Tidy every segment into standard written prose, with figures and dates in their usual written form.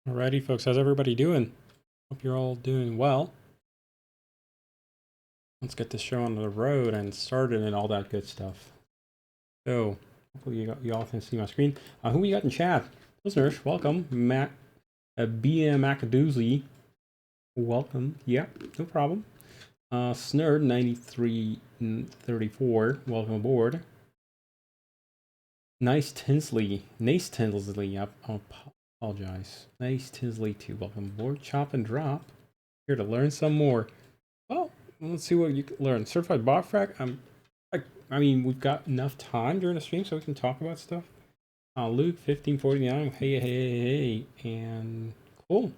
Alrighty, folks, how's everybody doing? Hope you're all doing well. Let's get this show on the road and started and all that good stuff. So, hopefully you all can see my screen. Who we got in chat? Listeners, welcome. Mac, BM Macadoozy, welcome. Yeah, no problem. Snerd 9334, welcome aboard. Nace Tinsley, I apologize. Nace Tinsley too, welcome aboard. Chop and Drop, here to learn some more. Well, let's see what you can learn. Certified bot frac. I mean, we've got enough time during the stream so we can talk about stuff. Luke 1549. Hey, and cool.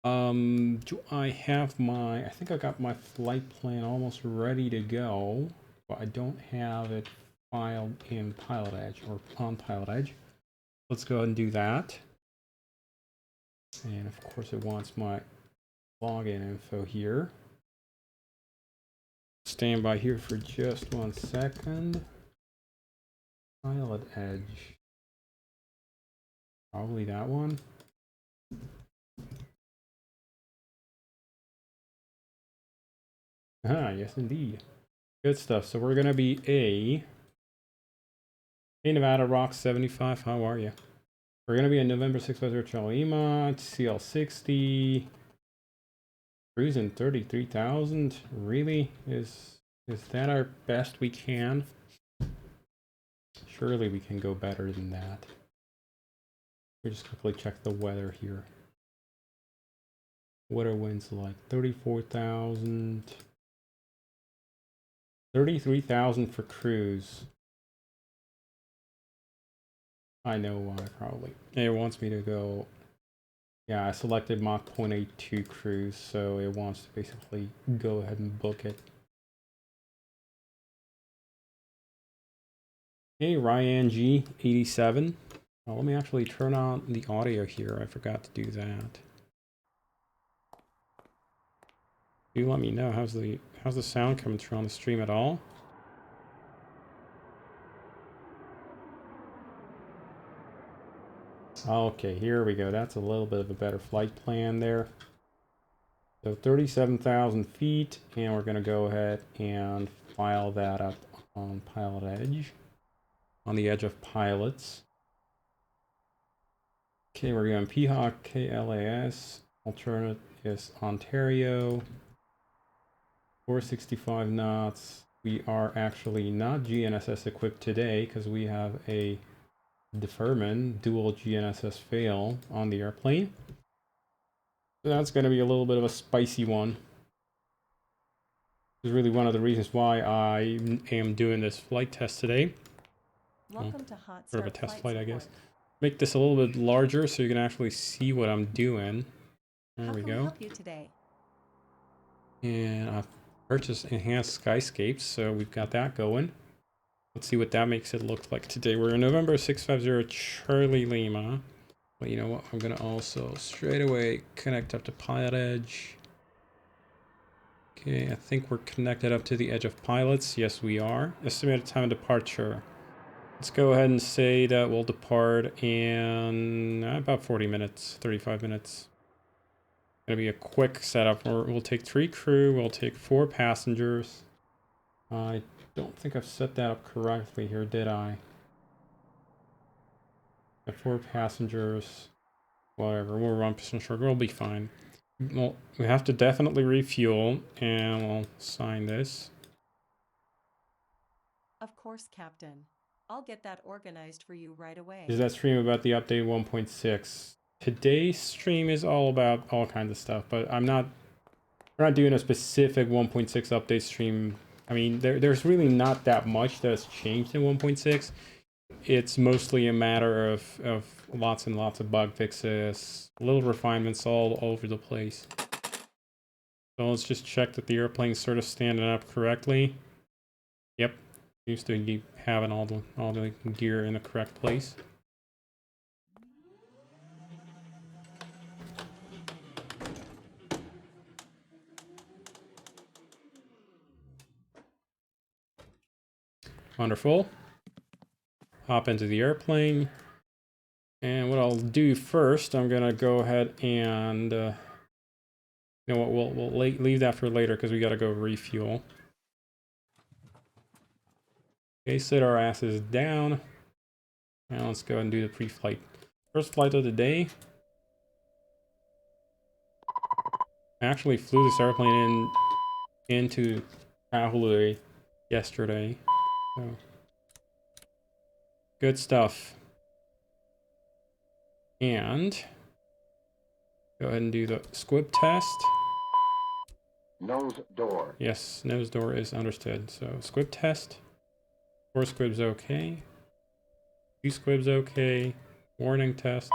Do I have my? I think I got my flight plan almost ready to go, but I don't have it filed in Pilot Edge or on Pilot Edge. Let's go ahead and do that. And of course, it wants my login info here. Stand by here for just 1 second. Pilot Edge. Probably that one. Yes indeed. Good stuff. So we're gonna be a Hey Nevada Rock 75. How are you? We're gonna be a November 650 Charlie Ema, CL60. Cruising 33,000. Really? Is that our best we can? Surely we can go better than that. We just quickly check the weather here. What are winds like? 34,000. 33,000 for cruise. I know why, probably. It wants me to go. Yeah, I selected Mach 0.82 cruise, so it wants to basically go ahead and book it. Hey, Ryan G87. Well, let me actually turn on the audio here. I forgot to do that. You let me know. How's the sound coming through on the stream at all? Okay, here we go. That's a little bit of a better flight plan there. So 37,000 feet, and we're going to go ahead and file that up on Pilot Edge, on the edge of pilots. Okay, we're going PHOC KLAS, alternate is Ontario, 465 knots. We are actually not GNSS equipped today because we have a deferment, dual GNSS fail on the airplane. So that's going to be a little bit of a spicy one. This is really one of the reasons why I am doing this flight test today. Welcome to Hot Sort of a test flight, I guess. Support. Make this a little bit larger so you can actually see what I'm doing. There How we can we go. help you today? And I've purchased enhanced skyscapes, so we've got that going. Let's see what that makes it look like today. We're in November 650 Charlie Lima. But you know what? I'm going to also straight away connect up to Pilot Edge. Okay, I think we're connected up to the edge of pilots. Yes, we are. Estimated time of departure. Let's go ahead and say that we'll depart in about 40 minutes, 35 minutes. Gonna be a quick setup. We'll take 3 crew, we'll take 4 passengers. I don't think I've set that up correctly here, did I? Got 4 passengers. Whatever, we're 1% short. We'll be fine. Well, we have to definitely refuel, and we'll sign this. Of course, Captain. I'll get that organized for you right away. Is that stream about the update 1.6? Today's stream is all about all kinds of stuff, but we're not doing a specific 1.6 update stream. I mean, there's really not that much that's changed in 1.6. It's mostly a matter of lots and lots of bug fixes, little refinements all over the place. So let's just check that the airplane's sort of standing up correctly. Yep, seems to be having all the gear in the correct place. Wonderful. Hop into the airplane. And what I'll do first, I'm gonna go ahead and you know what, we'll leave that for later because we gotta go refuel. Okay, sit our asses down. Now let's go and do the pre-flight. First flight of the day. I actually flew this airplane into Puddle yesterday. So good stuff. And go ahead and do the squib test. Nose door. Yes, nose door is understood. So squib test. 4 squibs okay. 2 squibs okay. Warning test.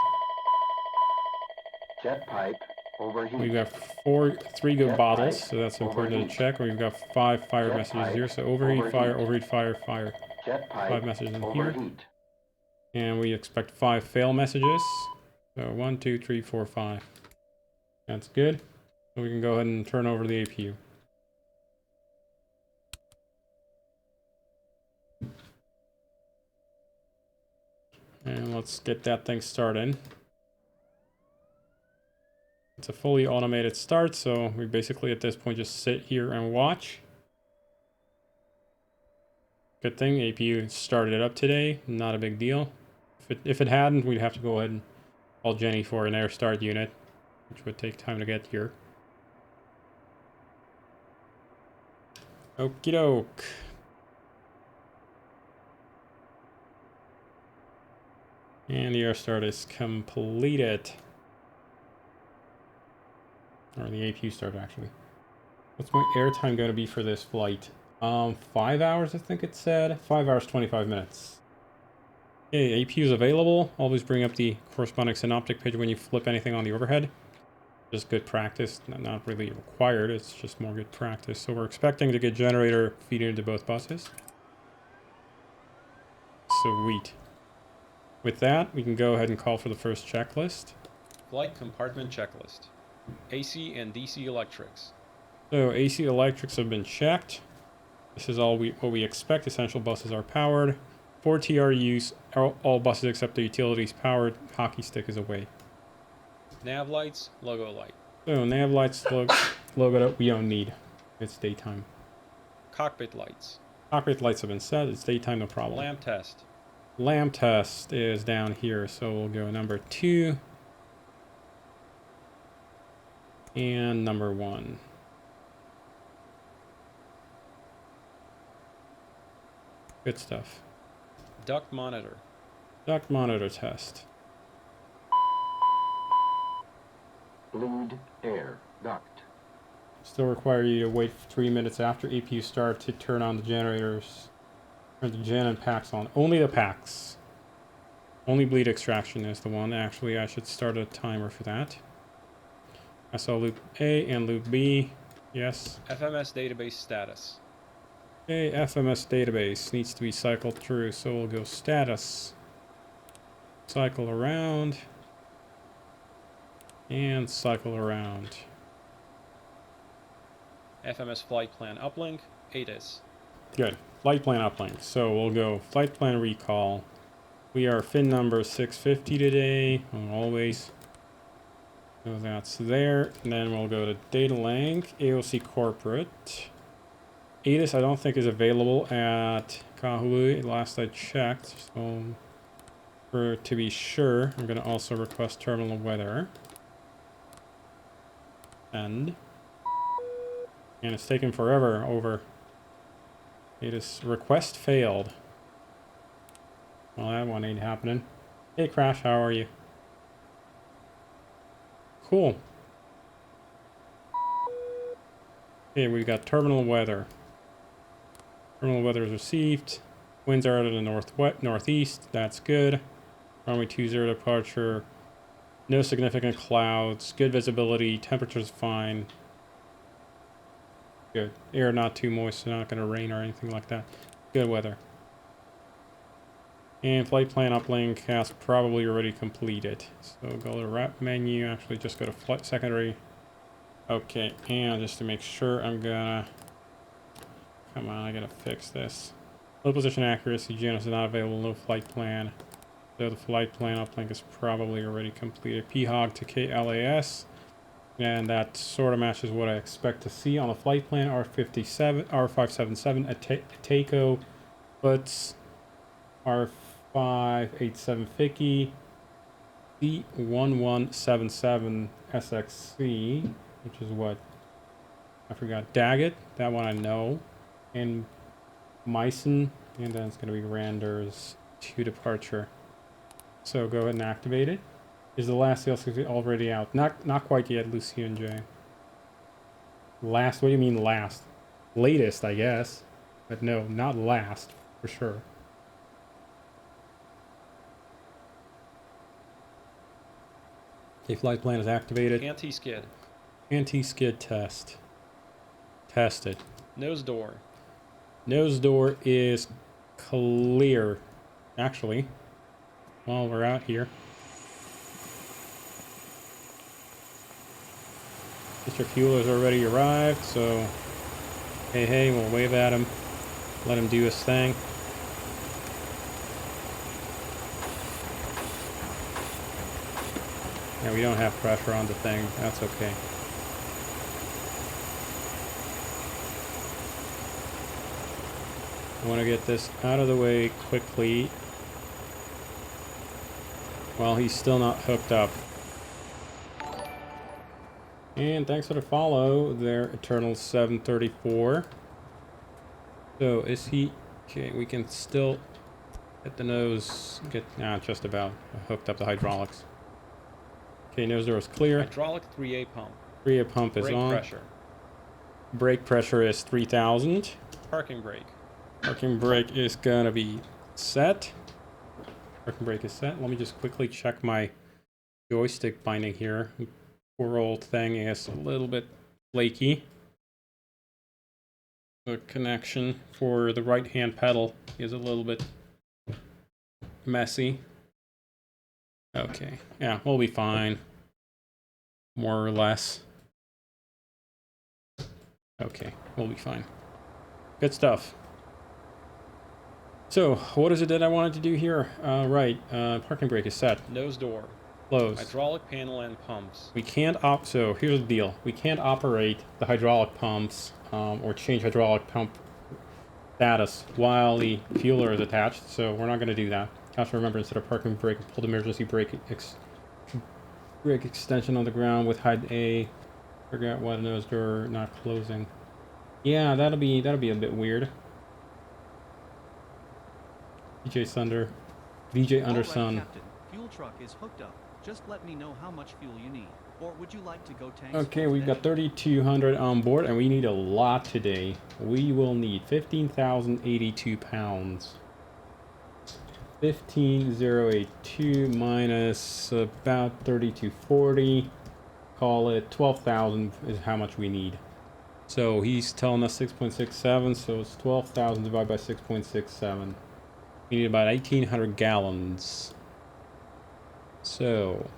Jet pipe overheat. We've got 3 good bottles, so that's important to check. We've got 5 fire messages here. So overheat, fire, overheat, fire, fire. Jet pipe 5 messages in here. overheat. And we expect 5 fail messages. So 1, 2, 3, 4, 5. That's good. So we can go ahead and turn over the APU. And let's get that thing started. It's a fully automated start, so we basically at this point just sit here and watch. Good thing APU started it up today, not a big deal. If it hadn't, we'd have to go ahead and call Jenny for an air start unit, which would take time to get here. Okie doke. And the air start is completed. Or the APU start, actually. What's my airtime going to be for this flight? 5 hours, I think it said. 5 hours, 25 minutes. Okay, APU is available. Always bring up the corresponding synoptic page when you flip anything on the overhead. Just good practice. Not really required, it's just more good practice. So we're expecting to get generator feeding into both buses. Sweet. With that, we can go ahead and call for the first checklist. Flight compartment checklist. AC and DC electrics. So AC electrics have been checked. This is what we expect. Essential buses are powered. 4 TRUs. All buses except the utilities powered. Hockey stick is away. Nav lights, logo light. So nav lights, logo that we don't need. It's daytime. Cockpit lights. Cockpit lights have been set. It's daytime, no problem. Lamp test. Lamp test is down here, so we'll go number 2 and number 1. Good stuff. Duct monitor. Duct monitor test. Bleed air duct. Still require you to wait 3 minutes after APU start to turn on the generators. Turn the gen and packs on. Only the packs. Only bleed extraction is the one. Actually, I should start a timer for that. I saw loop A and loop B. Yes. FMS database status. Okay, FMS database needs to be cycled through, so we'll go status. Cycle around. And cycle around. FMS flight plan uplink. ATIS. Good. Flight plan uplink. So we'll go flight plan recall. We are fin number 650 today, always. So that's there. And then we'll go to data link, AOC corporate. ATIS I don't think is available at Kahului, last I checked. So to be sure, I'm going to also request terminal weather. And it's taken forever over. ATIS request failed. Well, that one ain't happening. Hey Crash, how are you? Cool. Okay, we've got terminal weather. Terminal weather is received. Winds are out of the northeast. That's good. Runway 20 departure. No significant clouds. Good visibility. Temperature's fine. Good. Air not too moist, so not going to rain or anything like that. Good weather. And flight plan uplink has probably already completed. So go to wrap menu. Actually, just go to flight secondary. Okay, and just to make sure, I'm gonna. Come on, I gotta fix this. Low position accuracy, GNS is not available. No flight plan. So the flight plan uplink is probably already completed. PHOG to KLAS. And that sort of matches what I expect to see on the flight plan. R57, R577 at TACO, puts R58750, C1177 SXC, which is what I forgot. Daggett, that one I know, and Meissen, and then it's going to be Randers to departure. So go ahead and activate it. Is the last CL650 already out? Not quite yet, Lucian J. Last? What do you mean last? Latest, I guess. But no, not last, for sure. Okay, flight plan is activated. Anti-skid. Anti-skid test. Tested. Nose door. Nose door is clear. Actually, while we're out here. Mr. Fueler's already arrived, so hey, we'll wave at him. Let him do his thing. Yeah, we don't have pressure on the thing. That's okay. I want to get this out of the way quickly while he's still not hooked up. And thanks for the follow there, Eternal 734. So is he okay? We can still get the nose, just about hooked up the hydraulics. Okay, nose door is clear. Hydraulic 3A pump. 3A pump is Brake on. pressure. Brake pressure is 3000. Parking brake. Parking brake is gonna be set. Parking brake is set. Let me just quickly check my joystick binding here. Poor old thing is a little bit flaky. The connection for the right hand pedal is a little bit messy. Okay, yeah, we'll be fine. More or less. Okay, we'll be fine. Good stuff. So, what is it that I wanted to do here? Parking brake is set. Nose door. Closed. Hydraulic panel and pumps. We can't so here's the deal. We can't operate the hydraulic pumps or change hydraulic pump status while the fueler is attached, so we're not going to do that. Just remember, instead of parking brake, pull the emergency brake extension on the ground with hide A. Forget what nose door not closing. Yeah, that'll be a bit weird. VJ Thunder, VJ Undersun. Captain. Fuel truck is hooked up. Just let me know how much fuel you need. Or would you like to go tanks? Okay, we've got 3,200 on board, and we need a lot today. We will need 15,082 pounds. 15,082 minus about 3,240. Call it 12,000 is how much we need. So he's telling us 6.67, so it's 12,000 divided by 6.67. We need about 1,800 gallons. So,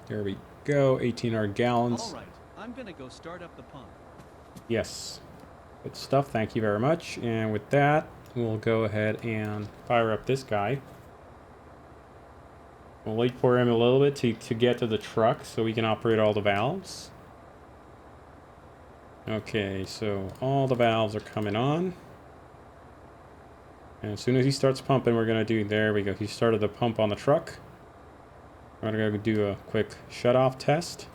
there we go, 1,800 gallons. All right, I'm gonna go start up the pump. Yes, good stuff, thank you very much. And with that, we'll go ahead and fire up this guy. We'll wait for him a little bit to get to the truck so we can operate all the valves. Okay, so all the valves are coming on. And as soon as he starts pumping, we're gonna do, there we go, he started the pump on the truck. We're gonna go do a quick shut-off test.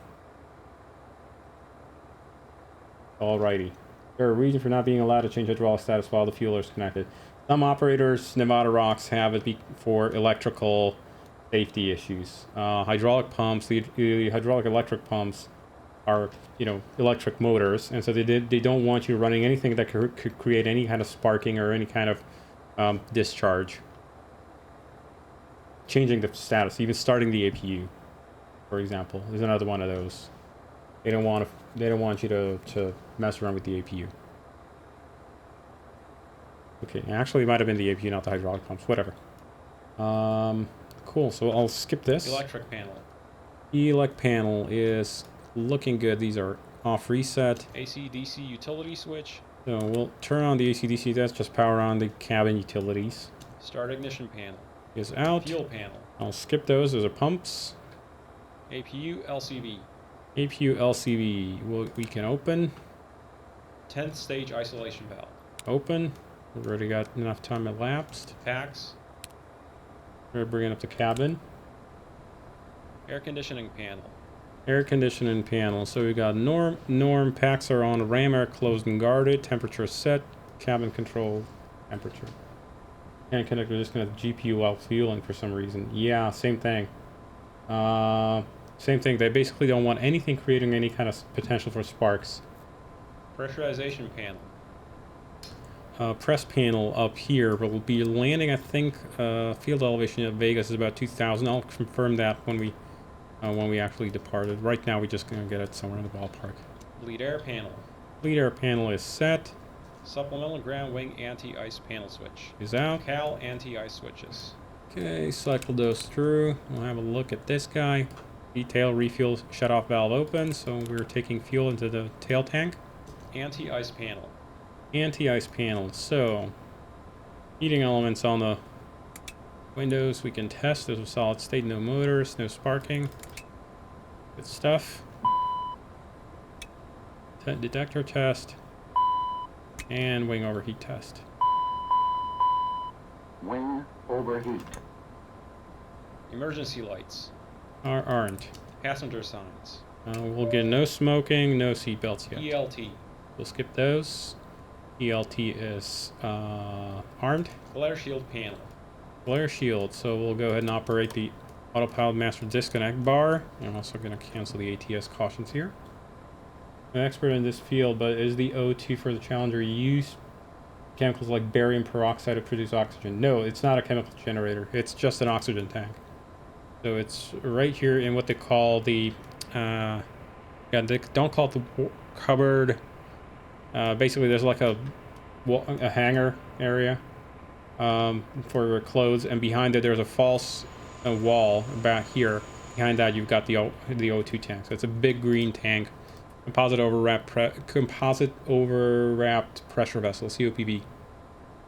Alrighty. There are reasons for not being allowed to change hydraulic status while the fueler is connected. Some operators, Nevada Rocks, have it for electrical safety issues. Hydraulic pumps, the hydraulic electric pumps are, electric motors, and so they don't want you running anything that could create any kind of sparking or any kind of discharge. Changing the status, even starting the APU, for example, is another one of those. They don't want you to mess around with the APU. Okay, actually, it might have been the APU, not the hydraulic pumps. Whatever. Cool. So I'll skip this. Electric panel. Elec panel is looking good. These are off reset. AC/DC utility switch. So we'll turn on the AC/DC. That's just power on the cabin utilities. Start ignition panel. is out. Fuel panel. I'll skip those. Those are pumps. APU LCV. APU LCV. We can open. 10th stage isolation valve. Open. We've already got enough time elapsed. Packs. We're bringing up the cabin. Air conditioning panel. Air conditioning panel. So we got norm. Packs are on. Ram air closed and guarded. Temperature set. Cabin control temperature. And connector disconnect GPU while fueling for some reason. Yeah, same thing. Same thing. They basically don't want anything creating any kind of potential for sparks. Pressurization panel. Press panel up here will be landing. I think field elevation at Vegas is about 2,000. I'll confirm that when we actually departed. Right now, we're just gonna get it somewhere in the ballpark. Bleed air panel. Bleed air panel is set. Supplemental ground wing anti-ice panel switch. Is out. Cal anti-ice switches. Okay, cycle those through. We'll have a look at this guy. Detail refuel shut-off valve open, so we're taking fuel into the tail tank. Anti-ice panel. Anti-ice panel. So, heating elements on the windows we can test. There's a solid state, no motors, no sparking. Good stuff. Detector test. And wing overheat test. Wing overheat. Emergency lights. Aren't. Passenger signs. We'll get no smoking, no seatbelts yet. ELT. We'll skip those. ELT is armed. Glare shield panel. Glare shield. So we'll go ahead and operate the autopilot master disconnect bar. I'm also going to cancel the ATS cautions here. I'm an expert in this field, but is the O2 for the Challenger use chemicals like barium peroxide to produce oxygen? No, it's not a chemical generator. It's just an oxygen tank. So it's right here in what they call the they don't call it the cupboard. Basically, there's like a hangar area for clothes, and behind it there's a false wall back here. Behind that, you've got the O2 tank. So it's a big green tank, composite overwrapped pressure vessel, COPV,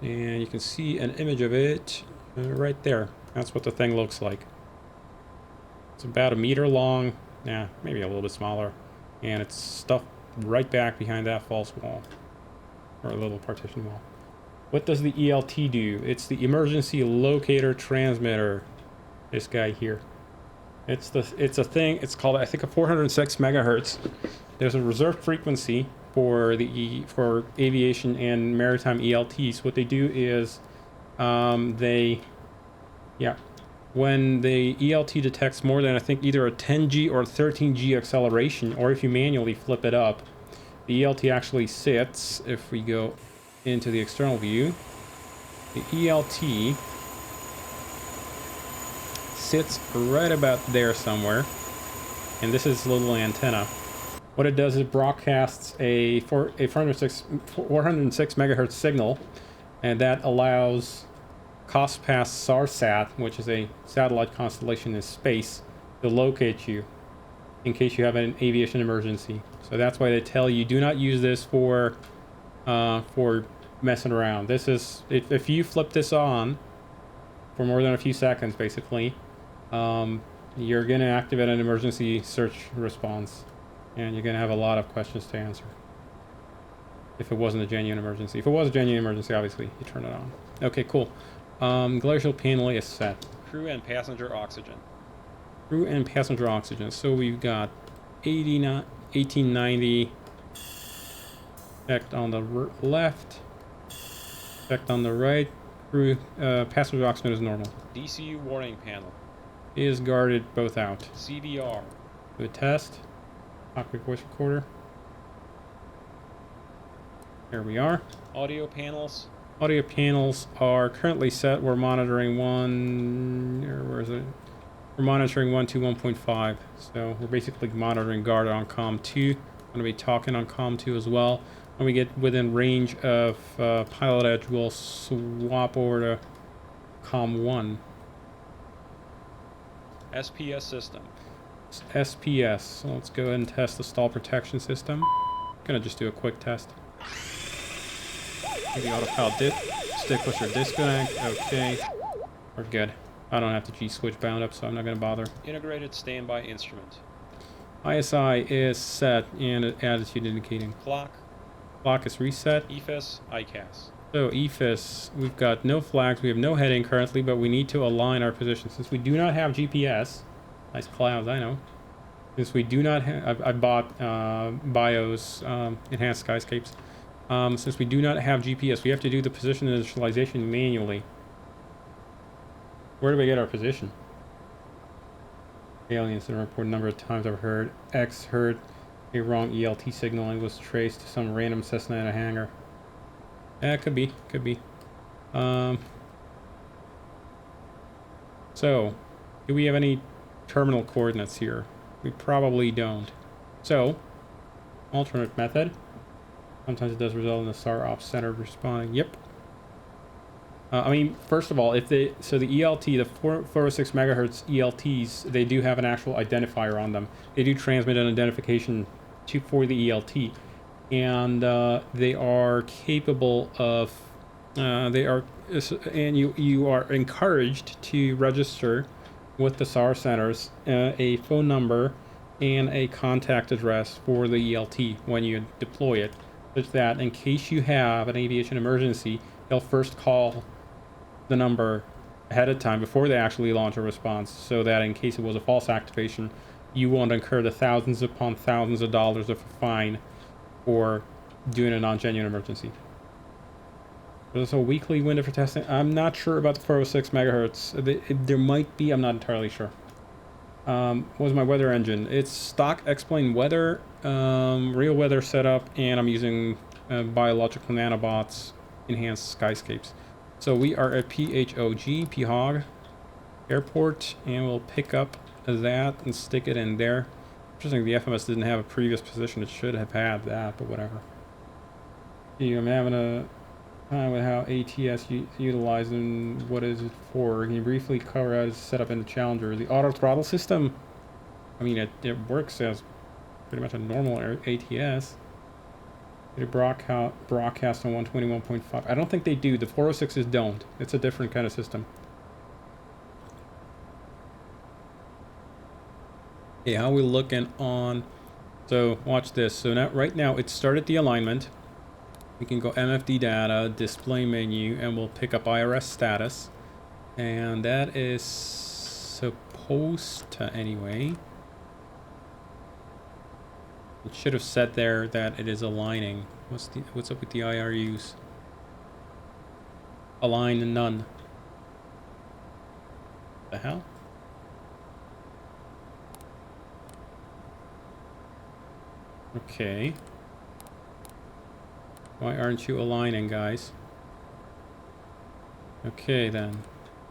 and you can see an image of it right there. That's what the thing looks like. It's about 1 meter long, yeah, maybe a little bit smaller, and it's stuffed right back behind that false wall, or a little partition wall. What does the ELT do? It's the emergency locator transmitter. This guy here. It's a thing. It's called, I think, a 406 megahertz. There's a reserved frequency for aviation and maritime ELTs. What they do is when the ELT detects more than, I think, either a 10G or 13G acceleration, or if you manually flip it up, the ELT actually sits. If we go into the external view, the ELT sits right about there somewhere, and this is a little antenna. What it does is it broadcasts a 406 megahertz signal, and that allows COSPAS SARSAT, which is a satellite constellation in space, to locate you in case you have an aviation emergency. So that's why they tell you, do not use this for messing around. This is, if you flip this on for more than a few seconds, basically, you're going to activate an emergency search response, and you're going to have a lot of questions to answer. If it wasn't a genuine emergency. If it was a genuine emergency, obviously, you turn it on. Okay, cool. Glare shield panel is set. Crew and passenger oxygen. Crew and passenger oxygen. So we've got 1890 checked on the left, checked on the right. Crew passenger oxygen is normal. DCU warning panel. Is guarded both out. CVR. Good test. Cockpit voice recorder. Here we are. Audio panels. Audio panels are currently set. We're monitoring where is it? We're monitoring 121.5. So we're basically monitoring guard on COM 2. I'm going to be talking on COM 2 as well. When we get within range of pilot edge, we'll swap over to COM 1. SPS system. SPS. So let's go ahead and test the stall protection system. I'm going to just do a quick test. The autopilot stick pusher disconnect. Okay, we're good. I don't have the G switch bound up, so I'm not going to bother. Integrated standby instrument. ISI is set and attitude indicating. Clock. Clock is reset. EFIS. ICAS. So EFIS, we've got no flags, we have no heading currently, but we need to align our position. Since we do not have GPS, nice clouds, I know. Since we do not have, I bought BIOS, Enhanced Skyscapes. Since we do not have GPS, we have to do the position initialization manually. Where do we get our position? Aliens in report a number of times I've heard. X heard a wrong ELT signal and was traced to some random Cessna in a hangar. Yeah, could be. So, do we have any terminal coordinates here? We probably don't. So, alternate method. Sometimes it does result in the SAR ops center responding. Yep. I mean, first of all, if the ELT, the 406 megahertz ELTs, they do have an actual identifier on them. They do transmit an identification for the ELT, and they are capable of. And you are encouraged to register with the SAR centers a phone number and a contact address for the ELT when you deploy it, such that in case you have an aviation emergency, they'll first call the number ahead of time before they actually launch a response, so that in case it was a false activation, you won't incur the thousands upon thousands of dollars of a fine for doing a non-genuine emergency. There's a weekly window for testing. I'm not sure about the 406 megahertz. There might be, I'm not entirely sure. What was my weather engine? It's stock explain weather, real weather setup, and I'm using biological nanobots, enhanced skyscapes. So we are at PHOG airport, and we'll pick up that and stick it in there. Interesting, the FMS didn't have a previous position. It should have had that, but whatever. I'm having a time with how ATS utilized and what is it for. Can you briefly cover how it's set up in the Challenger? The auto throttle system, I mean, it works as pretty much a normal ATS. It broadcast on 121.5. I don't think they do. The 406s don't. It's a different kind of system. Okay, how we looking on? So watch this. So now, right now, it started the alignment. We can go MFD data, display menu, and we'll pick up IRS status. And that is supposed to, anyway. It should have said there that it is aligning. What's up with the IRUs? Align none. The hell? Okay. Why aren't you aligning, guys? Okay then.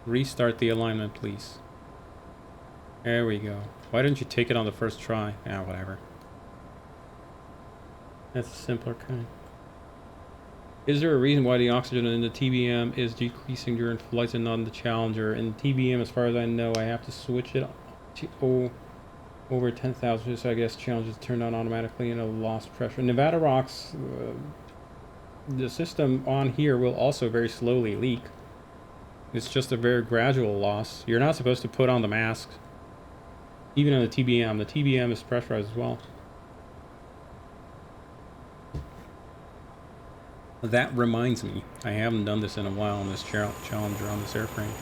Restart the alignment, please. There we go. Why didn't you take it on the first try? Ah, whatever. That's a simpler kind. Is there a reason why the oxygen in the TBM is decreasing during flights and not in the Challenger? In TBM, as far as I know, I have to switch it to over 10,000, so I guess Challenger is turned on automatically and a lost pressure. Nevada Rocks, the system on here will also very slowly leak. It's just a very gradual loss. You're not supposed to put on the mask. Even on the TBM. The TBM is pressurized as well. That reminds me, I haven't done this in a while on this Challenger, on this airframe.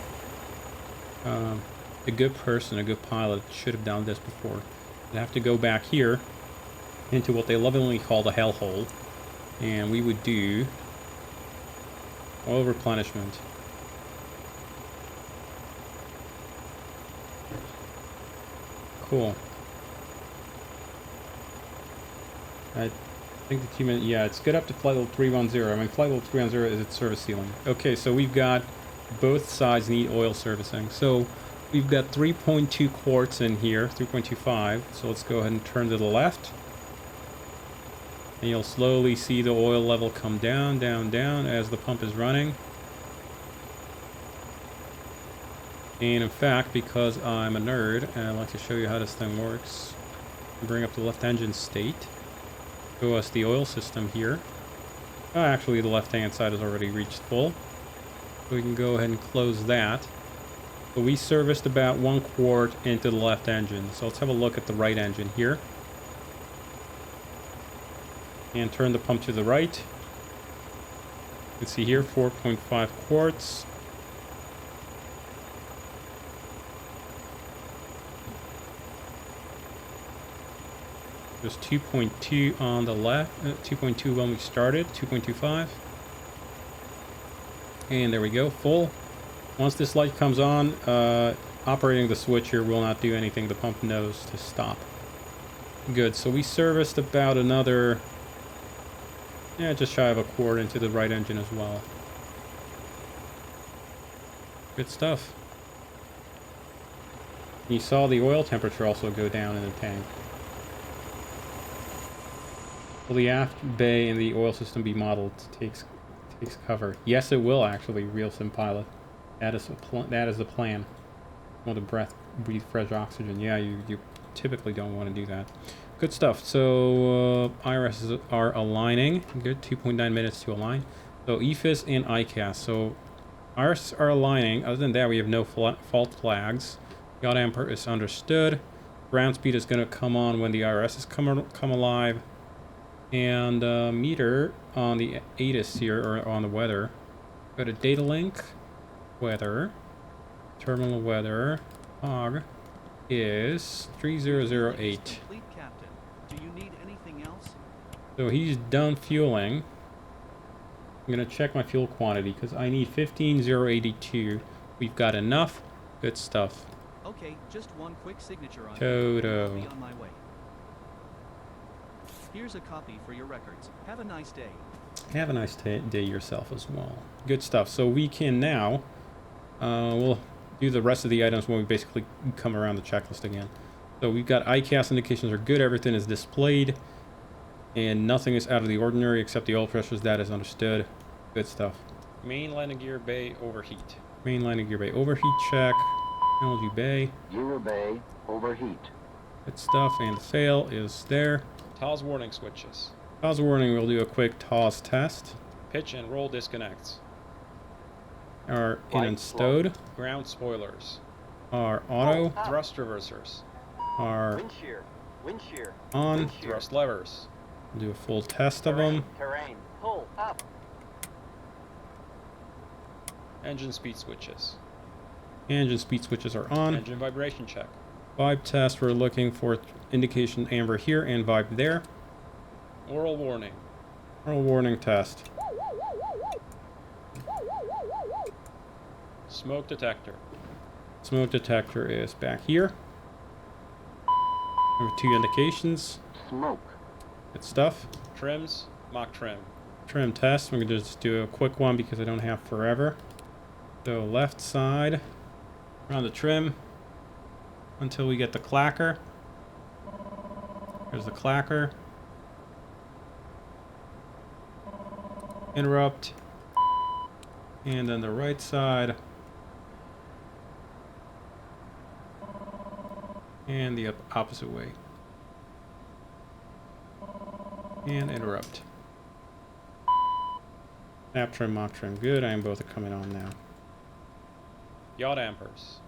A good person, a good pilot, should have done this before. You'd have to go back here into what they lovingly call the hellhole, and we would do oil replenishment. Cool. I think the team, yeah, it's good up to flight level 310. I mean, flight level 310 is its service ceiling. Okay, so we've got both sides need oil servicing. So we've got 3.2 quarts in here, 3.25. So let's go ahead and turn to the left. And you'll slowly see the oil level come down, down, down as the pump is running. And in fact, because I'm a nerd and I like to show you how this thing works, bring up the left engine state. Show us the oil system here. Actually, the left-hand side has already reached full. So we can go ahead and close that. So we serviced about 1 quart into the left engine. So let's have a look at the right engine here. And turn the pump to the right. You can see here 4.5 quarts. There's 2.2 on the left, 2.2 when we started, 2.25. And there we go, full. Once this light comes on, operating the switch here will not do anything. The pump knows to stop. Good, so we serviced about another, just shy of a quart into the right engine as well. Good stuff. You saw the oil temperature also go down in the tank. Will the aft bay in the oil system be modeled takes cover? Yes, it will actually, Real Sim Pilot. That is the plan. Want to breathe fresh oxygen. Yeah, you typically don't want to do that. Good stuff. So IRSs are aligning. Good, 2.9 minutes to align. So EFIS and ICAS. So IRSs are aligning. Other than that, we have no fault flags. Yacht amper is understood. Ground speed is going to come on when the IRSs come alive. And meter on the ATIS here, or on the weather. Go to data link, weather, terminal weather, log is 3008. Complete, Captain. Do you need anything else? So he's done fueling. I'm gonna check my fuel quantity because I need 15,082. We've got enough. Good stuff. Okay, just one quick signature on Toto. I'll be on my way. Here's a copy for your records. Have a nice day. Have a nice day yourself as well. Good stuff. So we can now, we'll do the rest of the items when we basically come around the checklist again. So we've got ICAS indications are good. Everything is displayed. And nothing is out of the ordinary except the oil pressures. That is understood. Good stuff. Main landing gear bay overheat. Main landing gear bay overheat check. Technology bay. Gear bay overheat. Good stuff. And the fail is there. TOS warning switches. TOS warning, we'll do a quick TOS test. Pitch and roll disconnects. Our in and stowed. Ground spoilers. Our auto. Thrust reversers. Our Wind shear. Wind shear. on. Wind shear. Thrust levers. We'll do a full test of them. Terrain. Pull up. Engine speed switches. Engine speed switches are on. Engine vibration check. Vibe test, we're looking for indication amber here and vibe there. Oral warning. Oral warning test. Smoke detector. Smoke detector is back here. We have 2 indications. Smoke. Good stuff. Trims. Mock trim. Trim test. We're going to just do a quick one because I don't have forever. So left side. Around the trim. Until we get the clacker. There's the clacker. Interrupt. And then the right side. And the opposite way. And interrupt. Snap trim, mock trim. Good. I am both coming on now. Yacht ampers.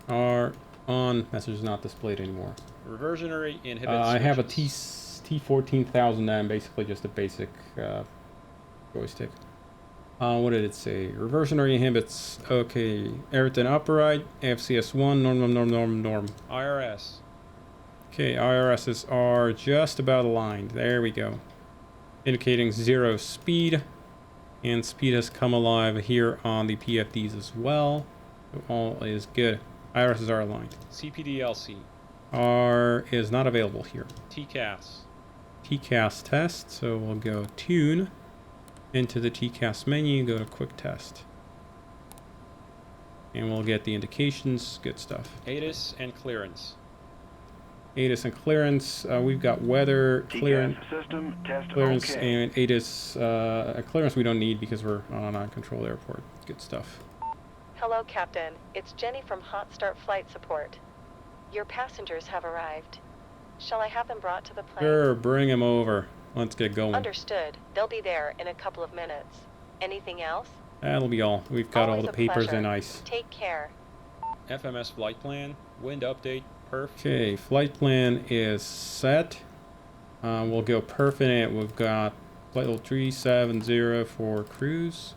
Are on. Message is not displayed anymore. Reversionary inhibit I have a switches. T14000M, basically just a basic joystick. What did it say? Reversionary inhibits. Okay, everything upright. FCS1, norm. IRS. Okay, IRSs are just about aligned. There we go. Indicating 0 speed. And speed has come alive here on the PFDs as well. So all is good. IRSs are aligned. CPDLC. R is not available here. TCAS. TCAS test, so we'll go tune into the TCAS menu, go to quick test. And we'll get the indications, good stuff. ATIS and clearance. ATIS and clearance, we've got weather, clearance, System test clearance okay. and ATIS, clearance we don't need because we're on a non-controlled airport. Good stuff. Hello, Captain. It's Jenny from Hot Start Flight Support. Your passengers have arrived. Shall I have them brought to the plane? Sure, bring him over. Let's get going. Understood. They'll be there in a couple of minutes. Anything else? That'll be all. We've got all Always the a papers pleasure. and ice. Take care. FMS flight plan, wind update, perf. Okay, flight plan is set. We'll go perf in it. We've got flight level 370 for cruise.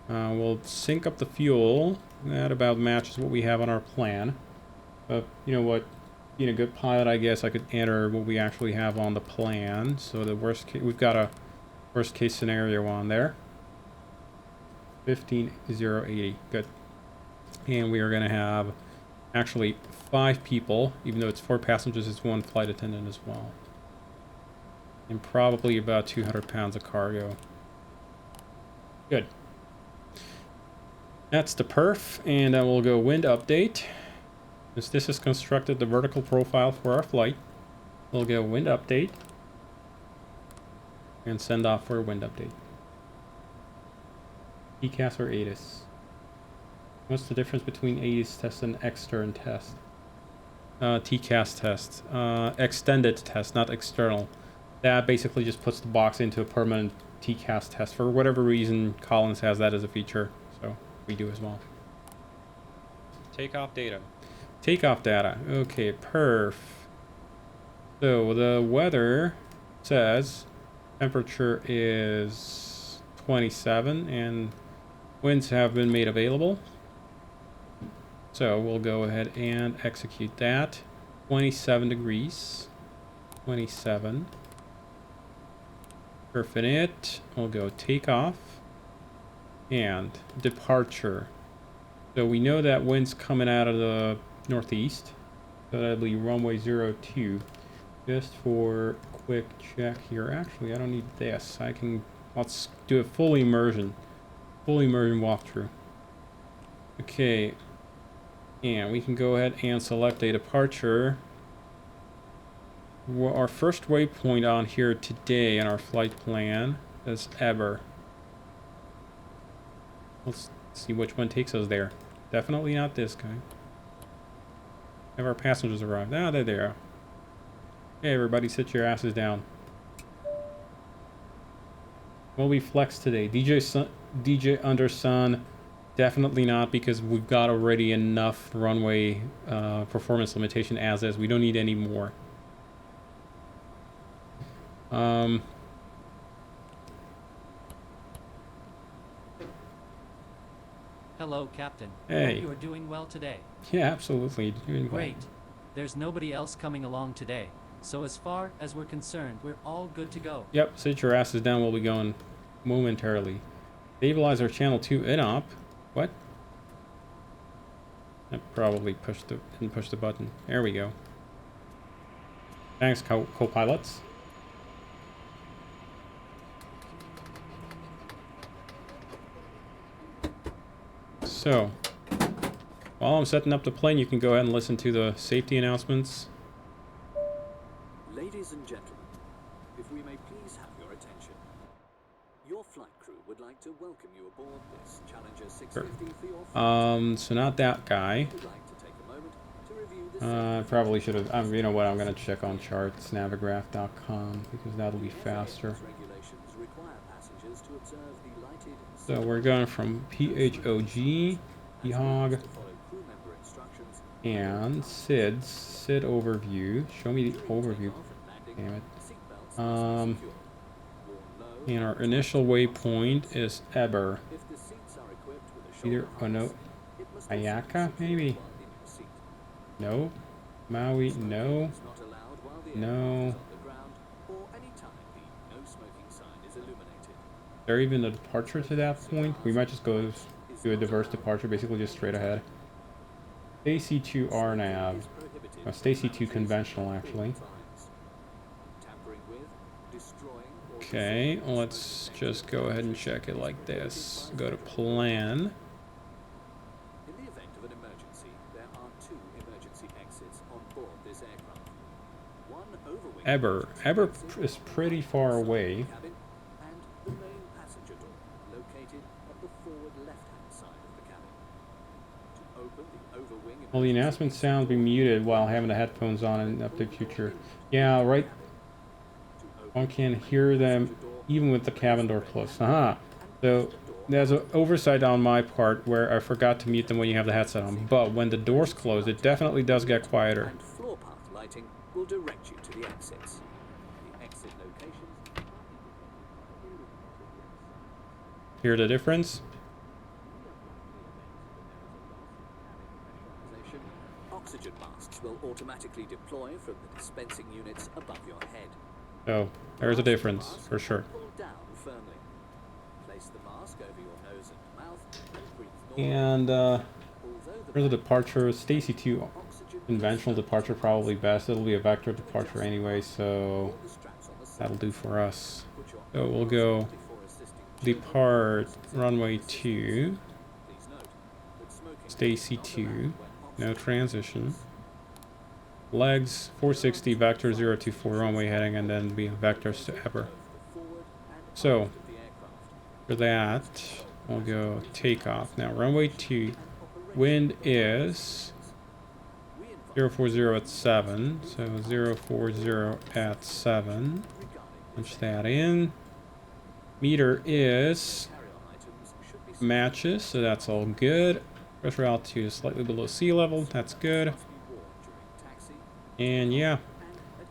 We'll sync up the fuel. That about matches what we have on our plan. But you know what? Being a good pilot, I guess I could enter what we actually have on the plan. So the worst case, we've got a worst case scenario on there. 15,080. Good. And we are going to have actually 5 people, even though it's 4 passengers, it's 1 flight attendant as well. And probably about 200 pounds of cargo. Good. That's the perf, and then we'll go wind update. Since this has constructed the vertical profile for our flight, we'll go wind update and send off for a wind update. ECAS or ATIS? What's the difference between ATIS test and extern test? TCAS test. Extended test, not external. That basically just puts the box into a permanent TCAS test. For whatever reason, Collins has that as a feature, so we do as well. Takeoff data. Takeoff data. Okay, perf. So the weather says temperature is 27 and winds have been made available. So we'll go ahead and execute that. 27 degrees. 27. Perfect it. We'll go takeoff. And departure. So we know that wind's coming out of the northeast. So that'll be runway 02. Just for quick check here. Actually, I don't need this. Let's do a full immersion. Full immersion walkthrough. Okay. And we can go ahead and select a departure. Well, our first waypoint on here today in our flight plan is Eber. Let's see which one takes us there. Definitely not this guy. Have our passengers arrived? Ah, there they are. Hey everybody, sit your asses down. Will we flex today? DJ under sun? Definitely not, because we've got already enough runway performance limitation as is. We don't need any more. Hello, Captain. Hey. Hope you are doing well today. Yeah, absolutely. Doing well. Great. There's nobody else coming along today. So as far as we're concerned, we're all good to go. Yep, sit your asses down. We'll be going momentarily. Stabilize our channel 2 inop. What? I probably didn't push the button. There we go. Thanks, co-pilots. So, while I'm setting up the plane, you can go ahead and listen to the safety announcements. Ladies and gentlemen, if we may please have your attention. Your flight crew would like to welcome you aboard this Challenger 650 for your flight. So not that guy. Would like to take a moment to review the Probably should have. You know what? I'm gonna check on charts, navigraph.com, because that'll be faster. regulations require passengers to observe the lighted So we're going from PHOG, PHOG, to follow crew member instructions. and SID overview. Show me the overview. Damn it. Seatbelts secure. Worn low. And our initial waypoint is Eber. If the seats are equipped with a Either, shoulder oh no, harness, it must be Ayaka, secured maybe? while in your seat. No. Maui, no. Is not allowed while the No. aircraft is on the ground or any time the no smoking sign is illuminated. Is there even a departure to that point? We might just go do a diverse departure, basically just straight ahead. Stacy 2 RNAV. Oh, Stacy 2 conventional, actually. Tampering with, destroying, or Okay, let's just go ahead and check it like this. Go to plan. in the event of an emergency, there are 2 emergency exits on board this aircraft. One overwing Eber. Eber is pretty far away. cabin and the main passenger door located at the forward left-hand side of the cabin. To open the overwing Well, the announcement sounds be muted while having the headphones on in up to future. Yeah, right. One can hear them even with the cabin door closed. Aha. So there's an oversight on my part where I forgot to mute them when you have the headset on. But when the doors close, it definitely does get quieter. And floor path lighting will direct you to the exits. The exit locations. Hear the difference? Oxygen masks will automatically deploy from the dispensing units above your head. So there's a difference for sure. Pull down firmly. Place the mask over your nose and mouth and breathe And Although for the departure, Stacy 2 conventional departure probably best. It'll be a vector departure anyway, so that'll do for us. So we'll go depart runway 2, Stacy 2, no transition. Legs 460, vector 024 runway heading, and then be vectors to ever. So for that, we'll go takeoff. Now runway 2, wind is 040 at 7, so 040 at 7. Punch that in. Meter is matches, so that's all good. Pressure altitude is slightly below sea level, that's good. And yeah,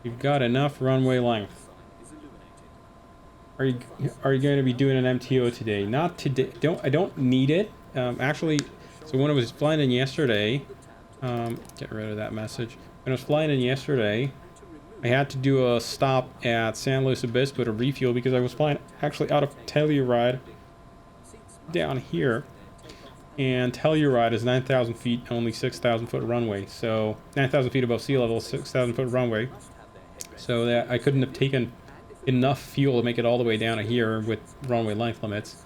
you've got enough runway length. Are you going to be doing an MTO today? Not today. I don't need it. Actually, so when I was flying in yesterday, get rid of that message. When I was flying in yesterday, I had to do a stop at San Luis Obispo to refuel because I was flying actually out of Telluride down here. And Telluride is 9,000 feet, only 6,000 foot runway. So 9,000 feet above sea level, 6,000 foot runway. So that I couldn't have taken enough fuel to make it all the way down to here with runway length limits.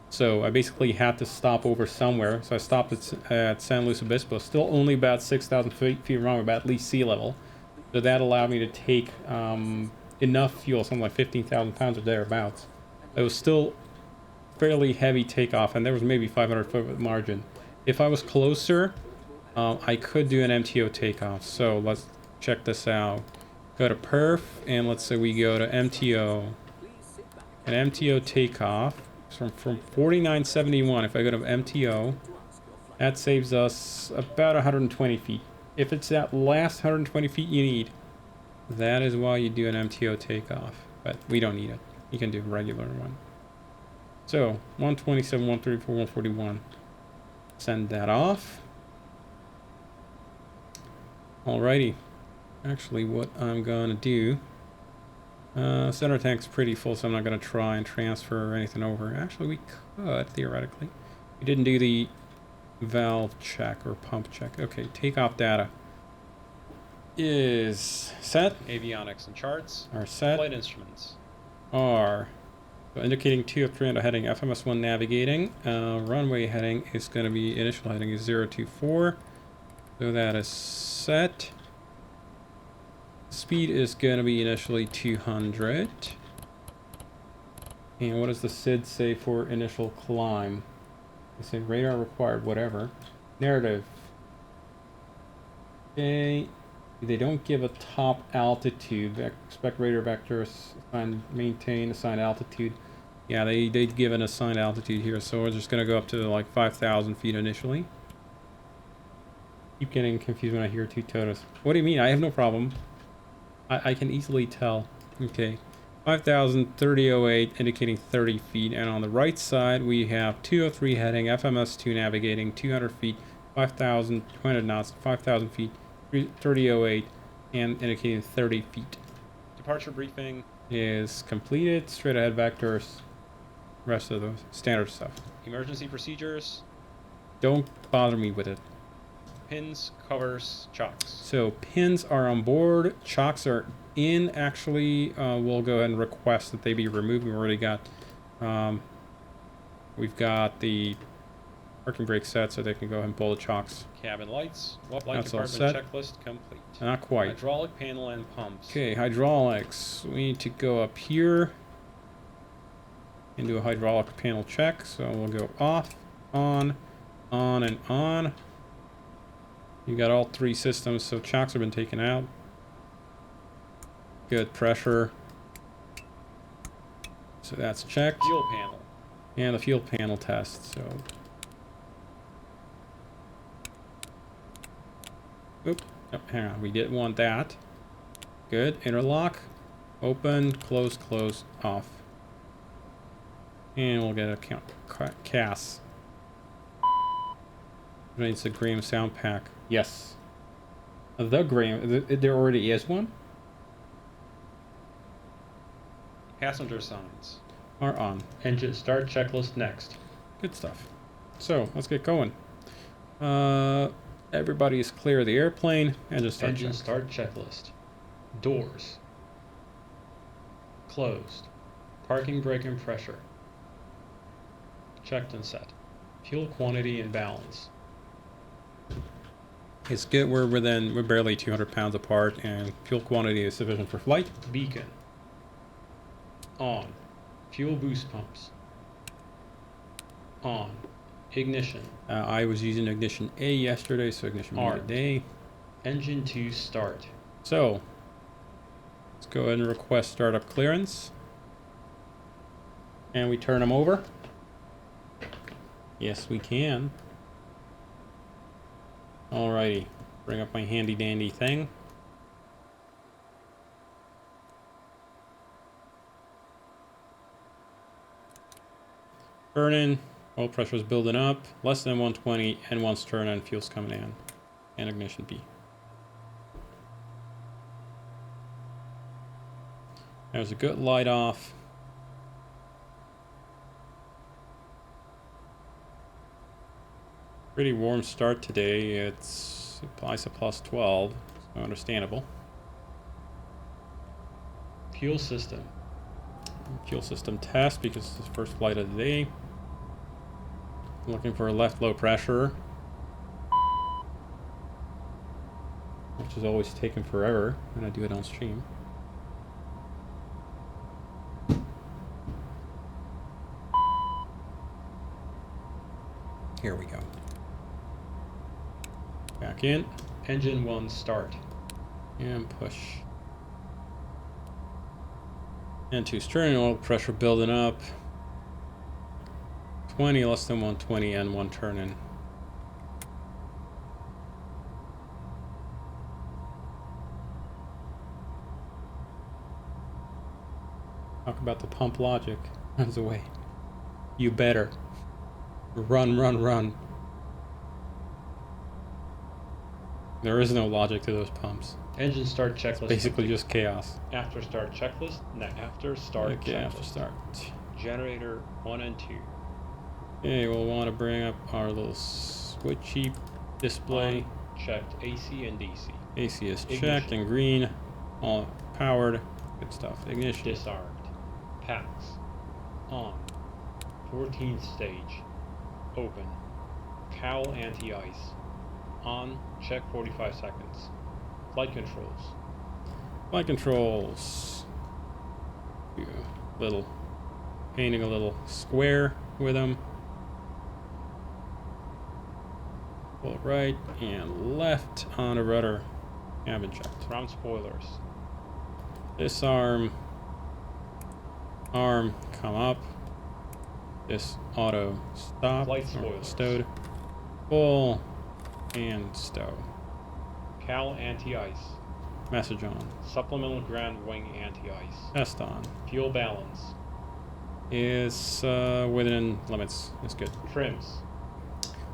So I basically had to stop over somewhere. So I stopped at San Luis Obispo, still only about 6,000 feet runway, about at least sea level. So that allowed me to take enough fuel, something like 15,000 pounds or thereabouts. It was still fairly heavy takeoff, and there was maybe 500 foot margin. If I was closer, I could do an MTO takeoff. So let's check this out. Go to perf, and let's say we go to MTO. An MTO takeoff from 4971. If I go to MTO, that saves us about 120 feet. If it's that last 120 feet you need, that is why you do an MTO takeoff. But we don't need it. You can do a regular one. So 127, 134, 141. Send that off. Alrighty. Actually, what I'm gonna do, center tank's pretty full, so I'm not gonna try and transfer anything over. Actually, we could theoretically. We didn't do the valve check or pump check. Okay, takeoff data is set. Avionics and charts. Are set. Flight instruments. Are so indicating 2 of 3 under heading FMS1 navigating. Runway heading is going to be, initial heading is 024. So that is set. Speed is going to be initially 200. And what does the SID say for initial climb? They say radar required, whatever. Narrative. Okay. They don't give a top altitude. Expect radar vectors assigned, maintain assigned altitude. Yeah, they'd give an assigned altitude here, so we're just gonna go up to like 5,000 feet initially. Keep getting confused when I hear two totos. What do you mean? I have no problem. I can easily tell. Okay, 5,000, 3008, indicating 30 feet, and on the right side we have 203 heading, FMS2 navigating, 200 feet, 5,000, 200 knots, 5,000 feet. 3008 and indicating 30 feet. Departure briefing Is completed. Straight ahead vectors. Rest of the standard stuff. Emergency procedures. Don't bother me with it. Pins, covers, chocks. So pins are on board. Chocks are in. Actually, we'll go ahead and request that they be removed. We've already got. We've got the parking brake set, so they can go ahead and pull the chocks. Cabin lights. What light That's all department set. checklist complete. Not quite. Hydraulic panel and pumps. Okay, hydraulics. We need to go up here and do a hydraulic panel check. So we'll go off, on, and on. You got all 3 systems, so chocks have been taken out. Good pressure. So that's checked. Fuel panel. And the fuel panel test, so. Oop, oh, hang on, we didn't want that. Good, interlock, open, close, close, off. And we'll get a CAS. It's a Graham sound pack. Yes. The Graham, there already is one? Passenger signs. Are on. Engine start checklist next. Good stuff. So, let's get going. Everybody is clear of the airplane. Engine start checklist. Doors. Closed. Parking brake and pressure. Checked and set. Fuel quantity and balance. It's good. We're barely 200 pounds apart, and fuel quantity is sufficient for flight. Beacon. On. Fuel boost pumps. On. Ignition. I was using ignition A yesterday, so ignition B Armed. today. Engine 2 start. So, let's go ahead and request startup clearance. And we turn them over. Yes, we can. Alrighty, bring up my handy dandy thing. Burning, oil pressure is building up, less than 120, and once turning, fuel's coming in, and ignition B. There's a good light off. Pretty warm start today. It's applies a plus 12, so understandable. Fuel system. Fuel system test because it's the first flight of the day. Looking for a left low pressure, which is always taking forever when I do it on stream. Here we go. Back in. Engine 1 start. And push. And 2 turning, oil pressure building up. 20, less than 120, and 1 turning. Talk about the pump logic. Runs away. You better. Run, run, run. There is no logic to those pumps. Engine start checklist. Basically just chaos. After start checklist. After start Okay, checklist. after start. Generator 1 and 2. Okay, we'll want to bring up our little switchy display. Checked AC and DC. AC is Ignition. checked and green. All powered. Good stuff. Ignition. Disarmed. Packs. On. 14th stage. Open. Cowl anti-ice. On. Check 45 seconds. Flight controls. Flight controls. Little painting a little square with them. Pull right and left on a rudder. Cabin checked. Ground spoilers. Disarm. Arm come up. This auto stop. Flight or spoilers. Stowed. Pull and stow. Cowl anti-ice. Message on. Supplemental ground wing anti-ice. Test on. Fuel balance. Is within limits. It's good. Trims.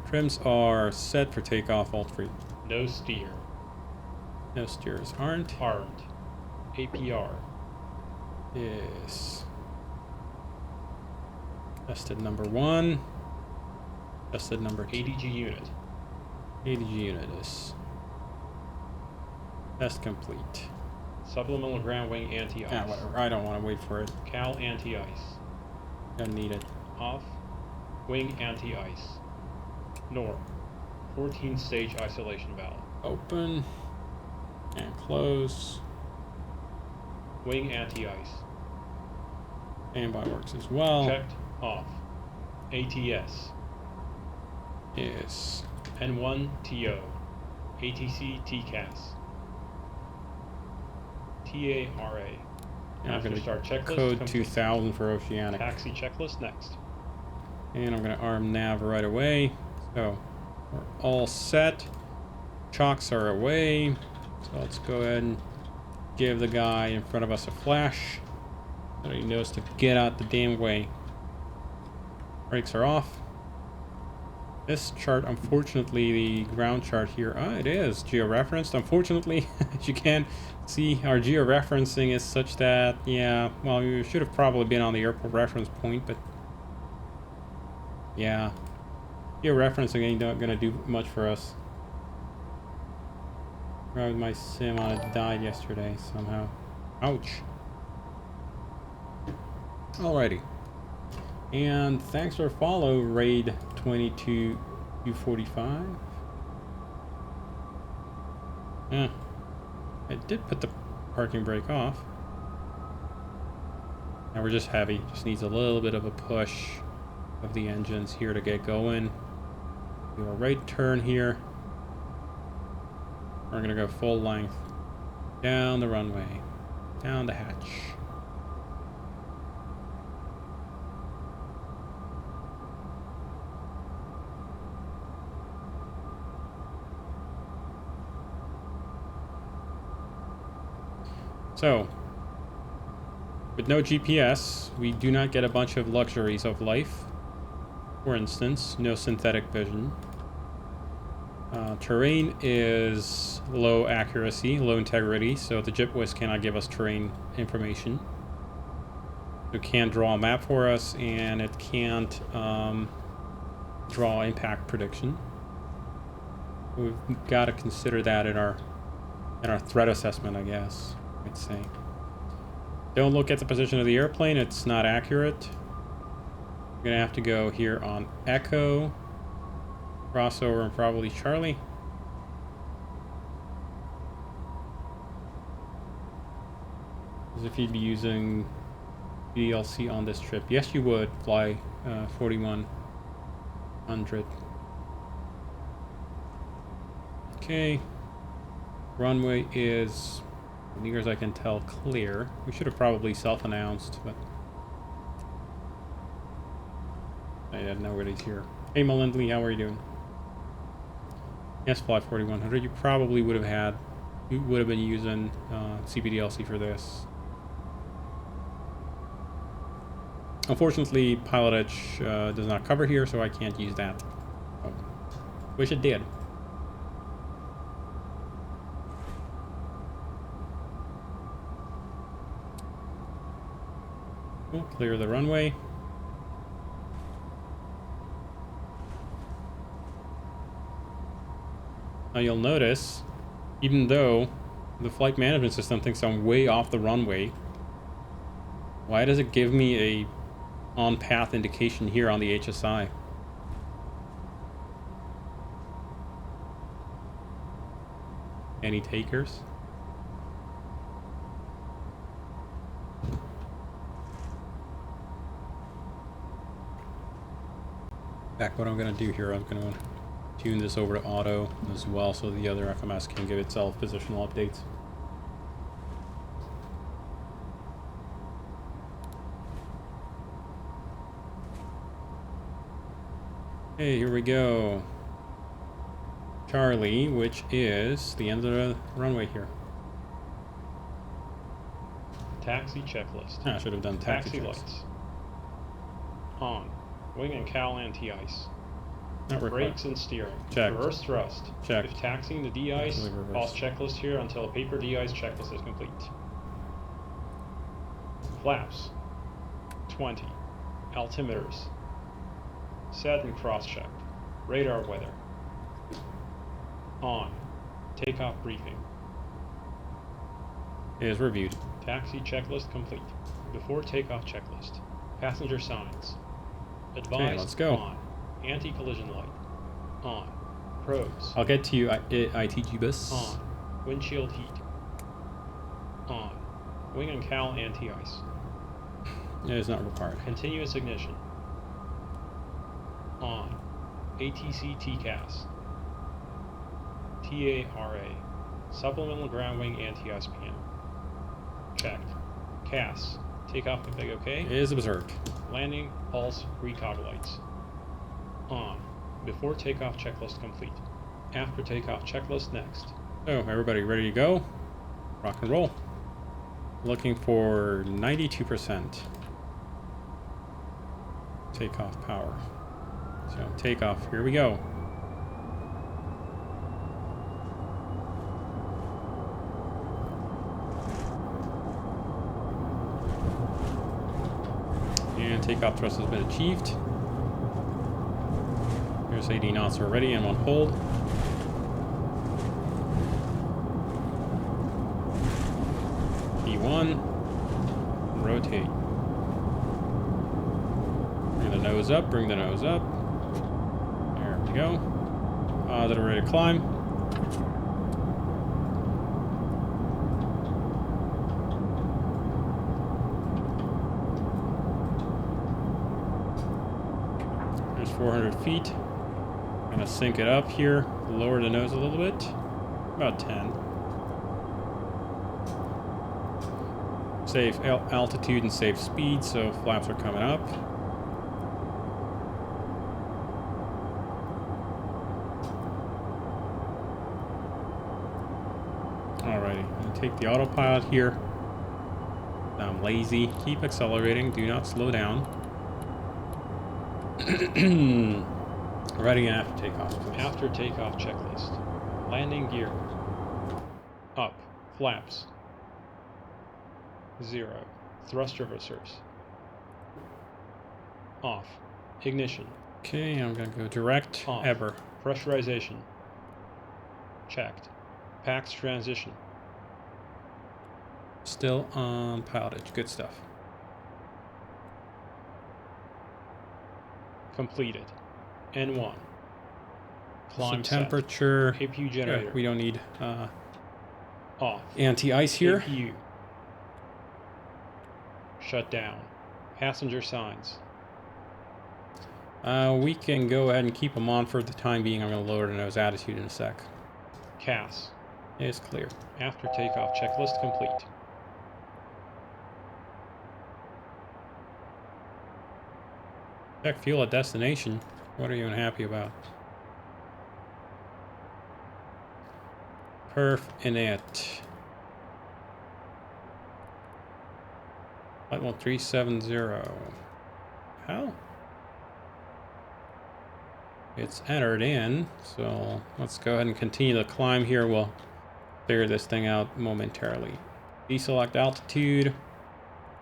Trims are set for takeoff, all three. No steer. No steers aren't. Armed. APR. Yes. Tested number 1. Tested number 2. ADG unit. ADG unit is test complete. Supplemental ground wing anti-ice. Ah, whatever. I don't want to wait for it. Cowl anti-ice. Don't need it. Off. Wing anti-ice. Norm. 14 stage isolation valve. Open and close. Wing anti-ice. Standby works as well. Checked. Off. ATS. Yes. N1 TO. ATC TCAS. TARA. I'm After gonna start checklist code complete. 2000 for oceanic. Taxi checklist next. And I'm gonna arm nav right away. So we're all set. Chocks are away. So let's go ahead and give the guy in front of us a flash so he knows to get out the damn way. Brakes are off. This chart, unfortunately, the ground chart here, it is georeferenced. Unfortunately, as you can see, our georeferencing is such that, yeah, well, you should have probably been on the airport reference point, but yeah, georeferencing ain't not gonna do much for us. My sim on it died yesterday somehow. Ouch. Alrighty. And thanks for follow, Raid 22U45. Yeah, I did put the parking brake off. Now we're just heavy. Just needs a little bit of a push of the engines here to get going. Do a right turn here. We're gonna go full length down the runway, down the hatch. So, with no GPS, we do not get a bunch of luxuries of life. For instance, no synthetic vision. Terrain is low accuracy, low integrity, so the JIPWIS cannot give us terrain information. It can't draw a map for us, and it can't draw impact prediction. We've got to consider that in our threat assessment, I guess. I'd say. Don't look at the position of the airplane, it's not accurate. We're gonna have to go here on Echo, crossover, and probably Charlie. As if you'd be using DLC on this trip. Yes, you would fly 4100. Okay. Runway is, as near as I can tell, clear. We should have probably self-announced, but I didn't know nobody's here. Hey Melindley, how are you doing? Yes, fly 4100. You probably would have been using CBDLC for this. Unfortunately, Pilot Edge does not cover here, so I can't use that. Oh, wish it did. Cool, clear the runway. Now you'll notice, even though the flight management system thinks I'm way off the runway, why does it give me a on-path indication here on the HSI? Any takers? Back, what I'm gonna do here, I'm gonna tune this over to auto as well so the other FMS can give itself positional updates. Hey, here we go. Charlie, which is the end of the runway here. Taxi checklist. I should have done taxi checks. lights. On. Wing and cowl anti-ice. Not required. Brakes and steering. Check. Reverse thrust. Check. If taxiing the de-ice, Actually reverse. pause checklist here until a paper de-ice checklist is complete. Flaps. 20. Altimeters. Set and cross-check. Radar weather. On. Takeoff briefing. It is reviewed. Taxi checklist complete. Before takeoff checklist. Passenger signs. Advised. Okay, let's go. On. Anti-collision light. On. Probes. I'll get to you, ITG bus. On. Windshield heat. On. Wing and cowl anti-ice. It is not required. Continuous ignition. On. ATC TCAS. TARA. Supplemental ground wing anti-ice panel. Checked. CAS. Takeoff config OK. It is observed. Landing, pulse, recog lights. On. Before takeoff checklist complete. After takeoff checklist next. So, everybody ready to go? Rock and roll. Looking for 92% takeoff power. So, takeoff, here we go. And takeoff thrust has been achieved. Here's 80 knots already and 1 hold. P1. Rotate. Bring the nose up, bring the nose up. There we go. Positive rate of climb. There's 400 feet. Gonna sync it up here, lower the nose a little bit. About 10. Save altitude and save speed, so flaps are coming up. Alrighty, I'm gonna take the autopilot here. I'm lazy. Keep accelerating. Do not slow down. Ready after takeoff, please. After takeoff checklist. Landing gear. Up. Flaps. 0. Thrust reversers. Off. Ignition. Okay, I'm gonna go direct. Off. Ever. Pressurization. Checked. PAX transition. Still on pilotage. Good stuff. Completed. N1. Climb So temperature. set. APU generator. Yeah, we don't need Off. anti-ice here. APU. Shut down. Passenger signs. We can go ahead and keep them on for the time being. I'm going to lower the nose attitude in a sec. CAS. It's clear. After takeoff checklist complete. Check fuel at destination. What are you unhappy about? Perf init. Flight 1370. How? It's entered in, so let's go ahead and continue the climb here. We'll figure this thing out momentarily. Deselect altitude.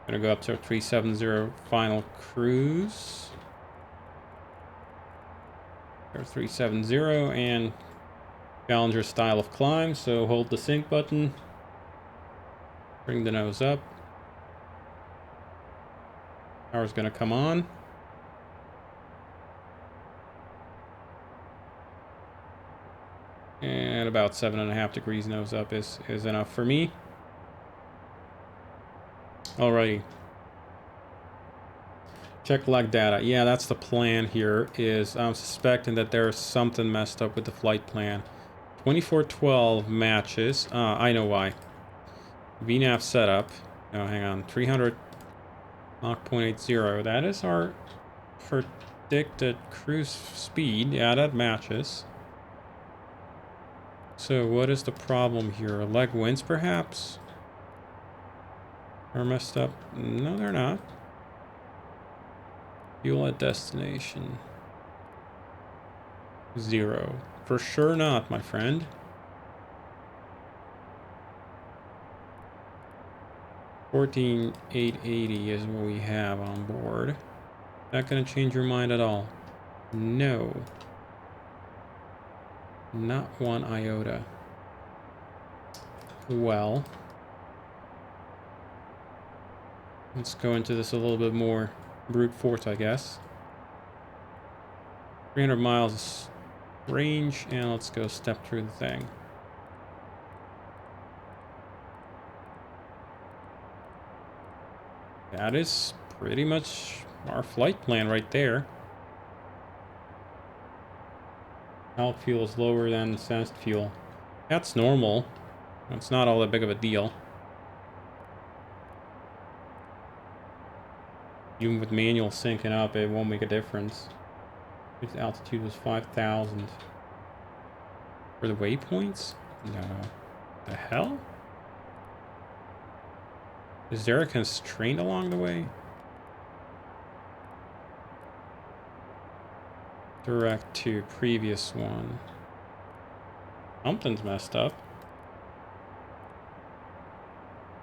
Gonna go up to 370 final cruise. There's 370 and Challenger style of climb, so hold the sync button. Bring the nose up. Power's gonna come on. And about 7.5 degrees nose up is enough for me. Alrighty. Check lag data. Yeah, that's the plan here. Is I'm suspecting that there's something messed up with the flight plan. 2412 matches. I know why. VNAV setup. Oh, hang on. 300 Mach 0.80. That is our predicted cruise speed. Yeah, that matches. So what is the problem here? Leg winds, perhaps? Are messed up? No, they're not. Fuel at destination. 0. For sure not, my friend. 14,880 is what we have on board. Not gonna change your mind at all. No. Not one iota. Well, let's go into this a little bit more brute force, I guess. 300 miles range, and let's go step through the thing. That is pretty much our flight plan right there. Alk fuel is lower than sensed fuel. That's normal. It's not all that big of a deal. Even with manual syncing up, it won't make a difference. Its altitude was 5,000. For the waypoints? No. The hell? Is there a constraint along the way? Direct to previous one. Something's messed up.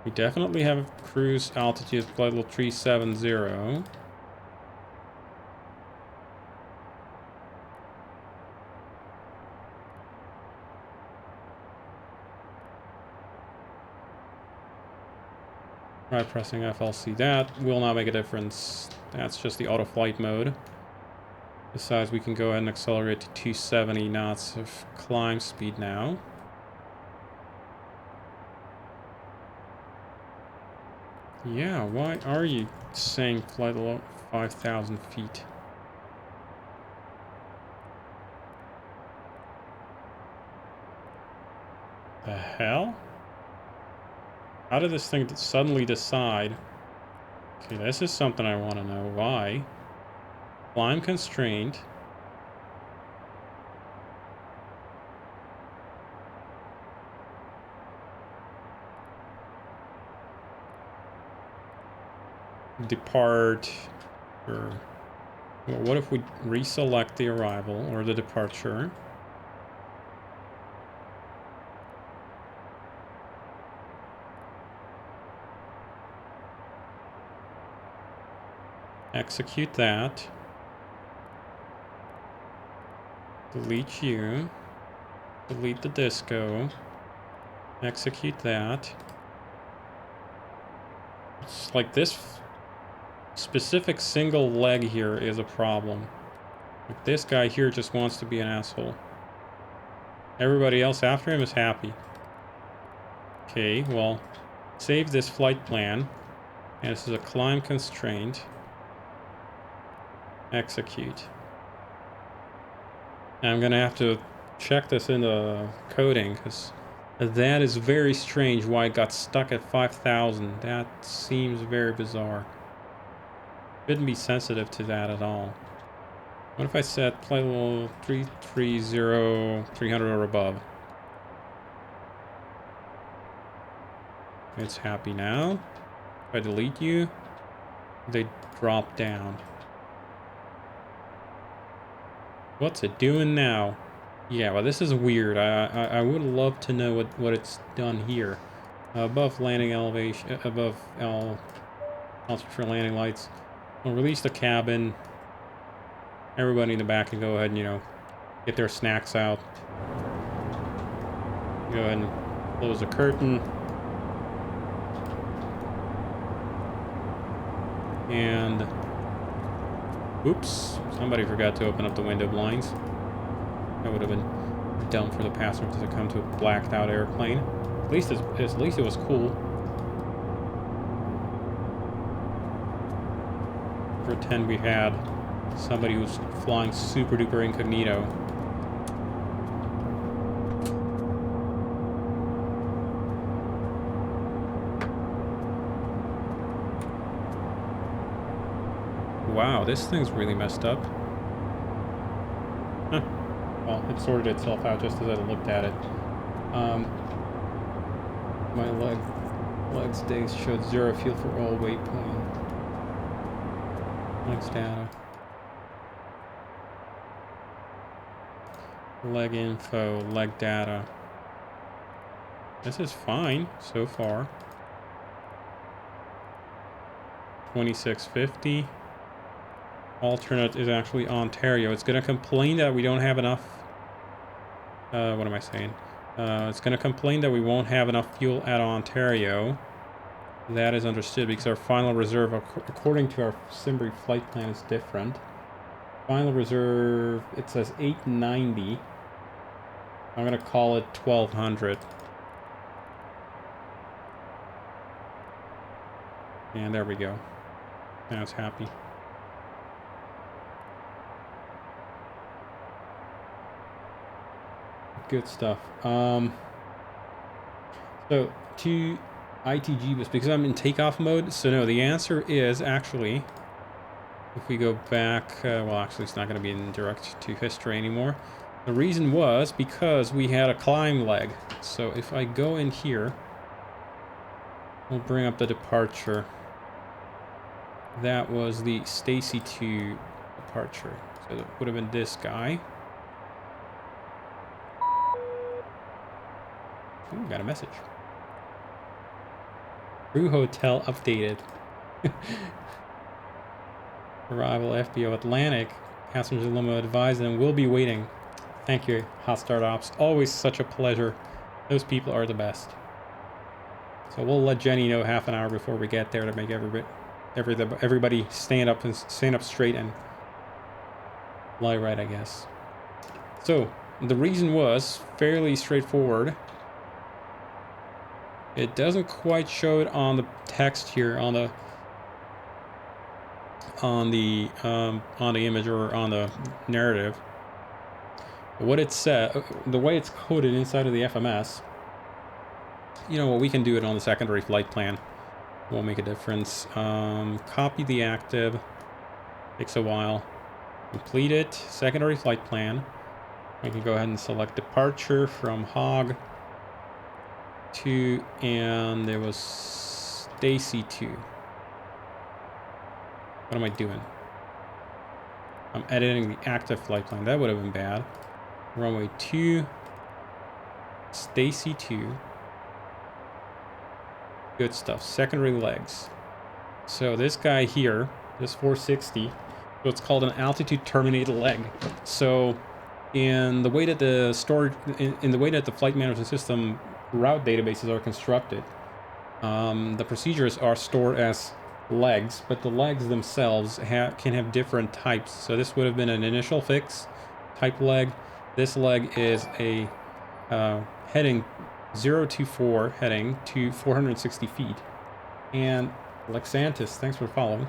We definitely have a cruise altitude flight level 370. Try pressing FLC. That will not make a difference. That's just the auto flight mode. Besides, we can go ahead and accelerate to 270 knots of climb speed now. Yeah, why are you saying flight level 5,000 feet? The hell? How did this thing suddenly decide? Okay, this is something I want to know. Why? Climb constraint. Depart. Or well, what if we reselect the arrival or the departure? Execute that. Delete you. Delete the disco. Execute that. It's like this specific single leg here is a problem. Like this guy here just wants to be an asshole. Everybody else after him is happy. Okay, well, save this flight plan. And this is a climb constraint. Execute. Now I'm gonna have to check this in the coding because that is very strange why it got stuck at 5,000. That seems very bizarre. Shouldn't be sensitive to that at all. What if I set flight level 330, 300 or above? It's happy now. If I delete you, they drop down. What's it doing now? Yeah, well, this is weird. I would love to know what it's done here. Above landing elevation, above altitude for landing lights. We'll release the cabin. Everybody in the back can go ahead and, you know, get their snacks out. Go ahead and close the curtain. And oops, somebody forgot to open up the window blinds. That would have been dumb for the passenger to come to a blacked out airplane. At least it was cool. Pretend we had somebody who's flying super duper incognito. Wow, this thing's really messed up. Huh. Well, it sorted itself out just as I looked at it. My legs days showed 0 fuel for all waypoint. Legs data. Leg info, leg data. This is fine so far. 2650. Alternate is actually Ontario. It's going to complain that we don't have enough. What am I saying? It's going to complain that we won't have enough fuel at Ontario. That is understood because our final reserve, according to our Simbri flight plan, is different. Final reserve, it says 890. I'm going to call it 1200. And there we go. Now it's happy. Good stuff. So to ITG bus, because I'm in takeoff mode. So no, the answer is actually If we go back, well, actually, it's not going to be in direct to history anymore. The reason was because we had a climb leg. So if I go in here, we'll bring up the departure. That was the Stacy 2 departure. So that would have been this guy. Ooh, got a message. Crew Hotel updated. Arrival FBO Atlantic. Passengers limo advised and will be waiting. Thank you, Hot Start Ops. Always such a pleasure. Those people are the best. So we'll let Jenny know half an hour before we get there to make everybody stand up straight and lie right, I guess. So the reason was fairly straightforward. It doesn't quite show it on the text here on the image or on the narrative. What it said, the way it's coded inside of the FMS, you know, well, we can do it on the secondary flight plan. Won't make a difference. Copy the active. Takes a while. Complete it. Secondary flight plan. We can go ahead and select departure from Hog 2, and there was Stacy 2. What am I doing? I'm editing the active flight plan. That would have been bad. Runway 2, Stacy 2. Good stuff. Secondary legs. So this guy here, this 460, so it's called an altitude terminated leg. So in the way that the storage, in the way that the flight management system route databases are constructed, the procedures are stored as legs, but the legs themselves can have different types. So this would have been an initial fix type leg. This leg is a heading 024 heading to 460 feet. And Lexantis, thanks for following.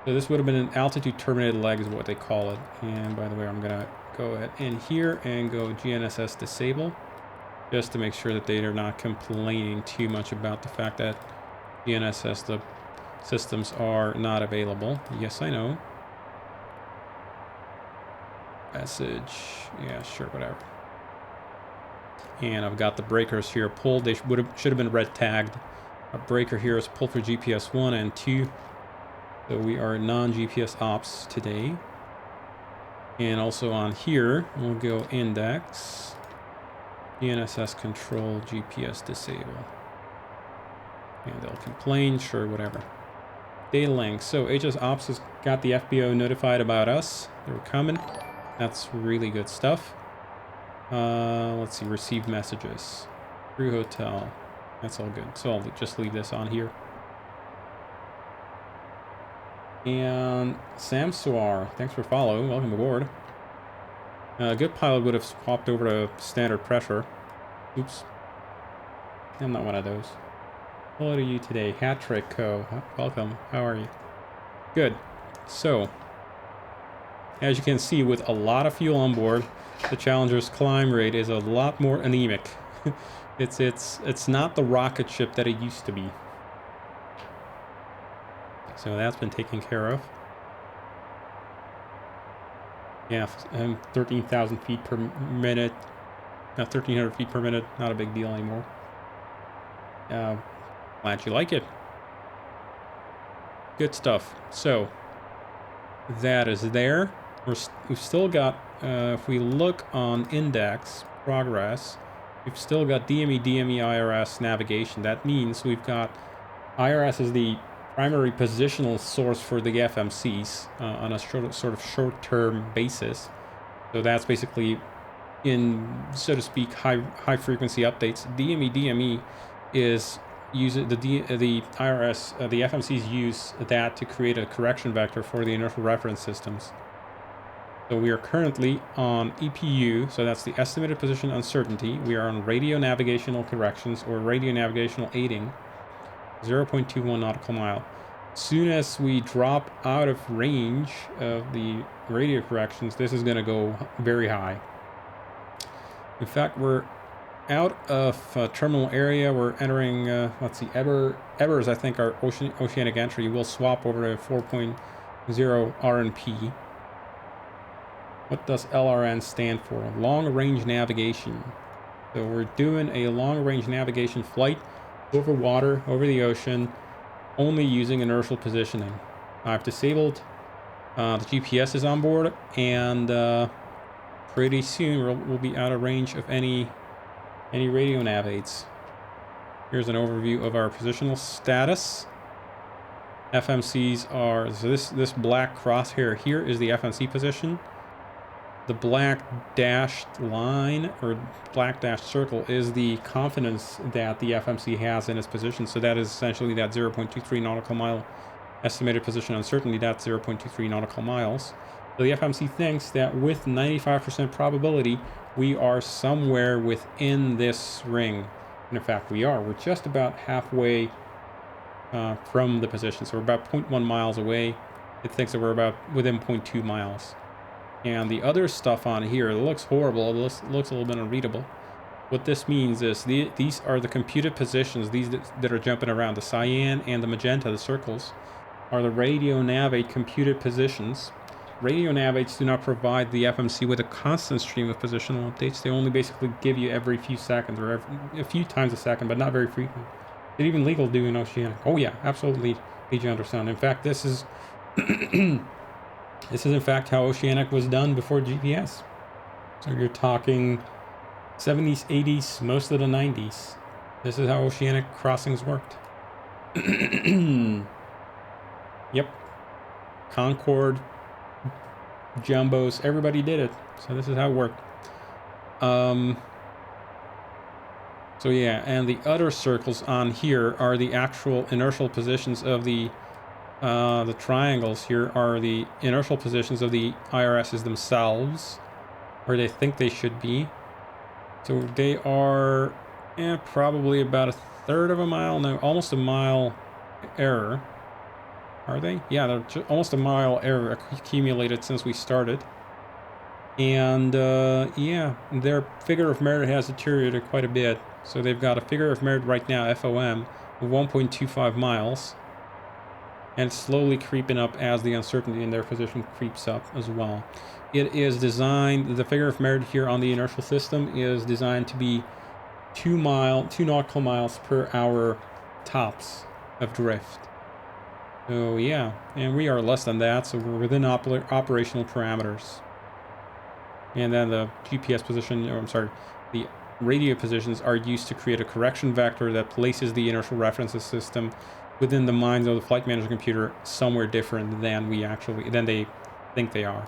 So this would have been an altitude terminated leg is what they call it. And by the way, I'm gonna go ahead in here and go GNSS disable, just to make sure that they are not complaining too much about the fact that GNSS the systems are not available. Yes, I know. Message, yeah, sure, whatever. And I've got the breakers here pulled. They should have been red tagged. Our breaker here is pulled for GPS 1 and 2. So we are non-GPS ops today. And also on here, we'll go index, GNSS control, GPS disable. And they'll complain, sure, whatever. Data link. So HS ops has got the FBO notified about us. They were coming. That's really good stuff. Let's see, receive messages. Crew hotel. That's all good. So I'll just leave this on here. And Sam Suar, thanks for following. Welcome aboard. A good pilot would have swapped over to standard pressure. Oops. I'm not one of those. Hello to you today. Hat Trick Co. Welcome. How are you? Good. So, as you can see, with a lot of fuel on board, the Challenger's climb rate is a lot more anemic. It's not the rocket ship that it used to be. So that's been taken care of. Yeah, 13,000 feet per minute. 1,300 feet per minute. Not a big deal anymore. Glad you like it. Good stuff. So that is there. We've still got, if we look on index progress, we've still got DME, IRS navigation. That means we've got IRS is the primary positional source for the FMCs on a sort of short-term basis. So that's basically in, so to speak, high frequency updates. DME is the IRS, the FMCs use that to create a correction vector for the inertial reference systems. So we are currently on EPU, so that's the estimated position uncertainty. We are on radio navigational corrections or radio navigational aiding, 0.21 nautical mile. Soon as we drop out of range of the radio corrections, this is going to go very high. In fact, we're out of terminal area. We're entering, let's see, Ebers, I think, our oceanic entry will swap over to 0 RNP. What does LRN stand for? Long range navigation. So we're doing a long range navigation flight over water, over the ocean, only using inertial positioning. I've disabled the GPS is on board, and pretty soon we'll be out of range of any radio nav aids. Here's an overview of our positional status. FMCs are, so this black crosshair here is the FMC position. The black dashed line or black dashed circle is the confidence that the FMC has in its position. So that is essentially that 0.23 nautical mile estimated position uncertainty. That's 0.23 nautical miles. So the FMC thinks that with 95% probability, we are somewhere within this ring. And in fact, we are. We're just about halfway from the position. So we're about 0.1 miles away. It thinks that we're about within 0.2 miles. And the other stuff on here, it looks horrible. It looks a little bit unreadable. What this means is these are the computed positions, these that are jumping around. The cyan and the magenta, the circles, are the radio navigate computed positions. Radio navgates do not provide the FMC with a constant stream of positional updates. They only basically give you every few seconds or a few times a second, but not very frequent. Is it even legal to do in Oceanic? Oh yeah, absolutely, PJ Undersound. In fact, this is this is in fact how Oceanic was done before GPS. So you're talking 70s, 80s, most of the 90s. This is how Oceanic crossings worked. Yep. Concorde, Jumbos, everybody did it. So this is how it worked. So yeah, and the other circles on here are the actual inertial positions of the triangles here are the inertial positions of the IRSs themselves, where they think they should be. So they are probably about a third of a mile, no, almost a mile error. Are they? Yeah, they're almost a mile error accumulated since we started. And yeah, their figure of merit has deteriorated quite a bit. So they've got a figure of merit right now, FOM, of 1.25 miles. And it's slowly creeping up as the uncertainty in their position creeps up as well. It is designed, the figure of merit here on the inertial system is designed to be 2 nautical miles per hour tops of drift. So yeah, and we are less than that, so we're within operational parameters. And then the GPS position, or I'm sorry, the radio positions are used to create a correction vector that places the inertial references system within the minds of the flight manager computer somewhere different than they think they are.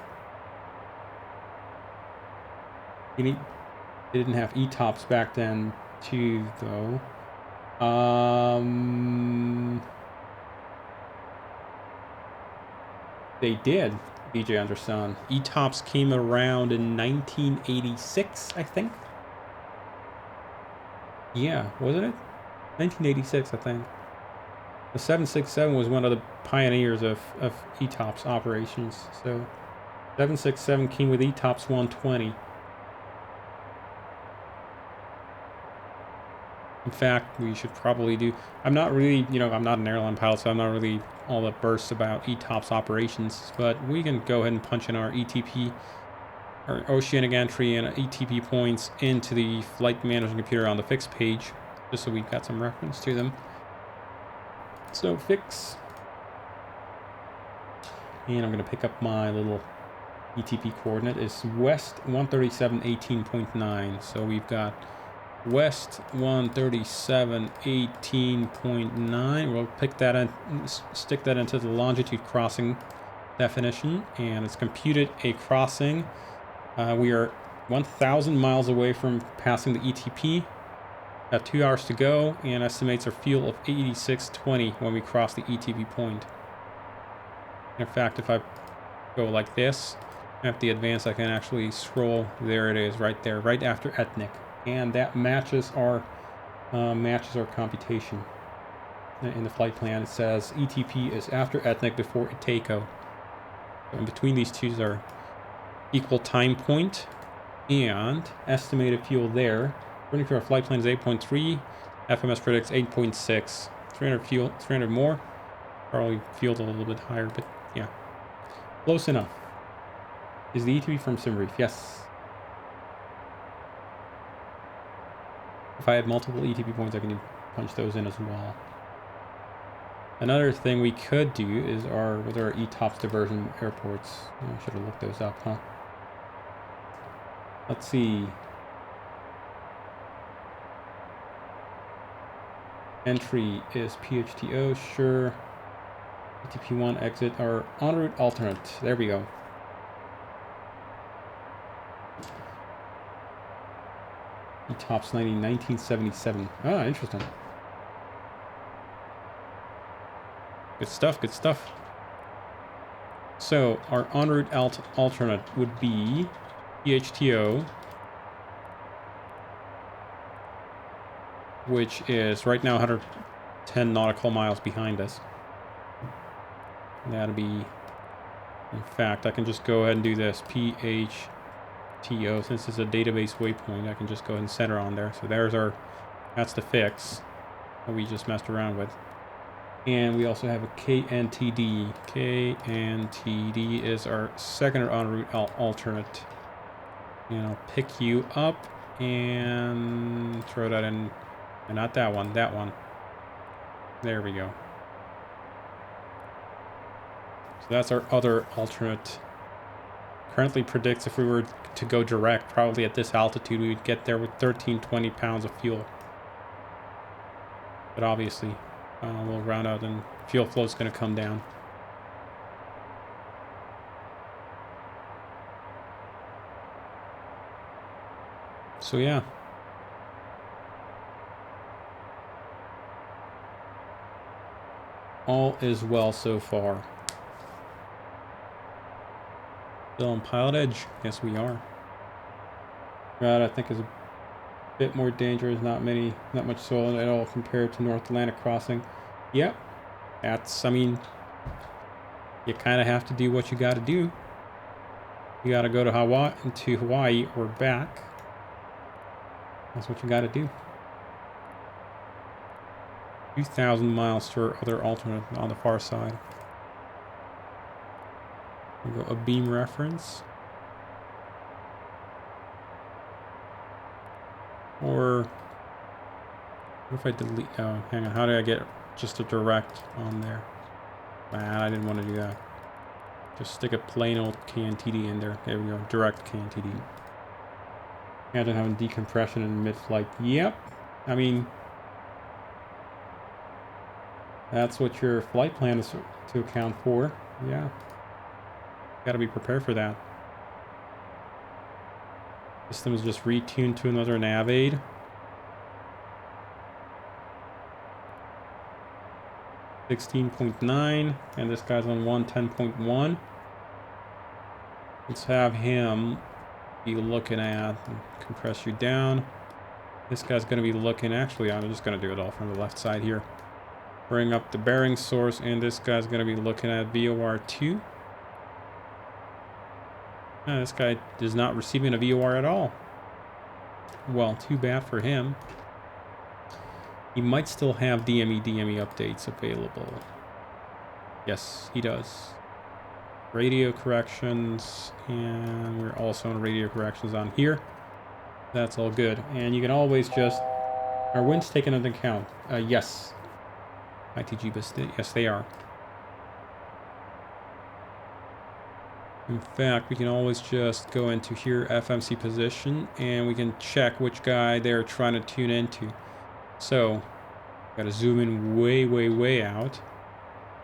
They didn't have ETOPS back then too, though. They did, BJ Anderson. ETOPS came around in 1986, I think. Yeah, wasn't it? 1986, I think. The 767 was one of the pioneers of ETOPS operations. So 767 came with ETOPS 120. In fact, we should probably do... I'm not really, I'm not an airline pilot, so I'm not really all that versed about ETOPS operations, but we can go ahead and punch in our ETP, our Oceanic entry and ETP points into the flight management computer on the fix page, just so we've got some reference to them. So fix, and I'm going to pick up my little ETP coordinate. It's west 137.18.9. So we've got west 137.18.9. We'll pick that and stick that into the longitude crossing definition, and it's computed a crossing. We are 1,000 miles away from passing the ETP. Have 2 hours to go, and estimates our fuel of 86.20 when we cross the ETP point. In fact, if I go like this, at the advance, I can actually scroll. There it is, right there, right after ethnic, and that matches our computation. In the flight plan, it says ETP is after ethnic before ITACO. So in between these two are equal time point and estimated fuel there. According to our flight plan is 8.3. FMS predicts 8.6. 300 more. Probably fueled a little bit higher, but yeah. Close enough. Is the ETB from Simreef? Yes. If I had multiple ETB points, I can punch those in as well. Another thing we could do is with our ETOPS diversion airports. I should have looked those up, huh? Let's see. Entry is PHTO, sure. ETP1 exit or en route alternate. There we go. ETOPS 1977. Ah, interesting. Good stuff, good stuff. So, our en route alternate would be PHTO, which is right now 110 nautical miles behind us. That'll be, in fact, I can just go ahead and do this. PHTO, since it's a database waypoint, I can just go ahead and center on there. So that's the fix that we just messed around with. And we also have a KNTD. KNTD is our second en route alternate. And I'll pick you up and throw that in. And not that one, that one. There we go. So that's our other alternate. Currently predicts if we were to go direct, probably at this altitude, we would get there with 1320 pounds of fuel. But obviously, we'll round out and fuel flow is going to come down. So yeah. All is well so far. Still on pilot edge? Yes, we are. Route I think is a bit more dangerous. Not much soil at all compared to North Atlantic crossing. Yep. I mean, you kind of have to do what you got to do. You got to go to Hawaii or back. That's what you got to do. 2,000 miles to our other alternate on the far side. We'll go a beam reference. Or what if I delete? Oh, hang on. How do I get just a direct on there? Man, I didn't want to do that. Just stick a plain old KNTD in there. There we go. Direct KNTD. Imagine having decompression in mid-flight. Yep. I mean, that's what your flight plan is to account for. Yeah. Got to be prepared for that. System is just retuned to another nav aid. (16.9) and this guy's on 110.1. Let's have him be looking at, compress you down. This guy's going to be looking, actually I'm just going to do it all from the left side here. Bring up the bearing source, and this guy's going to be looking at VOR 2. This guy is not receiving a VOR at all. Well, too bad for him. He might still have DME updates available. Yes, he does. Radio corrections, and we're also on radio corrections on here. That's all good. And you can always just... Are winds taken into account? Yes. ITG, yes, they are. In fact, we can always just go into here, FMC position, and we can check which guy they're trying to tune into. So, gotta zoom in way out.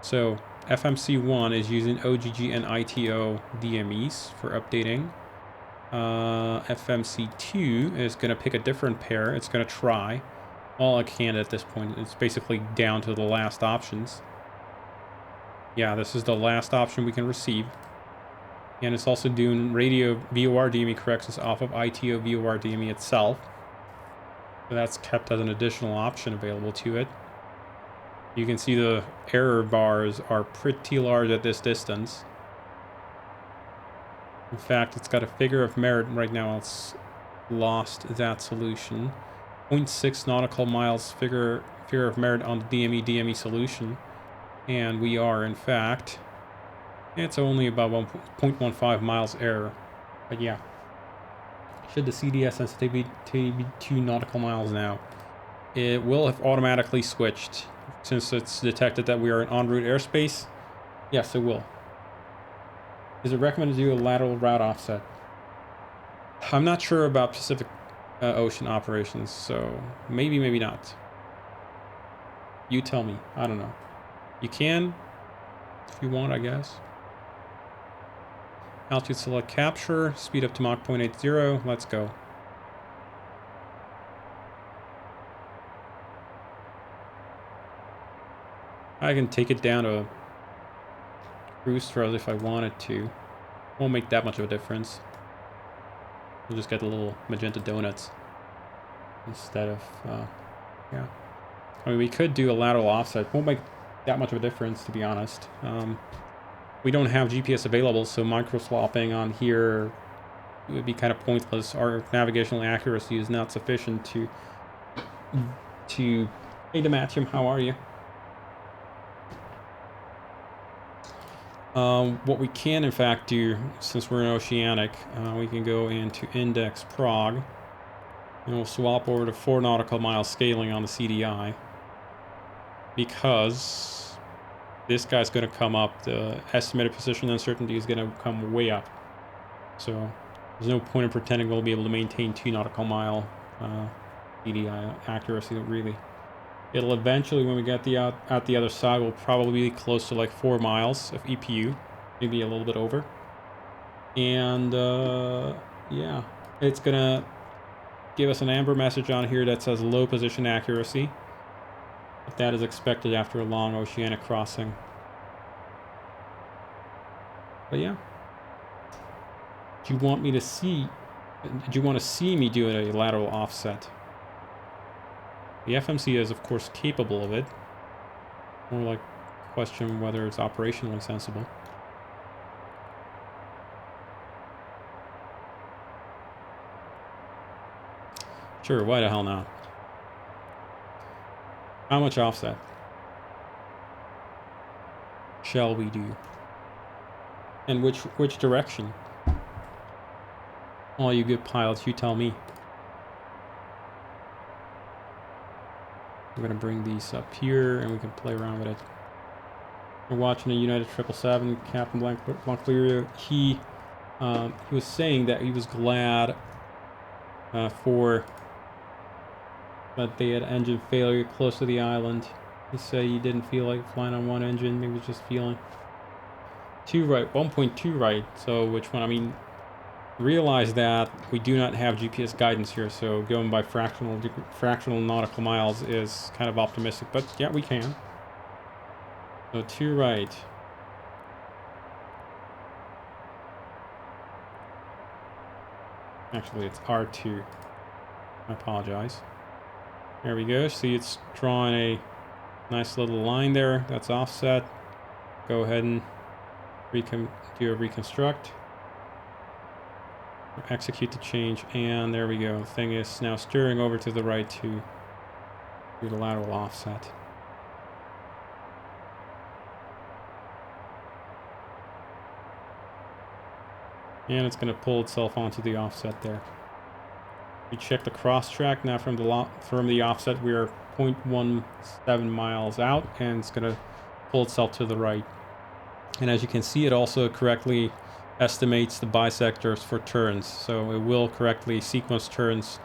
So, FMC1 is using OGG and ITO DMEs for updating. FMC2 is gonna pick a different pair. It's gonna try all it can at this point. It's basically down to the last options. Yeah, this is the last option we can receive. And it's also doing radio VOR DME corrections off of ITO VOR DME itself. So that's kept as an additional option available to it. You can see the error bars are pretty large at this distance. In fact, it's got a figure of merit right now. It's lost that solution. 0.6 nautical miles figure of merit on the DME solution. And we are, in fact, It's only about 1.15 miles error. But yeah. Should the CDS sensitivity be 2 nautical miles now? It will have automatically switched. Since it's detected that we are in en route airspace. Yes, it will. Is it recommended to do a lateral route offset? I'm not sure about Pacific Ocean operations, so maybe, maybe not. You tell me. I don't know. You can, if you want, I guess. Altitude select capture, speed up to Mach 0.80. Let's go. I can take it down to cruise throttle if I wanted to. Won't make that much of a difference. We'll just get the little magenta donuts instead of, yeah. I mean, we could do a lateral offset. Won't make that much of a difference, to be honest. We don't have GPS available, so micro swapping on here would be kind of pointless. Our navigational accuracy is not sufficient to Hey, Dematium, how are you? What we can, in fact, do, since we're in Oceanic, we can go into Index Prague, and we'll swap over to 4 nautical mile scaling on the CDI, because this guy's going to come up. The estimated position uncertainty is going to come way up. So there's no point in pretending we'll be able to maintain 2 nautical mile CDI accuracy, really. It'll eventually, when we get out the other side, we'll probably be close to like 4 miles of EPU, maybe a little bit over. And yeah, it's gonna give us an amber message on here that says low position accuracy. But that is expected after a long oceanic crossing. But yeah, do you want to see me do a lateral offset? The FMC is, of course, capable of it. More like question whether it's operationally sensible. Sure, why the hell not? How much offset shall we do? And which direction? All you good pilots, you tell me. We're going to bring these up here, and we can play around with it. We're watching a United 777, Captain Blanclerio. He was saying that he was glad for that they had engine failure close to the island. He said he didn't feel like flying on one engine, maybe just feeling. 2 right, 1.2 right, so which one? I mean, realize that we do not have GPS guidance here, so going by fractional nautical miles is kind of optimistic, but yeah, we can. So 2 right. Actually, it's R2. I apologize. There we go. See, it's drawing a nice little line there. That's offset. Go ahead and do a reconstruct. Execute the change, and there we go. The thing is now steering over to the right to do the lateral offset. And it's going to pull itself onto the offset there. We check the cross track now from the offset. We are 0.17 miles out, and it's going to pull itself to the right. And as you can see, it also correctly estimates the bisectors for turns, so it will correctly sequence turns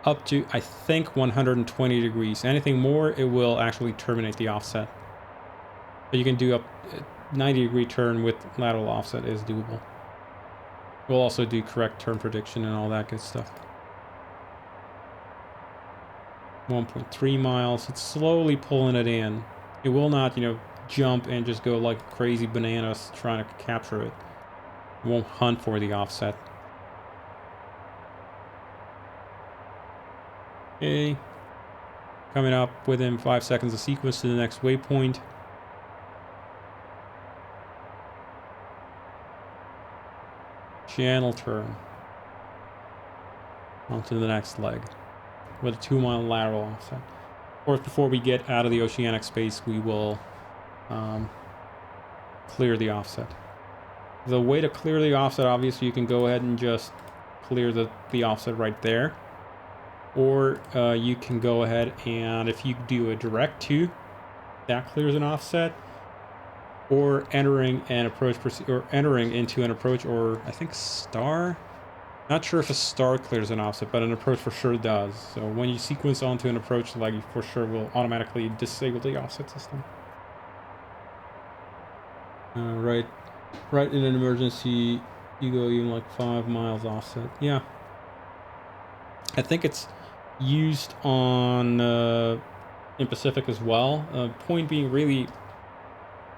up to, I think, 120 degrees. Anything more, it will actually terminate the offset. But you can do up 90-degree turn with lateral offset is doable. We'll also do correct turn prediction and all that good stuff. 1.3 miles. It's slowly pulling it in. It will not, jump and just go like crazy bananas trying to capture it. Won't hunt for the offset. Okay. Coming up within 5 seconds of sequence to the next waypoint. Channel turn. On to the next leg. With a 2-mile lateral offset. Of course, before we get out of the oceanic space, we will clear the offset. The way to clear the offset, obviously, you can go ahead and just clear the offset right there. Or you can go ahead and if you do a direct to, that clears an offset. Or entering an approach, or entering into an approach, or I think star. Not sure if a star clears an offset, but an approach for sure does. So when you sequence onto an approach, like you for sure will automatically disable the offset system. Right in an emergency, you go even like 5 miles offset. Yeah. I think it's used on in Pacific as well. Point being, really,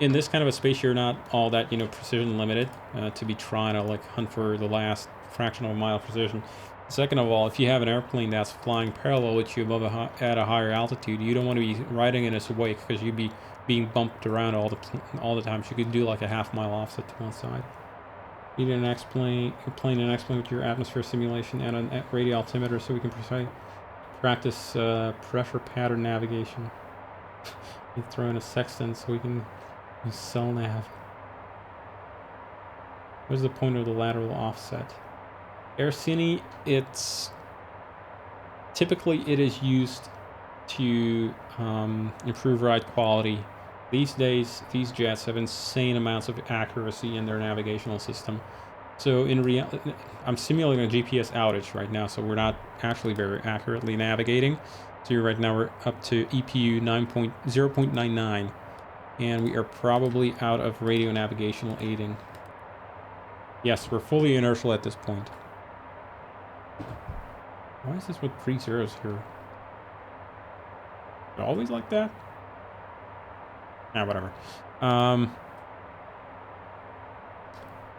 in this kind of a space, you're not all that, precision limited to be trying to like hunt for the last fraction of a mile precision. Second of all, if you have an airplane that's flying parallel with you above at a higher altitude, you don't want to be riding in its wake because you'd be being bumped around all the time. So you could do like a half-mile offset to one side. You need an plane with your atmosphere simulation and a radio altimeter so we can practice pressure pattern navigation. You throw in a sextant so we can use cell nav. What's the point of the lateral offset? AirCine, typically it is used to improve ride quality. These days, these jets have insane amounts of accuracy in their navigational system. So in reality, I'm simulating a GPS outage right now, so we're not actually very accurately navigating. So right now we're up to EPU 0.99, and we are probably out of radio navigational aiding. Yes, we're fully inertial at this point. Why is this with 3 zeros here? Is it always like that? Ah, whatever.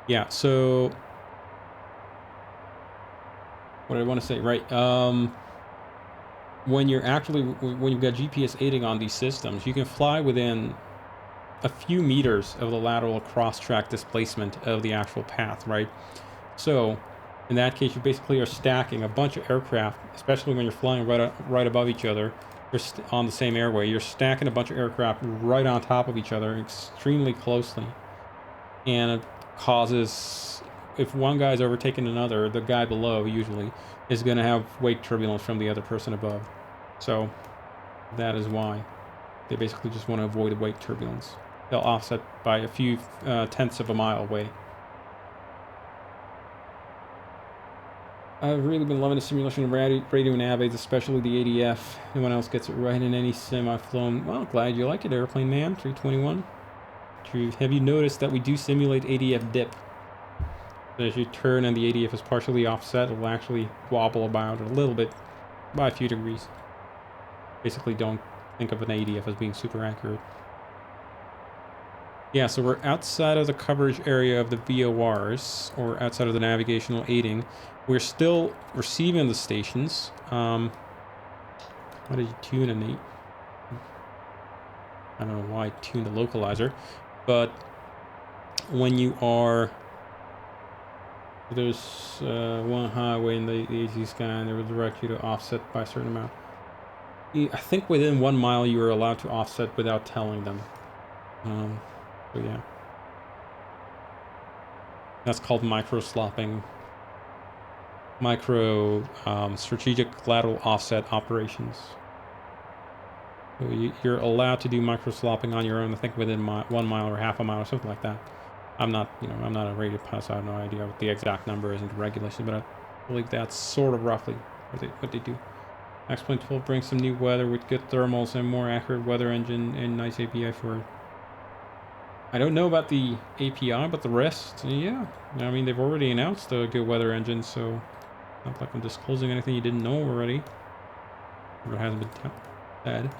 Yeah, so what I want to say, right? When you've got GPS aiding on these systems, you can fly within a few meters of the lateral cross-track displacement of the actual path, right? So in that case, you basically are stacking a bunch of aircraft, especially when you're flying right above each other. You're on the same airway. You're stacking a bunch of aircraft right on top of each other extremely closely. And it causes, if one guy's overtaking another, the guy below usually is going to have wake turbulence from the other person above. So that is why they basically just want to avoid wake turbulence. They'll offset by a few tenths of a mile away. I've really been loving the simulation of radio nav aids, especially the ADF. No one else gets it right in any sim I've flown. Well, glad you liked it, Airplane Man 321. Have you noticed that we do simulate ADF dip? So as you turn and the ADF is partially offset, it will actually wobble about a little bit by a few degrees. Basically, don't think of an ADF as being super accurate. Yeah, so we're outside of the coverage area of the VORs, or outside of the navigational aiding. We're still receiving the stations. Why did you tune an 8? I don't know why I tuned the localizer, but when you are, there's one highway in the AZ sky, and they will direct you to offset by a certain amount. I think within 1 mile you are allowed to offset without telling them. So yeah, that's called micro slopping. Micro strategic lateral offset operations. So you're allowed to do micro slopping on your own. I think within 1 mile or half a mile or something like that. I'm not a radio pilot, so I have no idea what the exact number is in the regulation, but I believe that's sort of roughly what they do. X-Plane 12 brings some new weather with good thermals and more accurate weather engine and nice API for it. I don't know about the API, but the rest, yeah. I mean, they've already announced a good weather engine, so not like I'm disclosing anything you didn't know already. Or it hasn't been said.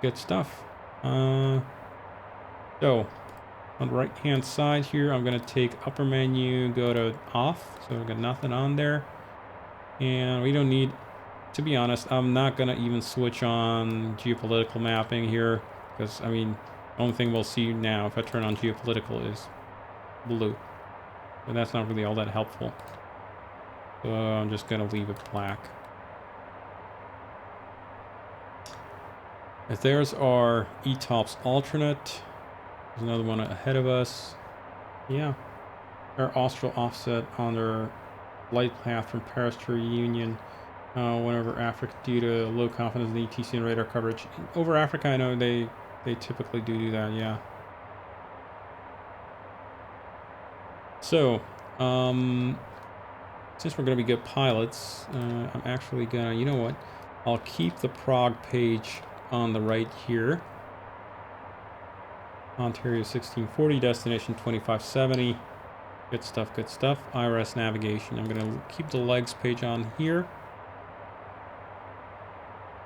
Good stuff. So, on the right-hand side here, I'm going to take upper menu, go to off, so I've got nothing on there. And we don't need, to be honest, I'm not going to even switch on geopolitical mapping here, because, I mean, the only thing we'll see now if I turn on geopolitical is blue. And that's not really all that helpful. So I'm just going to leave it black. If there's our ETOPS alternate. There's another one ahead of us. Yeah. Our austral offset on their light path from Paris to Reunion. Whenever Africa, due to low confidence in the ETC and radar coverage. Over Africa, I know they typically do that, yeah. So, since we're going to be good pilots, I'm actually going to, you know what? I'll keep the Prague page on the right here. Ontario 1640, destination 2570. Good stuff, good stuff. IRS navigation. I'm going to keep the legs page on here.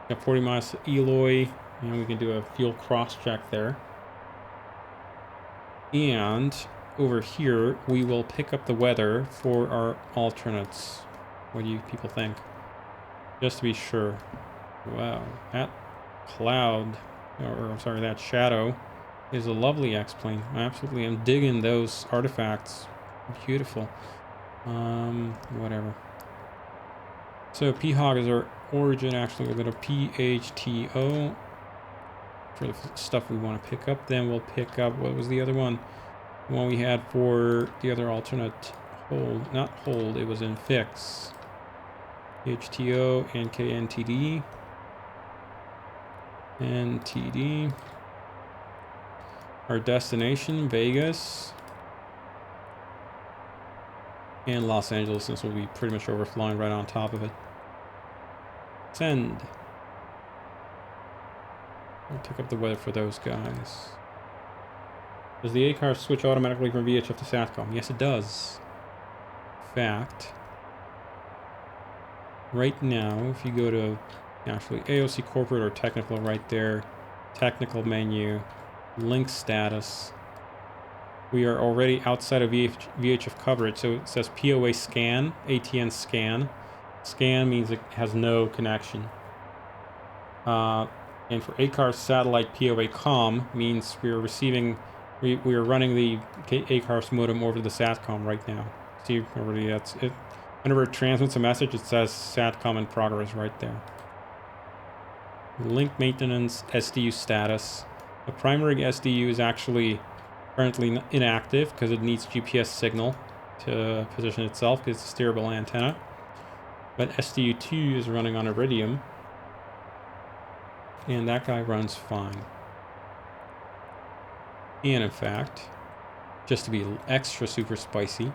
Got 40 miles to Eloy, and we can do a fuel cross check there. And over here, we will pick up the weather for our alternates. What do you people think? Just to be sure. Wow, that cloud, or I'm sorry, that shadow is a lovely X-plane. I absolutely am digging those artifacts. Beautiful. Whatever. So PHOG is our origin. Actually, we're going to PHTO for the stuff we want to pick up. Then we'll pick up, what was the other one? The one we had for the other alternate hold. Not hold, it was in fix. PHTO, NKNTD. NTD. Our destination, Vegas. And Los Angeles, since we'll be pretty much overflying right on top of it. Send. I'll pick up the weather for those guys. Does the ACAR switch automatically from VHF to SATCOM? Yes, it does. In fact, right now, if you go to actually AOC corporate or technical right there, technical menu, link status, we are already outside of VHF coverage. So it says POA scan, ATN scan. Scan means it has no connection. And for ACAR satellite POA COM means we are receiving, we are running the ACARS modem over the SATCOM right now. See, already that's it. Whenever it transmits a message, it says SATCOM in progress right there. Link maintenance, SDU status. The primary SDU is actually currently inactive because it needs GPS signal to position itself because it's a steerable antenna. But SDU2 is running on Iridium. And that guy runs fine. And in fact, just to be extra super spicy,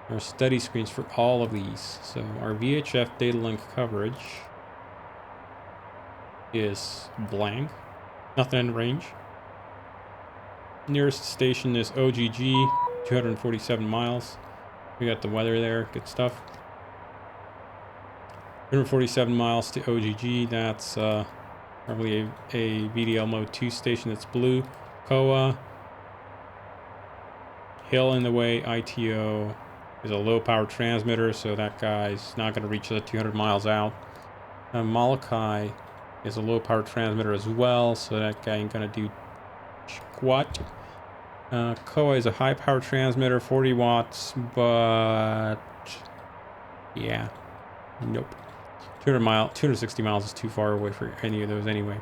there are study screens for all of these. So our VHF data link coverage is blank. Nothing in range. Nearest station is OGG, 247 miles. We got the weather there, good stuff. 247 miles to OGG, that's probably a VDL mode 2 station that's blue. COA. Hill in the way, ITO is a low power transmitter, so that guy's not going to reach the 200 miles out. Molokai is a low power transmitter as well, so that guy ain't going to do squat. COA is a high power transmitter, 40 watts, but yeah, nope. 260 miles is too far away for any of those anyway.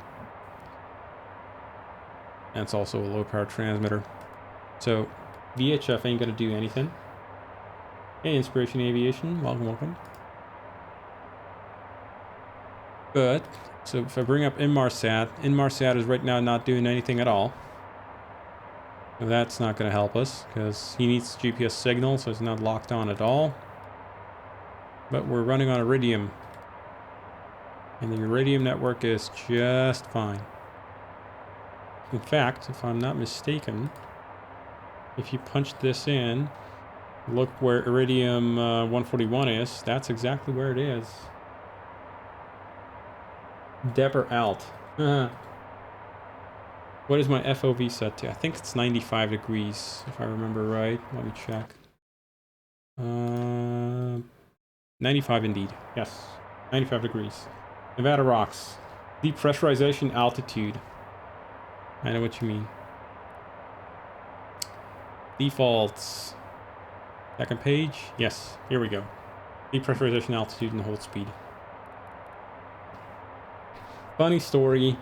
That's also a low power transmitter. So VHF ain't gonna do anything. Hey, Inspiration Aviation, welcome, welcome. But, so if I bring up Inmarsat is right now not doing anything at all. So that's not gonna help us, because he needs GPS signal, so it's not locked on at all. But we're running on Iridium. And the Iridium network is just fine. In fact, if I'm not mistaken, if you punch this in, look where Iridium 141 is. That's exactly where it is. Depper Alt. What is my FOV set to? I think it's 95 degrees, if I remember right. Let me check. 95 indeed. Yes, 95 degrees. Nevada rocks. Depressurization altitude. I know what you mean. Defaults. Second page. Yes, here we go. Depressurization altitude and hold speed. Funny story.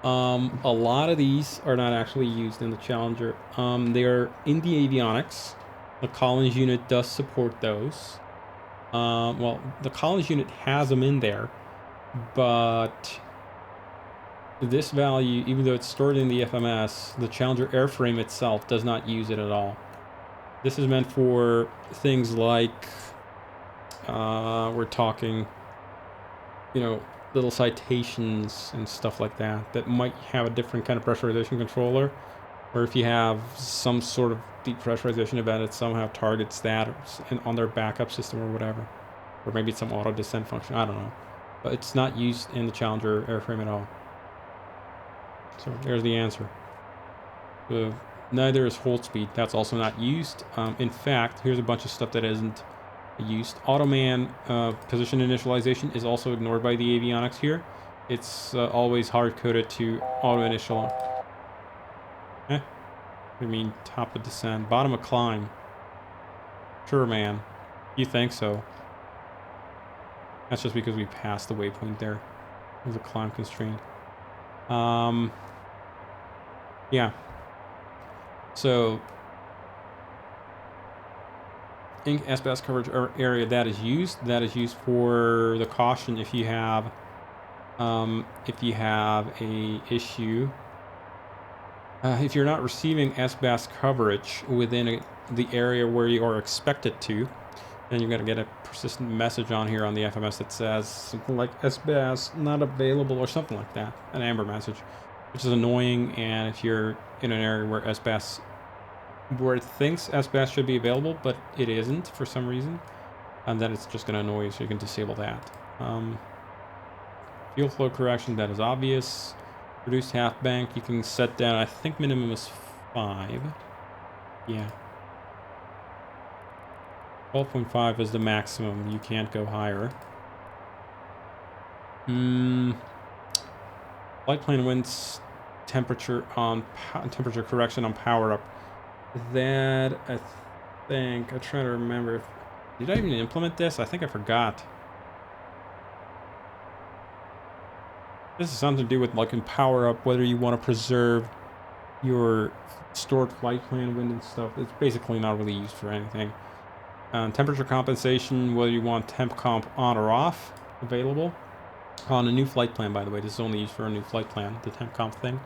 A lot of these are not actually used in the Challenger. They're in the avionics. The Collins unit does support those. Well, the Collins unit has them in there, but this value, even though it's stored in the FMS, the Challenger airframe itself does not use it at all. This is meant for things like, we're talking, you know, little citations and stuff like that, that might have a different kind of pressurization controller, or if you have some sort of depressurization event, it somehow targets that on their backup system or whatever. Or maybe it's some auto descent function, I don't know. But it's not used in the Challenger airframe at all. So there's the answer. Neither is hold speed, that's also not used. In fact, here's a bunch of stuff that isn't used. Automan position initialization is also ignored by the avionics here. It's always hard-coded to auto-initial. I mean, top of descent, bottom of climb. Sure, man. You think so? That's just because we passed the waypoint there. There's a climb constraint. Yeah. So, Inc. SBS coverage area that is used for the caution if you have a issue. If you're not receiving SBS coverage within the area where you are expected to, then you're going to get a persistent message on here on the FMS that says something like SBS not available or something like that, an amber message, which is annoying. And if you're in an area where SBS, where it thinks SBS should be available but it isn't for some reason, and then it's just going to annoy you, so you can disable that. Fuel flow correction, that is obvious. Reduced half bank, you can set down, I think minimum is 5. Yeah. 12.5 is the maximum, you can't go higher. Flight plan winds temperature correction on power up. That, I think, I'm trying to remember. Did I even implement this? I think I forgot. This is something to do with, like, in power up, whether you want to preserve your stored flight plan wind and stuff. It's basically not really used for anything. Temperature compensation, whether you want temp comp on or off, available on a new flight plan. By the way, this is only used for a new flight plan, the temp comp thing.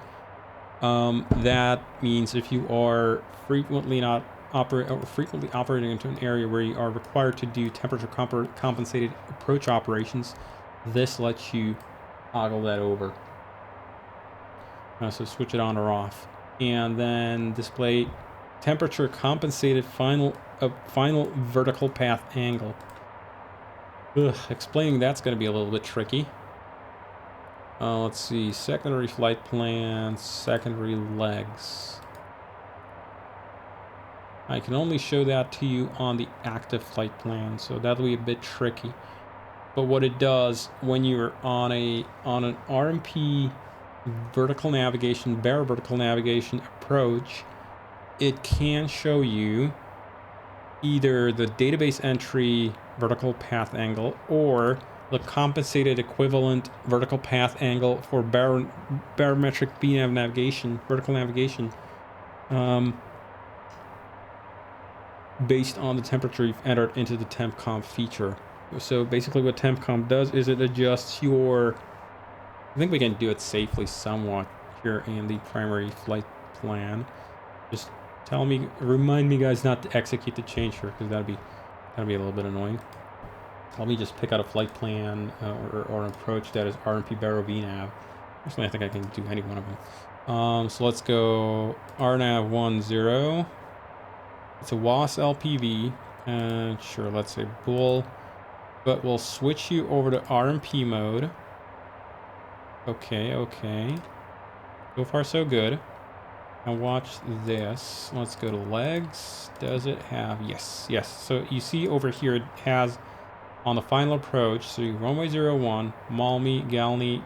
That means if you are frequently operating into an area where you are required to do temperature compensated approach operations, this lets you toggle that over. So switch it on or off, and then display temperature compensated final vertical path angle. Explaining that's going to be a little bit tricky. Let's see, secondary flight plan, secondary legs. I can only show that to you on the active flight plan, so that'll be a bit tricky. But what it does when you're on an RMP vertical navigation, vertical navigation approach, it can show you either the database entry vertical path angle or the compensated equivalent vertical path angle for barometric VNav navigation, vertical navigation, based on the temperature you've entered into the temp comp feature. So basically what temp comp does is it adjusts your, I think we can do it safely somewhat here in the primary flight plan. Just remind me guys not to execute the change here, because that'd be a little bit annoying. Let me just pick out a flight plan or an approach that is RMP Baro VNav. Personally, I think I can do any one of them. So let's go RNAV 10. It's a WAS LPV. Sure, let's say bull. But we'll switch you over to RMP mode. Okay. So far, so good. Now watch this. Let's go to legs. Does it have... Yes. So you see over here it has on the final approach, so runway 01, Malmi, Galni,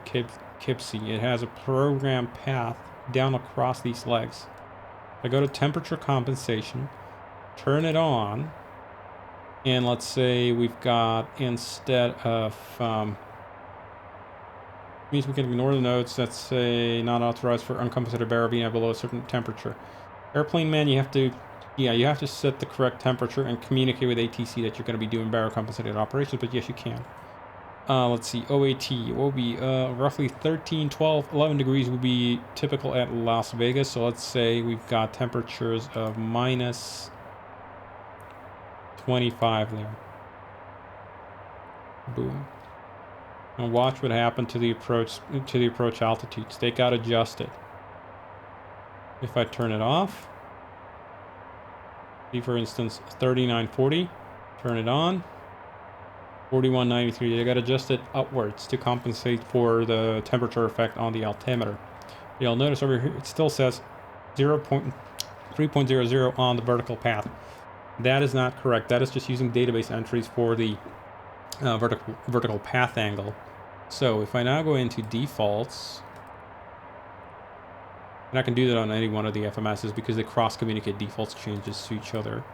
Kipsy, it has a program path down across these legs. I go to temperature compensation, turn it on, and let's say we've got, instead of Means we can ignore the notes that say not authorized for uncompensated barrel VNAV below a certain temperature. Airplane man, you have to set the correct temperature and communicate with ATC that you're going to be doing barrel compensated operations, but yes, you can. Let's see, OAT will be roughly 13, 12, 11 degrees would be typical at Las Vegas. So let's say we've got temperatures of minus 25 there. Boom. And watch what happened to the approach altitudes. They got adjusted. If I turn it off, see for instance 3940, turn it on, 4193. They got adjusted upwards to compensate for the temperature effect on the altimeter. You'll notice over here it still says 3.00 on the vertical path. That is not correct. That is just using database entries for the vertical path angle. So if I now go into defaults, and I can do that on any one of the FMSs because they cross-communicate defaults changes to each other.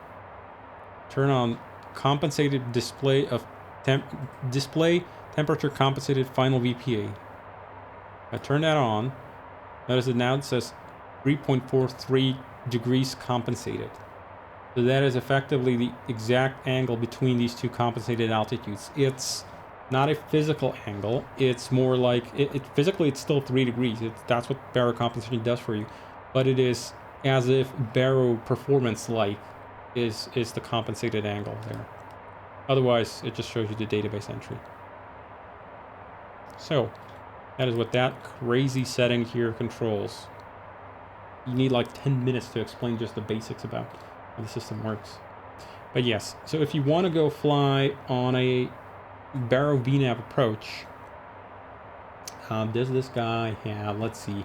Turn on compensated display of display temperature compensated final VPA. I turn that on. Notice that now it says 3.43 degrees compensated. So that is effectively the exact angle between these two compensated altitudes. It's not a physical angle. It's more like physically it's still 3 degrees. That's what baro compensation does for you, but it is as if baro performance like is the compensated angle there. Otherwise, it just shows you the database entry. So that is what that crazy setting here controls. You need like 10 minutes to explain just the basics about how the system works. But yes, so if you want to go fly on a baro VNAV approach, does this guy have, let's see,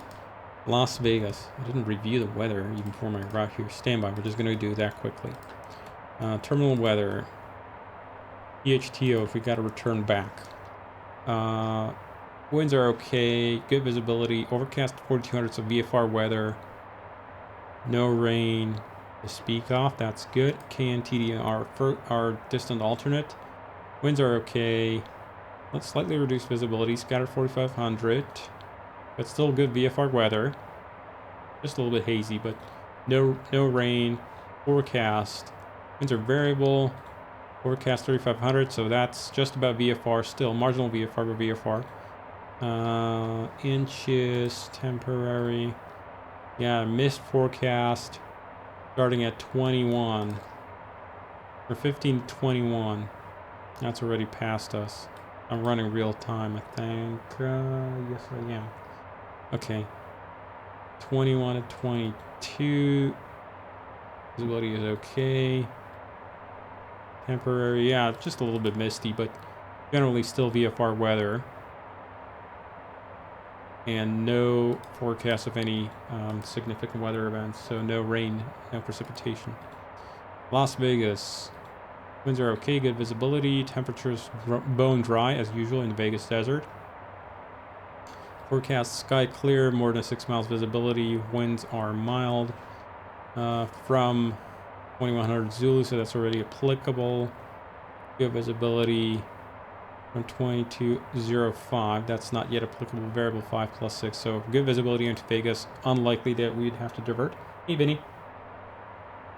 Las Vegas. I didn't review the weather even before my route here. Standby, we're just going to do that quickly. Terminal weather. EHTO if we got to return back. Winds are okay, good visibility, overcast 4200, so VFR weather. No rain to speak of, that's good. KNTD our distant alternate. Winds are okay. Let's slightly reduce visibility, scattered 4500. But still good VFR weather. Just a little bit hazy, but no rain. Forecast. Winds are variable. Forecast 3500, so that's just about VFR still. Marginal VFR or VFR. Inches, temporary. Yeah, mist forecast starting at 21. Or 1521. That's already past us. I'm running real time, I think. Yes, I am. Okay. 21 to 22. Visibility is okay. Temporary, yeah, just a little bit misty, but generally still VFR weather. And no forecast of any significant weather events, so no rain, no precipitation. Las Vegas. Winds are okay, good visibility. Temperatures bone dry as usual in the Vegas desert. Forecast sky clear, more than 6 miles visibility. Winds are mild. From 2100 Zulu, so that's already applicable. Good visibility from 2205. That's not yet applicable. Variable 5 plus 6. So good visibility into Vegas. Unlikely that we'd have to divert. Hey, Vinny.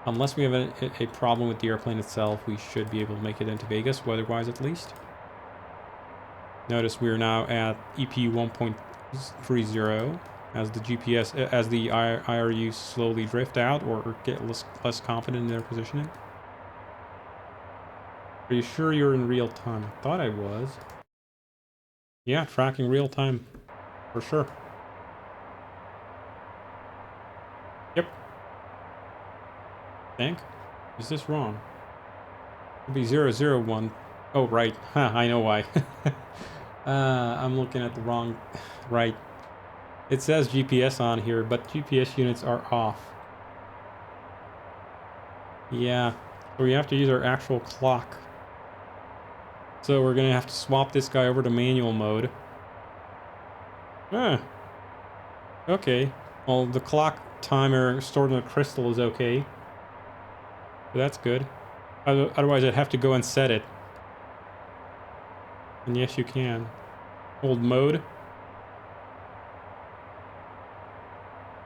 Unless we have a problem with the airplane itself, we should be able to make it into Vegas, weather-wise at least. Notice we're now at EP 1.30 as the GPS, as the IRU slowly drift out or get less confident in their positioning. Are you sure you're in real time? I thought I was. Yeah, tracking real time for sure. Yep. Think? Is this wrong? It'd be 001. Oh, right. Huh, I know why. I'm looking at the wrong... Right. It says GPS on here, but GPS units are off. Yeah. So we have to use our actual clock. So we're going to have to swap this guy over to manual mode. Ah. Okay. Well, the clock timer stored in the crystal is okay. So that's good. Otherwise, I'd have to go and set it. And yes, you can. Hold mode.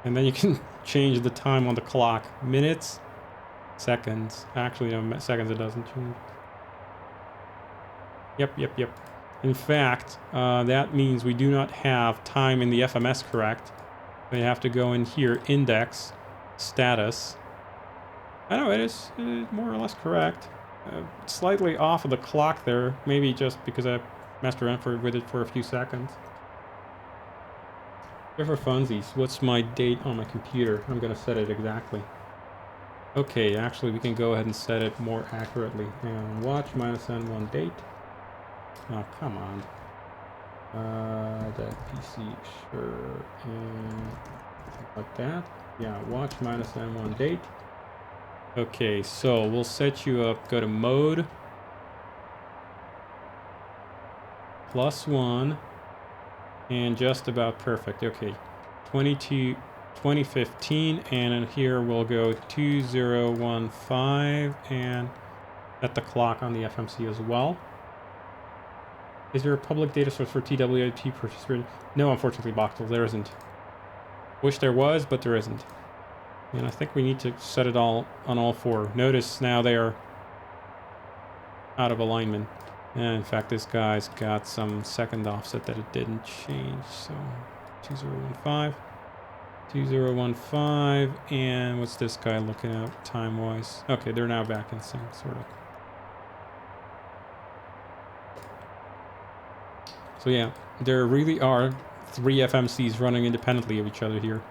And then you can change the time on the clock. Minutes, seconds. Actually, no, seconds it doesn't change. Yep. In fact, that means we do not have time in the FMS correct. We have to go in here, index, status. I know it is more or less correct. Slightly off of the clock there, maybe just because I messed around with it for a few seconds. Here for funsies, what's my date on my computer? I'm gonna set it exactly. Okay, actually we can go ahead and set it more accurately. Hang on, watch -N1 date. Oh, come on. That PC, sure, and like that. Yeah, watch -N1 date. Okay, so we'll set you up, go to mode, +1, and just about perfect. Okay, 2015, and in here we'll go 2015, and set the clock on the FMC as well. Is there a public data source for TWIP participant? No, unfortunately, Boxel, there isn't. Wish there was, but there isn't. And I think we need to set it all on all four. Notice now they are out of alignment. And in fact, this guy's got some second offset that it didn't change. So 2015, 2015, and what's this guy looking at time-wise? Okay, they're now back in sync, sort of. So yeah, there really are 3 FMCs running independently of each other here.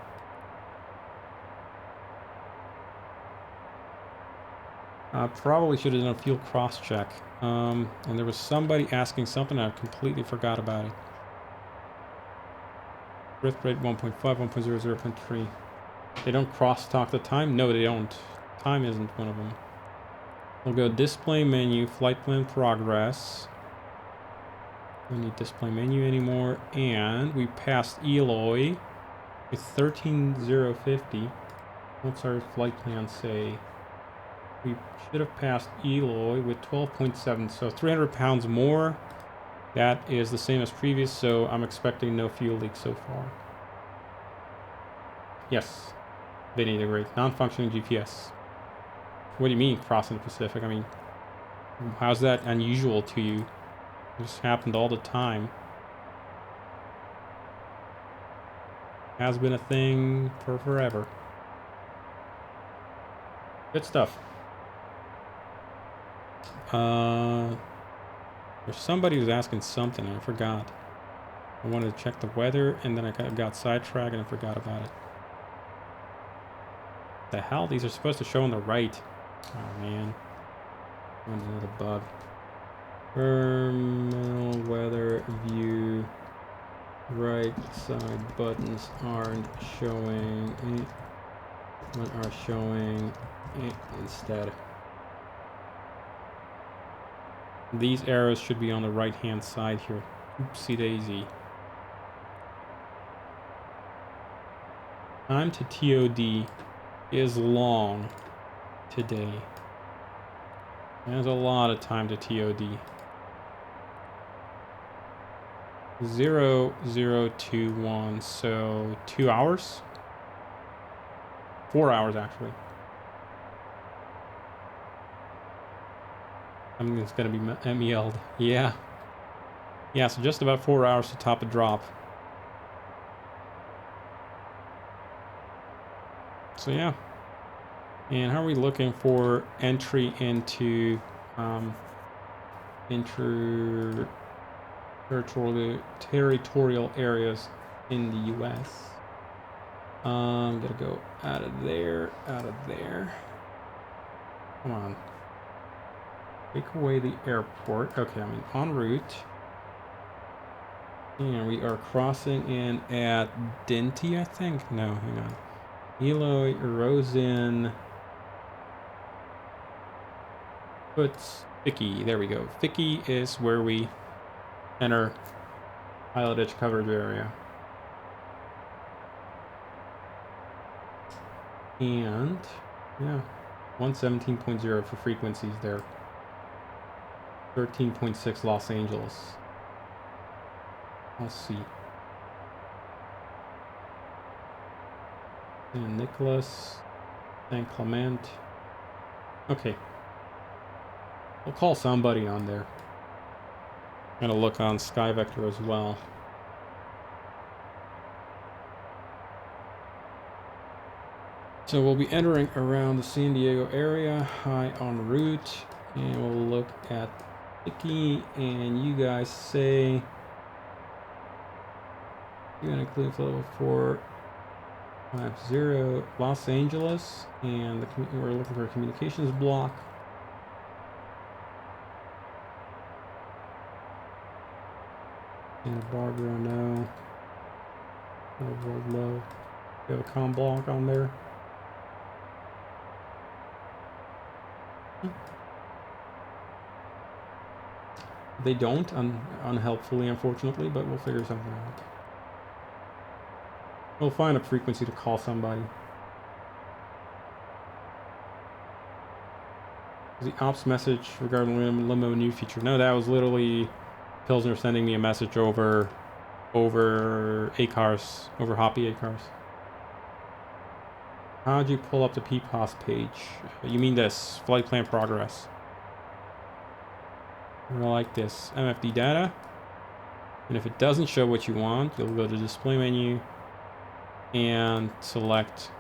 I probably should have done a field cross-check. And there was somebody asking something, I completely forgot about it. Birth rate 1.5, 1.0, 0.3. They don't cross-talk the time? No, they don't. Time isn't one of them. We'll go display menu, flight plan progress. Don't need display menu anymore. And we passed Eloy with 13,050. What's our flight plan say? We should have passed Eloy with 12.7, so 300 pounds more. That is the same as previous, so I'm expecting no fuel leak so far. Yes, they need a great non-functioning GPS. What do you mean crossing the Pacific? I mean, how's that unusual to you? This happened all the time. Has been a thing for forever. Good stuff. There's somebody who's asking something and I forgot. I wanted to check the weather and then I got sidetracked and I forgot about it. The hell? These are supposed to show on the right. Oh man. Another bug. Terminal weather view. Right side buttons aren't showing. What are showing instead? These arrows should be on the right hand side here. Oopsie daisy. Time to TOD is long today. There's a lot of time to TOD. 0021, so 2 hours? 4 hours actually. I mean, it's gonna be MEL'd. Yeah. Yeah, so just about 4 hours to top a drop. So yeah. And how are we looking for entry into territorial areas in the US? I'm gonna go out of there, out of there. Come on. Take away the airport. Okay, I'm en route. And we are crossing in at Dinty, I think? No, hang on. Eloy, Rosen, puts Vicky. There we go. Vicky is where we enter pilot edge coverage area. And, yeah, 117.0 for frequencies there. 13.6 Los Angeles. Let's see. San Nicholas, San Clement. Okay. We'll call somebody on there. I'm gonna look on Sky Vector as well. So we'll be entering around the San Diego area, high en route, and we'll look at Icky, and you guys say you're gonna include level 450 Los Angeles, and we're looking for a communications block. Santa Barbara, no. World low. We have a comm block on there. They don't, unhelpfully, unfortunately, but we'll figure something out. We'll find a frequency to call somebody. The ops message regarding limo new feature. No, that was literally Pilsner sending me a message over ACARS, over Hoppy ACARS. How'd you pull up the PPOS page? You mean this, flight plan progress. I like this, MFD data. And if it doesn't show what you want, you'll go to display menu and select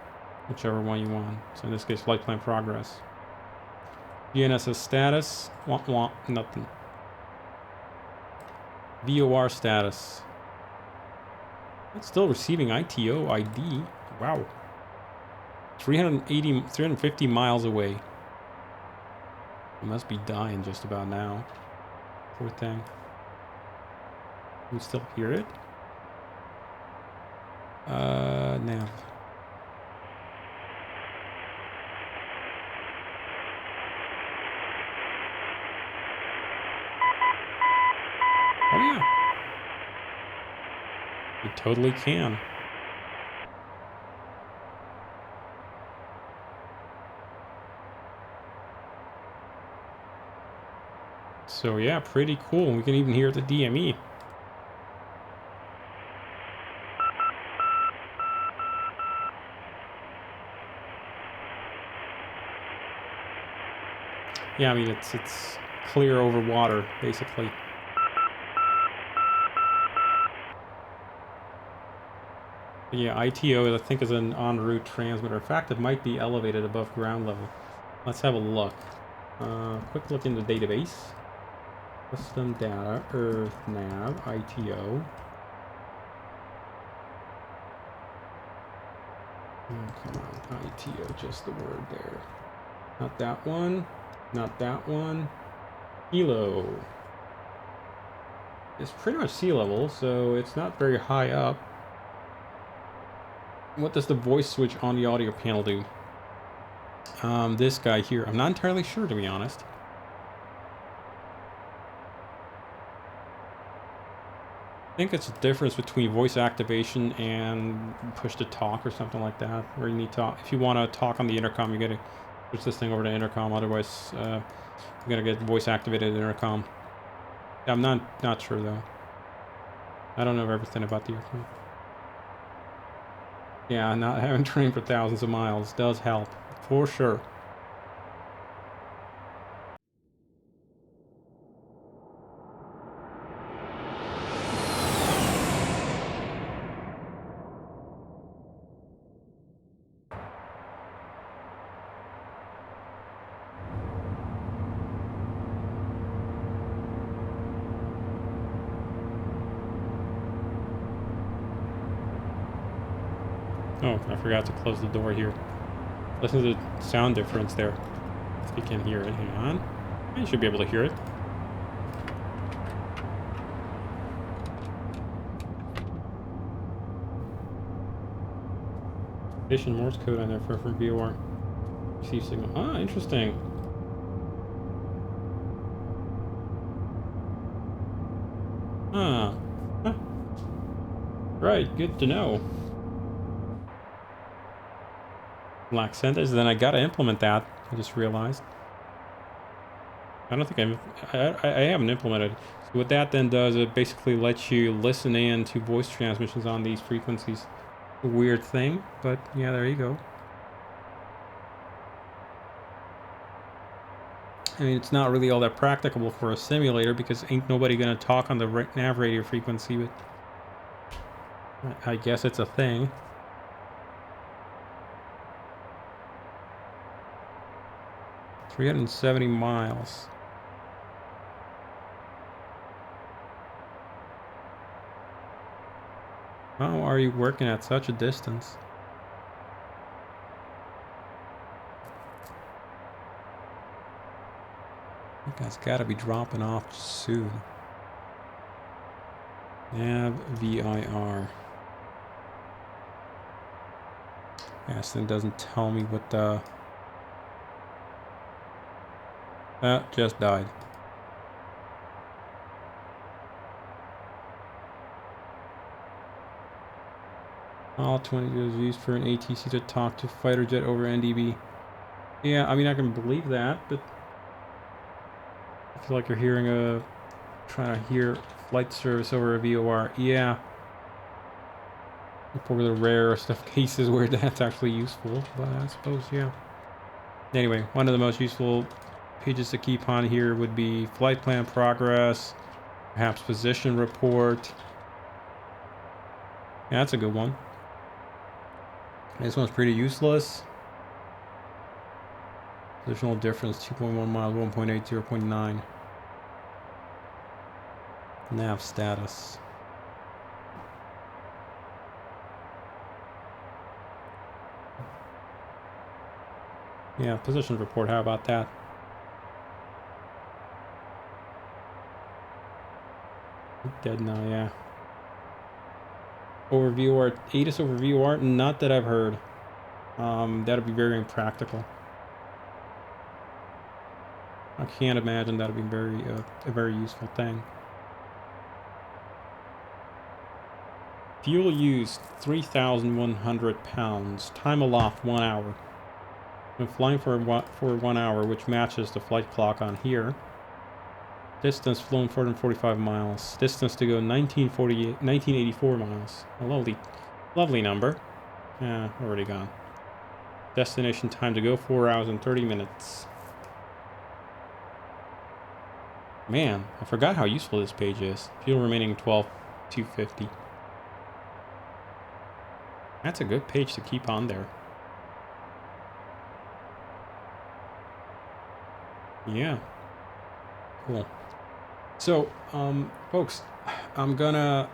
whichever one you want. So in this case, flight plan progress. GNSS status, nothing. VOR status. It's still receiving ITO ID. Wow. 350 miles away. It must be dying just about now. Poor thing. Can we still hear it? Nav. Oh yeah. We totally can. So yeah, pretty cool. We can even hear the DME. Yeah, I mean it's clear over water, basically. But yeah, ITO I think is an en route transmitter. In fact, it might be elevated above ground level. Let's have a look. Quick look in the database. Custom data, Earth nav, ITO. Oh, come on, ITO, just the word there. Not that one. Not that one. Kilo. It's pretty much sea level, so it's not very high up. What does the voice switch on the audio panel do? This guy here. I'm not entirely sure, to be honest. I think it's a difference between voice activation and push to talk or something like that. Where you need to, if you want to talk on the intercom, you gotta switch this thing over to intercom. Otherwise, you're gonna get voice activated intercom. I'm not sure though. I don't know everything about the airplane. Yeah, not having trained for thousands of miles does help, for sure. Oh, I forgot to close the door here. Listen to the sound difference there. If you can hear it, hang on. You should be able to hear it. Station Morse code on there from VOR. Receive signal. Ah, interesting. Huh. Right, good to know. Black sentence, then I gotta implement that. I just realized. I don't think I haven't implemented. So what that then does, it basically lets you listen in to voice transmissions on these frequencies. a weird thing, but yeah, there you go. I mean, it's not really all that practicable for a simulator because ain't nobody gonna talk on the nav radio frequency, but I guess it's a thing. $370 miles. How are you working at such a distance? You guys gotta be dropping off soon. Nav VIR. Yeah, this thing doesn't tell me what the... That just died. All 20 was used for an ATC to talk to fighter jet over NDB. Yeah, I mean, I can believe that, but I feel like you're hearing trying to hear flight service over a VOR. Yeah. For the rare stuff cases where that's actually useful, but I suppose, yeah. Anyway, one of the most useful pages to keep on here would be flight plan progress, perhaps position report. Yeah, that's a good one. This one's pretty useless. Positional difference 2.1 miles, 1.8, 0.9. Nav status. Yeah, position report, how about that? Dead now, yeah. Overview or ATIS overview or not that I've heard. That'd be very impractical. I can't imagine that'd be a very useful thing. Fuel used 3,100 pounds. Time aloft 1 hour. Been flying for 1 hour, which matches the flight clock on here. Distance flown 445 miles. Distance to go 1984 miles. A lovely number. Yeah, already gone. Destination time to go 4 hours and 30 minutes. Man, I forgot how useful this page is. Fuel remaining 12,250. That's a good page to keep on there. Yeah. Cool. So, folks, I'm gonna...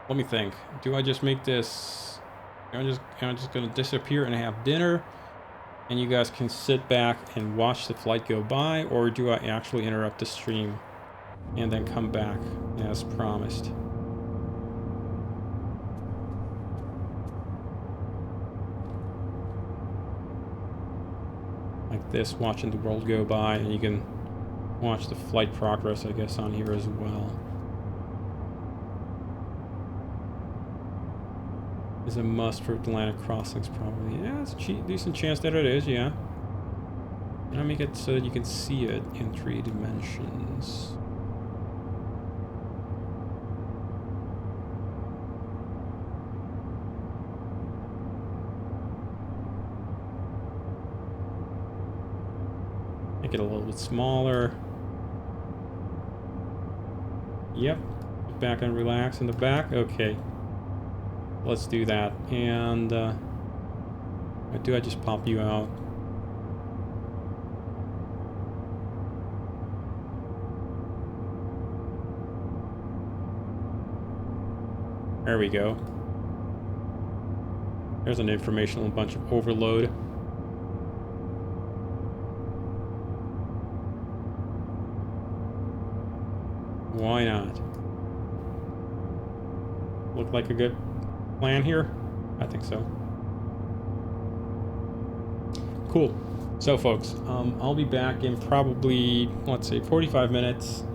Let me think. Do I just make this... am I just gonna disappear and have dinner? And you guys can sit back and watch the flight go by? Or do I actually interrupt the stream and then come back as promised? Like this, watching the world go by, and you can watch the flight progress, I guess, on here as well. Is a must for Atlantic crossings, probably. Yeah, it's a decent chance that it is, yeah. Let me make it so that you can see it in 3 dimensions. Make it a little bit smaller. Yep. Sit back and relax in the back. Okay. Let's do that. And do I just pop you out? There we go. There's an informational bunch of overload. Why not? Look like a good plan here? I think so. Cool. So folks, I'll be back in probably, let's say, 45 minutes.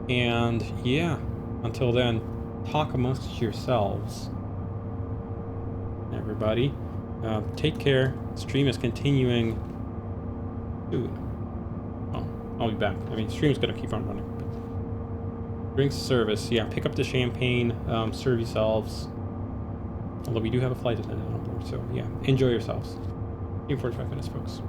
And yeah, until then, talk amongst yourselves. Everybody, take care. Stream is continuing soon. Oh, I'll be back. I mean, stream's gonna keep on running. Drinks service, yeah, pick up the champagne, serve yourselves. Although we do have a flight attendant on board, so yeah, enjoy yourselves. See you in 45 minutes, folks.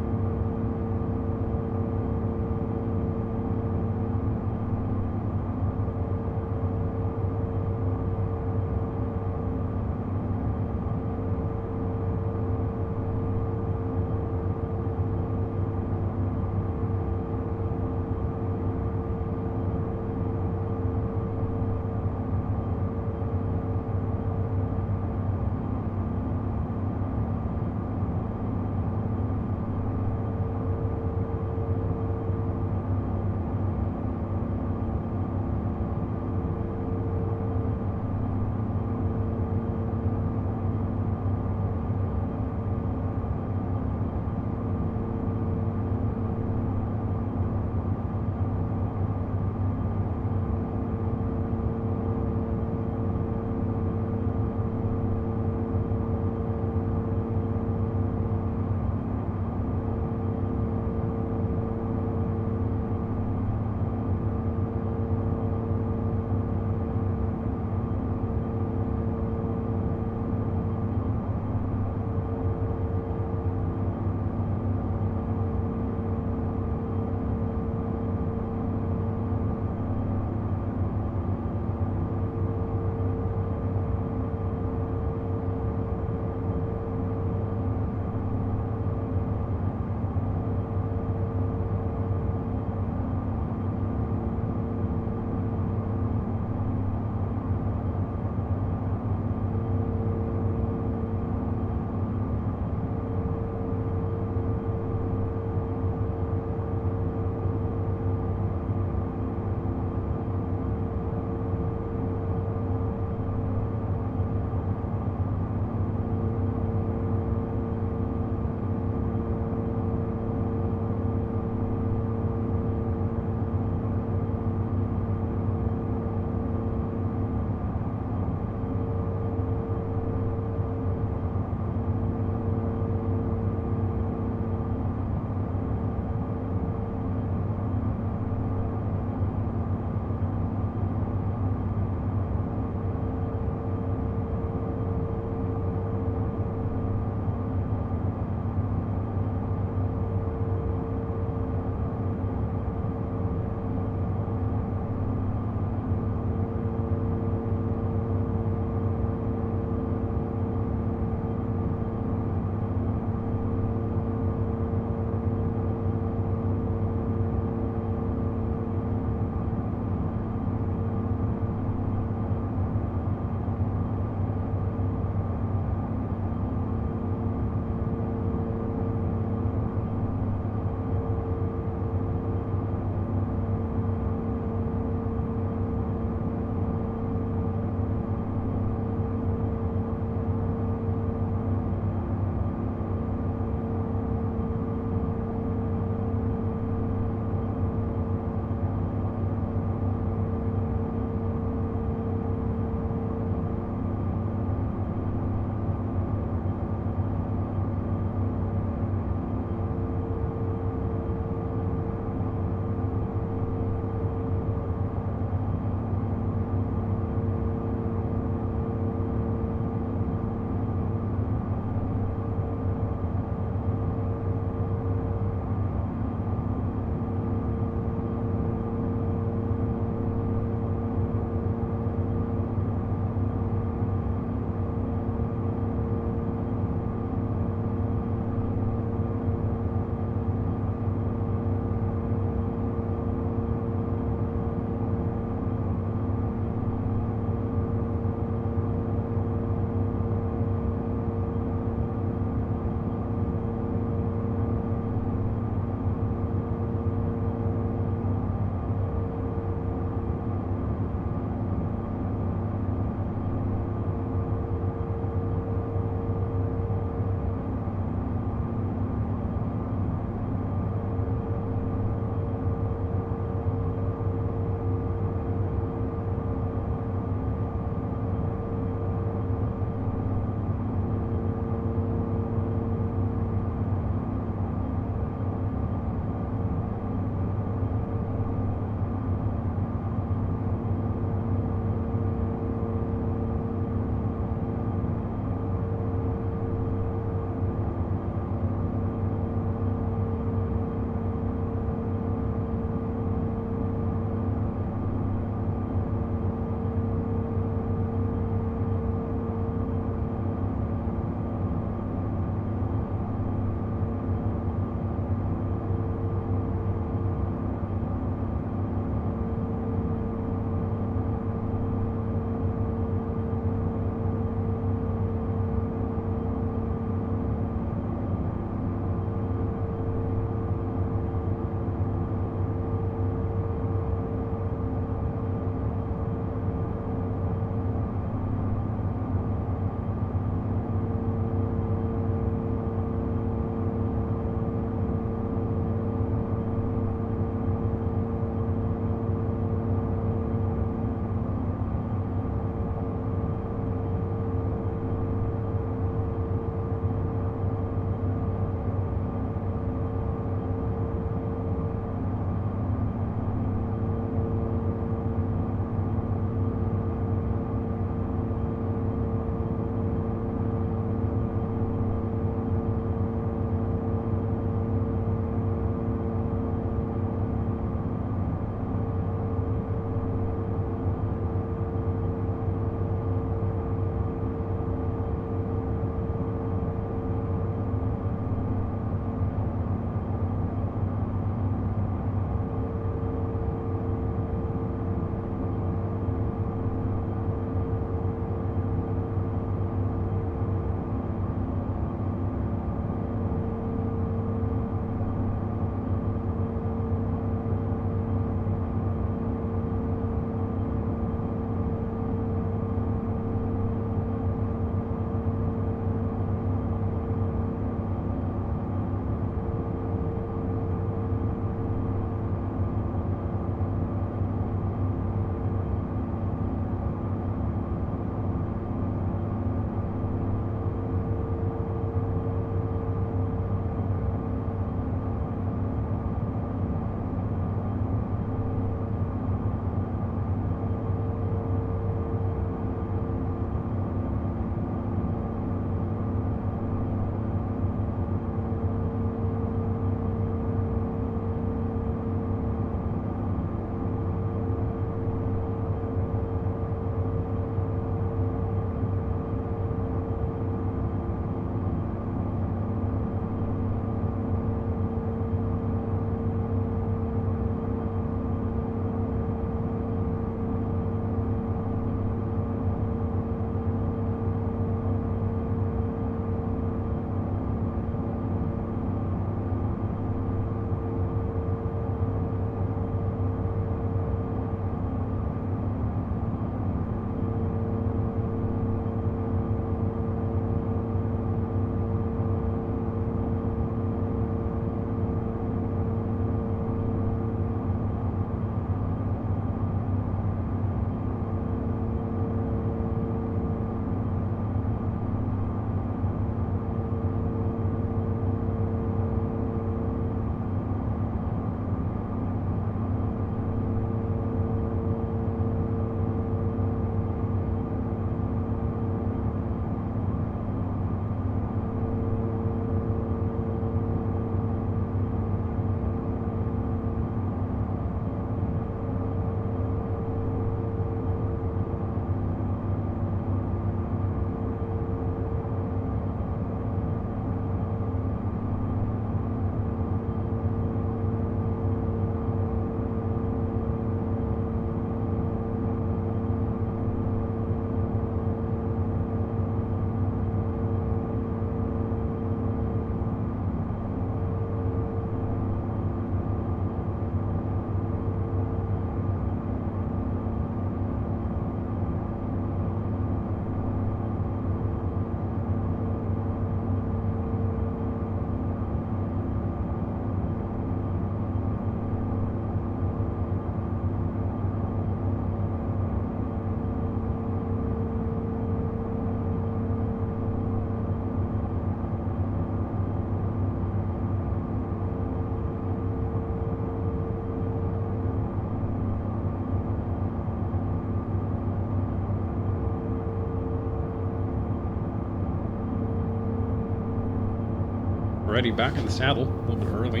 Alrighty, back in the saddle, a little bit early.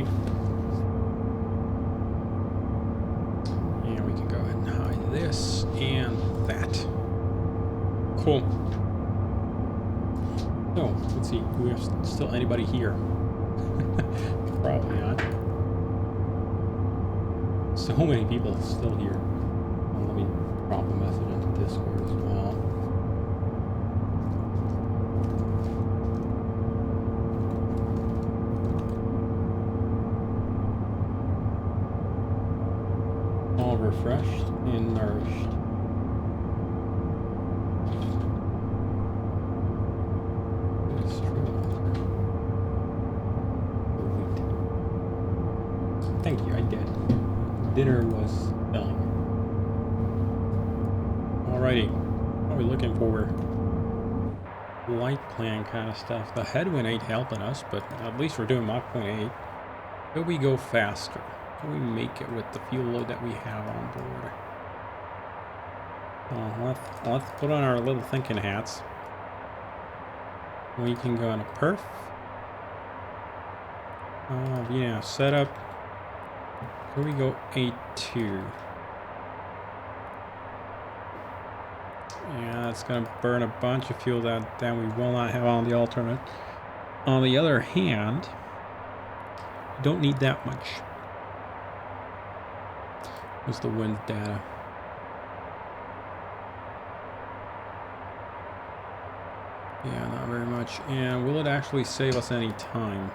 And we can go ahead and hide this and that. Cool. So, let's see, do we have still anybody here? Probably not. So many people still here. Well, let me drop a message into Discord as well. All refreshed and nourished. It's true. Thank you, I did. Dinner was filling. Alrighty, what are we looking for? Light plan kind of stuff. The headwind ain't helping us, but at least we're doing Mach 0.8. Could we go faster? Can we make it with the fuel load that we have on board? Let's put on our little thinking hats. We can go on a perf. Yeah, setup. Here we go 8.2. Yeah, it's gonna burn a bunch of fuel that we will not have on the alternate. On the other hand, you don't need that much. What's the wind data? Yeah, not very much. And will it actually save us any time?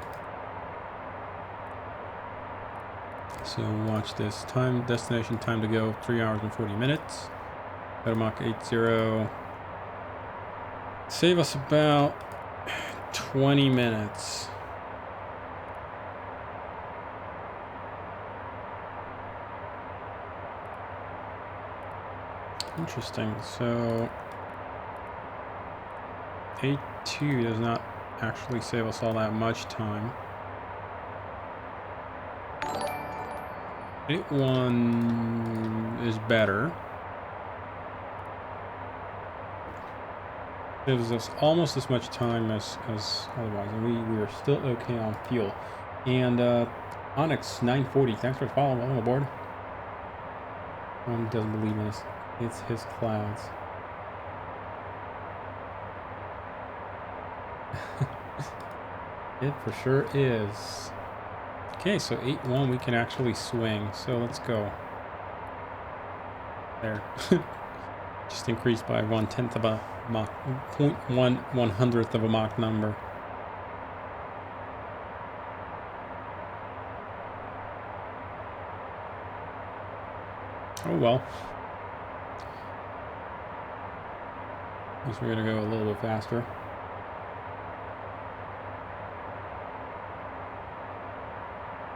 So watch this. Time, destination, time to go, 3 hours and 40 minutes. Go to Mach 80. Save us about 20 minutes. Interesting. So 8.2 does not actually save us all that much time. 8.1 is better. Gives us almost as much time as otherwise, and we are still okay on fuel. And Onyx 940, thanks for following. Welcome aboard. One doesn't believe in us. It's his clouds. It for sure is. Okay, so 8.1 we can actually swing. So let's go. There. Just increased by 1/10 of a Mach, 0.1/100th of a Mach number. Oh well. I guess we're gonna go a little bit faster.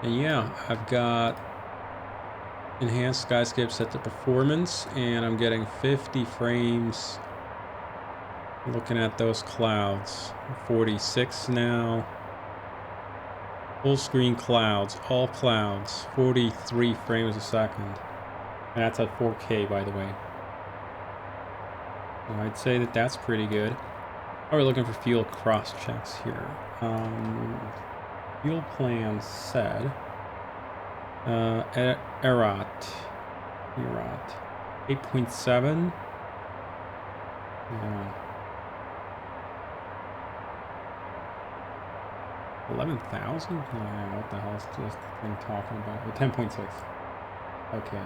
And yeah, I've got enhanced skyscape set to performance, and I'm getting 50 frames looking at those clouds. 46 now. Full screen clouds, all clouds, 43 frames a second. And that's at 4K, by the way. So I'd say that that's pretty good. Now we're looking for fuel cross checks here. Fuel plan said Erat 8.7. Yeah. 11,000? Yeah, what the hell is this thing talking about? 10.6. Okay.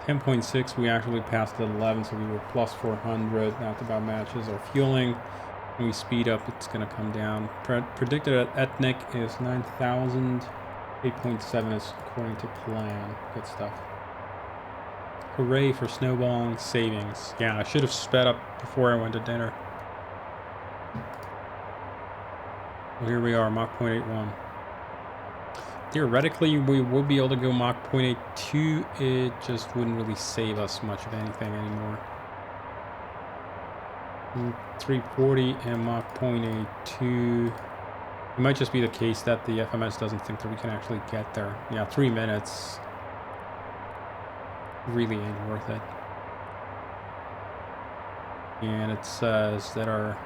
10.6, we actually passed the 11, so we were plus 400. That about matches our fueling. When we speed up, it's going to come down. Predicted at Ethnic is 9,000. 8.7 is according to plan. Good stuff. Hooray for snowballing savings. Yeah, I should have sped up before I went to dinner. Well, here we are, Mach 0.81. Theoretically, we would be able to go Mach 0.82. It just wouldn't really save us much of anything anymore. 340 and Mach 0.82. It might just be the case that the FMS doesn't think that we can actually get there. Yeah, 3 minutes really ain't worth it. And it says that our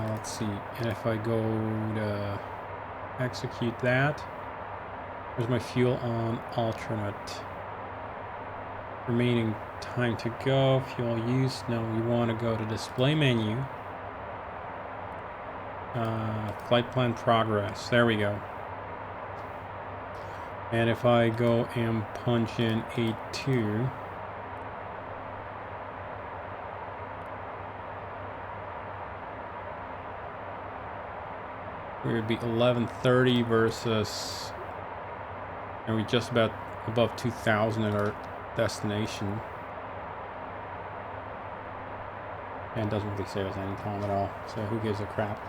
let's see, and if I go to execute that. There's my fuel on alternate. Remaining time to go. Fuel use. No, we want to go to display menu. Flight plan progress. There we go. And if I go and punch in 82, we would be 1130 versus, and we just about above 2000 at our destination. And it doesn't really save us any time at all, so who gives a crap?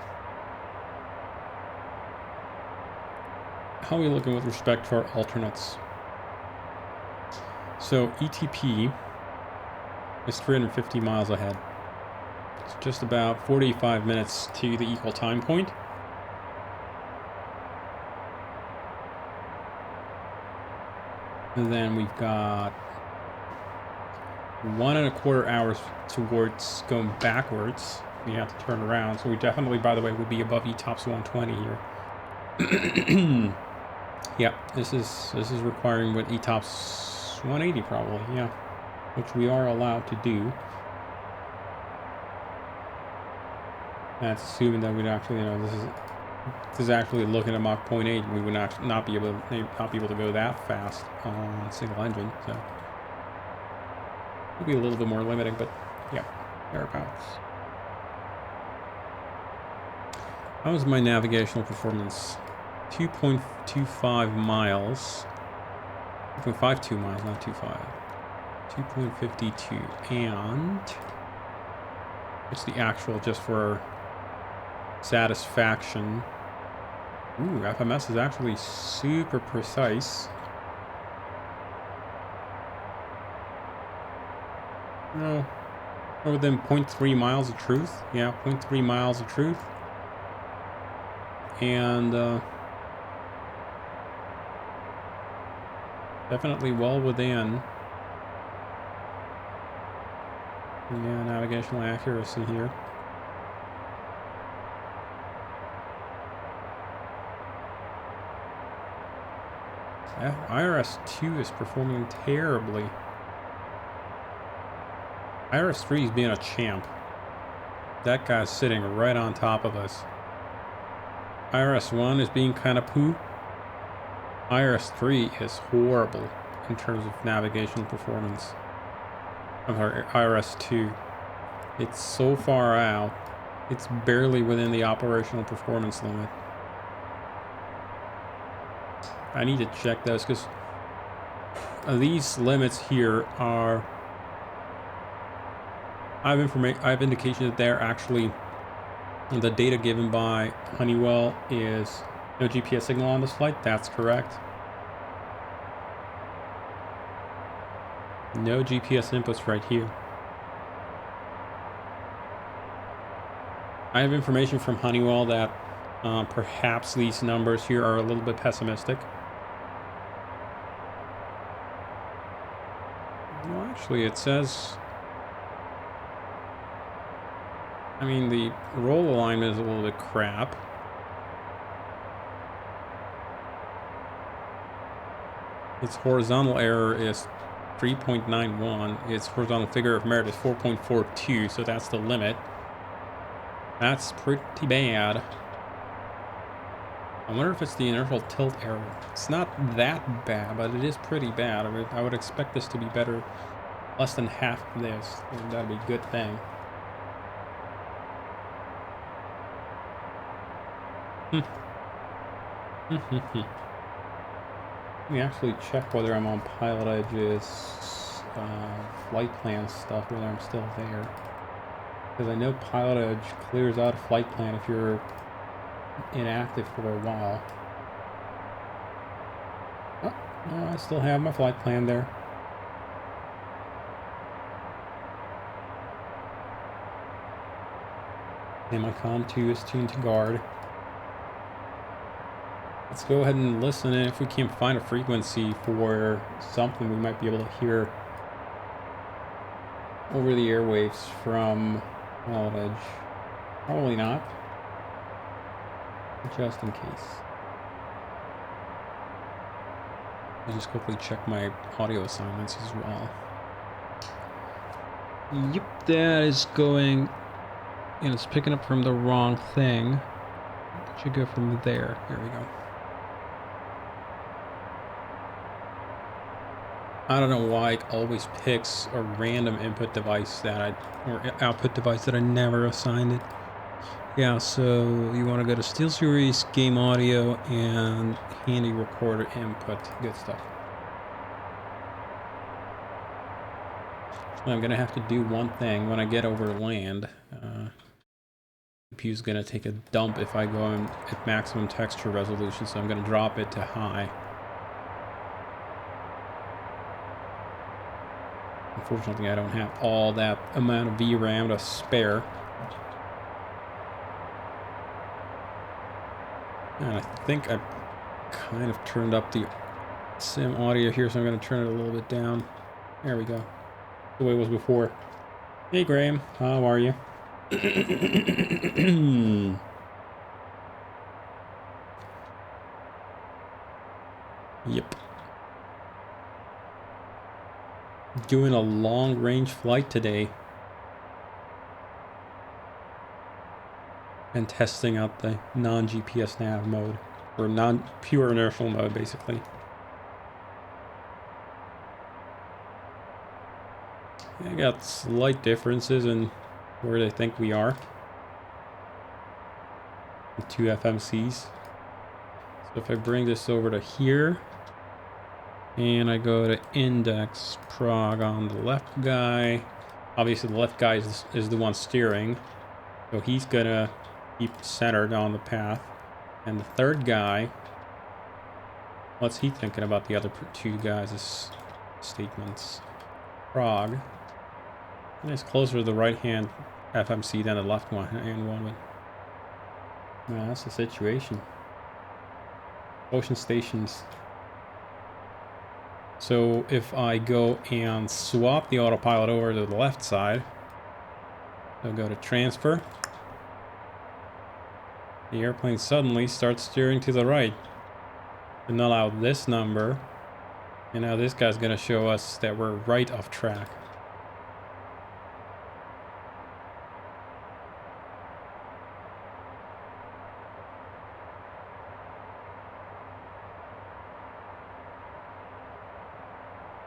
How are we looking with respect to our alternates? So ETP is 350 miles ahead. It's just about 45 minutes to the equal time point. And then we've got 1.25 hours towards going backwards. We have to turn around, so we definitely, by the way, would be above ETOPS 120 here. Yeah, this is requiring what ETOPS 180 probably, yeah, which we are allowed to do. That's assuming that we'd actually, this is actually looking at Mach 0.8. We would not be able to go that fast on single engine, so it'll be a little bit more limiting, but yeah, thereabouts. How was my navigational performance? 2.25 miles. 2.52 miles, not 2.5. 2.52, and it's the actual just for satisfaction. Ooh, FMS is actually super precise. No, within 0.3 miles of truth. Yeah, 0.3 miles of truth. And definitely well within. Yeah, navigational accuracy here. IRS-2 is performing terribly. IRS-3 is being a champ. That guy's sitting right on top of us. IRS-1 is being kind of poo. IRS-3 is horrible in terms of navigation performance. IRS-2. It's so far out. It's barely within the operational performance limit. I need to check those because these limits here are. I have indication that they're actually the data given by Honeywell is no GPS signal on this flight. That's correct. No GPS inputs right here. I have information from Honeywell that perhaps these numbers here are a little bit pessimistic. Well, actually, it says. I mean, the roll alignment is a little bit crap. Its horizontal error is 3.91. Its horizontal figure of merit is 4.42, so that's the limit. That's pretty bad. I wonder if it's the inertial tilt error. It's not that bad, but it is pretty bad. I would expect this to be better, less than half of this. That'd be a good thing. Let me actually check whether I'm on Pilot Edge's flight plan stuff, whether I'm still there. Because I know Pilot Edge clears out a flight plan if you're inactive for a while. Oh, no, I still have my flight plan there. And my COM 2 is tuned to guard. Let's go ahead and listen, and if we can't find a frequency for something, we might be able to hear over the airwaves from Pilot Edge. Probably not, just in case. I'll just quickly check my audio assignments as well. Yep, that is going, and it's picking up from the wrong thing. It should go from there. Here we go. I don't know why it always picks a random input device or output device that I never assigned it. Yeah, so you want to go to SteelSeries, Game Audio, and Handy Recorder Input. Good stuff. I'm going to have to do one thing when I get over land. CPU's going to take a dump if I go at maximum texture resolution, so I'm going to drop it to high. Unfortunately, I don't have all that amount of VRAM to spare. And I think I kind of turned up the sim audio here, so I'm going to turn it a little bit down. There we go. The way it was before. Hey Graham, how are you? Yep. Doing a long range flight today. And testing out the non-GPS nav mode. Or non-pure inertial mode, basically. I got slight differences in where they think we are. The two FMCs. So if I bring this over to here, and I go to index prog on the left guy. Obviously the left guy is the one steering. So he's gonna keep centered on the path. And the third guy, what's he thinking about the other two guys' statements? Prog. And it's closer to the right-hand FMC than the left one, and woman. Well, that's the situation. Ocean stations. So if I go and swap the autopilot over to the left side, I'll go to transfer. The airplane suddenly starts steering to the right. And null out this number. And now this guy's going to show us that we're right off track.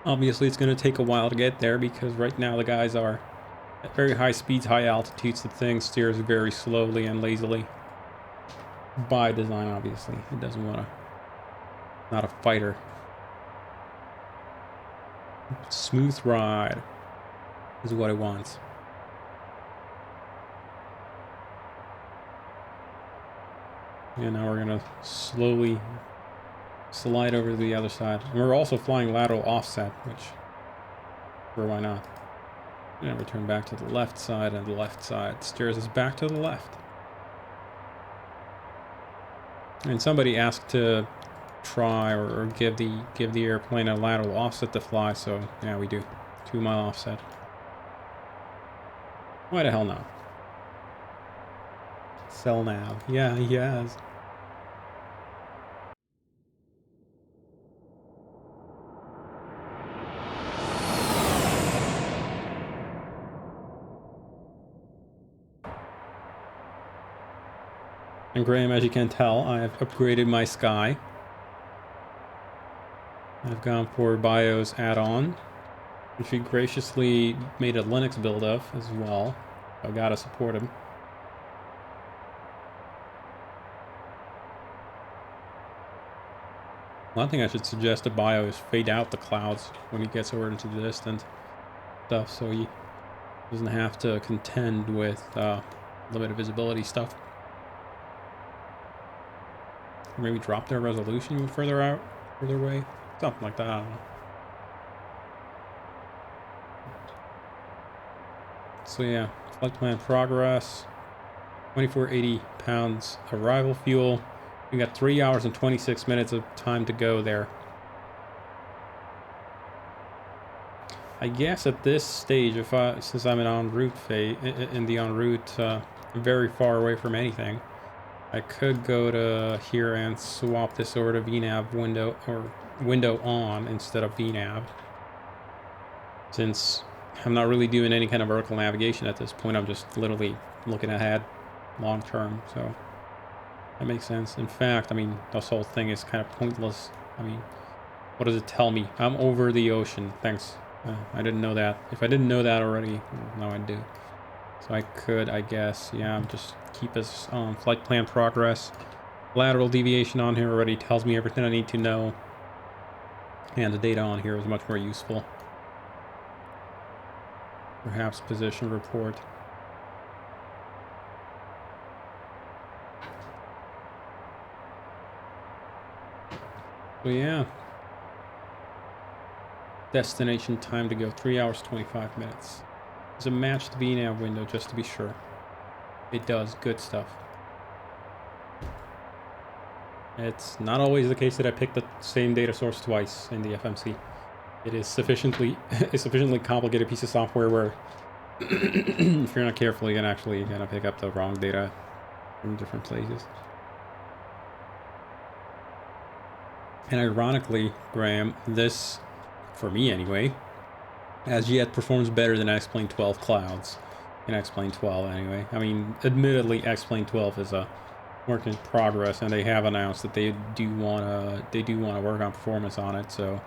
Obviously, it's going to take a while to get there because right now the guys are at very high speeds, high altitudes. The thing steers very slowly and lazily. By design, obviously. It doesn't want to... Not a fighter. Smooth ride is what it wants. And now we're going to slowly slide over to the other side. And we're also flying lateral offset, which, or why not? And return back to the left side, and the left side steers us back to the left. And somebody asked to try or give the airplane a lateral offset to fly, so yeah, we do. 2 mile offset. Why the hell not? Cell nav. Yeah, he has. And Graham, as you can tell, I have upgraded my Sky. I've gone for BIOS add-on, which he graciously made a Linux build of as well. I gotta support him. One thing I should suggest to Bio is fade out the clouds when he gets over into the distant stuff, so he doesn't have to contend with limited visibility stuff. Or maybe drop their resolution further out, further away, something like that. I don't know. So yeah, flight plan progress. 2480 pounds arrival fuel. We got 3 hours and 26 minutes of time to go there. I guess at this stage, since I'm in en route phase, in the en route, very far away from anything, I could go to here and swap this over to VNav window or window on instead of VNav. Since I'm not really doing any kind of vertical navigation at this point, I'm just literally looking ahead long term. So that makes sense. In fact, I mean, this whole thing is kind of pointless. I mean, what does it tell me? I'm over the ocean. Thanks. I didn't know that. If I didn't know that already, now I do. So I could, I guess, yeah, just keep this flight plan progress. Lateral deviation on here already tells me everything I need to know. And the data on here is much more useful. Perhaps position report. So yeah. Destination time to go, 3 hours, 25 minutes. There's a matched VNav window just to be sure. It does good stuff. It's not always the case that I pick the same data source twice in the FMC. It is sufficiently complicated piece of software where if you're not careful, you can actually kind of pick up the wrong data from different places. And ironically, Graham, this, for me anyway, as yet performs better than X-Plane 12 clouds in X-Plane 12 anyway. I mean, admittedly, X-Plane 12 is a work in progress, and they have announced that they do want to work on performance on it. So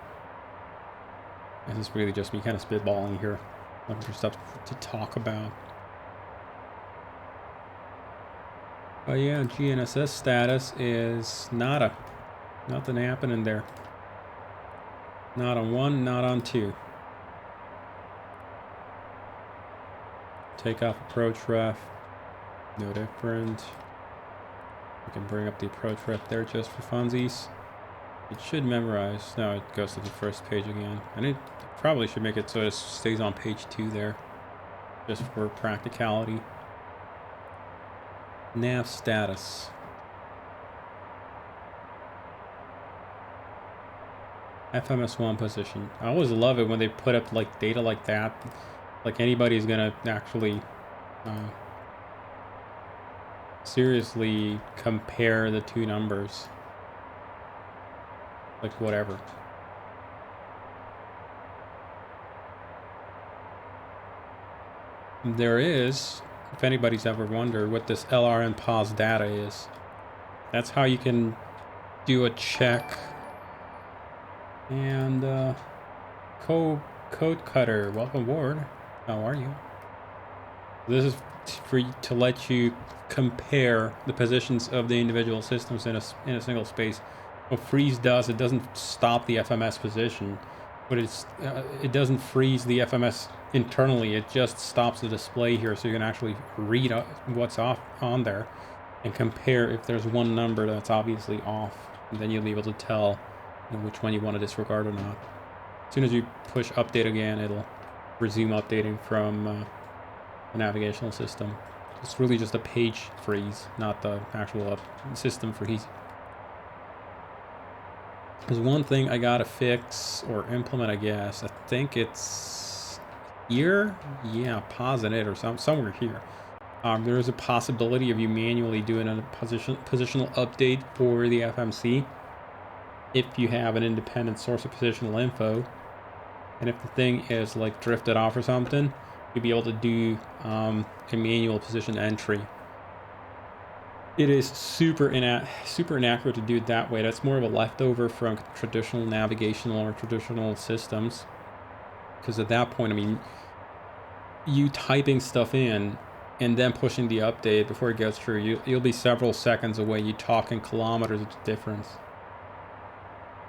this is really just me kind of spitballing here, looking for stuff to talk about. But yeah, GNSS status is nada. Nothing happening there. Not on 1, not on 2. Takeoff approach ref. No different. I can bring up the approach ref there just for funsies. It should memorize. No, it goes to the first page again. And it probably should make it so it stays on page 2 there. Just for practicality. Nav status. FMS1 position. I always love it when they put up like data like that. Like anybody's gonna actually seriously compare the two numbers. Like whatever. There is, if anybody's ever wondered what this LRN pause data is, that's how you can do a check. And Code Cutter, welcome aboard. How are you? This is for to let you compare the positions of the individual systems in a single space. What freeze does, it doesn't stop the FMS position, but it doesn't freeze the FMS internally. It just stops the display here, so you can actually read what's off on there and compare if there's one number that's obviously off, and then you'll be able to tell which one you want to disregard or not. As soon as you push update again, it'll resume updating from the navigational system. It's really just a page freeze, not the actual system freeze. There's one thing I gotta fix or implement, I guess. I think it's here. Yeah, pause in it or somewhere here. There is a possibility of you manually doing a positional update for the FMC if you have an independent source of positional info, and if the thing is like drifted off or something, you'll be able to do a manual position entry. It is super inaccurate to do it that way. That's more of a leftover from traditional navigational or traditional systems, because at that point, I mean, you typing stuff in and then pushing the update before it goes through, you'll be several seconds away. You talk in kilometers of difference.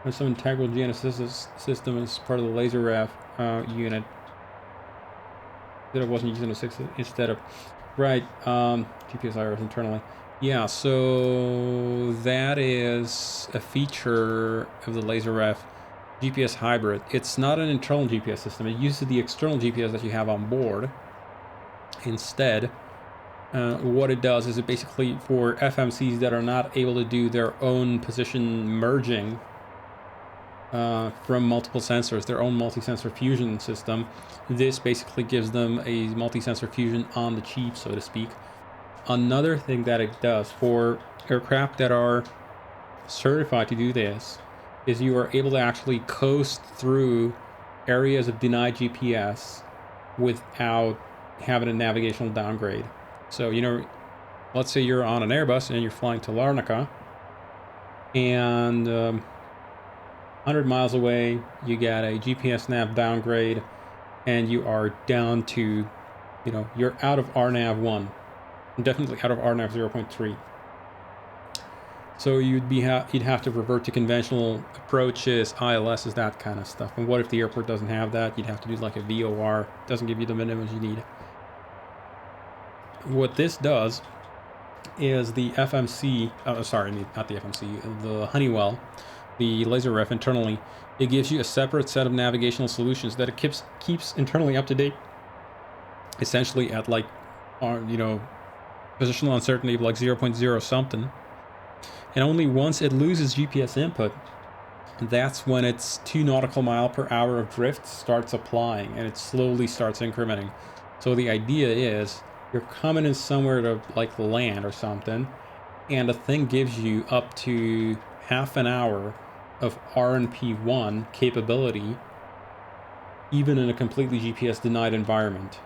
There's some integral GNSS system as part of the laser ref unit that I wasn't using a 6 instead of GPS iris internally. Yeah, so that is a feature of the laser ref GPS hybrid. It's not an internal GPS system. It uses the external GPS that you have on board. Instead, what it does is it basically, for FMCs that are not able to do their own position merging from multiple sensors, their own multi-sensor fusion system, this basically gives them a multi-sensor fusion on the cheap, so to speak. another thing that it does for aircraft that are certified to do this is you are able to actually coast through areas of denied GPS without having a navigational downgrade. So, you know, let's say you're on an Airbus and you're flying to Larnaca, and 100 miles away, you get a GPS nav downgrade, and you are down to, you know, you're out of RNAV 1, definitely out of RNAV 0.3. So you'd have to revert to conventional approaches, ILSs, that kind of stuff. And what if the airport doesn't have that? You'd have to do like a VOR. Doesn't give you the minimums you need. What this does is the FMC, sorry, not the FMC, the Honeywell, the laser ref internally, it gives you a separate set of navigational solutions that it keeps internally up to date, essentially at like, you know, positional uncertainty of like 0.0 something. And only once it loses GPS input, that's when its 2 nautical mile per hour of drift starts applying, and it slowly starts incrementing. So the idea is you're coming in somewhere to like land or something, and the thing gives you up to half an hour of RNP1 capability, even in a completely GPS denied environment.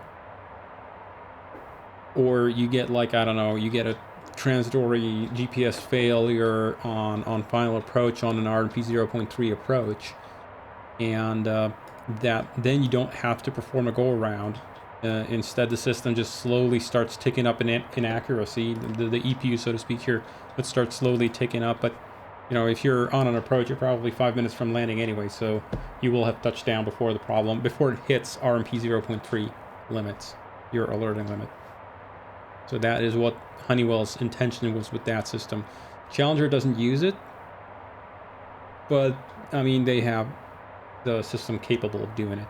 Or you get like, I don't know, you get a transitory GPS failure on final approach on an RNP 0.3 approach, and that then you don't have to perform a go around. Instead, the system just slowly starts ticking up in inaccuracy. The EPU, so to speak, here would start slowly ticking up. But you know, if you're on an approach, you're probably 5 minutes from landing anyway, so you will have touched down before it hits RMP 0.3 limits, your alerting limit. So that is what Honeywell's intention was with that system. Challenger doesn't use it, but I mean, they have the system capable of doing it.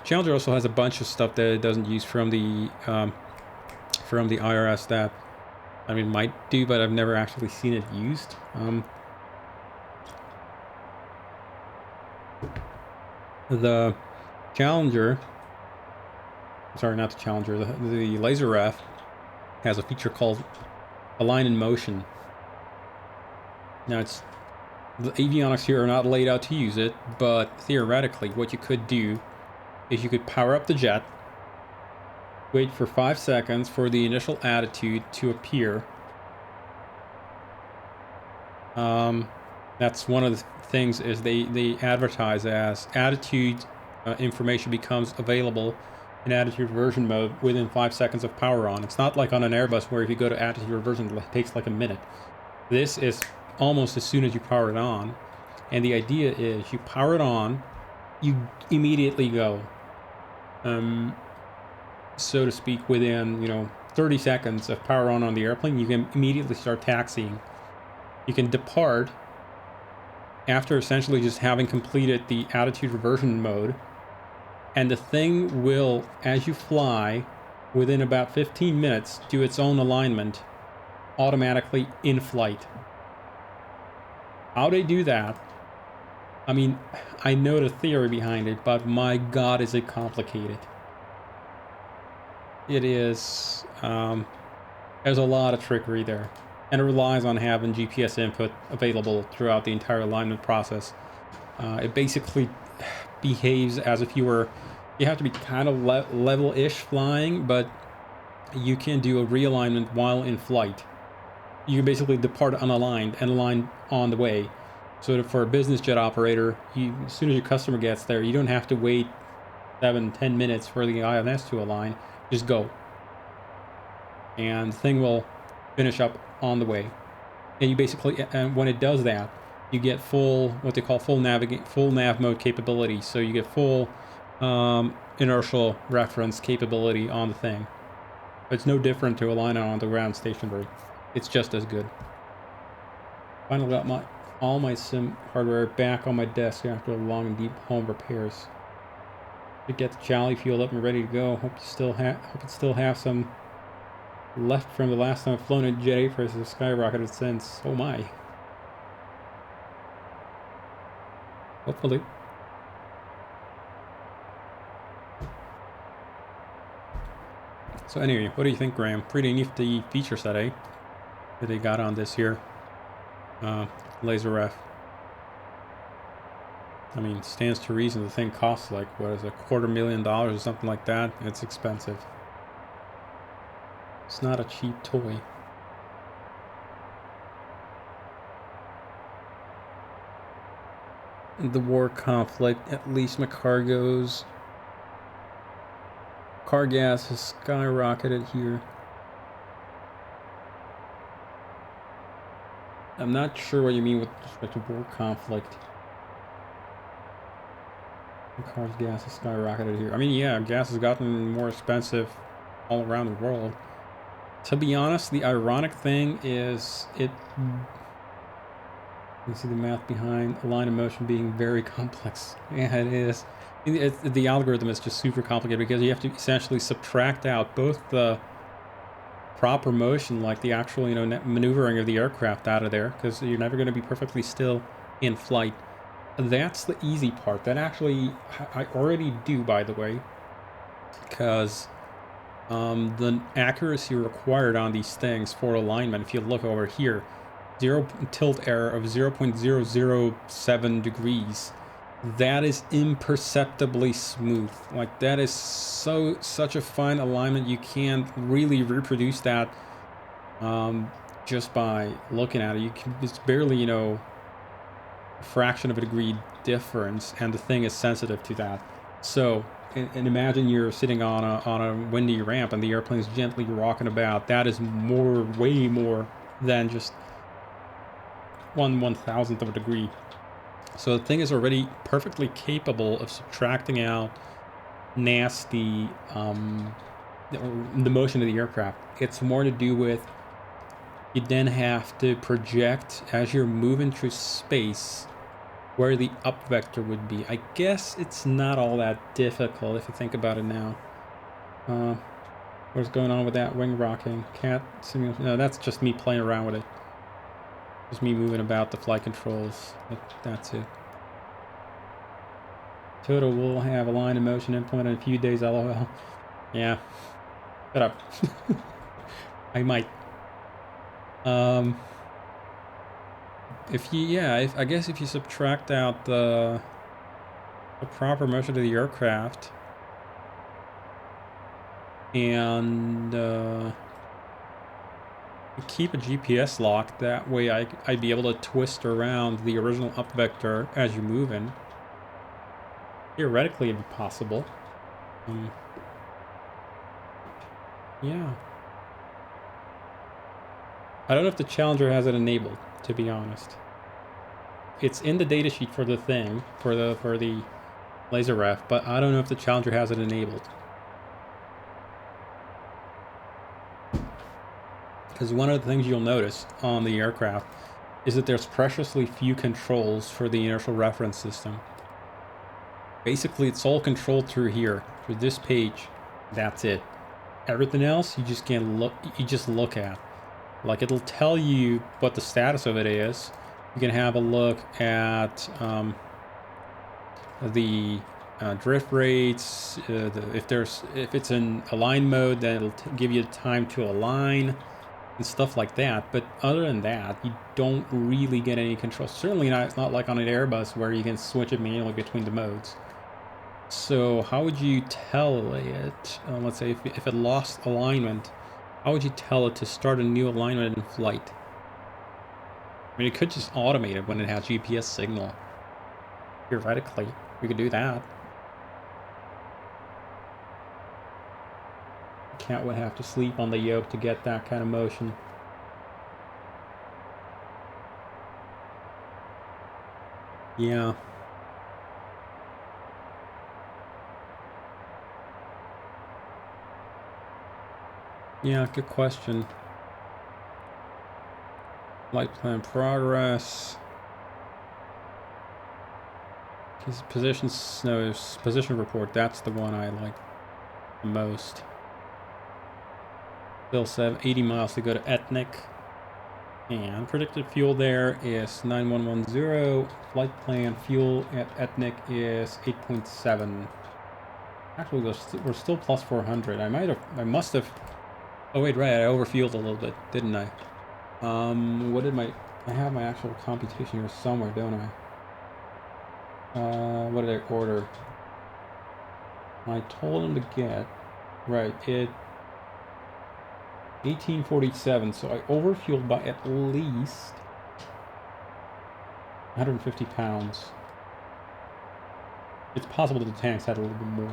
Challenger also has a bunch of stuff that it doesn't use from the IRS that, I mean, might do, but I've never actually seen it used. The Challenger, sorry, not the Challenger, the laser ref has a feature called Align in Motion. Now, the avionics here are not laid out to use it, but theoretically what you could do is you could power up the jet, wait for 5 seconds for the initial attitude to appear. That's one of the things is they advertise as attitude information becomes available in attitude reversion mode within 5 seconds of power on. It's not like on an Airbus where if you go to attitude reversion it takes like a minute. This is almost as soon as you power it on, and the idea is you power it on, you immediately go, so to speak, within, you know, 30 seconds of power on the airplane, you can immediately start taxiing. You can depart after essentially just having completed the attitude reversion mode, and the thing will, as you fly, within about 15 minutes, do its own alignment automatically in flight. How they do that, I mean, I know the theory behind it, but my God, is it complicated. It is, there's a lot of trickery there, and it relies on having GPS input available throughout the entire alignment process. It basically behaves as if you have to be kind of level-ish flying, but you can do a realignment while in flight. You can basically depart unaligned and align on the way. So that for a business jet operator, as soon as your customer gets there, you don't have to wait 7-10 minutes for the INS to align. Just go, and the thing will finish up on the way. And you basically, and when it does that, you get full, what they call full nav mode capability. So you get full inertial reference capability on the thing. It's no different to align on the ground stationary. It's just as good. Finally got all my sim hardware back on my desk after a long and deep home repairs. To get the Charlie fueled up and ready to go. Hope it still have some left from the last time I've flown a jet. Prices have skyrocketed since. Oh my. Hopefully. So anyway, what do you think, Graham? Pretty nifty feature set, eh? That they got on this here. Laser ref. I mean, stands to reason the thing costs like, what is it, $250,000 or something like that? It's expensive. It's not a cheap toy. The war conflict, at least my cargoes. Car gas has skyrocketed here. I'm not sure what you mean with respect to war conflict. Car's gas has skyrocketed here. I mean, yeah, gas has gotten more expensive all around the world. To be honest, the ironic thing is you see the math behind a line of motion being very complex. Yeah, it is. The algorithm is just super complicated because you have to essentially subtract out both the proper motion, like the actual, maneuvering of the aircraft out of there, because you're never going to be perfectly still in flight. That's the easy part. That actually I already do, by the way, because the accuracy required on these things for alignment, if you look over here, zero tilt error of 0.007 degrees. That is imperceptibly smooth. Like, that is such a fine alignment. You can't really reproduce that just by looking at it. It's barely, a fraction of a degree difference, and the thing is sensitive to that. So, and imagine you're sitting on a windy ramp and the airplane's gently rocking about. That is way more than just 1/1000th of a degree. So the thing is already perfectly capable of subtracting out nasty the motion of the aircraft. It's more to do with you then have to project as you're moving through space where the up vector would be. I guess it's not all that difficult if you think about it now. What's going on with that wing rocking? Cat simulation? No, that's just me playing around with it. Just me moving about the flight controls. That's it. Total will have a line of motion implemented in a few days, lol. Yeah. Shut up. I might. I guess if you subtract out the proper motion of the aircraft and keep a GPS lock, that way I'd be able to twist around the original up vector as you're moving. Theoretically, it'd be possible. Yeah. I don't know if the Challenger has it enabled, to be honest. It's in the datasheet for the thing, for the laser ref, but I don't know if the Challenger has it enabled. Because one of the things you'll notice on the aircraft is that there's preciously few controls for the inertial reference system. Basically, it's all controlled through here, through this page. That's it. Everything else, you just can't look. You just look at. Like, it'll tell you what the status of it is. You can have a look at the drift rates. If it's in align mode, then it'll give you time to align and stuff like that. But other than that, you don't really get any control. Certainly not. It's not like on an Airbus where you can switch it manually between the modes. So how would you tell it? Let's say if it lost alignment, how would you tell it to start a new alignment in flight? I mean, it could just automate it when it has GPS signal. Theoretically, we could do that. Cat would have to sleep on the yoke to get that kind of motion. Yeah. Yeah, good question. Flight plan progress. His position report, that's the one I like the most. Still 80 miles to go to Ethnic. And predicted fuel there is 9110. Flight plan fuel at Ethnic is 8.7. Actually, we're still plus 400. I must have. Oh wait, right. I overfueled a little bit, didn't I? What did I have my actual computation here somewhere, don't I? What did I order? I told him to get, right, 1847, so I overfueled by at least 150 pounds. It's possible that the tanks had a little bit more,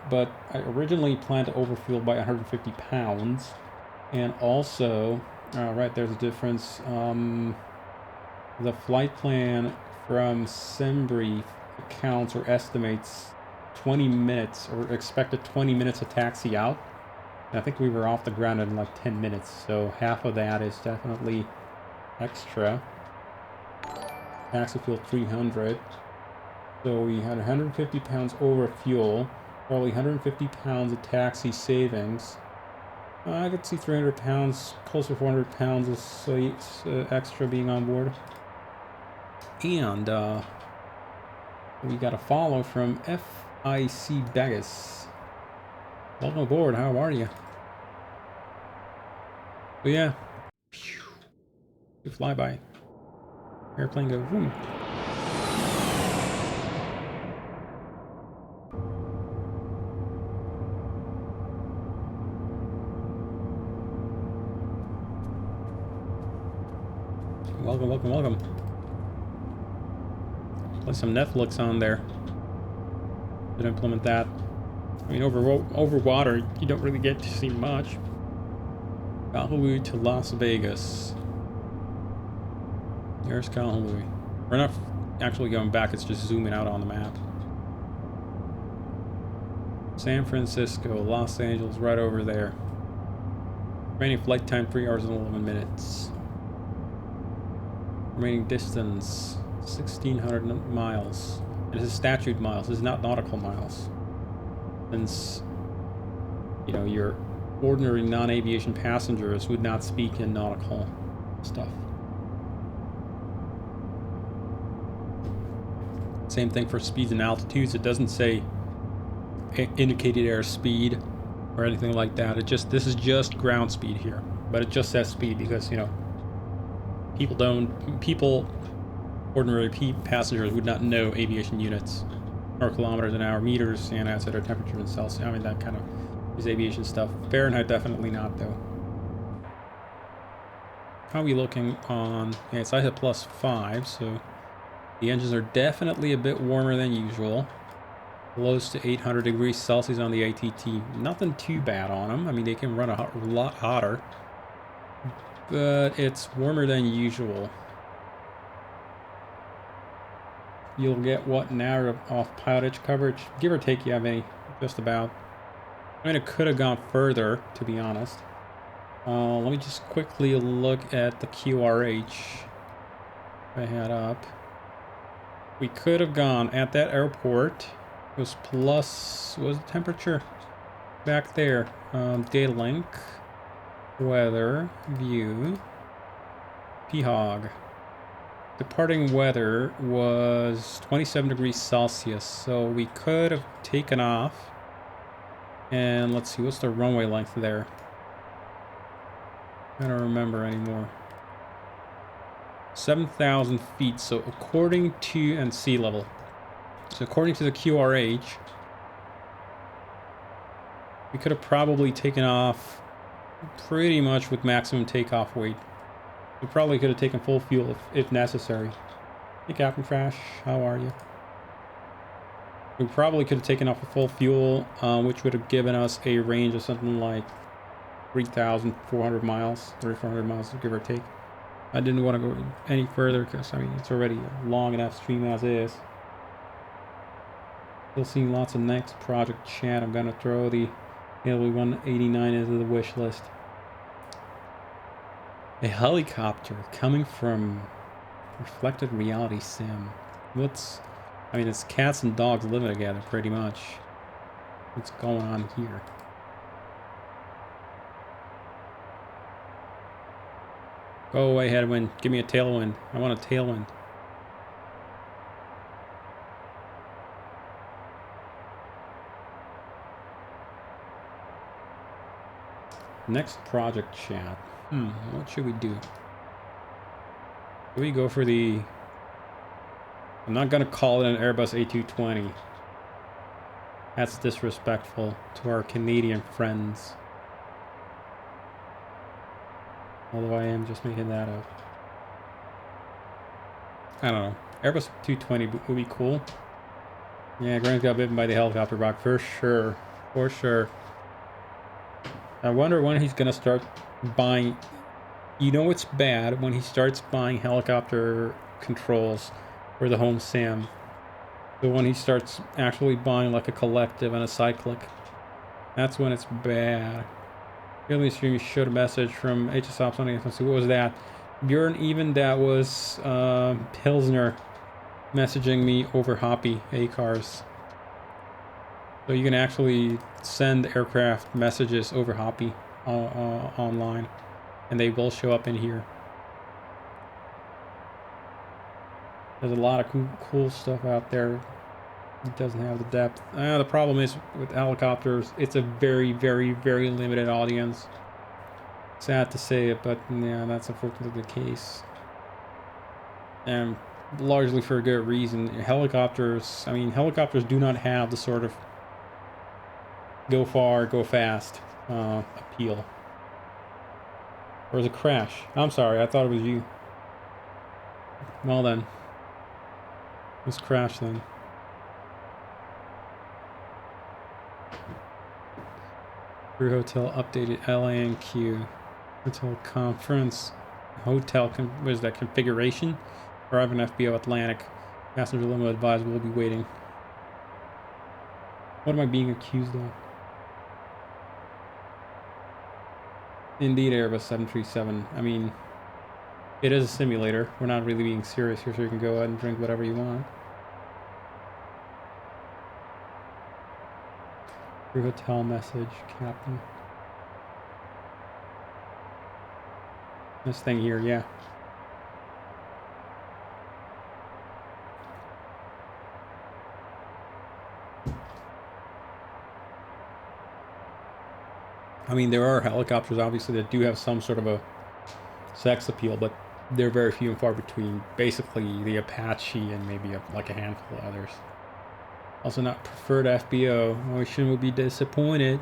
but I originally planned to overfuel by 150 pounds, and also, right, there's a difference. The flight plan from Sembri accounts or estimates 20 minutes, or expected 20 minutes to taxi out. And I think we were off the ground in like 10 minutes, so half of that is definitely extra. Taxi fuel 300. So we had 150 pounds over fuel, probably 150 pounds of taxi savings. I could see 300 pounds, close to 400 pounds of extra being on board. And we got a follow from FIC Vegas. Welcome aboard, how are you? So yeah, you fly by. Airplane goes boom. Welcome, welcome, welcome. Play some Netflix on there. Did implement that. I mean, over water, you don't really get to see much. Calhoun to Las Vegas. There's Calhoun. We're not actually going back, it's just zooming out on the map. San Francisco, Los Angeles, right over there. Remaining flight time 3 hours and 11 minutes. Remaining distance 1,600 miles. This is statute miles, this is not nautical miles. Since, you know, your ordinary non-aviation passengers would not speak in nautical stuff. Same thing for speeds and altitudes. It doesn't say indicated airspeed or anything like that. This is just ground speed here, but it just says speed because, you know, ordinary passengers would not know aviation units or kilometers an hour, meters, and etc. temperature in Celsius. I mean, that kind of is aviation stuff. Fahrenheit definitely not though. How are we looking on? Yeah, it's at +5, so the engines are definitely a bit warmer than usual. Close to 800 degrees Celsius on the ATT. Nothing too bad on them. I mean, they can run a lot hotter, but it's warmer than usual. You'll get what, an hour of off pilotage coverage, give or take. You have any, just about. I mean, it could have gone further, to be honest. Let me just quickly look at the QRH. If I had up, we could have gone at that airport. It was plus, what was the temperature back there? Data link, weather, view, PHOG. Departing weather was 27 degrees Celsius, so we could have taken off. And let's see, what's the runway length there? I don't remember anymore. 7,000 feet, so according to, and sea level. So according to the QRH, we could have probably taken off pretty much with maximum takeoff weight. We probably could have taken full fuel if necessary. Hey Captain Trash, how are you? We probably could have taken off a full fuel, which would have given us a range of something like 3,400 miles, 3,400 miles, give or take. I didn't want to go any further because, I mean, it's already a long enough stream as is. Still seeing lots of next project chat. I'm going to throw the LV-189 into the wish list. A helicopter coming from reflected reality sim. I mean, it's cats and dogs living together pretty much. What's going on here? Go away, headwind. Give me a tailwind. I want a tailwind. Next project chat. What should we do? Do we go for the... I'm not gonna call it an Airbus A220. That's disrespectful to our Canadian friends. Although I am just making that up. I don't know. Airbus 220 would be cool. Yeah, Grant's got bitten by the helicopter bug for sure. For sure. I wonder when he's gonna start buying... You know it's bad when he starts buying helicopter controls for the home sim. But when he starts actually buying like a collective and a cyclic, that's when it's bad. Earlier stream you showed a message from HSOP something. Let's see, what was that? Bjorn, even that was Pilsner messaging me over Hoppy A-Cars. So you can actually send aircraft messages over Hoppy online, and they will show up in here. There's a lot of cool stuff out there. It doesn't have the depth. The problem is with helicopters, it's a very, very, very limited audience. Sad to say it, but yeah, that's unfortunately the case. And largely for a good reason. Helicopters, I mean, helicopters do not have the sort of go far, go fast appeal. Or is it crash? I'm sorry, I thought it was you. Well then. Let's crash then. Crew hotel updated LANQ. Hotel conference. Hotel, what is that, configuration? Arrive in FBO Atlantic. Passenger limo advised will be waiting. What am I being accused of? Indeed, Airbus 737. I mean, it is a simulator. We're not really being serious here, so you can go ahead and drink whatever you want. Your hotel message, Captain. This thing here, yeah. I mean, there are helicopters, obviously, that do have some sort of a sex appeal, but they're very few and far between. Basically, the Apache and maybe like a handful of others. Also not preferred FBO. Ocean would be disappointed.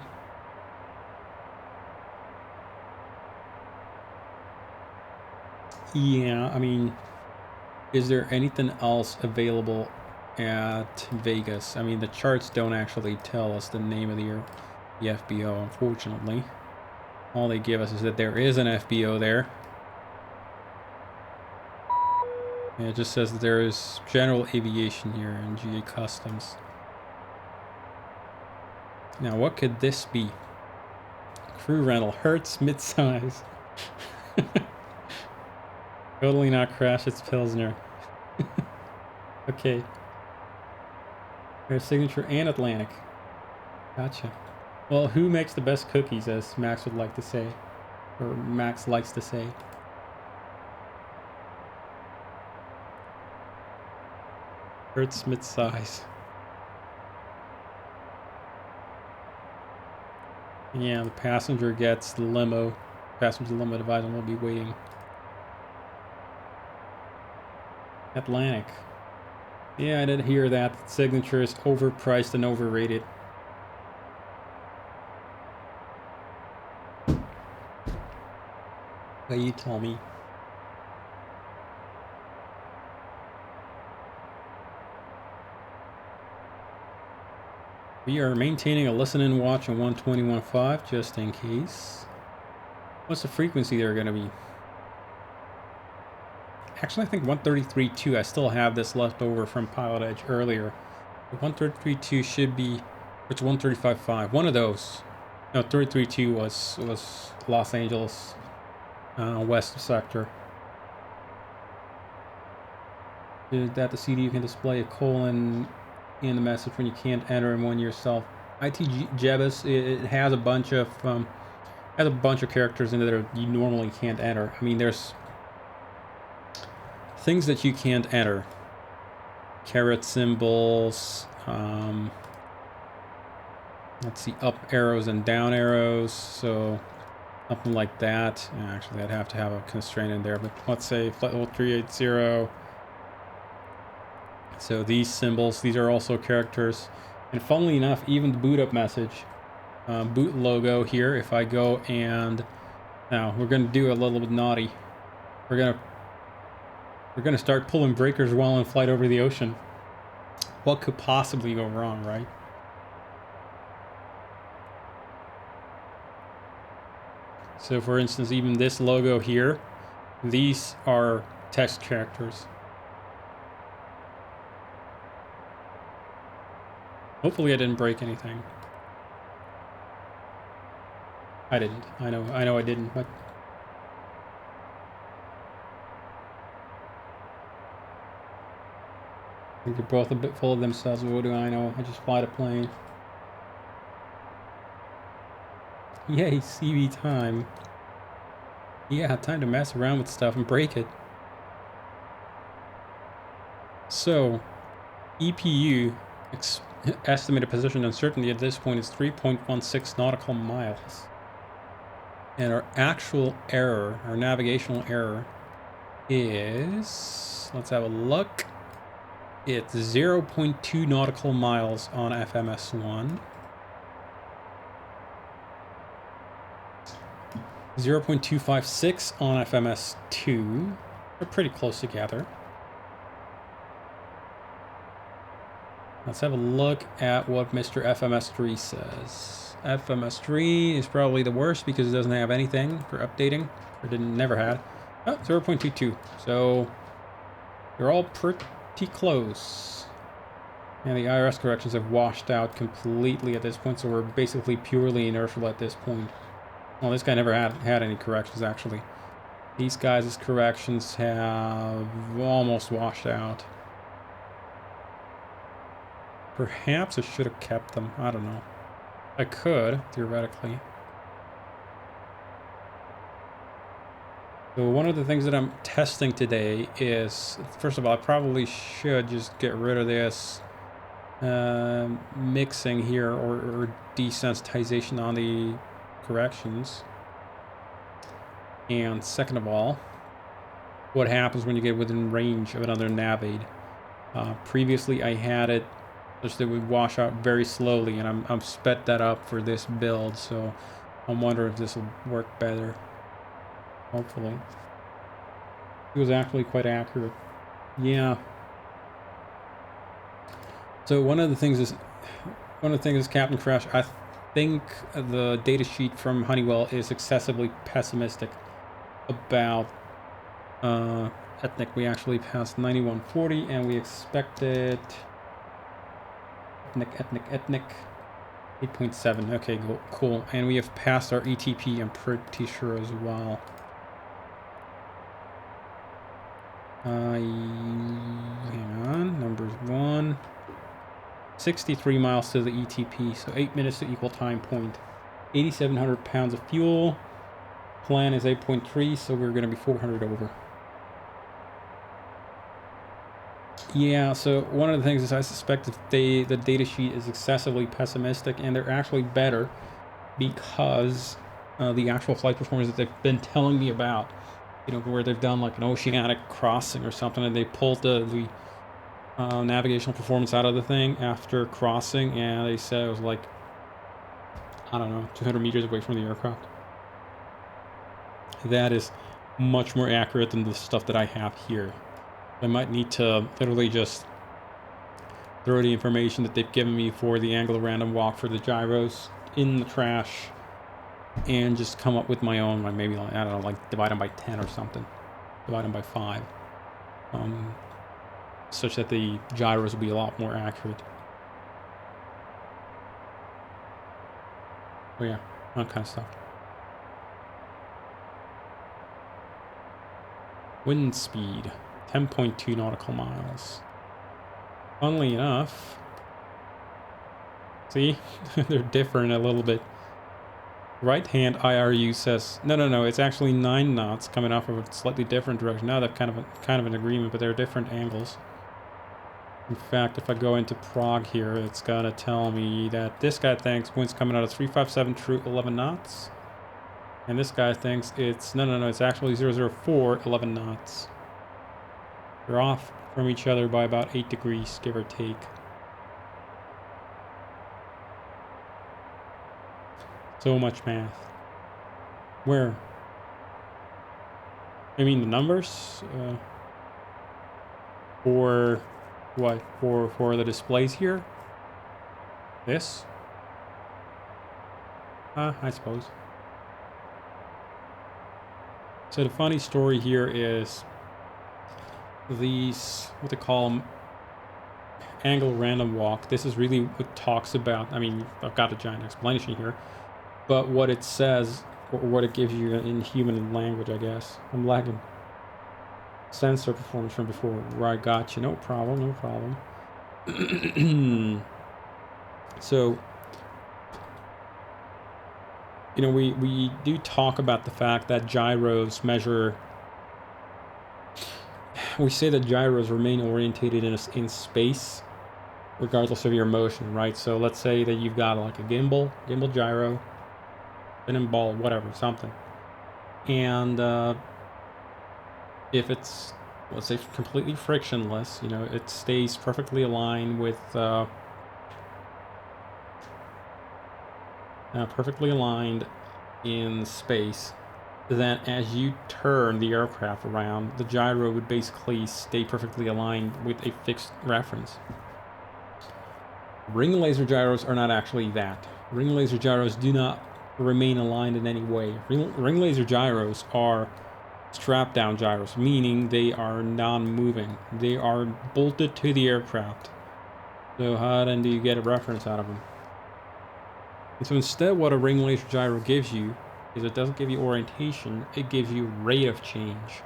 Yeah, I mean, is there anything else available at Vegas? I mean, the charts don't actually tell us the name of the FBO, unfortunately. All they give us is that there is an FBO there. And it just says that there is general aviation here and GA Customs. Now, what could this be? Crew rental, Hertz midsize. Totally not crash, it's Pilsner. Okay. There's Signature and Atlantic. Gotcha. Well, who makes the best cookies, as Max would like to say? Or Max likes to say. Hertz midsize. Yeah, the passenger gets the limo. Passenger limo division will be waiting. Atlantic. Yeah, I did hear that. Signature is overpriced and overrated. Well, you tell me. We are maintaining a listen and watch on 121.5 just in case. What's the frequency they're going to be? Actually, I think 133.2. I still have this left over from Pilot Edge earlier. 133.2 should be, which 135.5. One of those. No, 33.2 was Los Angeles west sector. Is that the CD you can display a colon in the message when you can't enter in one yourself? ITGBus, it has a bunch of characters in there that you normally can't enter. I mean, there's things that you can't enter. Caret symbols, let's see, up arrows and down arrows. So Something like that. Actually, I'd have to have a constraint in there, but let's say flight level 380. So these symbols, these are also characters. And funnily enough, even the boot up message, boot logo here, if I go and... Now, we're going to do a little bit naughty. We're going to start pulling breakers while in flight over the ocean. What could possibly go wrong, right? So for instance, even this logo here, these are text characters. Hopefully I didn't break anything. I didn't. I know I didn't, but I think they're both a bit full of themselves. What do I know? I just fly the plane. Yay, CB time. Yeah, time to mess around with stuff and break it. So, EPU, estimated position uncertainty at this point is 3.16 nautical miles. And our actual error, our navigational error, is... Let's have a look. It's 0.2 nautical miles on FMS1. 0.256 on FMS2. They're pretty close together. Let's have a look at what Mr. FMS3 says. FMS3 is probably the worst because it doesn't have anything for updating. Or never had. Oh, 0.22. So they're all pretty close. And the IRS corrections have washed out completely at this point, so we're basically purely inertial at this point. Well, this guy never had any corrections, actually. These guys' corrections have almost washed out. Perhaps I should have kept them. I don't know. I could, theoretically. So one of the things that I'm testing today is, first of all, I probably should just get rid of this mixing here or desensitization on the corrections. And second of all, what happens when you get within range of another nav aid? Previously I had it just that would wash out very slowly, and I'm sped that up for this build, so I'm wondering if this will work better. Hopefully. It was actually quite accurate. Yeah. So one of the things is Captain Crash, I think the datasheet from Honeywell is excessively pessimistic about ethnic. We actually passed 9140 and we expected ethnic 8.7. Okay, cool. And we have passed our ETP, I'm pretty sure, as well. Hang on, numbers 1. 63 miles to the ETP, so 8 minutes to equal time point. 8,700 pounds of fuel. Plan is 8.3, so we're going to be 400 over. Yeah, so one of the things is I suspect that the data sheet is excessively pessimistic, and they're actually better because the actual flight performance that they've been telling me about, you know, where they've done like an oceanic crossing or something, and they pulled the navigational performance out of the thing after crossing, and they said it was like, I don't know, 200 meters away from the aircraft. That is much more accurate than the stuff that I have here. I might need to literally just throw the information that they've given me for the angle of random walk for the gyros in the trash and just come up with my own, like maybe, like, I don't know, like divide them by 10 or something. Divide them by 5. Such that the gyros will be a lot more accurate. Oh yeah, that kind of stuff. Wind speed, 10.2 nautical miles. Funnily enough, see, they're different a little bit. Right hand IRU says, no, it's actually 9 knots coming off of a slightly different direction. Now they're kind of an agreement, but they're different angles. In fact, if I go into Prague here, it's gonna tell me that this guy thinks wind's coming out of 357 true 11 knots. And this guy thinks it's, no, it's actually 004, 11 knots. They're off from each other by about 8 degrees, give or take. So much math. Where? I mean the numbers? For what? For the displays here? This? I suppose. So the funny story here is these, what they call them, angle random walk. This is really what talks about, I mean, I've got a giant explanation here, but what it says, or what it gives you in human language, I guess. I'm lagging. Sensor performance from before. Right, gotcha. No problem, no problem. So, you know, we do talk about the fact that gyros measure. We say that gyros remain orientated in space, regardless of your motion, right? So let's say that you've got like a gimbal gyro, spin and ball, whatever, something. And if it's, let's say, completely frictionless, you know, it stays perfectly aligned with perfectly aligned in space, then as you turn the aircraft around, the gyro would basically stay perfectly aligned with a fixed reference. Ring laser gyros are not actually that. Ring laser gyros do not remain aligned in any way. Ring laser gyros are strap down gyros, meaning they are non-moving. They are bolted to the aircraft. So how then do you get a reference out of them? And so instead, what a ring laser gyro gives you is it doesn't give you orientation, it gives you rate of change.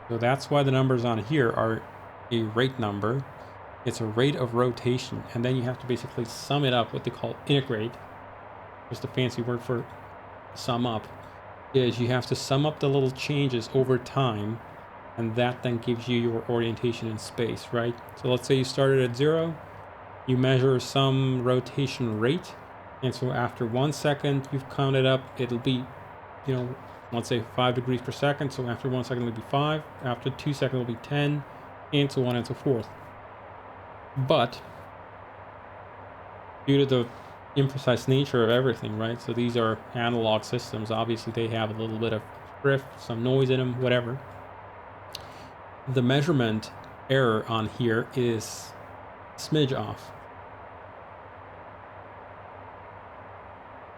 So that's why the numbers on here are a rate number. It's a rate of rotation, and then you have to basically sum it up, what they call integrate. Just a fancy word for sum up, is you have to sum up the little changes over time, and that then gives you your orientation in space, right? So let's say you started at 0, you measure some rotation rate, and so after 1 second you've counted up, it'll be, you know, let's say 5 degrees per second, so after 1 second it'll be 5, after 2 seconds it'll be 10, and so on and so forth. But due to the imprecise nature of everything, right? So these are analog systems. Obviously, they have a little bit of drift, some noise in them, whatever. The measurement error on here is smidge off.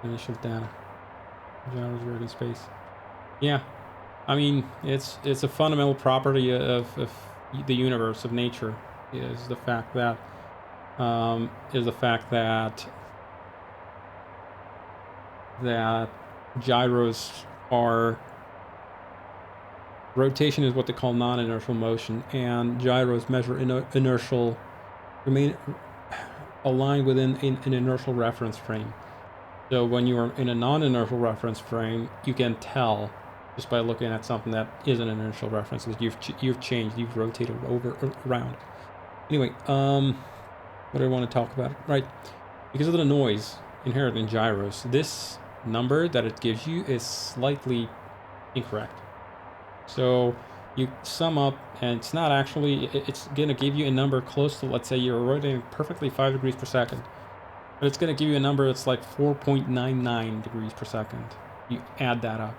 Initial data. Gyros work in space. Yeah, I mean it's a fundamental property of the universe, of nature, is the fact that that gyros are, rotation is what they call non-inertial motion, and gyros measure inertial, remain aligned within an inertial reference frame. So when you are in a non-inertial reference frame, you can tell just by looking at something that is an inertial reference that you've changed, you've rotated around. Anyway, what do I want to talk about? Right, because of the noise inherent in gyros, this number that it gives you is slightly incorrect. So you sum up, and it's not actually, it's going to give you a number close to, let's say you're rotating perfectly 5 degrees per second, but it's going to give you a number that's like 4.99 degrees per second. You add that up.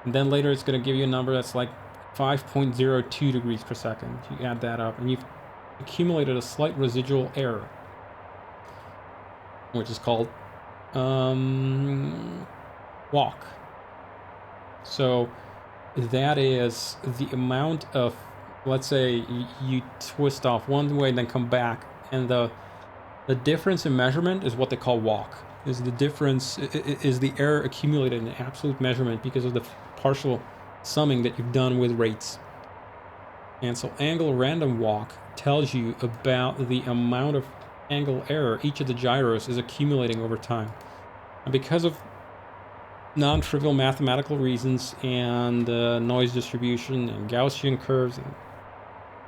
And then later it's going to give you a number that's like 5.02 degrees per second. You add that up, and you've accumulated a slight residual error, which is called walk. So that is the amount of, let's say you twist off one way and then come back, and the difference in measurement is what they call walk. Is the difference, is the error accumulated in absolute measurement because of the partial summing that you've done with rates. And so angle random walk tells you about the amount of angle error each of the gyros is accumulating over time. And because of non-trivial mathematical reasons and noise distribution and Gaussian curves and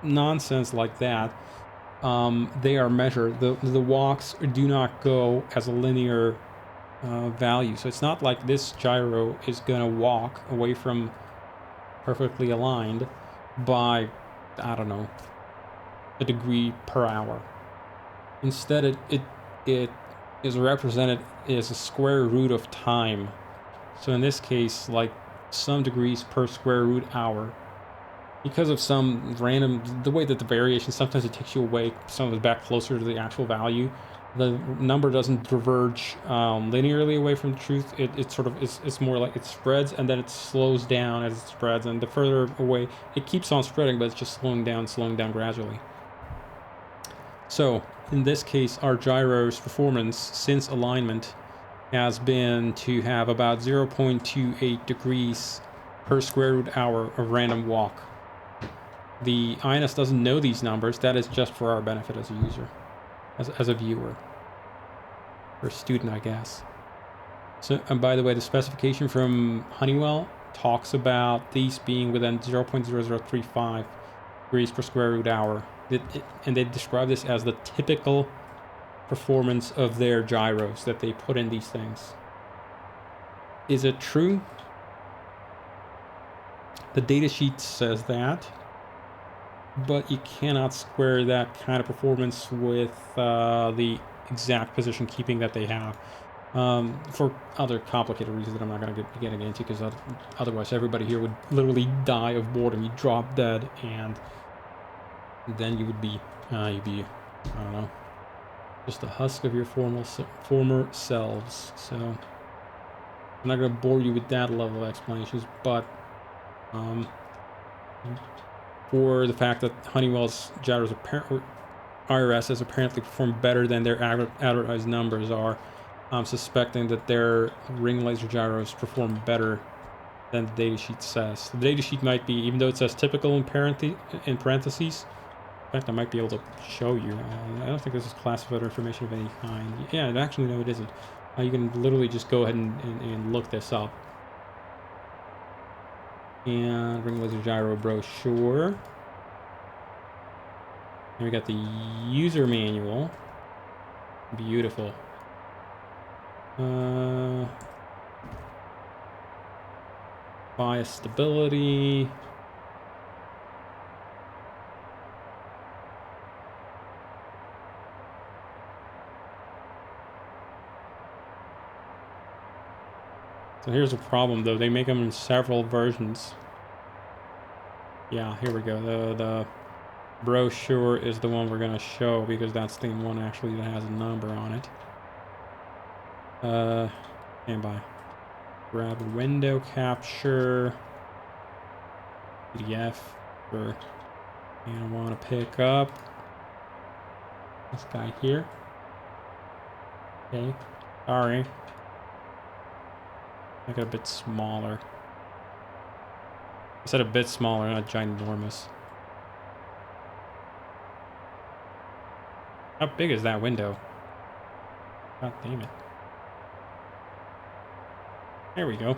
nonsense like that, they are measured. The walks do not go as a linear value. So it's not like this gyro is gonna walk away from perfectly aligned by, I don't know, a degree per hour. Instead, it is represented as a square root of time. So in this case, like some degrees per square root hour. Because of some random, the way that the variation, sometimes it takes you away, some of it back closer to the actual value. The number doesn't diverge linearly away from the truth. It sort of, it's more like it spreads and then it slows down as it spreads. And the further away, it keeps on spreading, but it's just slowing down gradually. So in this case, our gyro's performance since alignment has been to have about 0.28 degrees per square root hour of random walk. The INS doesn't know these numbers. That is just for our benefit as a user, as a viewer, or a student, I guess. So, and by the way, the specification from Honeywell talks about these being within 0.0035 degrees per square root hour. And they describe this as the typical performance of their gyros that they put in these things. Is it true? The datasheet says that, but you cannot square that kind of performance with the exact position keeping that they have, for other complicated reasons that I'm not going to be getting into, because otherwise everybody here would literally die of boredom. You'd drop dead, and then you would be, I don't know, just a husk of your former selves. So I'm not going to bore you with that level of explanations, but for the fact that Honeywell's gyros IRS has apparently performed better than their advertised numbers are, I'm suspecting that their ring laser gyros perform better than the datasheet says. The datasheet might be, even though it says typical in parentheses, in fact, I might be able to show you. I don't think this is classified information of any kind. Yeah, actually, no, it isn't. You can literally just go ahead and look this up. And ring laser gyro brochure. And we got the user manual. Beautiful. Bias stability. So here's a problem, though. They make them in several versions. Yeah, here we go. The brochure is the one we're going to show, because that's the one actually that has a number on it. Stand by. Grab a window capture. PDF for, and I want to pick up this guy here. Okay, sorry. Make it a bit smaller. I said a bit smaller, not ginormous. How big is that window? God damn it. There we go.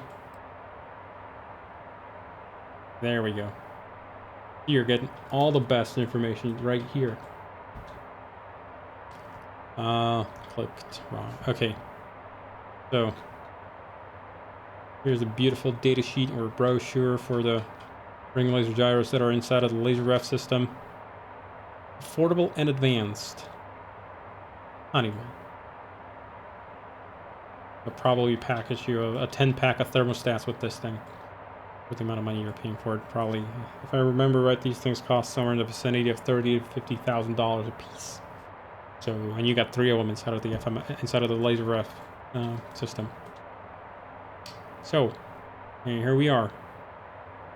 There we go. You're getting all the best information right here. Clicked wrong. Okay. So here's a beautiful data sheet or brochure for the ring laser gyros that are inside of the laser ref system. Affordable and advanced. Honeywell. They'll probably package you a 10-pack of thermostats with this thing. With the amount of money you're paying for it, probably. If I remember right, these things cost somewhere in the vicinity of $30,000 to $50,000 a piece. So, and you got 3 of them inside of the laser ref system. So, and here we are.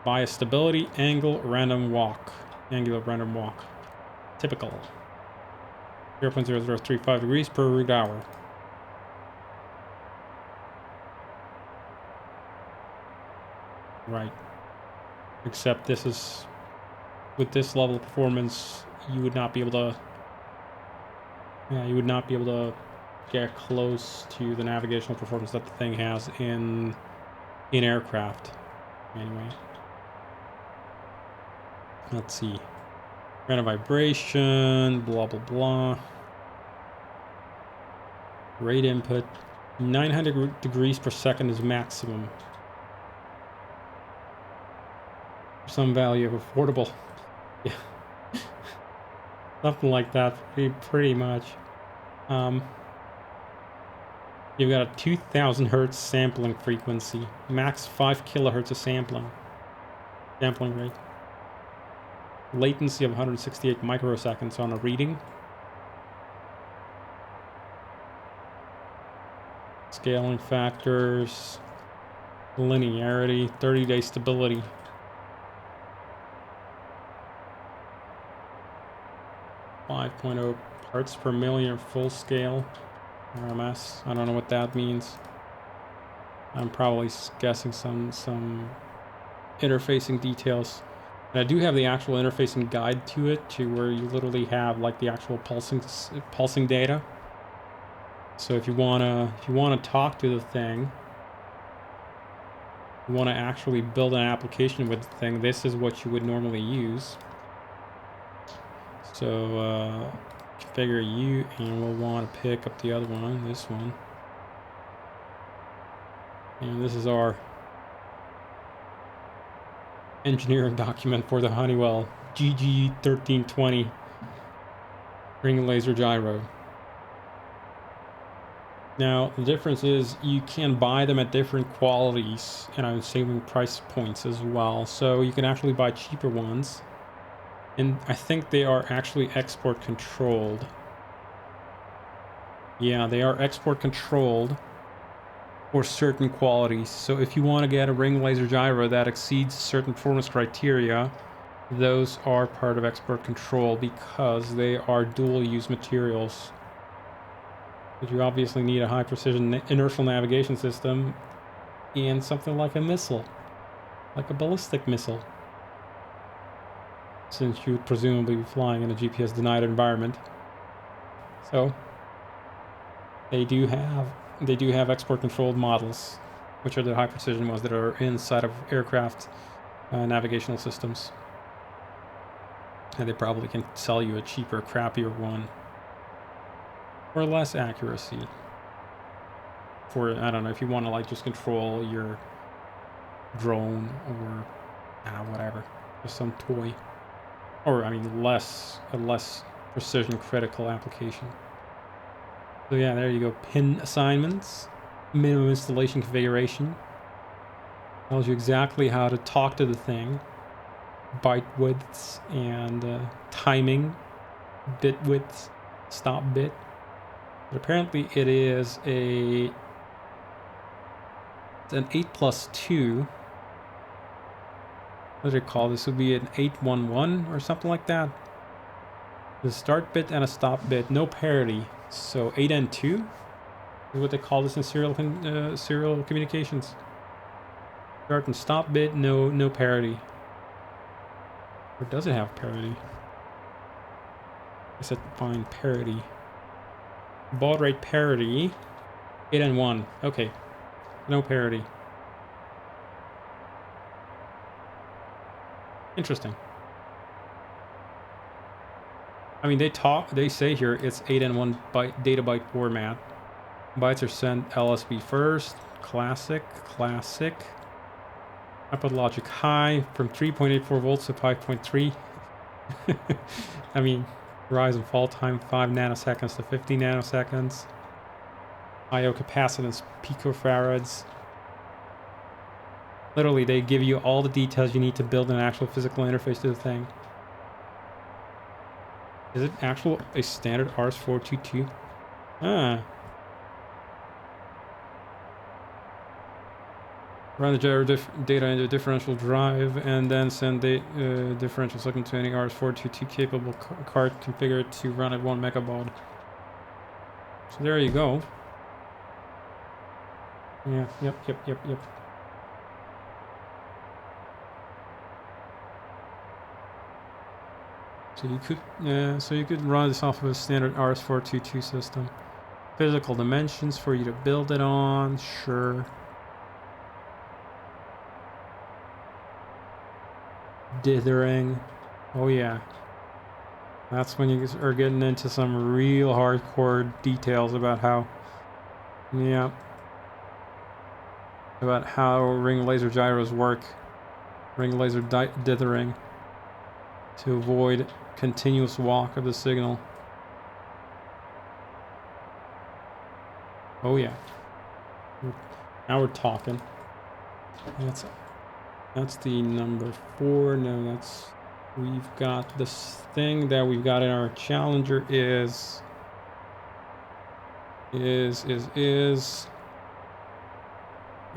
Bias stability, angle, random walk. Angular random walk. Typical. 0.0035 degrees per root hour. Right. Except this is, with this level of performance, you would not be able to, get close to the navigational performance that the thing has in aircraft. Anyway. Let's see. Random vibration, blah, blah, blah. Rate input. 900 degrees per second is maximum. Some value of affordable. Yeah. Something like that, pretty much. You've got a 2000 hertz sampling frequency, max 5 kilohertz of sampling rate, latency of 168 microseconds on a reading, scaling factors, linearity, 30-day stability. .5 parts per million full scale RMS. I don't know what that means. I'm probably guessing some interfacing details. And I do have the actual interfacing guide to it, to where you literally have like the actual pulsing data. So if you wanna talk to the thing, you wanna actually build an application with the thing, this is what you would normally use. So configure you, and we'll want to pick up the other one, this one. And this is our engineering document for the Honeywell GG1320 ring laser gyro. Now the difference is you can buy them at different qualities, and I'm saving price points as well. So you can actually buy cheaper ones. And I think they are actually export controlled. Yeah, they are export controlled for certain qualities. So if you want to get a ring laser gyro that exceeds certain performance criteria, those are part of export control because they are dual use materials. But you obviously need a high precision inertial navigation system and something like a missile, like a ballistic missile, since you would presumably be flying in a GPS denied environment. So they do have export controlled models, which are the high precision ones that are inside of aircraft navigational systems. And they probably can sell you a cheaper, crappier one for less accuracy. For, I don't know, if you want to like just control your drone or whatever, just some toy. Or, I mean, a less precision critical application. So yeah, there you go. Pin assignments, minimum installation configuration. Tells you exactly how to talk to the thing. Byte widths and timing, bit widths, stop bit. But apparently it is an 8+2. What do they call this? Would be an 811 or something like that. The start bit and a stop bit, no parity. So 8N2 is what they call this in serial communications. Start and stop bit, no parity. Or does it have parity? I said find parity. Baud rate parity, 8N1. Okay, no parity. Interesting. I mean, they say here it's 8N1 data byte format. Bytes are sent LSB first, classic. Output logic high from 3.84 volts to 5.3. I mean, rise and fall time 5 nanoseconds to 50 nanoseconds. I/O capacitance picofarads. Literally, they give you all the details you need to build an actual physical interface to the thing. Is it a standard RS-422? Ah. Run the gyro data into a differential drive and then send the differential signal to any RS-422 capable card configured to run at 1 megabaud. So there you go. Yeah, yep. So you could run this off of a standard RS-422 system. Physical dimensions for you to build it on, sure. Dithering, oh yeah. That's when you are getting into some real hardcore details about how Yeah. About how ring laser gyros work. Ring laser dithering to avoid continuous walk of the signal. Oh yeah. Now we're talking. That's the number 4. No, that's... We've got this thing that we've got in our Challenger is... We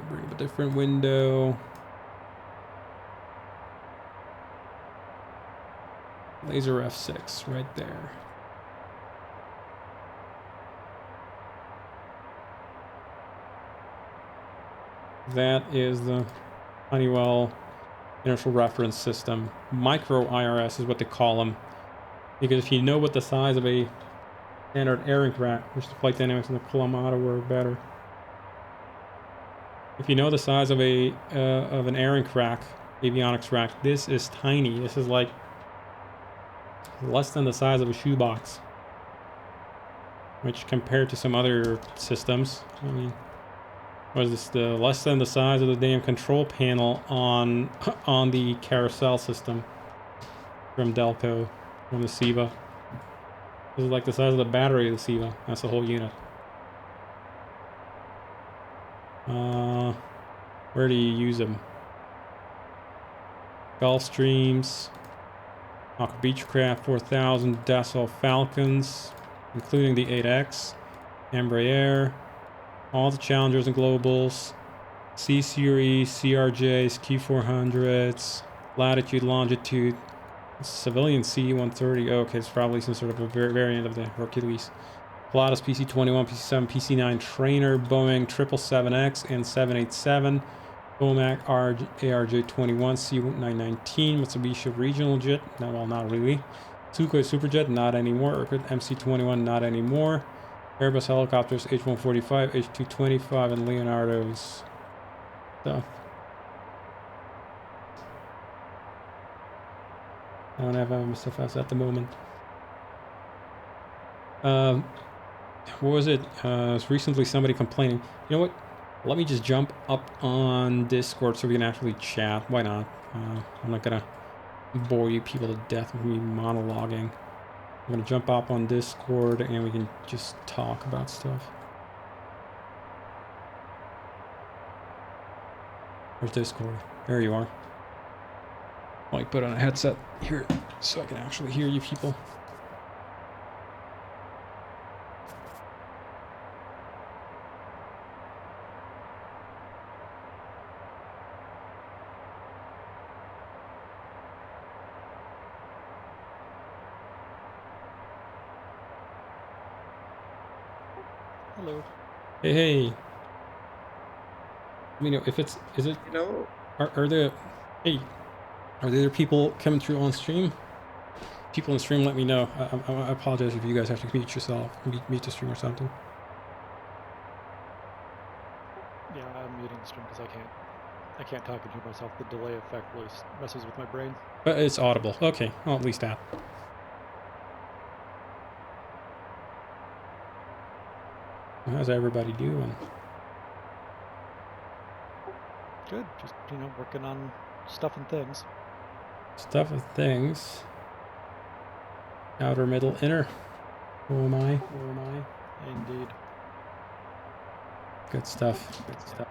bring up a different window. Laser F6 right there. That is the Honeywell Inertial Reference System. Micro IRS is what they call them. Because if you know what the size of a standard airing rack, which the flight dynamics in the Kalamata were better. If you know the size of an airing rack, avionics rack, this is tiny. This is like less than the size of a shoebox. Which compared to some other systems, I mean, was this the less than the size of the damn control panel on the carousel system from Delco, from the SIVA. This is like the size of the battery of the SIVA. That's the whole unit. Where do you use them? Gulfstreams, Hawker Beechcraft 4000, Dassault Falcons, including the 8X, Embraer, all the Challengers and Globals, C-Series, CRJs, Q400s, Latitude, Longitude, civilian C-130. Oh, okay, it's probably some sort of a variant of the Hercules. Pilatus PC-21, PC-7, PC-9 trainer, Boeing 777X and 787, Bomac ARJ-21, C-919, Mitsubishi Regional Jet, no, well, not really. Sukhoi Superjet, not anymore. Irkut MC-21, not anymore. Airbus helicopters, H-145, H-225, and Leonardo's stuff. I don't have MSFS at the moment. What was it? Was recently somebody complaining. You know what? Let me just jump up on Discord so we can actually chat. Why not? I'm not gonna bore you people to death with me monologuing. I'm gonna jump up on Discord and we can just talk about stuff. Where's Discord? There you are. Might put on a headset here so I can actually hear you people. Hello. Hey, hey. Let me know if it's, is it, You know, are there, hey, are there people coming through on stream? People on stream, let me know. I apologize if you guys have to mute yourself, mute the stream or something. Yeah, I'm muting the stream because I can't talk and hear myself. The delay effect really messes with my brain. But it's audible. Okay, well, at least that. How's everybody doing? Good. Just, working on stuff and things. Stuff and things. Outer, middle, inner. Oh my, oh my. Indeed. Good stuff, good stuff.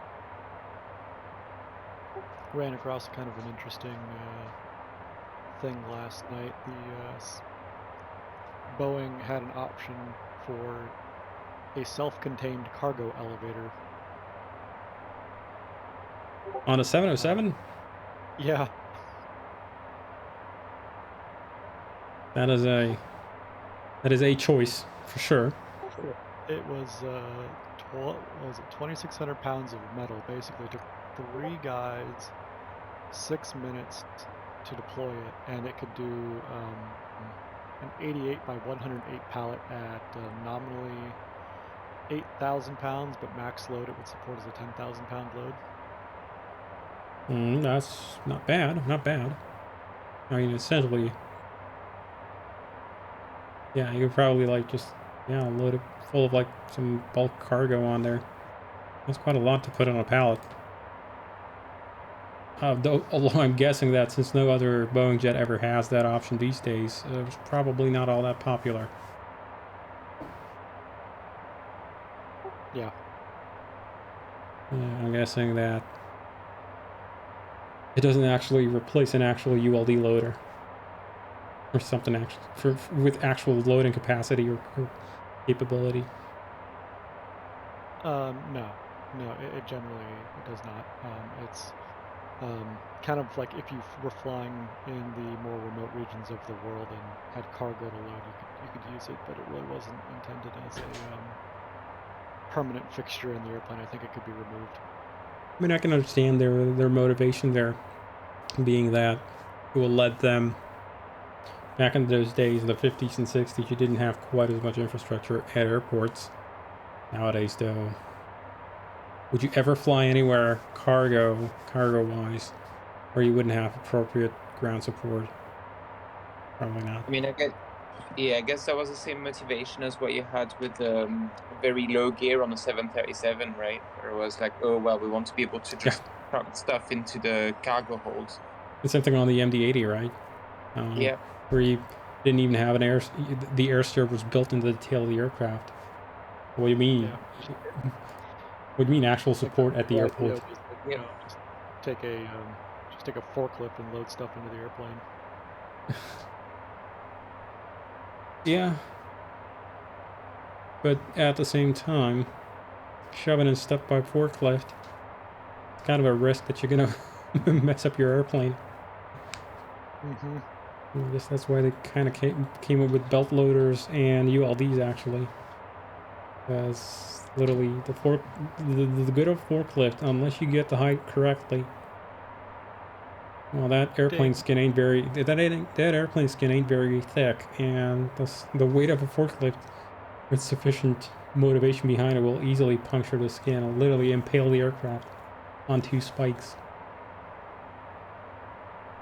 Ran across kind of an interesting thing last night. The Boeing had an option for a self-contained cargo elevator. On a 707? Yeah. That is a choice for sure. It was 2,600 pounds of metal. Basically took 3 guys 6 minutes to deploy it, and it could do an 88 by 108 pallet at nominally 8,000 pounds, but max load it would support as a 10,000 pound load. That's not bad, not bad. I mean, essentially, yeah, you could probably like just, yeah, load it full of like some bulk cargo on there. That's quite a lot to put on a pallet. Though, although I'm guessing that since no other Boeing jet ever has that option these days, it's probably not all that popular. Yeah. Yeah, I'm guessing that it doesn't actually replace an actual ULD loader or something with actual loading capacity or capability. No, it generally does not. It's kind of like if you were flying in the more remote regions of the world and had cargo to load, you could use it, but it really wasn't intended as a permanent fixture in the airplane. I think it could be removed. I mean, I can understand their motivation there, being that it will let them. Back in those days, in the 50s and 60s, you didn't have quite as much infrastructure at airports. Nowadays, though, would you ever fly anywhere cargo-wise, where you wouldn't have appropriate ground support? Probably not. I mean, I guess that was the same motivation as what you had with very low gear on the 737, right? Where it was like, oh well, we want to be able to just plug stuff into the cargo holds. The same thing on the MD-80, right? Yeah. Where you didn't even have the air steer was built into the tail of the aircraft. What do you mean? Yeah. What do you mean actual support at the airport? Yeah, just take a forklift and load stuff into the airplane. Yeah. But at the same time, shoving in stuff by forklift, it's kind of a risk that you're gonna mess up your airplane. Mm-hmm. I guess that's why they kind of came up with belt loaders and ULDs actually. Because literally the good old forklift, unless you get the height correctly, well, that airplane skin ain't very that airplane skin ain't very thick, and the weight of a forklift with sufficient motivation behind it will easily puncture the skin and literally impale the aircraft on two spikes.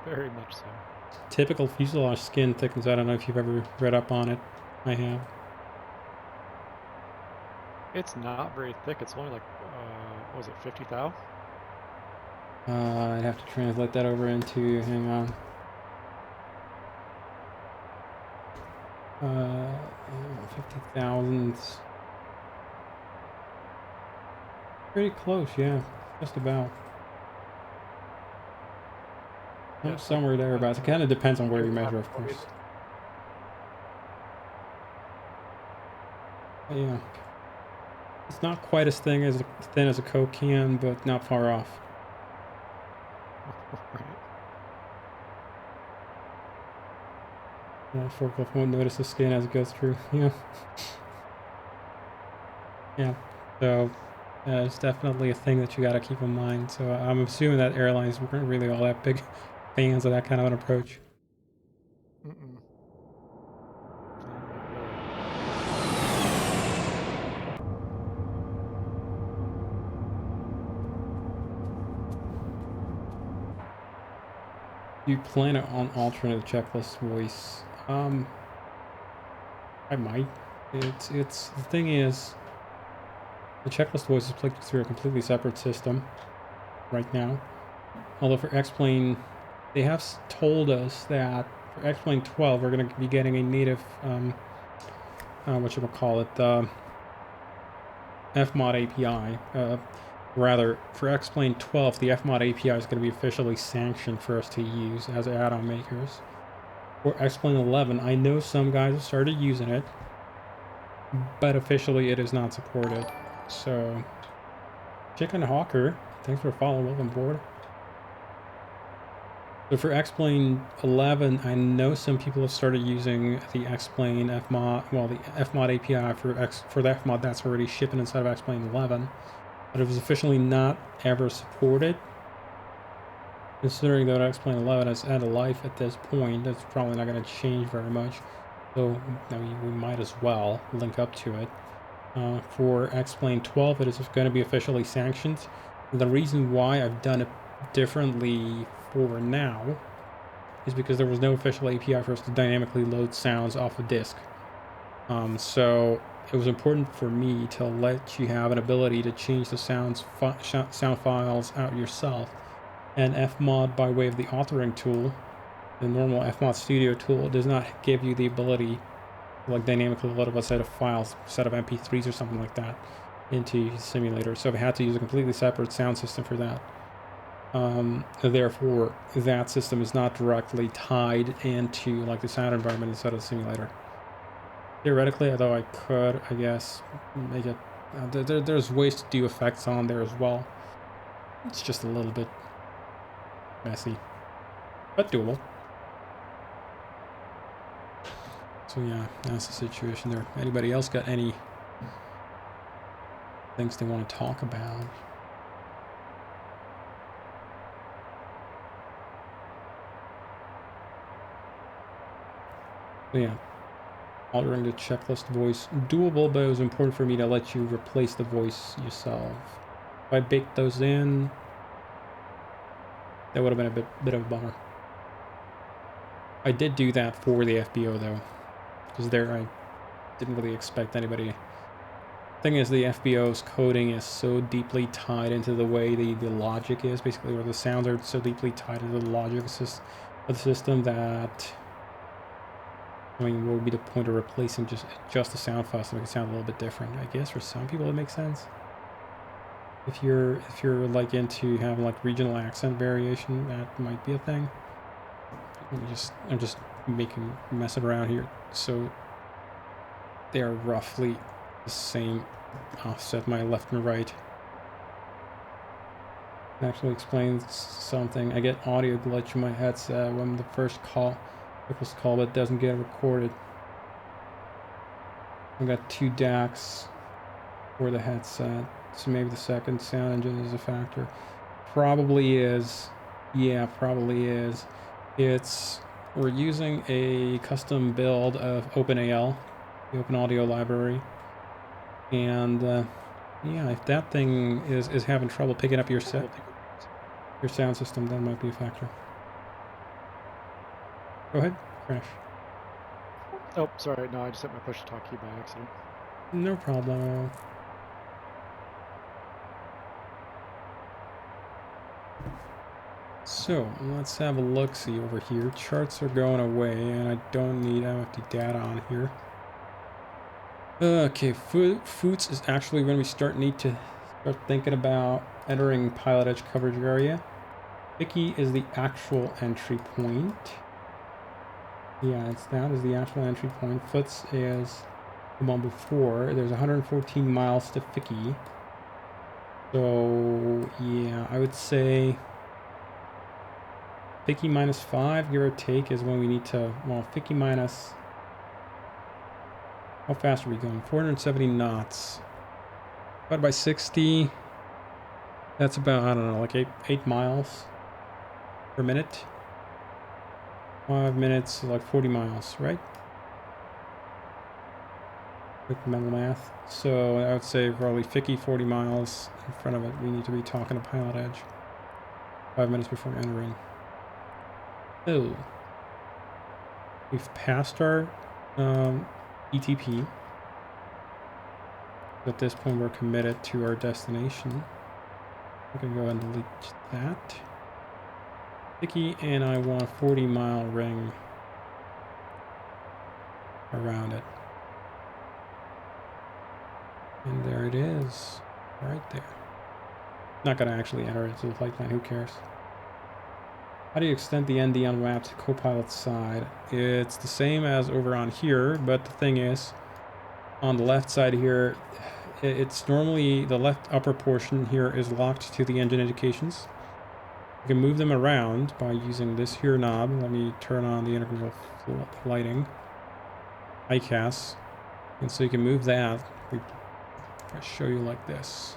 Very much so. Typical fuselage skin thickness. I don't know if you've ever read up on it. I have. It's not very thick. It's only like, what was it, 50 thou? I'd have to translate that over into, hang on. 50,000. Pretty close, yeah. Just about. Yeah, somewhere thereabouts. It kind of depends on where you measure, of course. But yeah. It's not quite as thin as a Coke can, but not far off. Right. Yeah, forklift won't notice the skin as it goes through. Yeah. Yeah. So it's definitely a thing that you got to keep in mind. So I'm assuming that airlines weren't really all that big fans of that kind of an approach. Mm-mm. You plan on alternate checklist voice? I might. It's the thing is, the checklist voice is played through a completely separate system right now. Although for X-Plane, they have told us that for X-Plane 12 we're going to be getting a native FMOD API. Rather, for X-Plane 12, the FMOD API is going to be officially sanctioned for us to use as add-on makers. For X-Plane 11, I know some guys have started using it, but officially it is not supported. So, Chicken Hawker, thanks for following. Welcome aboard. So for X-Plane 11, I know some people have started using the X-Plane FMOD, well, the FMOD API for the FMOD that's already shipping inside of X-Plane 11, but it was officially not ever supported. Considering that X-Plane 11 has end of life at this point, that's probably not going to change very much. So I mean, we might as well link up to it. For X-Plane 12, it is going to be officially sanctioned. And the reason why I've done it differently for now is because there was no official API for us to dynamically load sounds off a disk. So it was important for me to let you have an ability to change the sound files out yourself. And Fmod, by way of the authoring tool, the normal Fmod Studio tool, does not give you the ability to like dynamically load up a set of files, set of MP3s or something like that into your simulator. So I had to use a completely separate sound system for that. Therefore, that system is not directly tied into like the sound environment inside of the simulator. Theoretically, although I could, I guess, make it. There's ways to do effects on there as well. It's just a little bit messy, but doable. So yeah, that's the situation there. Anybody else got any things they want to talk about? So yeah, altering the checklist voice, doable, but it was important for me to let you replace the voice yourself. If I baked those in, that would have been a bit of a bummer. I did do that for the FBO though, because there I didn't really expect anybody. Thing is, the FBO's coding is so deeply tied into the way the logic is, basically, where the sounds are so deeply tied into the logic of the system that, I mean, what would be the point of replacing just the sound files to make it sound a little bit different? I guess for some people it makes sense. If you're like into having like regional accent variation, that might be a thing. I'm just messing around here. So they're roughly the same offset, my left and right. It actually explains something. I get audio glitch in my headset when the first call but it doesn't get recorded. I've got 2 DACs for the headset, so maybe the second sound engine is a factor. Probably is. Yeah, probably is. We're using a custom build of OpenAL, the Open Audio Library, and yeah, if that thing is having trouble picking up your sound system, that might be a factor. Go ahead, Crash. Oh, sorry. No, I just hit my push-to-talk key by accident. No problem. So let's have a look-see over here. Charts are going away, and I don't need empty data on here. Okay, Foots is actually when we need to start thinking about entering pilot edge coverage area. Vicky is the actual entry point. Yeah, that is the actual entry point. Foots is the one before. There's 114 miles to Vicky. So yeah, I would say Vicky -5, give or take, is when we need to, well, Vicky minus, how fast are we going? 470 knots. Divided by 60, that's about, I don't know, like 8 miles per minute. 5 minutes, like 40 miles, right? Quick mental math. So I would say probably 40 miles in front of it. We need to be talking to pilot edge. 5 minutes before entering. Oh. We've passed our ETP. At this point, we're committed to our destination. I'm going to go ahead and delete that. Vicky and I want a 40-mile ring around it. And there it is, right there. Not going to actually enter it to the flight plan, who cares? How do you extend the ND on map to Copilot's side? It's the same as over on here, but the thing is, on the left side here, it's normally the left upper portion here is locked to the engine indications. You can move them around by using this here knob. Let me turn on the integral lighting, ICAS, and so you can move that. If I show you like this,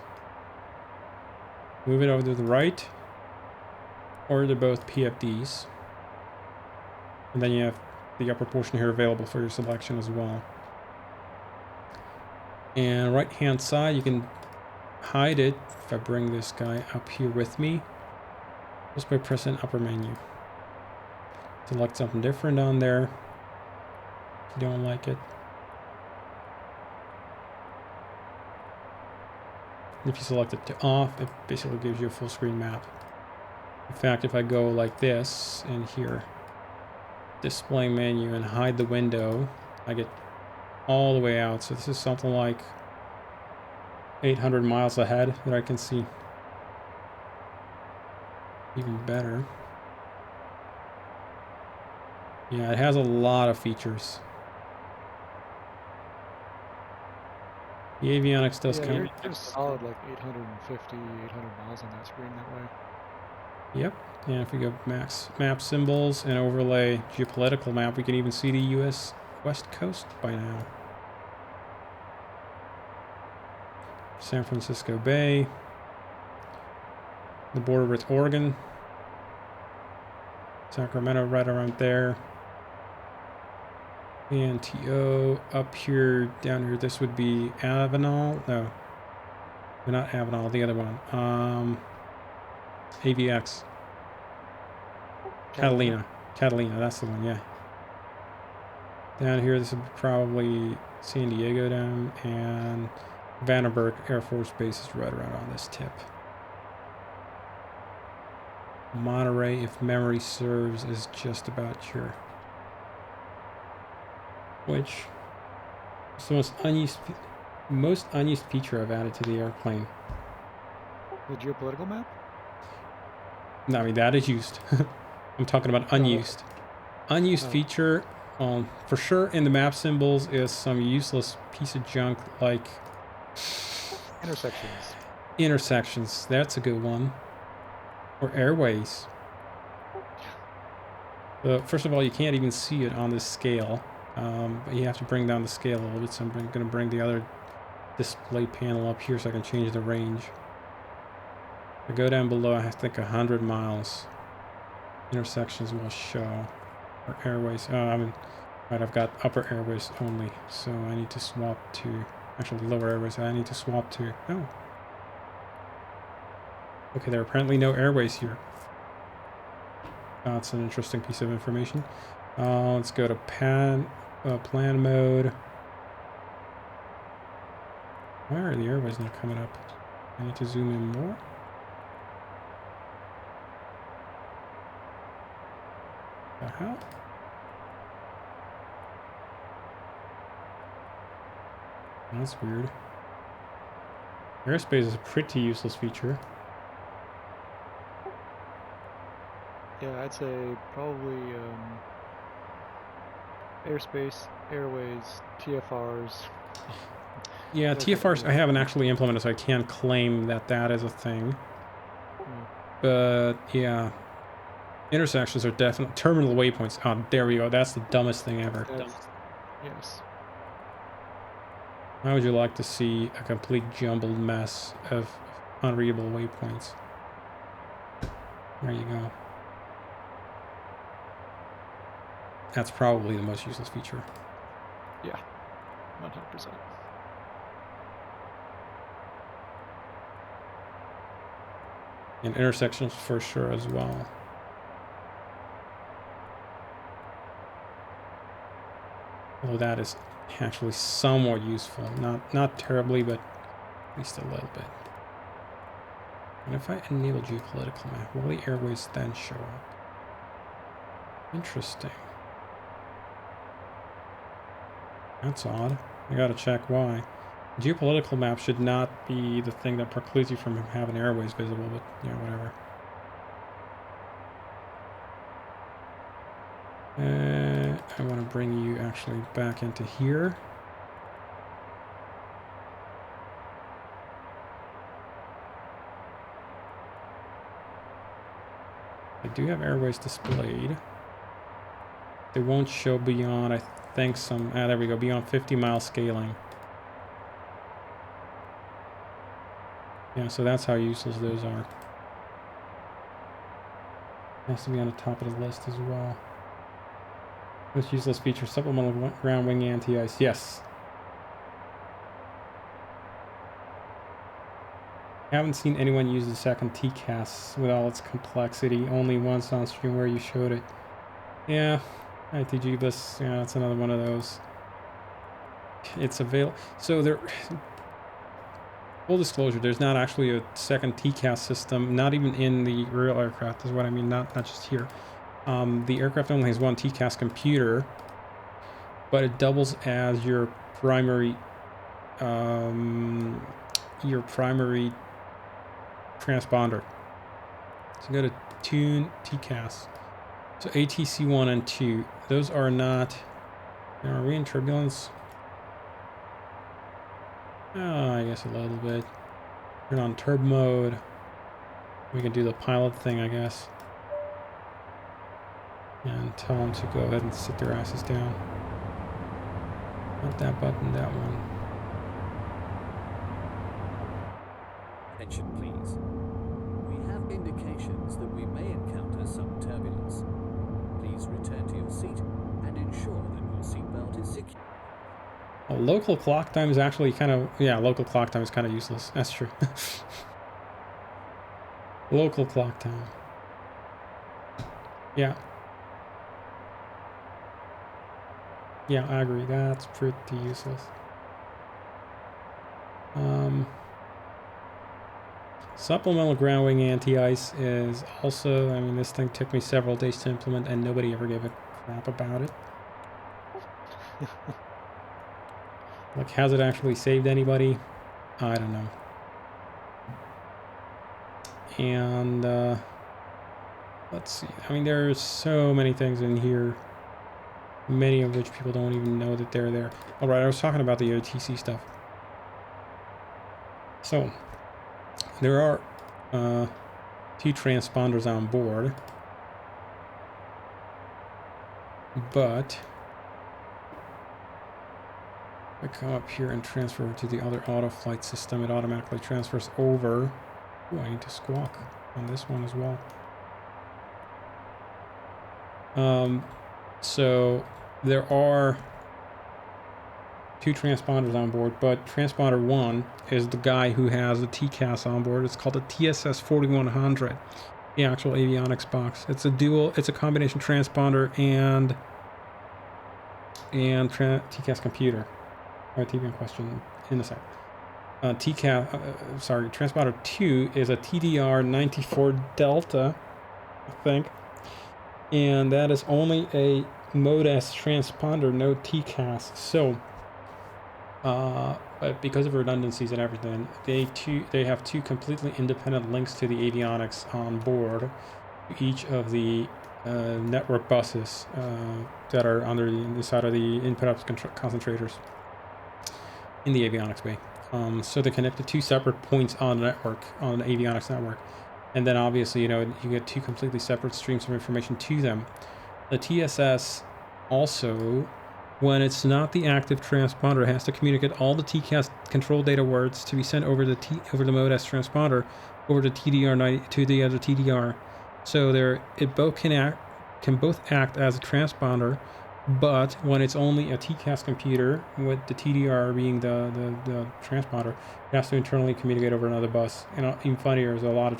move it over to the right, or they're both PFDs, and then you have the upper portion here available for your selection as well. And right hand side, you can hide it if I bring this guy up here with me, just by pressing upper menu. Select something different on there if you don't like it. If you select it to off, it basically gives you a full screen map. In fact, if I go like this and here, display menu and hide the window, I get all the way out. So this is something like 800 miles ahead that I can see. Even better. Yeah, it has a lot of features. The avionics does Yeah, you're come. just solid like 850, 800 miles on that screen that way. Yep. And if we go map symbols and overlay geopolitical map, we can even see the U.S. West Coast by now. San Francisco Bay. The border with Oregon. Sacramento right around there. And TO up here, down here, this would be Avenal. No. Not Avenal, the other one. AVX. Catalina, that's the one, yeah. Down here, this would be probably San Diego down, and Vandenberg Air Force Base is right around on this tip. Monterey, if memory serves, is just about here. Which is the most unused feature I've added to the airplane. The geopolitical map? No, I mean, that is used. I'm talking about unused. Unused feature, for sure in the map symbols, is some useless piece of junk like Intersections. Intersections, that's a good one. Or airways. First of all, you can't even see it on this scale. But you have to bring down the scale a little bit, so I'm going to bring the other display panel up here so I can change the range. If I go down below, I think 100 miles. Intersections will show. Or airways. Right, I've got upper airways only, so I need to swap to... Actually, lower airways. I need to swap to... Oh. Okay, there are apparently no airways here. That's an interesting piece of information. Let's go to plan mode. Why are the airways not coming up? I need to zoom in more. The hell? That's weird. Airspace is a pretty useless feature. Yeah, I'd say probably airspace, airways, TFRs. Yeah, TFRs I haven't actually implemented, so I can't claim that that is a thing. But yeah, intersections are definitely terminal waypoints. Oh, there we go. That's the dumbest thing ever. Yes. How would you like to see a complete jumbled mess of unreadable waypoints? There you go. That's probably the most useless feature. Yeah, 100%. And intersections for sure as well. Although that is actually somewhat useful. Not terribly, but at least a little bit. And if I enable geopolitical map, will the airways then show up? Interesting. That's odd. I gotta check why. Geopolitical map should not be the thing that precludes you from having airways visible, but yeah, whatever. I want to bring you actually back into here. I do have airways displayed. They won't show beyond, I think, some... Ah, there we go, beyond 50-mile scaling. Yeah, so that's how useless those are. Has to be on the top of the list as well. Most useless feature, supplemental ground wing anti-ice. Yes. Haven't seen anyone use the second TCAS with all its complexity. Only once on stream where you showed it. Yeah, ITG Bliss. Yeah, it's another one of those. It's available. So there. full disclosure, there's not actually a second TCAS system, not even in the real aircraft, is what I mean, not just here. The aircraft only has one TCAS computer, but it doubles as your primary transponder. So go to tune TCAS. So ATC 1 and 2, those are not, are we in turbulence? I guess a little bit. Turn on turbo mode. We can do the pilot thing, I guess. And tell them to go ahead and sit their asses down. Not that button, that one. Attention, please. We have indications that we may encounter some turbulence. Please return to your seat and ensure that your seatbelt is secure. Well, local clock time is actually kind of, yeah, local clock time is kind of useless. That's true. Local clock time. Yeah. Yeah, I agree. That's pretty useless. Supplemental ground wing anti-ice is also, I mean, this thing took me several days to implement and nobody ever gave a crap about it. Like, has it actually saved anybody? I don't know. And, let's see. I mean, there's so many things in here, many of which people don't even know that they're there. All right, I was talking about the OTC stuff. So, there are 2 transponders on board, but if I come up here and transfer to the other auto flight system, it automatically transfers over. Ooh, I need to squawk on this one as well. So there are 2 transponders on board, but transponder 1 is the guy who has the TCAS on board. It's called the TSS 4100, the actual avionics box. It's a combination transponder and TCAS computer. Or TCAS question in a sec. Transponder 2 is a TDR-94 Delta, I think. And that is only a Mode S transponder, no TCAS. So, but because of redundancies and everything, they have 2 completely independent links to the avionics on board, each of the network buses that are under the side of the input concentrators in the avionics bay. So they connect to 2 separate points on the network, on the avionics network. And then obviously, you get 2 completely separate streams of information to them. The TSS also, when it's not the active transponder, has to communicate all the TCAS control data words to be sent over the Mode S transponder over to TDR to the other TDR. So it both can both act as a transponder, but when it's only a TCAS computer with the TDR being the transponder, it has to internally communicate over another bus. And even funnier is a lot of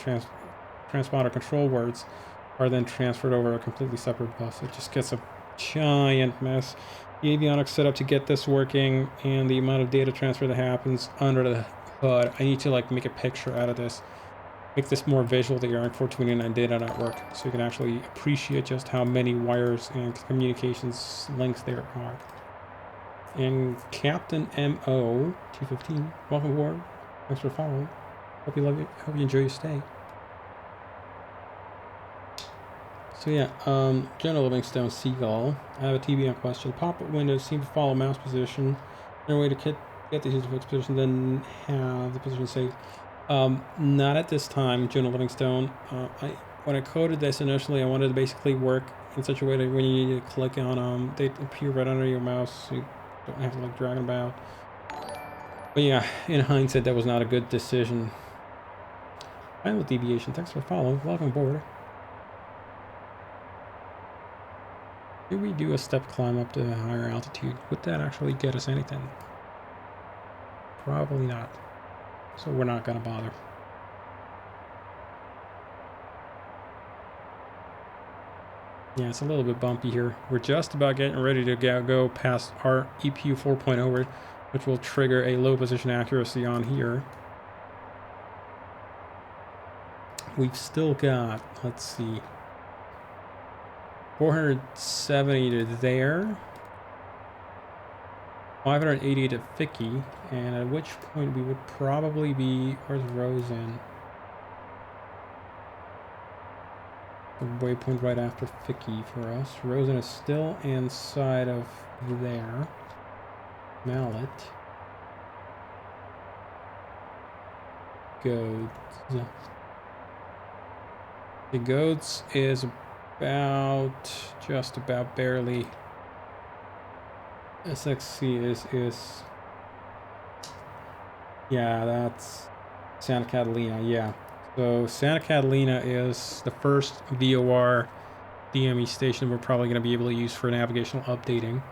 transponder control words are then transferred over a completely separate bus. It just gets a giant mess. The avionics set up to get this working, and the amount of data transfer that happens under the hood. I need to make a picture out of this, make this more visual, the ARINC 429 data network, so you can actually appreciate just how many wires and communications links there are. And Captain MO 215, welcome aboard. Thanks for following. Hope you enjoy your stay. So yeah, General Livingstone Seagull. I have a TBM question. Pop-up windows seem to follow mouse position. Is there a way to get the user fixed position, then have the position saved? Not at this time, General Livingstone. When I coded this initially, I wanted to basically work in such a way that when you need to click on them, they appear right under your mouse, so you don't have to drag them about. But yeah, in hindsight, that was not a good decision. Final deviation. Thanks for following. Welcome aboard. Did we do a step climb up to a higher altitude? Would that actually get us anything? Probably not. So we're not gonna bother. Yeah, it's a little bit bumpy here. We're just about getting ready to go past our EPU 4.0, which will trigger a low position accuracy on here. we've still got, let's see, 470 to there, 580 to Ficky, and at which point we would probably be, where's Rosen? The waypoint right after Ficky for us. Rosen is still inside of there. Mallet. Goats. The Goats is about, just about barely. SXC is yeah, that's Santa Catalina, yeah. So Santa Catalina is the first VOR DME station we're probably going to be able to use for navigational updating.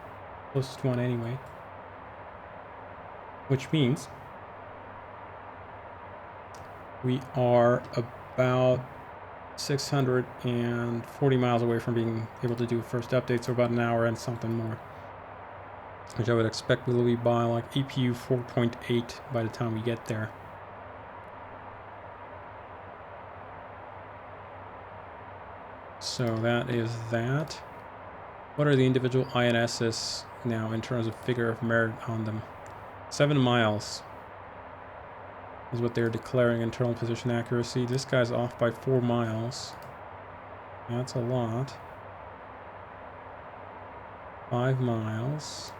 Closest one anyway. Which means we are about 640 miles away from being able to do first update, so about an hour and something more. Which I would expect will be by like EPU 4.8 by the time we get there. So that is that. What are the individual INSs now in terms of figure of merit on them? 7 miles is what they're declaring internal position accuracy. This guy's off by 4 miles. That's a lot. 5 miles.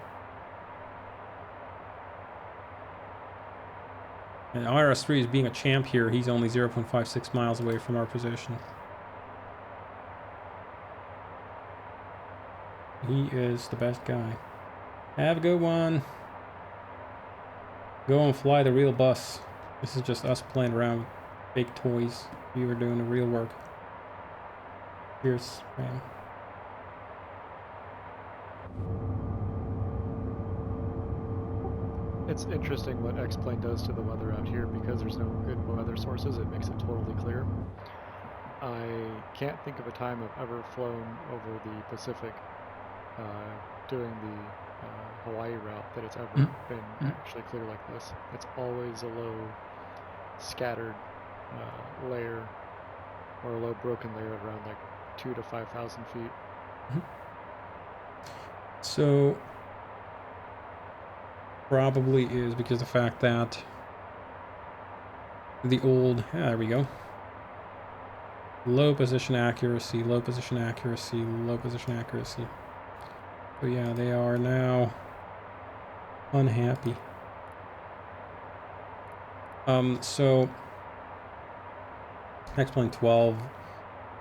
And RS3 is being a champ here. He's only 0.56 miles away from our position. He is the best guy. Have a good one. Go and fly the real bus. This is just us playing around with fake toys. We were doing the real work. Cheers, man. It's interesting what X-Plane does to the weather out here because there's no good weather sources. It makes it totally clear. I can't think of a time I've ever flown over the Pacific doing the Hawaii route that it's ever been actually clear like this. It's always a low scattered layer or a low broken layer at around like 2,000 to 5,000 feet. So probably is because the fact that the old, there we go, low position accuracy, low position accuracy, low position accuracy. So yeah, they are now unhappy. So X-Plane 12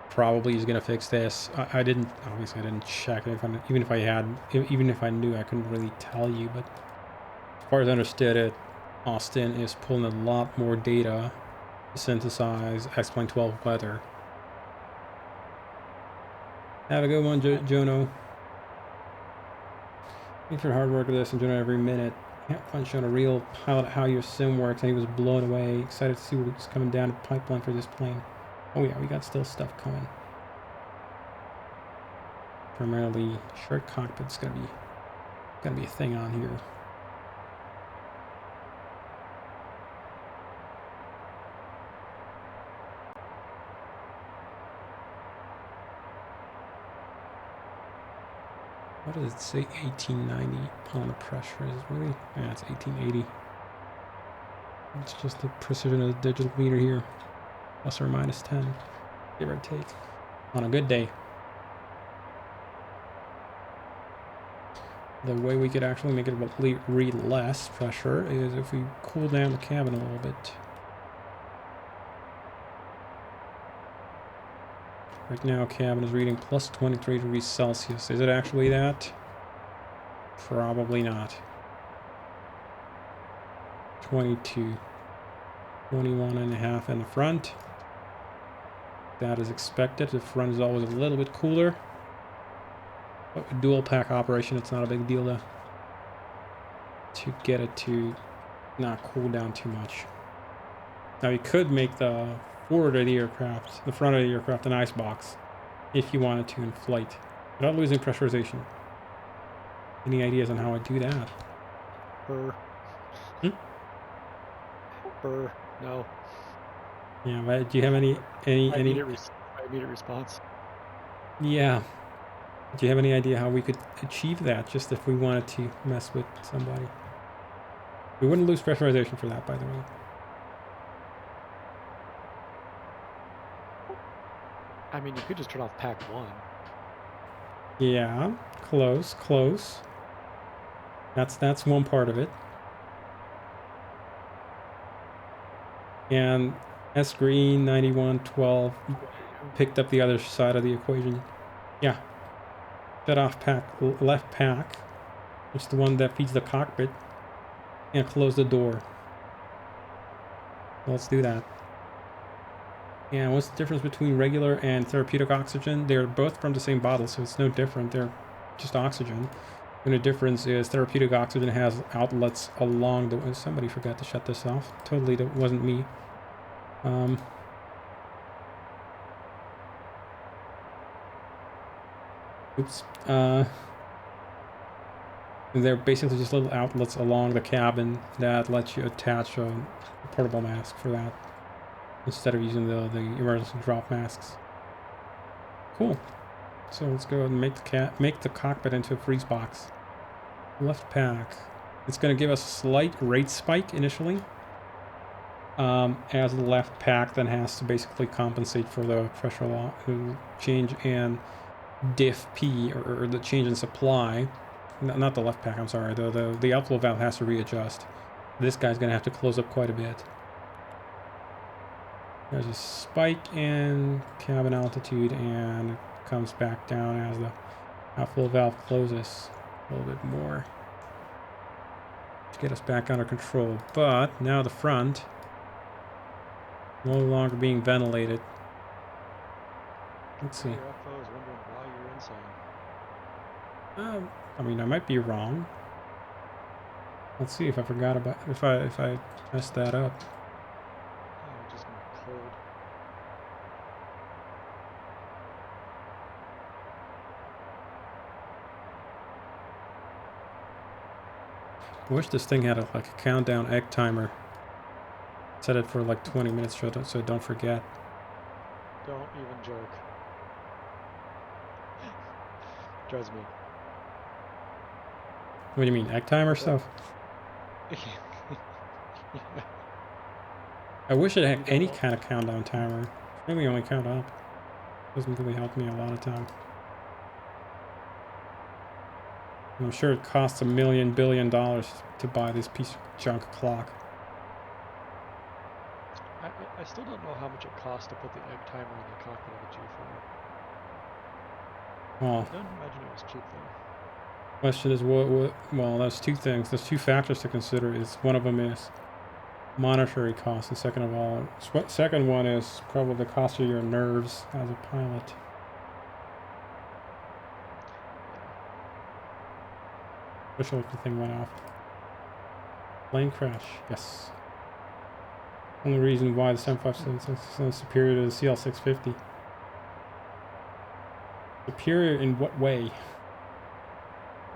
probably is gonna fix this. I didn't, obviously I didn't check it. Even if I knew, I couldn't really tell you. But as far as I understood it, Austin is pulling a lot more data to synthesize X-Plane 12 weather. Have a good one, Jono. Thanks for the hard work of this and doing it every minute. Have fun showing a real pilot how your sim works, and he was blown away. Excited to see what's coming down the pipeline for this plane. Oh yeah, we got still stuff coming. Primarily short cockpit's gonna be a thing on here. What does it say? 1890 on the pressure is really? Yeah, it's 1880. It's just the precision of the digital meter here. Plus or minus 10, give or take. On a good day. The way we could actually make it read less pressure is if we cool down the cabin a little bit. Right now, cabin is reading plus 23 degrees Celsius. Is it actually that? Probably not. 22. 21 and a half in the front. That is expected. The front is always a little bit cooler. But with dual pack operation, it's not a big deal to get it to not cool down too much. Now you could make the forward of the aircraft, the front of the aircraft, an ice box if you wanted to in flight without losing pressurization. Any ideas on how I do that? No. Yeah, but do you have any Immediate response. Yeah. Do you have any idea how we could achieve that, just if we wanted to mess with somebody? We wouldn't lose pressurization for that, by the way. I mean, you could just turn off pack 1. Yeah, close. That's one part of it. And S Green 9112 picked up the other side of the equation. Yeah. Shut off pack left pack, which is the one that feeds the cockpit, and close the door. Let's do that. And what's the difference between regular and therapeutic oxygen? They're both from the same bottle, so it's no different. They're just oxygen. And the difference is therapeutic oxygen has outlets along the... Somebody forgot to shut this off. Totally, that wasn't me. Oops. They're basically just little outlets along the cabin that let you attach a portable mask for that, instead of using the emergency drop masks. Cool. So let's go and make the cockpit into a freeze box. Left pack. It's going to give us a slight rate spike initially, as the left pack then has to basically compensate for the pressure change in diff P, or the change in supply. Not the left pack, I'm sorry. The outflow valve has to readjust. This guy's going to have to close up quite a bit. There's a spike in cabin altitude, and it comes back down as the outflow valve closes a little bit more to get us back under control. But now the front no longer being ventilated. Let's see. Your FO is wondering why you're insane. I mean, I might be wrong. Let's see if I forgot about if I messed that up. Oh, just gonna be cold. I wish this thing had like a countdown egg timer. Set it for like 20 minutes so don't forget. Don't even joke. Drives me. What do you mean, egg timer stuff? Yeah. I wish it had any kind of countdown timer. Maybe only count up. Doesn't really help me a lot of time. I'm sure it costs $1 billion to buy this piece of junk clock. I still don't know how much it costs to put the egg timer in the cockpit of a G4. Well, I don't imagine it was cheap though. question is well, there's two things. There's two factors to consider. Is one of them is monetary cost, and second of all, second one is probably the cost of your nerves as a pilot. Especially if the thing went off. Plane crash, yes. Only reason why the 757 is superior to the CL650. Superior in what way?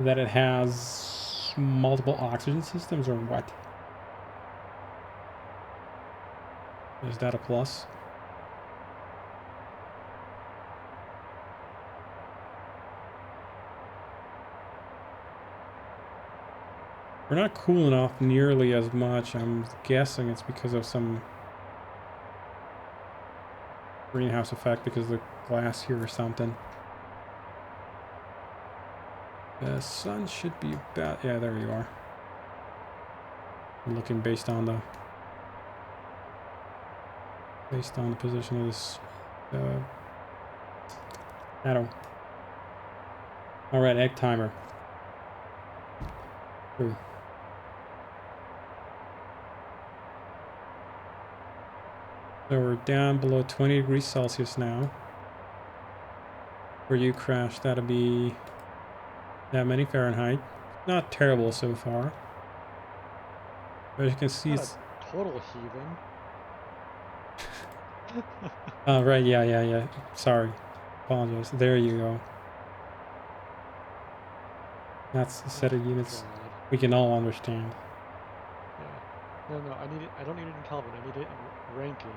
That it has multiple oxygen systems, or what? Is that a plus? We're not cooling off nearly as much. I'm guessing it's because of some greenhouse effect because of the glass here or something. The sun should be about... Yeah, there you are. I'm looking based on the position of this shadow. Alright, egg timer. Ooh. So we're down below 20 degrees Celsius now. Where you crashed, that'll be that many Fahrenheit. Not terrible so far. But as you can see, it's total heathen. oh, right, yeah. Sorry. Apologize. There you go. That's a set of units we can all understand. Yeah. No, I need it. I don't need it in Kelvin. I need it in ranking.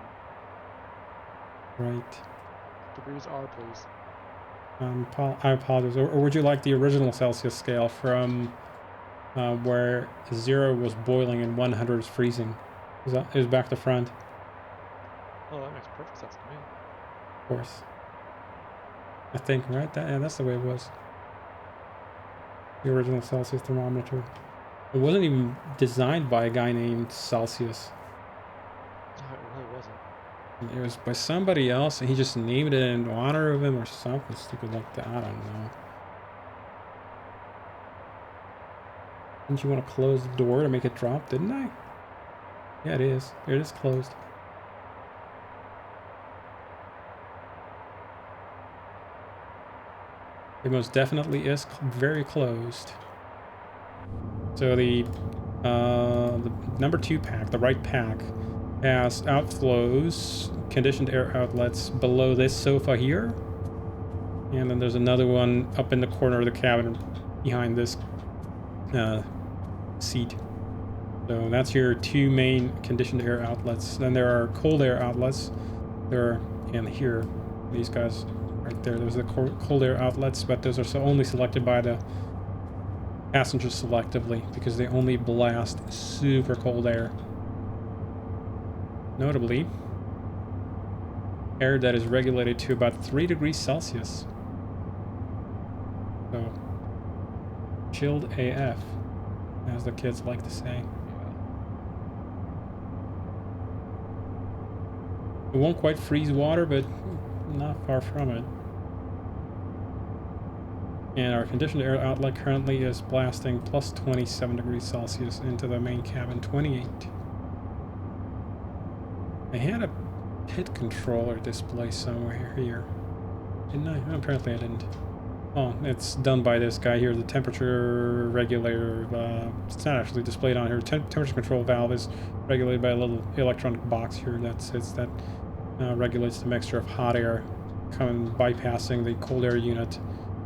Right. Degrees R, please. I apologize. Or would you like the original Celsius scale from where 0 was boiling and 100 is freezing? Is that is back to front? Oh, that makes perfect sense to me. Of course. I think, right? Yeah, that's the way it was. The original Celsius thermometer. It wasn't even designed by a guy named Celsius. No, it really wasn't. It was by somebody else, and he just named it in honor of him or something stupid like that. I don't know. Didn't you want to close the door to make it drop, didn't I? Yeah, it is. It is closed. It most definitely is very closed. So the number 2 pack, the right pack, has outflows, conditioned air outlets below this sofa here. And then there's another one up in the corner of the cabin behind this seat. So that's your 2 main conditioned air outlets. Then there are cold air outlets. There are, and here, these guys right there. There's the cold air outlets, but those are only selected by the passengers selectively because they only blast super cold air. Notably, air that is regulated to about 3 degrees Celsius. So, chilled AF, as the kids like to say. It won't quite freeze water, but not far from it. And our conditioned air outlet currently is blasting plus 27 degrees Celsius into the main cabin, 28. I had a pit controller display somewhere here. Didn't I? Oh, apparently I didn't. Oh, it's done by this guy here, the temperature regulator. It's not actually displayed on here. Temperature control valve is regulated by a little electronic box here that regulates the mixture of hot air coming bypassing the cold air unit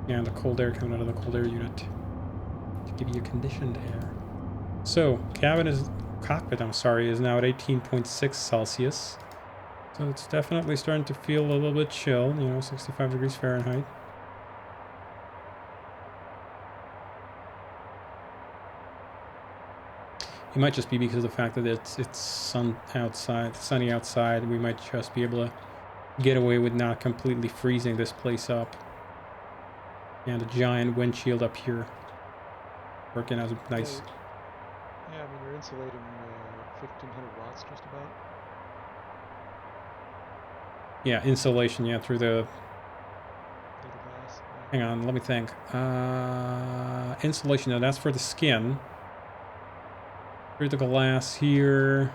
and the cold air coming out of the cold air unit to give you conditioned air. So cockpit is now at 18.6 Celsius. So it's definitely starting to feel a little bit chill, 65 degrees Fahrenheit. It might just be because of the fact that it's sunny outside. We might just be able to get away with not completely freezing this place up. And a giant windshield up here working as a nice. Yeah, I mean you're insulating 1500 watts just about. Yeah, insulation. Yeah, through the glass. Yeah. Hang on, let me think. Insulation. No, that's for the skin. Through the glass here.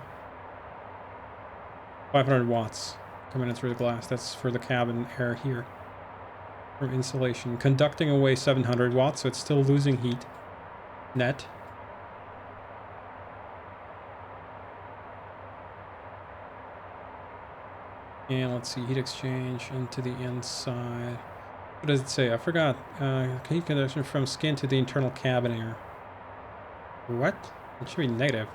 500 watts coming in through the glass. That's for the cabin air here. From insulation. Conducting away 700 watts, so it's still losing heat. Net. And let's see, heat exchange into the inside. What does it say? I forgot. Heat conduction from skin to the internal cabin air. What? It should be negative.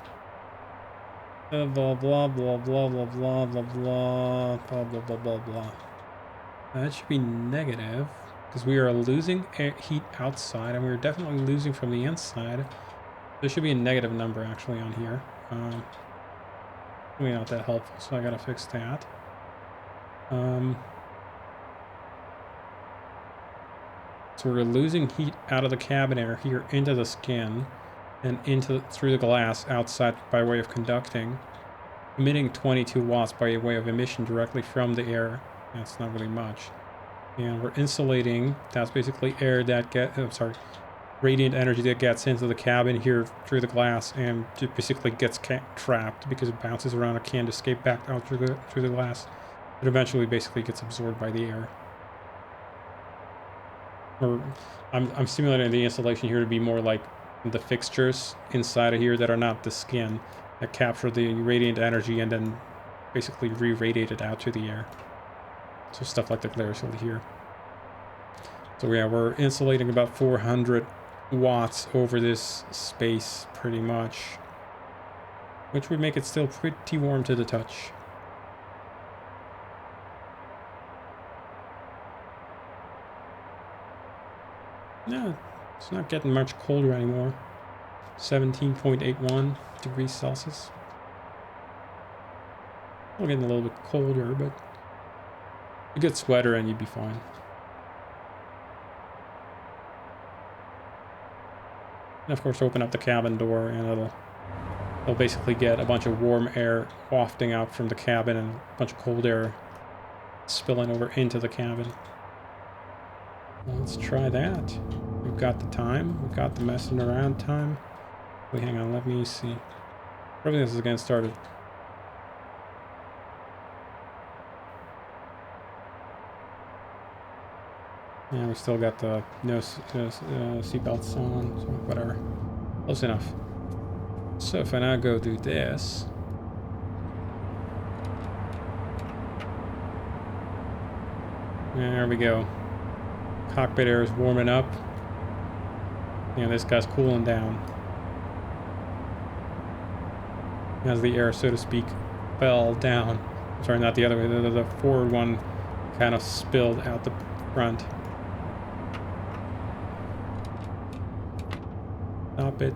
Blah blah blah blah blah blah blah blah blah blah blah blah blah. That should be negative because we are losing heat outside, and we're definitely losing from the inside. There should be a negative number actually on here. Maybe not that helpful, so I gotta fix that. So we're losing heat out of the cabin air here into the skin and through the glass outside by way of conducting, emitting 22 watts by way of emission directly from the air. That's not really much. And we're insulating. That's basically air that radiant energy that gets into the cabin here through the glass and it basically gets trapped because it bounces around and can't escape back out through the glass. It eventually basically gets absorbed by the air. Or I'm simulating the insulation here to be more like the fixtures inside of here that are not the skin that capture the radiant energy and then basically re-radiate it out to the air. So stuff like the glare shield here. So yeah, we're insulating about 400 watts over this space pretty much, which would make it still pretty warm to the touch. No, it's not getting much colder anymore. 17.81 degrees Celsius. Still getting a little bit colder, but a good sweater and you'd be fine. And of course, open up the cabin door and it'll basically get a bunch of warm air wafting out from the cabin and a bunch of cold air spilling over into the cabin. Well, let's try that. We've got the time. We've got the messing around time. Wait, hang on. Let me see. Probably this is getting started. And we still got the no seatbelts on, so whatever. Close enough. So if I now go do this. There we go. Cockpit air is warming up. And this guy's cooling down. As the air, so to speak, fell down. Sorry, not the other way. The forward one kind of spilled out the front. Stop it.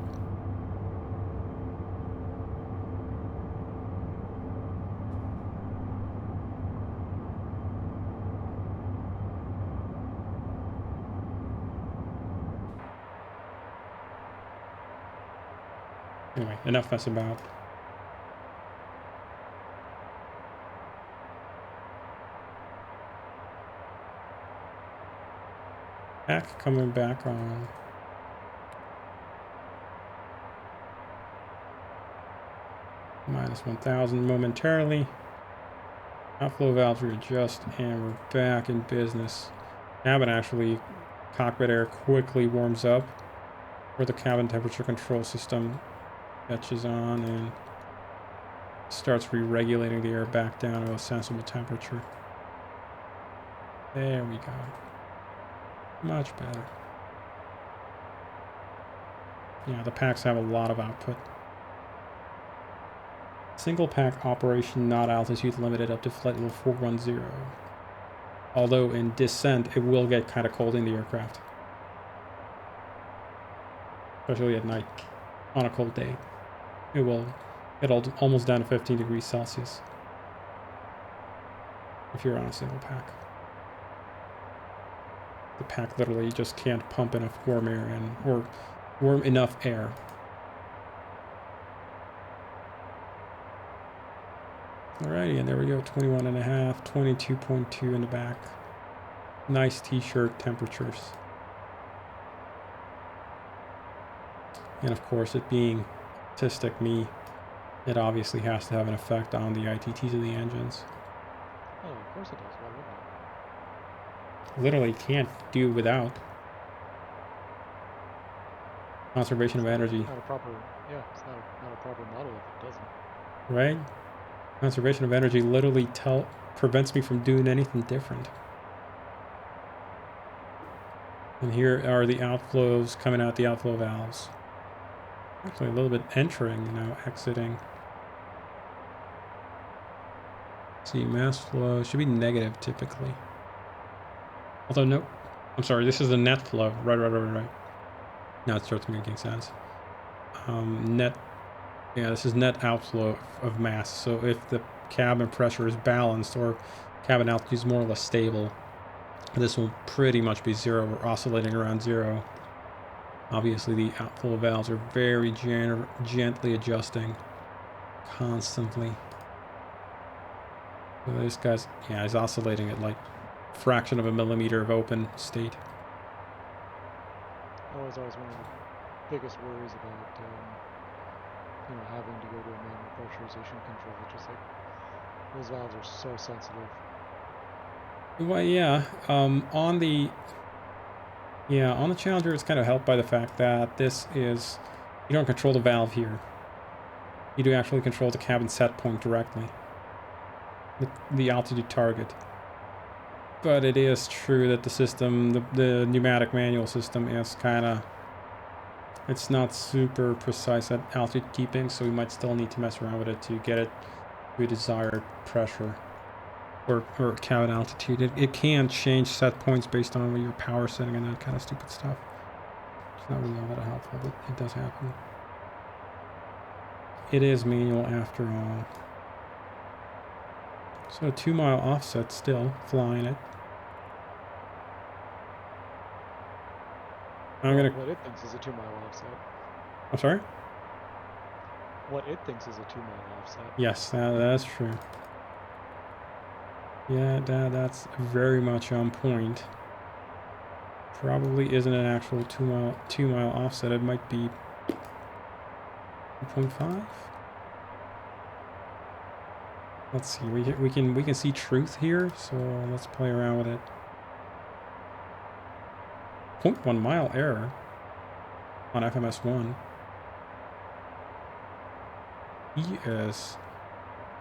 Anyway, enough mess about. Back coming back on. Minus 1,000 momentarily. Outflow valves readjust and we're back in business. Cabin actually, cockpit air quickly warms up where the cabin temperature control system catches on and starts re-regulating the air back down to a sensible temperature. There we go. Much better. Yeah, the packs have a lot of output. Single pack operation, not altitude limited up to flight level 410. Although in descent, it will get kind of cold in the aircraft. Especially at night, on a cold day. It will get almost down to 15 degrees Celsius. If you're on a single pack. The pack literally just can't pump enough warm air in, or warm enough air. Alrighty, and there we go, 21.5, 22.2 in the back. Nice t-shirt temperatures. And of course, it being autistic me, it obviously has to have an effect on the ITTs of the engines. Oh, of course it does. Why wouldn't it? Literally can't do without. Conservation of energy. Not a proper, yeah, it's not a proper model if it doesn't. Right? Conservation of energy literally prevents me from doing anything different. And here are the outflows coming out the outflow valves. Actually a little bit entering, now exiting. See, mass flow should be negative typically. Although no, I'm sorry, this is the net flow. Right. Now it starts making sense. Net. Yeah, this is net outflow of mass. So if the cabin pressure is balanced or cabin altitude is more or less stable, this will pretty much be zero. We're oscillating around zero. Obviously, the outflow valves are very gently adjusting constantly. So this guy's, yeah, he's oscillating at like a fraction of a millimeter of open state. That was always one of the biggest worries about having to go to a manual pressurization control. It's just like those valves are so sensitive. Well, yeah. On the Challenger, it's kind of helped by the fact that this is, you don't control the valve here. You do actually control the cabin set point directly, the altitude target. But it is true that the system, the pneumatic manual system, is kind of, it's not super precise at altitude keeping, so we might still need to mess around with it to get it to a desired pressure or cabin altitude. It can change set points based on your power setting and that kind of stupid stuff. It's not really all that helpful, but it does happen. It is manual after all. So 2 mile offset still, flying it. I'm gonna... What it thinks is a 2 mile offset. I'm sorry? What it thinks is a 2 mile offset. Yes, that's true. Yeah, that's very much on point. Probably isn't an actual 2 mile offset. It might be 2.5. Let's see. We can see truth here, so let's play around with it. 0.1 mile error on FMS1. Yes.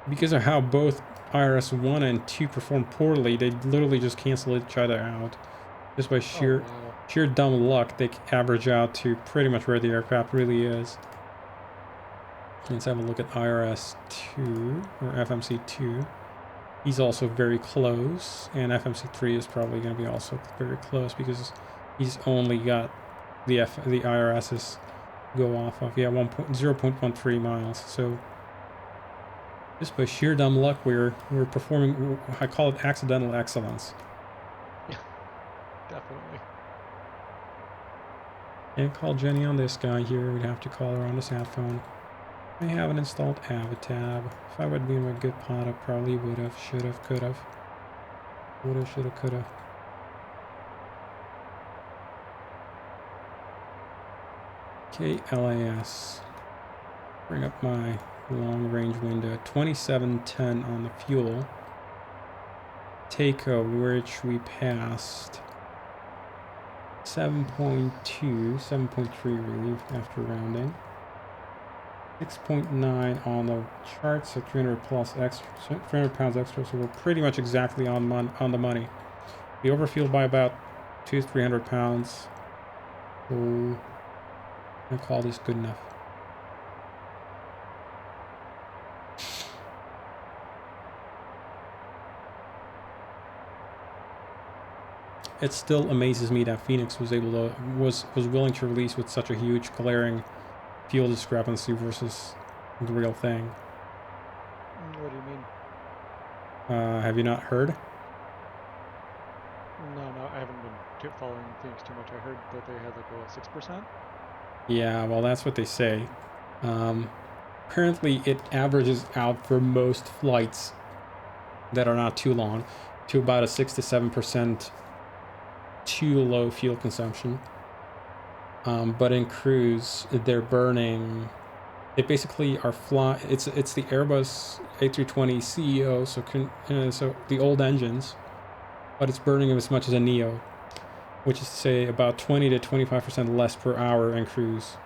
Because of how both IRS 1 and 2 perform poorly, they literally just cancel each other out. Just by sheer dumb luck, they average out to pretty much where the aircraft really is. Let's have a look at IRS 2, or FMC 2. He's also very close, and FMC 3 is probably going to be also very close because he's only got the IRSs go off of. Yeah, 0.13 miles. So just by sheer dumb luck, we're performing. I call it accidental excellence. Definitely. Can't call Jenny on this guy here. We'd have to call her on the sat phone. I haven't installed Avatab. If I would be in a good pot, I probably would have, should have, could have. Would have, should have, could have. KLAS. Bring up my long range window. 2710 on the fuel. Takeo, which we passed 7.2, 7.3 really after rounding. 6.9 on the chart, so 300 plus extra, 300 pounds extra, so we're pretty much exactly on the money. We overfueled by about 200-300 pounds. So I call this good enough. It still amazes me that Phoenix was able to was willing to release with such a huge glaring fuel discrepancy versus the real thing. What do you mean? Have you not heard? No, I haven't been following Phoenix too much. I heard that they had like a 6%. Yeah, well, that's what they say. Apparently, it averages out for most flights that are not too long to about a 6 to 7% too low fuel consumption. But in cruise, they're burning. They basically are It's the Airbus A320 CEO, so the old engines, but it's burning as much as a Neo, which is to say about 20 to 25% less per hour in cruise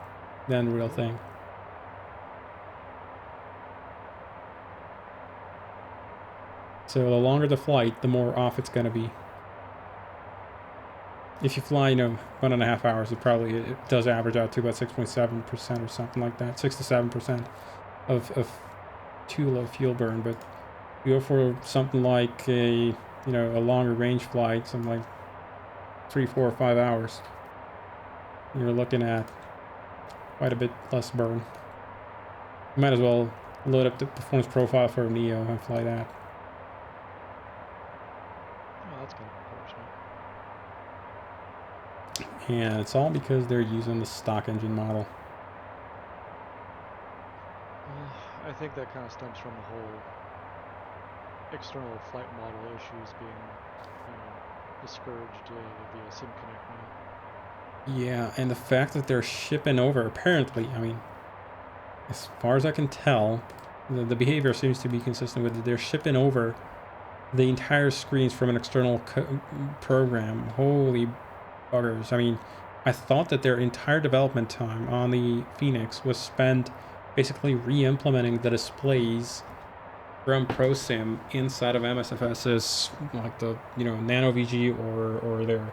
than the real thing. So the longer the flight, the more off it's going to be. If you fly, 1.5 hours, it does average out to about 6.7% or something like that, 6 to 7% of too low fuel burn. But you go for something like a longer range flight, something like 3, 4, or 5 hours, you're looking at quite a bit less burn. You might as well load up the performance profile for a Neo and fly that. Oh, that's kind of unfortunate. And it's all because they're using the stock engine model. I think that kind of stems from the whole external flight model issues being, discouraged via SimConnect now. Yeah, and the fact that they're shipping over, apparently, as far as I can tell, the behavior seems to be consistent with it. They're shipping over the entire screens from an external program. Holy buggers. I thought that their entire development time on the Phoenix was spent basically re-implementing the displays from ProSim inside of MSFS's, like the, Nano VG or their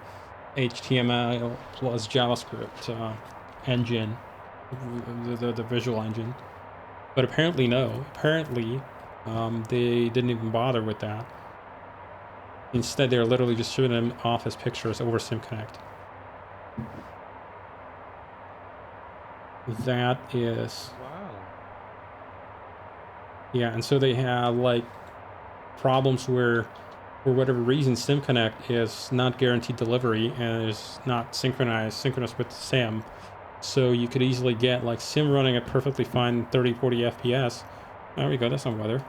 HTML plus JavaScript engine, the visual engine. But apparently no. Apparently they didn't even bother with that. Instead, they're literally just showing them off as pictures over SimConnect. that is, Wow. yeah, and so they have like problems where, for whatever reason, SimConnect is not guaranteed delivery and is not synchronous with the sim. So you could easily get like sim running at perfectly fine 30-40 FPS. There we go, that's some weather.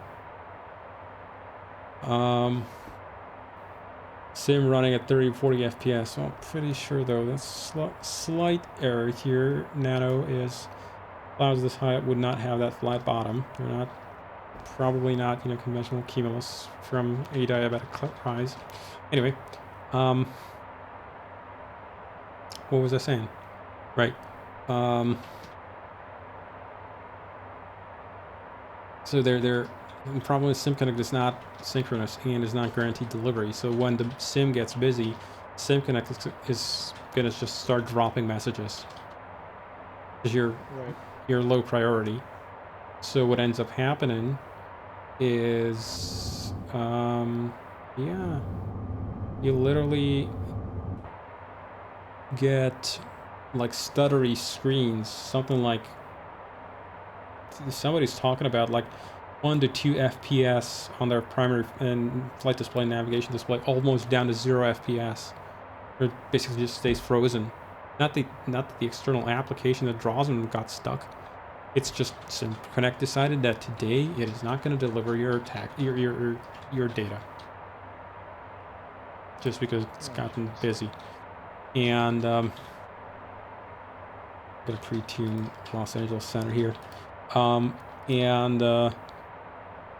Sim running at 30-40 FPS. Well, I'm pretty sure though, that's slight error here. Nano is, clouds this high would not have that flat bottom. They're not, probably not, you know, conventional cumulus from a diabetic rise. Anyway, what was I saying? Right. So the problem is SimConnect is not synchronous and is not guaranteed delivery. So when the sim gets busy, SimConnect is gonna just start dropping messages because you're low priority. So what ends up happening is, yeah, you literally get like stuttery screens, something like somebody's talking about like 1 to 2 FPS on their primary and flight display, navigation display, almost down to 0 FPS. It basically just stays frozen. Not the external application that draws them got stuck. It's just SimConnect decided that today it is not going to deliver your data, just because it's gotten busy. And I'm gonna pre-tune Los Angeles Center here.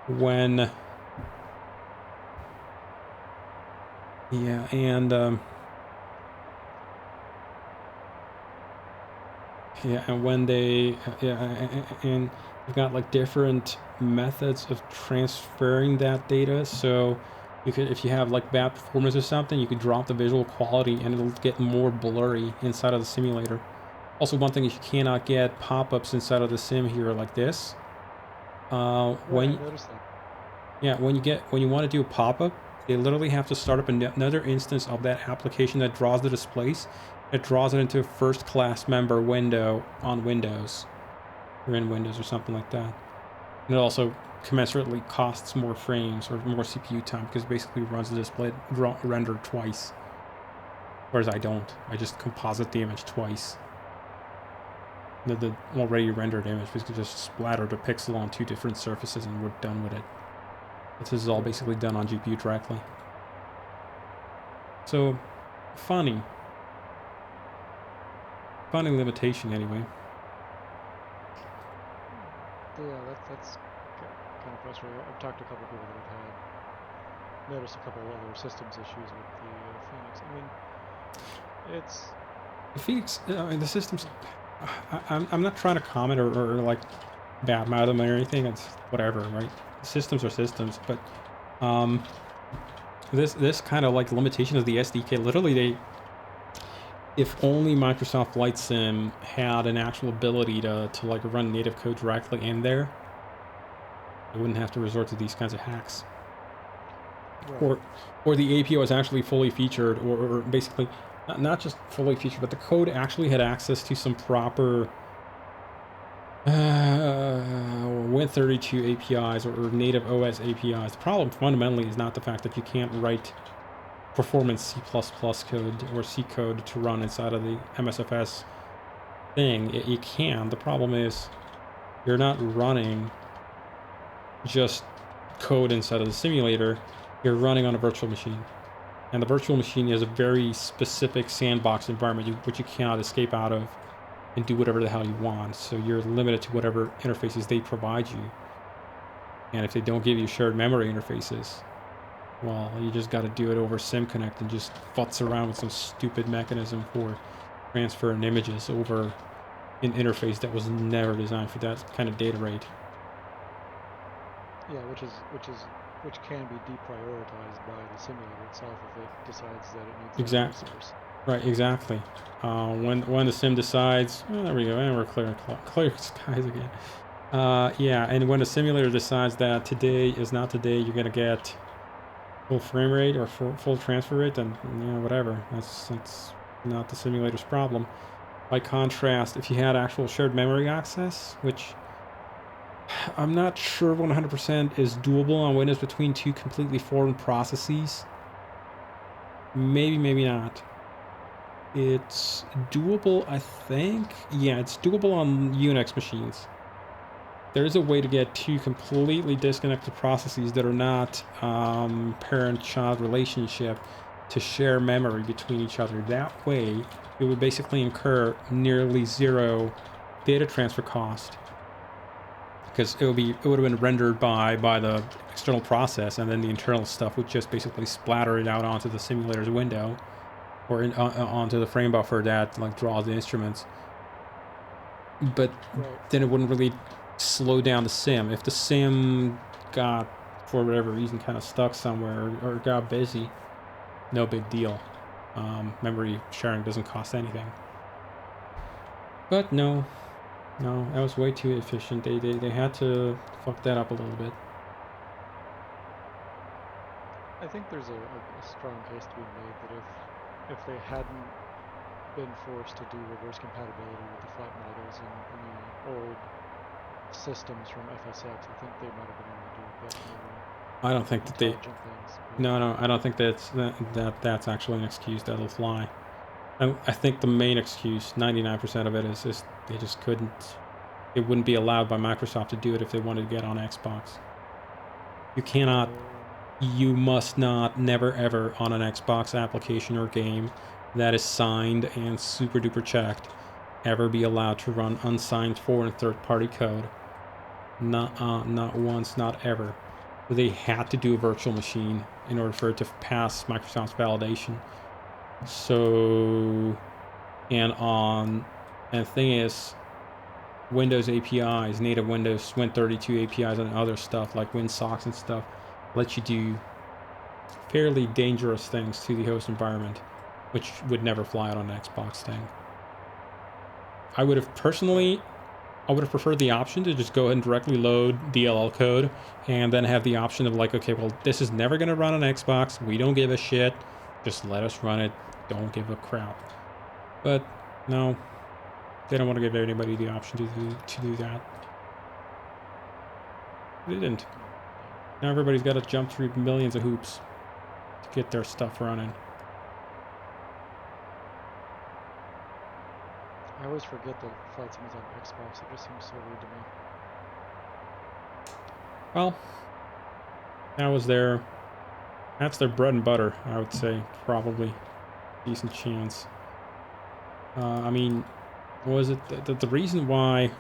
When yeah, and yeah, and when they and you've got like different methods of transferring that data. So you could, if you have like bad performance or something, you could drop the visual quality and it'll get more blurry inside of the simulator. Also, one thing is you cannot get pop-ups inside of the sim here like this. When you want to do a pop-up, they literally have to start up another instance of that application that draws the displays. It draws it into a first-class member window on Windows, or in Windows or something like that. And it also commensurately costs more frames or more CPU time because it basically runs the display render twice. Whereas I don't. I just composite the image twice. The already rendered image basically just splattered a pixel on 2 different surfaces and we're done with it. This is all basically done on GPU directly. So, funny limitation anyway. Yeah, that's kind of frustrating. I've talked to a couple of people that have noticed a couple of other systems issues with the Phoenix. I mean, it's the Phoenix. I mean, the systems. I'm not trying to comment or like badmouth them or anything. It's whatever, right? Systems are systems, but this kind of like limitation of the SDK. Literally, if only Microsoft Flight Sim had an actual ability to like run native code directly in there, they wouldn't have to resort to these kinds of hacks. Right. Or the API was actually fully featured, or basically not just fully featured, but the code actually had access to some proper Win32 APIs or native OS APIs. The problem fundamentally is not the fact that you can't write performance C++ code or C code to run inside of the MSFS thing. You can. The problem is you're not running just code inside of the simulator. You're running on a virtual machine. And the virtual machine is a very specific sandbox environment which you cannot escape out of and do whatever the hell you want. So you're limited to whatever interfaces they provide you. And if they don't give you shared memory interfaces, well, you just got to do it over SimConnect and just futz around with some stupid mechanism for transferring images over an interface that was never designed for that kind of data rate. Yeah, which can be deprioritized by the simulator itself if it decides that it needs that resource. Right, exactly. When the sim decides, oh, there we go, and we're clear skies again. Yeah, and when the simulator decides that today is not the day you're gonna get full frame rate or full transfer rate, then whatever. That's not the simulator's problem. By contrast, if you had actual shared memory access, which I'm not sure 100% is doable on Windows between two completely foreign processes. Maybe, maybe not. It's doable, I think. Yeah, it's doable on Unix machines. There's a way to get two completely disconnected processes that are not parent-child relationship to share memory between each other. That way, it would basically incur nearly zero data transfer cost, because it would have been rendered by the external process, and then the internal stuff would just basically splatter it out onto the simulator's window, or onto the frame buffer that like draws the instruments. But then it wouldn't really slow down the sim. If the sim got, for whatever reason, kind of stuck somewhere or got busy, no big deal. Memory sharing doesn't cost anything. But no, that was way too efficient. They had to fuck that up a little bit. I think there's a strong case to be made that if they hadn't been forced to do reverse compatibility with the flight models in the old systems from FSX, I think they might have been able to do a bit more. I don't think that they. Things, No, I don't think that's actually an excuse that'll fly. I think the main excuse, 99% of it, is just they just couldn't. It wouldn't be allowed by Microsoft to do it if they wanted to get on Xbox. You cannot. You must not, never ever, on an Xbox application or game that is signed and super duper checked, ever be allowed to run unsigned foreign third-party code. Not once, not ever. They had to do a virtual machine in order for it to pass Microsoft's validation. So, and the thing is, Windows APIs, native Windows Win32 APIs, and other stuff like WinSocks and stuff, let you do fairly dangerous things to the host environment, which would never fly out on an Xbox thing. I would have preferred the option to just go ahead and directly load DLL code and then have the option of like, okay, well, this is never going to run on Xbox. We don't give a shit. Just let us run it. Don't give a crap. But no, they don't want to give anybody the option to do that. They didn't. Now everybody's got to jump through millions of hoops to get their stuff running. I always forget that Flight Sim is on Xbox. It just seems so weird to me. Well, that's their bread and butter, I would say. Probably decent chance. I mean, was it the reason why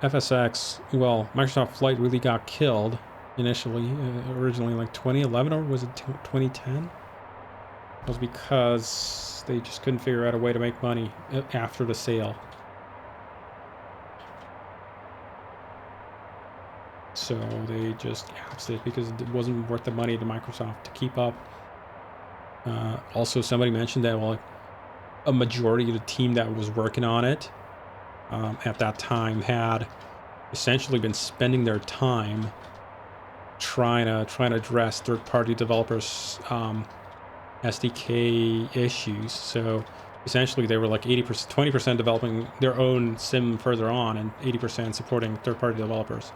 FSX, well, Microsoft Flight really got killed initially, originally like 2011, or was it 2010? Was because they just couldn't figure out a way to make money after the sale. So they just axed it because it wasn't worth the money to Microsoft to keep up. Also, somebody mentioned that, well, a majority of the team that was working on it at that time had essentially been spending their time trying to address third-party developers' SDK issues. So essentially, they were like 80%, 20% developing their own sim further on, and 80% supporting third-party developers.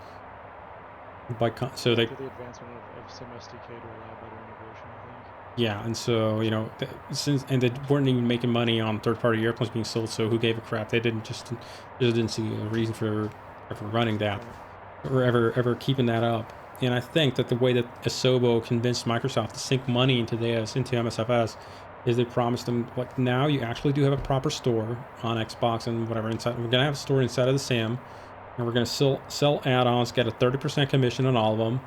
So they. The advancement of sim SDK to allow better integration, I think. Yeah, and so and they weren't even making money on third-party airplanes being sold. So who gave a crap? They didn't see a reason for ever running that, or ever keeping that up. And I think that the way that Asobo convinced Microsoft to sink money into MSFS is they promised them, like, now you actually do have a proper store on Xbox and whatever inside. We're gonna have a store inside of the sim, and we're gonna sell add-ons, get a 30% commission on all of them,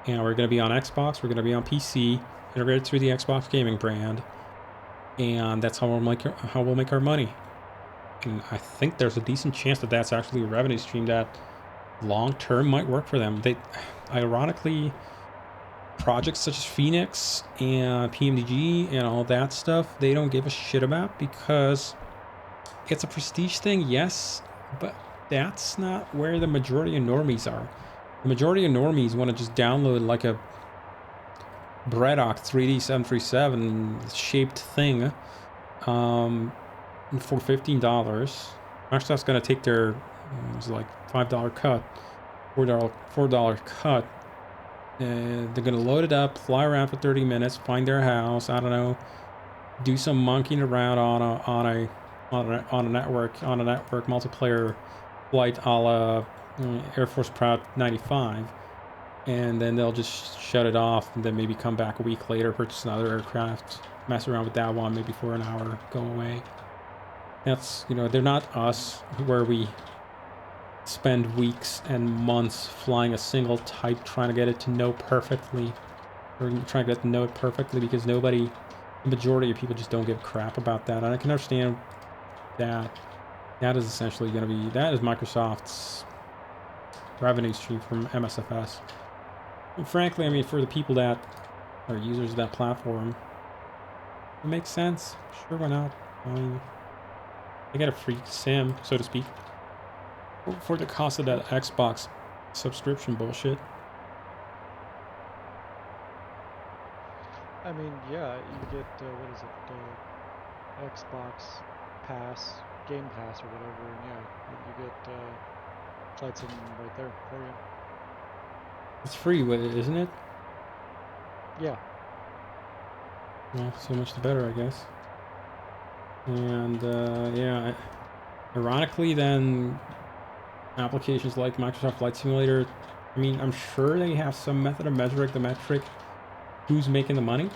and we're gonna be on Xbox, we're gonna be on PC, integrated through the Xbox gaming brand, and that's how we'll make our money. And I think there's a decent chance that that's actually a revenue stream that long term might work for them. They, ironically, projects such as Phoenix and PMDG and all that stuff, they don't give a shit about because it's a prestige thing, yes, but that's not where the majority of normies are. The majority of normies want to just download like a Braddock 3D 737 shaped thing for $15. Microsoft's gonna take their it's like $5 cut, $4 cut. They're gonna load it up, fly around for 30 minutes, find their house. I don't know, do some monkeying around on a network multiplayer flight a la Air Force Proud 95, and then they'll just shut it off, and then maybe come back a week later, purchase another aircraft, mess around with that one, maybe for an hour, go away. That's, you know, they're not us, where we spend weeks and months flying a single type, trying to get it to know perfectly, or trying to get to know it perfectly, because the majority of people just don't give a crap about that. And I can understand that. That is essentially going to be, that is Microsoft's revenue stream from MSFS. And frankly, I mean, for the people that are users of that platform, it makes sense. Sure, why not? I mean, they get a free sim, so to speak, for the cost of that Xbox subscription bullshit. I mean, yeah, you get, what is it, Xbox Pass, Game Pass or whatever, and yeah, you get Flight Sim right there for you. It's free with it, isn't it? Yeah. Well, so much the better, I guess. And yeah, ironically, then applications like Microsoft Flight Simulator, I mean, I'm sure they have some method of measuring the metric who's making the money,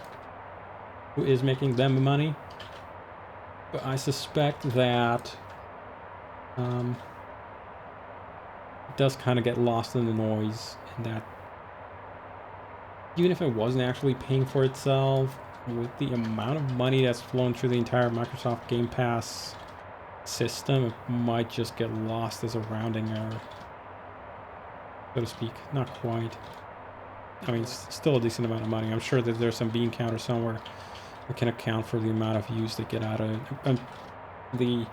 who is making them the money. But I suspect that it does kind of get lost in the noise, and that even if it wasn't actually paying for itself, with the amount of money that's flown through the entire Microsoft Game Pass system, it might just get lost as a rounding error, so to speak. Not quite. I mean, it's still a decent amount of money. I'm sure that there's some bean counter somewhere that can account for the amount of views they get out of it. The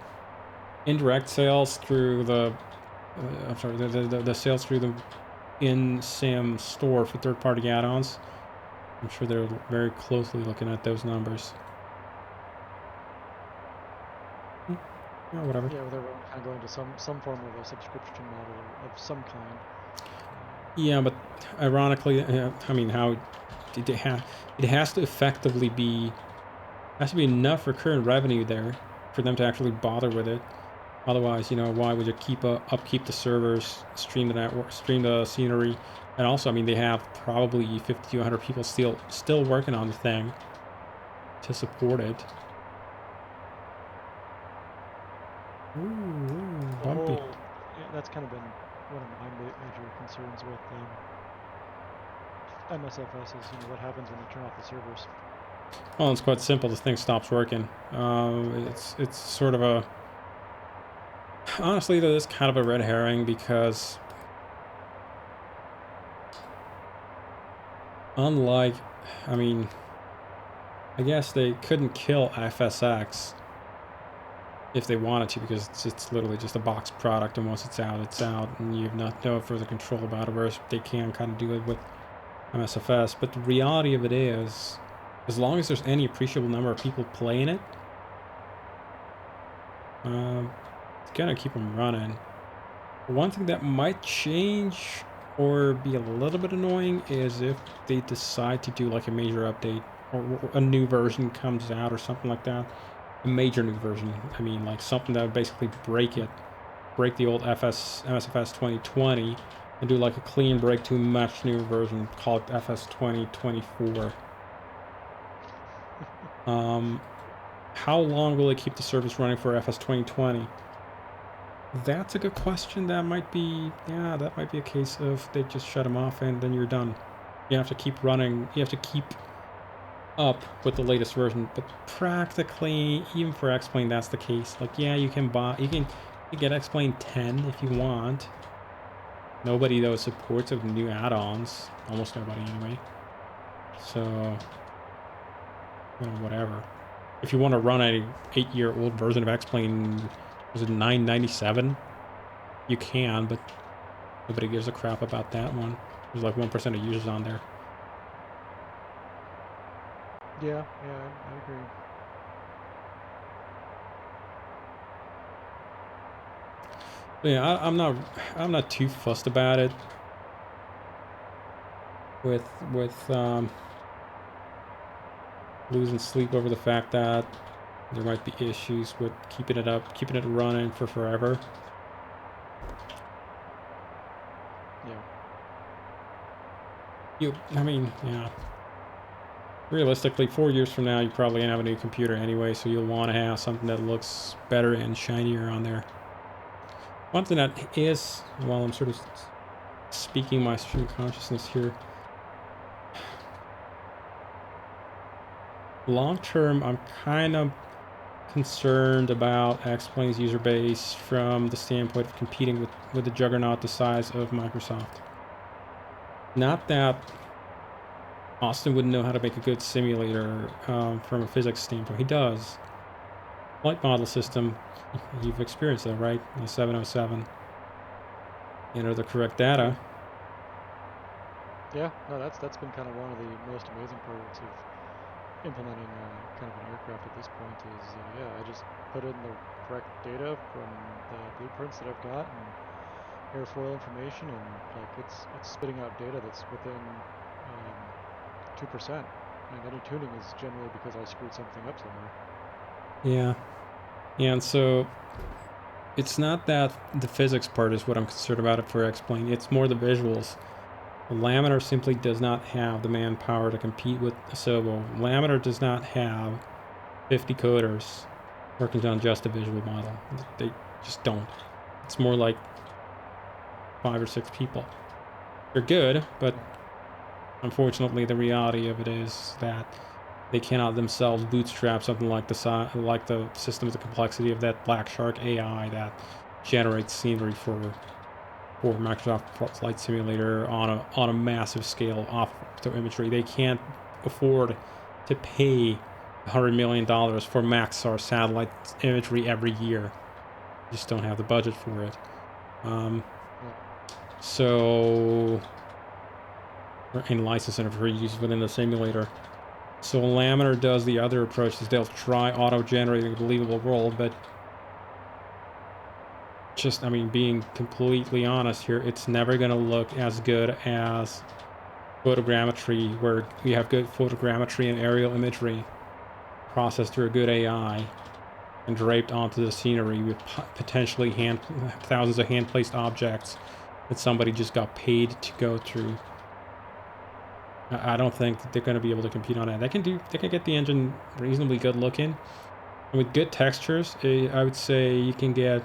indirect sales through the the sales through the in-sim store for third-party add-ons, I'm sure they're very closely looking at those numbers. Yeah, whatever. Yeah, with everyone kind of going to some form of a subscription model of some kind. Yeah, but ironically, I mean, how it has to effectively be, has to be enough recurrent revenue there for them to actually bother with it. Otherwise, you know, why would you upkeep the servers, stream the network, stream the scenery? And also, I mean, they have probably 50 to 100 people still working on the thing to support it. Ooh, bumpy. Yeah, that's kind of been one of my major concerns with MSFS is, you know, what happens when they turn off the servers. Well, it's quite simple. The thing stops working. It's sort of a, honestly, that is kind of a red herring, because unlike, I mean, I guess they couldn't kill FSX if they wanted to, because it's literally just a box product, and once it's out, and you have no further control about it, whereas they can kind of do it with MSFS. But the reality of it is, as long as there's any appreciable number of people playing it, it's gonna keep them running. One thing that might change or be a little bit annoying is if they decide to do like a major update, or a new version comes out or something like that. A major new version, I mean, like something that would basically break the old MSFS 2020, and do like a clean break to a much newer version, call it FS 2024. How long will they keep the service running for FS 2020? That's a good question. That might be a case of they just shut them off and then you're done. You have to keep running. You have to keep up with the latest version. But practically, even for X-Plane, that's the case. Like, yeah, you can get X-Plane 10 if you want. Nobody though supports of new add-ons. Almost nobody anyway. So, you know, whatever. If you want to run a 8-year-old version of X-Plane, was it 997? You can, but nobody gives a crap about that one. There's like 1% of users on there. Yeah, I agree. Yeah, I'm not too fussed about it. With losing sleep over the fact that there might be issues with keeping it running for forever. Yeah. I mean, yeah. Realistically, 4 years from now, you probably gonna have a new computer anyway, so you'll want to have something that looks better and shinier on there. One thing that is, while I'm sort of speaking my stream consciousness here, long term, I'm kind of concerned about X-Plane's user base from the standpoint of competing with the juggernaut the size of Microsoft. Not that Austin wouldn't know how to make a good simulator from a physics standpoint. He does. Flight model system, you've experienced that, right? The 707. Enter the correct data. Yeah, no, that's been kind of one of the most amazing parts of implementing kind of an aircraft at this point is, yeah, I just put in the correct data from the blueprints that I've got and airfoil information, and like it's spitting out data that's within 2%, and any tuning is generally because I screwed something up somewhere. Yeah. And so it's not that the physics part is what I'm concerned about it for X-Plane. It's more the visuals. Laminar simply does not have the manpower to compete with Asobo. Laminar does not have 50 coders working on just a visual model. They just don't. It's more like 5 or 6 people. They're good, but unfortunately the reality of it is that they cannot themselves bootstrap something like the systems, the complexity of that Black Shark AI that generates scenery for Microsoft Flight Simulator on a massive scale off their imagery. They can't afford to pay $100 million for Maxar satellite imagery every year. Just don't have the budget for it. So, and licensing it for use within the simulator. So Laminar does the other approach, is they'll try auto-generating a believable world, but just, I mean, being completely honest here, it's never going to look as good as photogrammetry, where we have good photogrammetry and aerial imagery processed through a good AI and draped onto the scenery with potentially thousands of hand-placed objects that somebody just got paid to go through. I don't think that they're going to be able to compete on that. They can get the engine reasonably good looking, and with good textures, I would say you can get,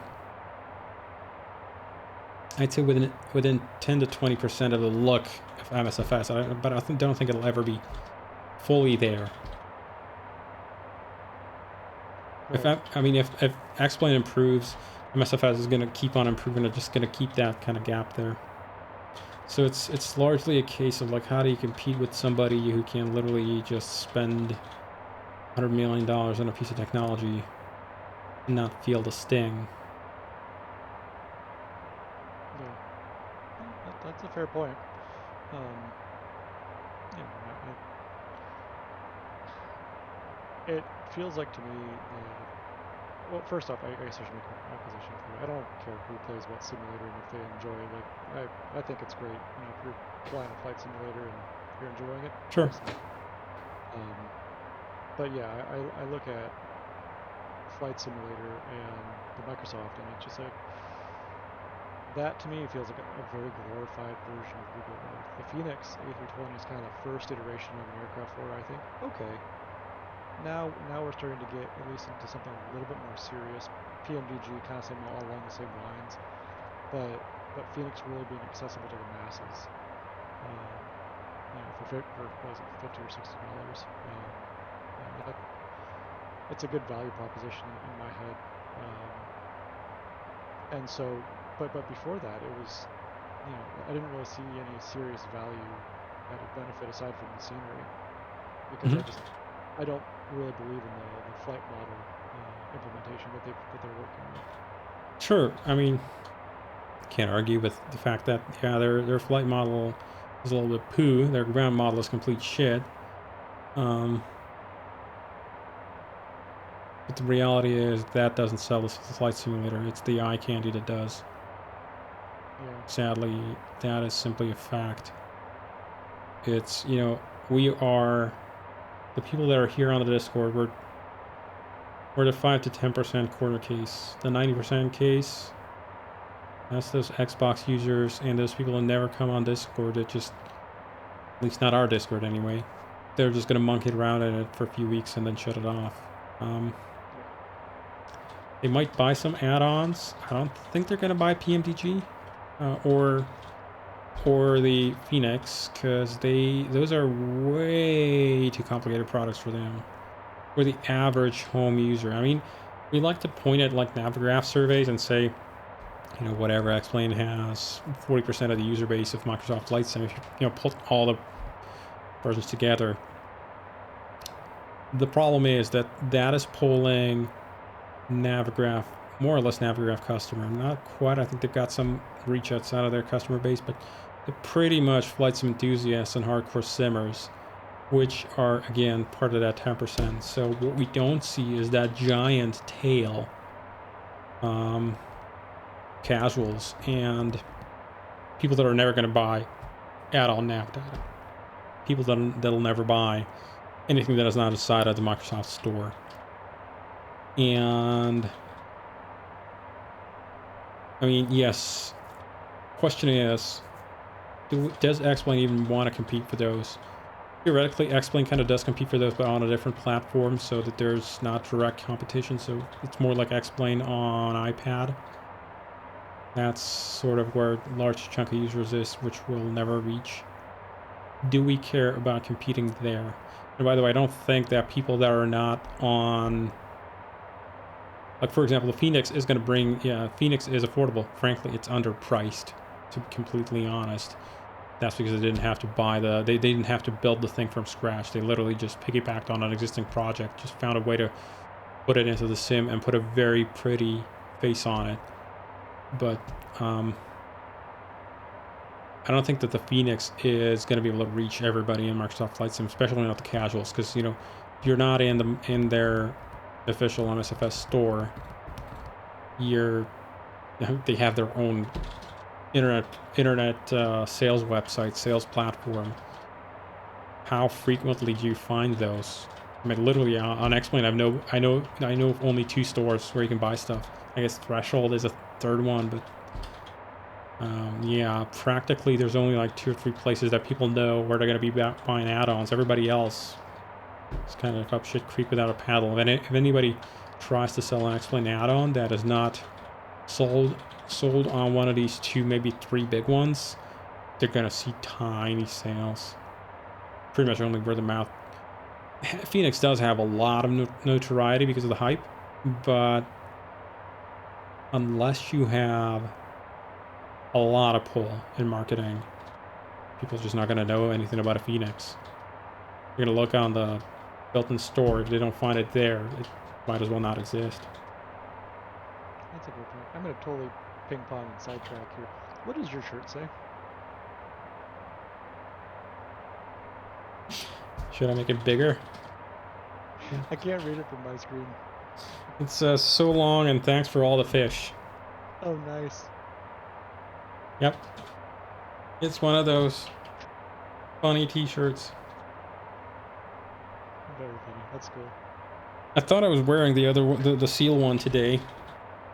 I'd say within 10 to 20% of the look of MSFS, but I don't think it'll ever be fully there. Right. If X-Plane improves, MSFS is going to keep on improving. It's just going to keep that kind of gap there. So it's largely a case of like, how do you compete with somebody who can literally just spend $100 million on a piece of technology and not feel the sting? Yeah, that's a fair point. Yeah, it feels like to me that, well, first off, I guess I should make my position clear. I don't care who plays what simulator and if they enjoy it. Like, I think it's great. You know, if you're flying a flight simulator and you're enjoying it, Sure. awesome. But yeah, I look at Flight Simulator and the Microsoft, and it's just like, that to me feels like a very glorified version of Google Earth. The Phoenix A320 is kind of the first iteration of an aircraft where I think, okay, now we're starting to get at least into something a little bit more serious. PMDG kind of along the same lines, but Phoenix really being accessible to the masses. You know, for what is it, $50 or $60? You know, that it's a good value proposition in my head. And so, but before that, it was, you know, I didn't really see any serious value added benefit aside from the scenery, because I don't really believe in the flight model implementation that they're working with. Sure. I mean, can't argue with the fact that, yeah, their flight model is a little bit poo. Their ground model is complete shit. But the reality is that doesn't sell the flight simulator. It's the eye candy that does. Yeah. Sadly, that is simply a fact. It's, you know, we are, the people that are here on the Discord, we're the 5 to 10% corner case. The 90% case, that's those Xbox users and those people that never come on Discord that just, at least not our Discord anyway, they're just going to monkey around in it for a few weeks and then shut it off. They might buy some add-ons. I don't think they're going to buy PMDG or the Phoenix, because those are way too complicated products for them. For the average home user. I mean, we like to point at like Navigraph surveys and say, you know, whatever X-Plane has 40% of the user base of Microsoft Flight Sim. If you know, put all the versions together, the problem is that is polling Navigraph, more or less Navigraph customer. Not quite. I think they've got some reach outside of their customer base, but they're pretty much flight sim enthusiasts and hardcore simmers, which are, again, part of that 10%. So what we don't see is that giant tail, casuals and people that are never going to buy add-on nav data. People that'll never buy anything that is not inside of the Microsoft Store. And I mean, yes, question is, does X-Plane even want to compete for those? Theoretically, X-Plane kind of does compete for those, but on a different platform, so that there's not direct competition. So it's more like X-Plane on iPad. That's sort of where a large chunk of users is, which we'll never reach. Do we care about competing there? And by the way, I don't think that people that are not on, like for example, the Phoenix is going to bring, yeah, Phoenix is affordable. Frankly, it's underpriced, to be completely honest. That's because they didn't have to buy they didn't have to build the thing from scratch. They literally just piggybacked on an existing project, just found a way to put it into the sim and put a very pretty face on it. But I don't think that the Phoenix is going to be able to reach everybody in Microsoft Flight Sim, especially not the casuals, because, you know, if you're not in their official MSFS store, they have their own internet sales website, sales platform. How frequently do you find those? I mean, literally on X-Plane, I know of only 2 stores where you can buy stuff. I guess Threshold is a third one, but yeah, practically there's only like 2 or 3 places that people know where they're going to be buying add-ons. Everybody else is kind of up shit creek without a paddle. If anybody tries to sell an X-Plane add-on that is not sold on one of these 2, maybe 3 big ones, they're going to see tiny sales. Pretty much only word of mouth. Phoenix does have a lot of notoriety because of the hype, but unless you have a lot of pull in marketing, people are just not going to know anything about a Phoenix. They're going to look on the built-in store. If they don't find it there, it might as well not exist. That's a good point. I'm going to totally ping pong and sidetrack here. What does your shirt say? Should I make it bigger? I can't read it from my screen. It says, so long and thanks for all the fish. Oh, nice. Yep. It's one of those funny t-shirts. Very funny. That's cool. I thought I was wearing the other one, the seal one today,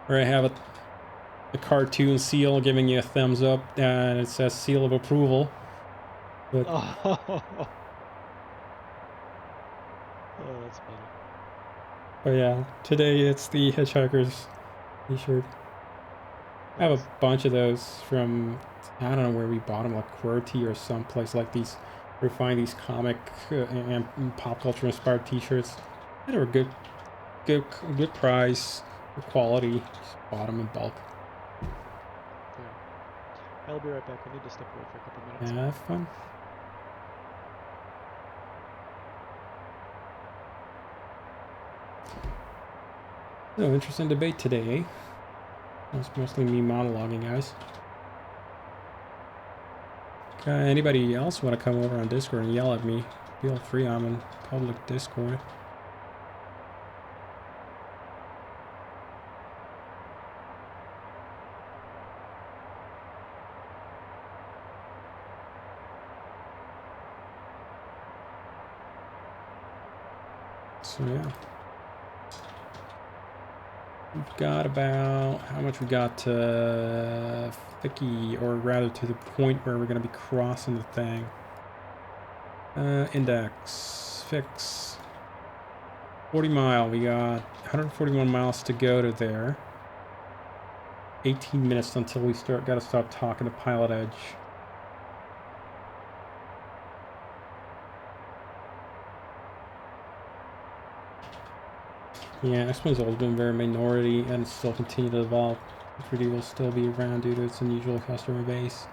where I have a cartoon seal giving you a thumbs up and it says seal of approval. But Oh, that's funny. But yeah, today it's the Hitchhiker's t-shirt. I have a bunch of those from, I don't know where we bought them, like QWERTY or someplace like these. We find these comic and pop culture inspired t-shirts. They were good price, good quality. Just bought them in bulk. Yeah. I'll be right back. I need to step away for a couple minutes. Yeah, have fun. No, interesting debate today, eh? It's mostly me monologuing, guys. Anybody else want to come over on Discord and yell at me? Feel free, I'm in public Discord. So yeah. We've got about, how much we got to Vicky, or rather to the point where we're going to be crossing the thing. Index, fix. 40 mile, we got 141 miles to go to there. 18 minutes until we gotta stop talking to Pilot Edge. Yeah, X-Plane's always been very minority and still continue to evolve. P3D will still be around due to its unusual customer base.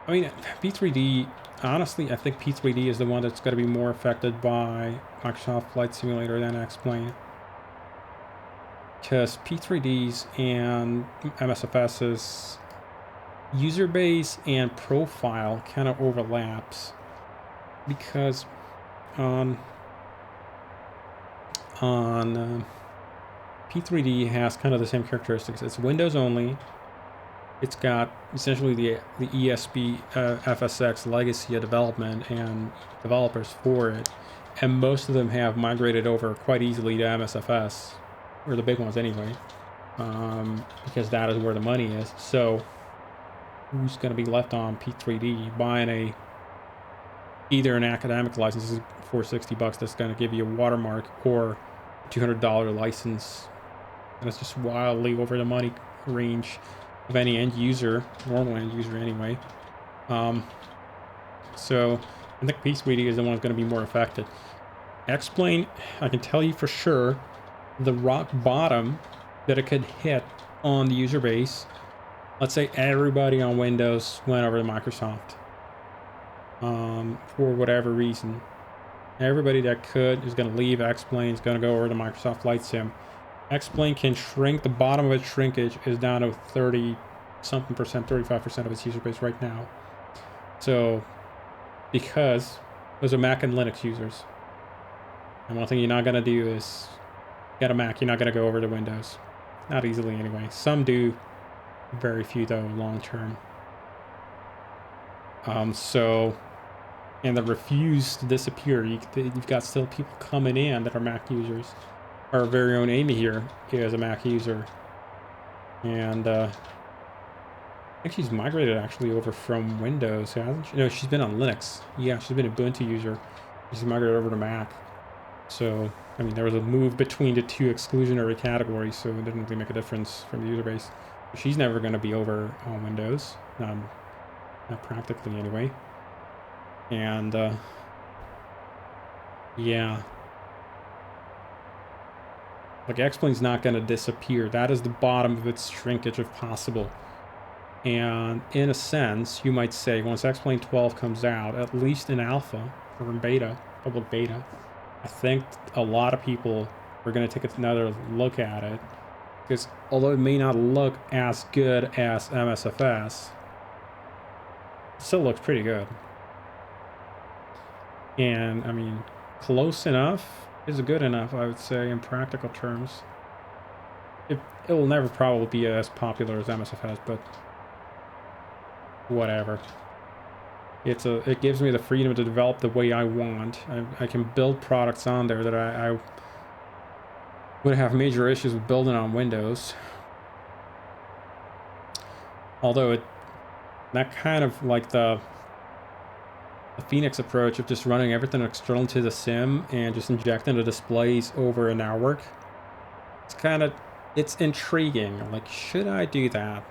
I mean, P3D, honestly, I think P3D is the one that's going to be more affected by Microsoft Flight Simulator than X-Plane. Because P3D's and MSFS's user base and profile kind of overlaps. Because on P3D has kind of the same characteristics. It's Windows only. It's got essentially the ESP FSX legacy of development and developers for it, and most of them have migrated over quite easily to MSFS, or the big ones anyway, because that is where the money is. So who's going to be left on P3D buying either an academic license for $60 that's going to give you a watermark, or $200 license, and it's just wildly over the money range of any end user, normal end user anyway. So I think P3D is the one that's going to be more affected. X-Plane, I can tell you for sure, the rock bottom that it could hit on the user base, let's say everybody on Windows went over to Microsoft, for whatever reason. Everybody that could is going to leave X-Plane, is going to go over to Microsoft Flight Sim. X-Plane can shrink, the bottom of its shrinkage is down to 30-something percent, 35% of its user base right now. So, because those are Mac and Linux users. And one thing you're not going to do is get a Mac, you're not going to go over to Windows. Not easily anyway. Some do, very few though, long term. And the refuse to disappear. You've got still people coming in that are Mac users. Our very own Amy here is a Mac user. And I think she's migrated actually over from Windows, hasn't she? No, she's been on Linux. Yeah, she's been a Ubuntu user. She's migrated over to Mac. So, I mean, there was a move between the two exclusionary categories, so it didn't really make a difference from the user base. She's never going to be over on Windows. Not practically anyway. And, yeah. Like, X-Plane's not going to disappear. That is the bottom of its shrinkage if possible. And in a sense, you might say, once X-Plane 12 comes out, at least in alpha, or in beta, public beta, I think a lot of people are going to take another look at it. Because although it may not look as good as MSFS, it still looks pretty good. And, I mean, close enough is good enough, I would say, in practical terms. It will never probably be as popular as MSFS, but whatever. It gives me the freedom to develop the way I want. I can build products on there that I would have major issues with building on Windows. Although that kind of like the Phoenix approach of just running everything external to the sim and just injecting the displays over a network. It's intriguing. Like, should I do that?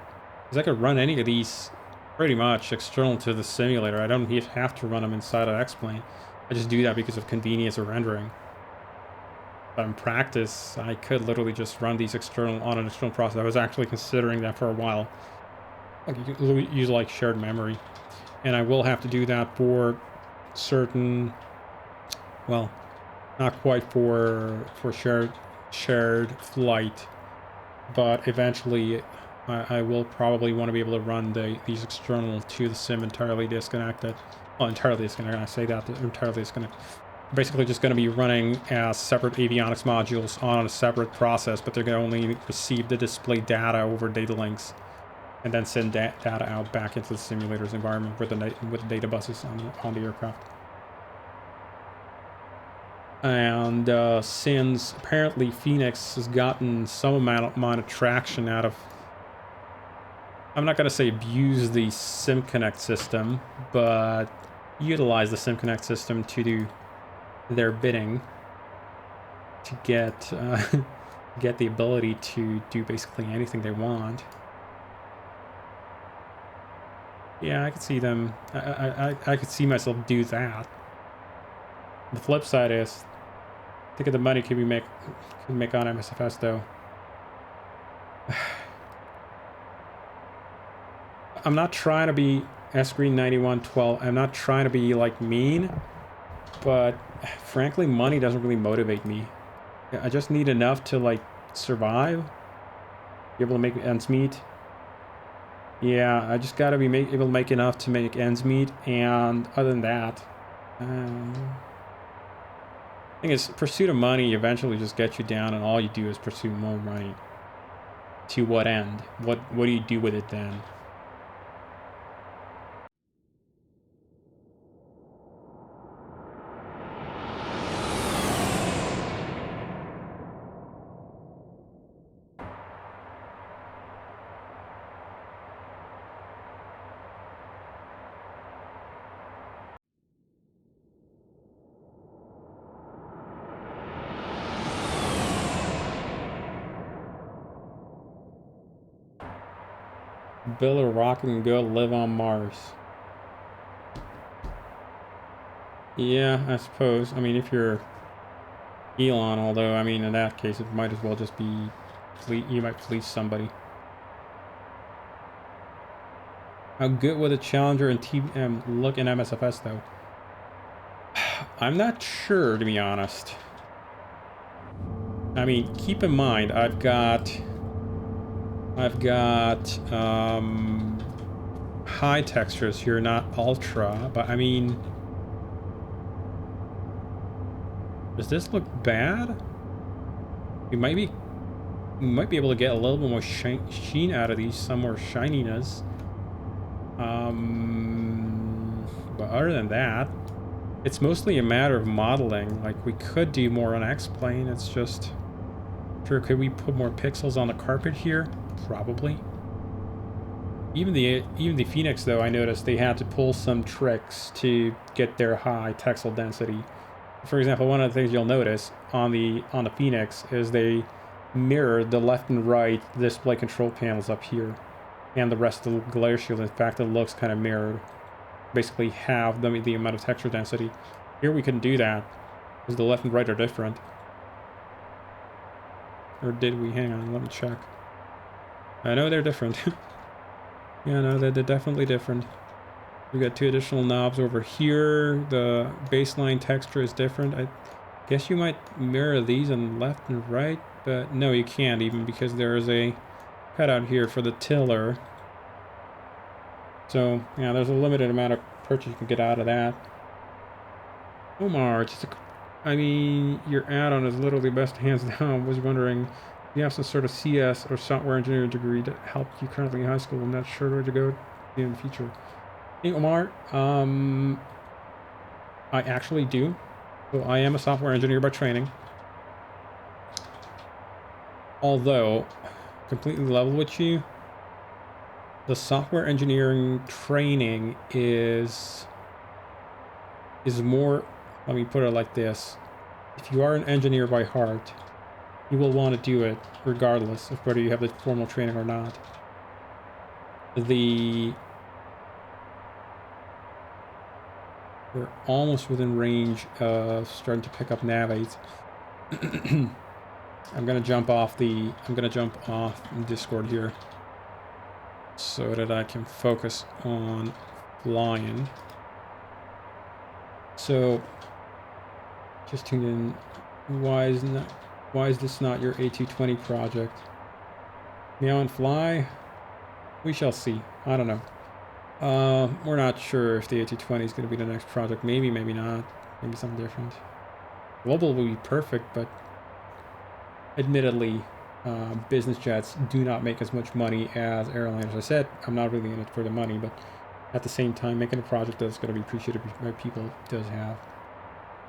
Because I could run any of these pretty much external to the simulator. I don't have to run them inside of X-Plane. I just do that because of convenience of rendering. But in practice, I could literally just run these on an external process. I was actually considering that for a while. Like, use like shared memory. And I will have to do that for certain, well, not quite for shared flight, but eventually I will probably want to be able to run these external to the sim entirely disconnected. Well, entirely disconnected. I say that entirely disconnected. Basically, just going to be running as separate avionics modules on a separate process, but they're going to only receive the display data over data links, and then send data out back into the simulator's environment with the data buses on the aircraft. And since apparently Phoenix has gotten some amount of traction out of, I'm not gonna say abuse the SimConnect system, but utilize the SimConnect system to do their bidding to get get the ability to do basically anything they want. Yeah, I could see them. I could see myself do that. The flip side is, think of the money could make on MSFS though. I'm not trying to be S-Green 9112. I'm not trying to be like mean, but frankly, money doesn't really motivate me. I just need enough to like survive, be able to make ends meet. Yeah, I just gotta be able to make enough to make ends meet, and other than that, thing is, pursuit of money eventually just gets you down, and all you do is pursue more money. To what end? What do you do with it then? Build a rocket and go live on Mars. Yeah, I suppose. I mean, if you're Elon, although, I mean, in that case, it might as well just be you might fleece somebody. How good would a Challenger and TBM look in MSFS, though? I'm not sure, to be honest. I mean, keep in mind, I've got high textures here, not ultra, but I mean, does this look bad? We might be able to get a little bit more sheen out of these, some more shininess. But other than that, it's mostly a matter of modeling. Like, we could do more on X-Plane. It's just, sure, could we put more pixels on the carpet here? Probably. Even the Phoenix, though, I noticed they had to pull some tricks to get their high texel density. For example, one of the things you'll notice on the Phoenix is they mirrored the left and right display control panels up here, and the rest of the glare shield. In fact, it looks kind of mirrored. Basically half the amount of texture density. Here we couldn't do that because the left and right are different. Or did we? Hang on, let me check. I know they're different. Yeah, no, they're definitely different. We got 2 additional knobs over here. The baseline texture is different. I guess you might mirror these on left and right, but no, you can't even, because there is a cutout here for the tiller. So, yeah, there's a limited amount of purchase you can get out of that. Omar, I mean, your add-on is literally best hands down. Was wondering, do you have some sort of CS or software engineering degree that helped you currently in high school? I'm not sure where to go in the future. Hey, Omar, I actually do. So I am a software engineer by training. Although, completely level with you, the software engineering training is more, let me put it like this. If you are an engineer by heart, you will want to do it regardless of whether you have the formal training or not. We're almost within range of starting to pick up nav aids. I'm gonna jump off Discord here so that I can focus on flying. So, just tuned in. Why is this not your A220 project? Meow and fly? We shall see. I don't know. We're not sure if the A220 is going to be the next project. Maybe, maybe not. Maybe something different. Global will be perfect, but admittedly, business jets do not make as much money as airliners. I said I'm not really in it for the money, but at the same time, making a project that's going to be appreciated by people does have.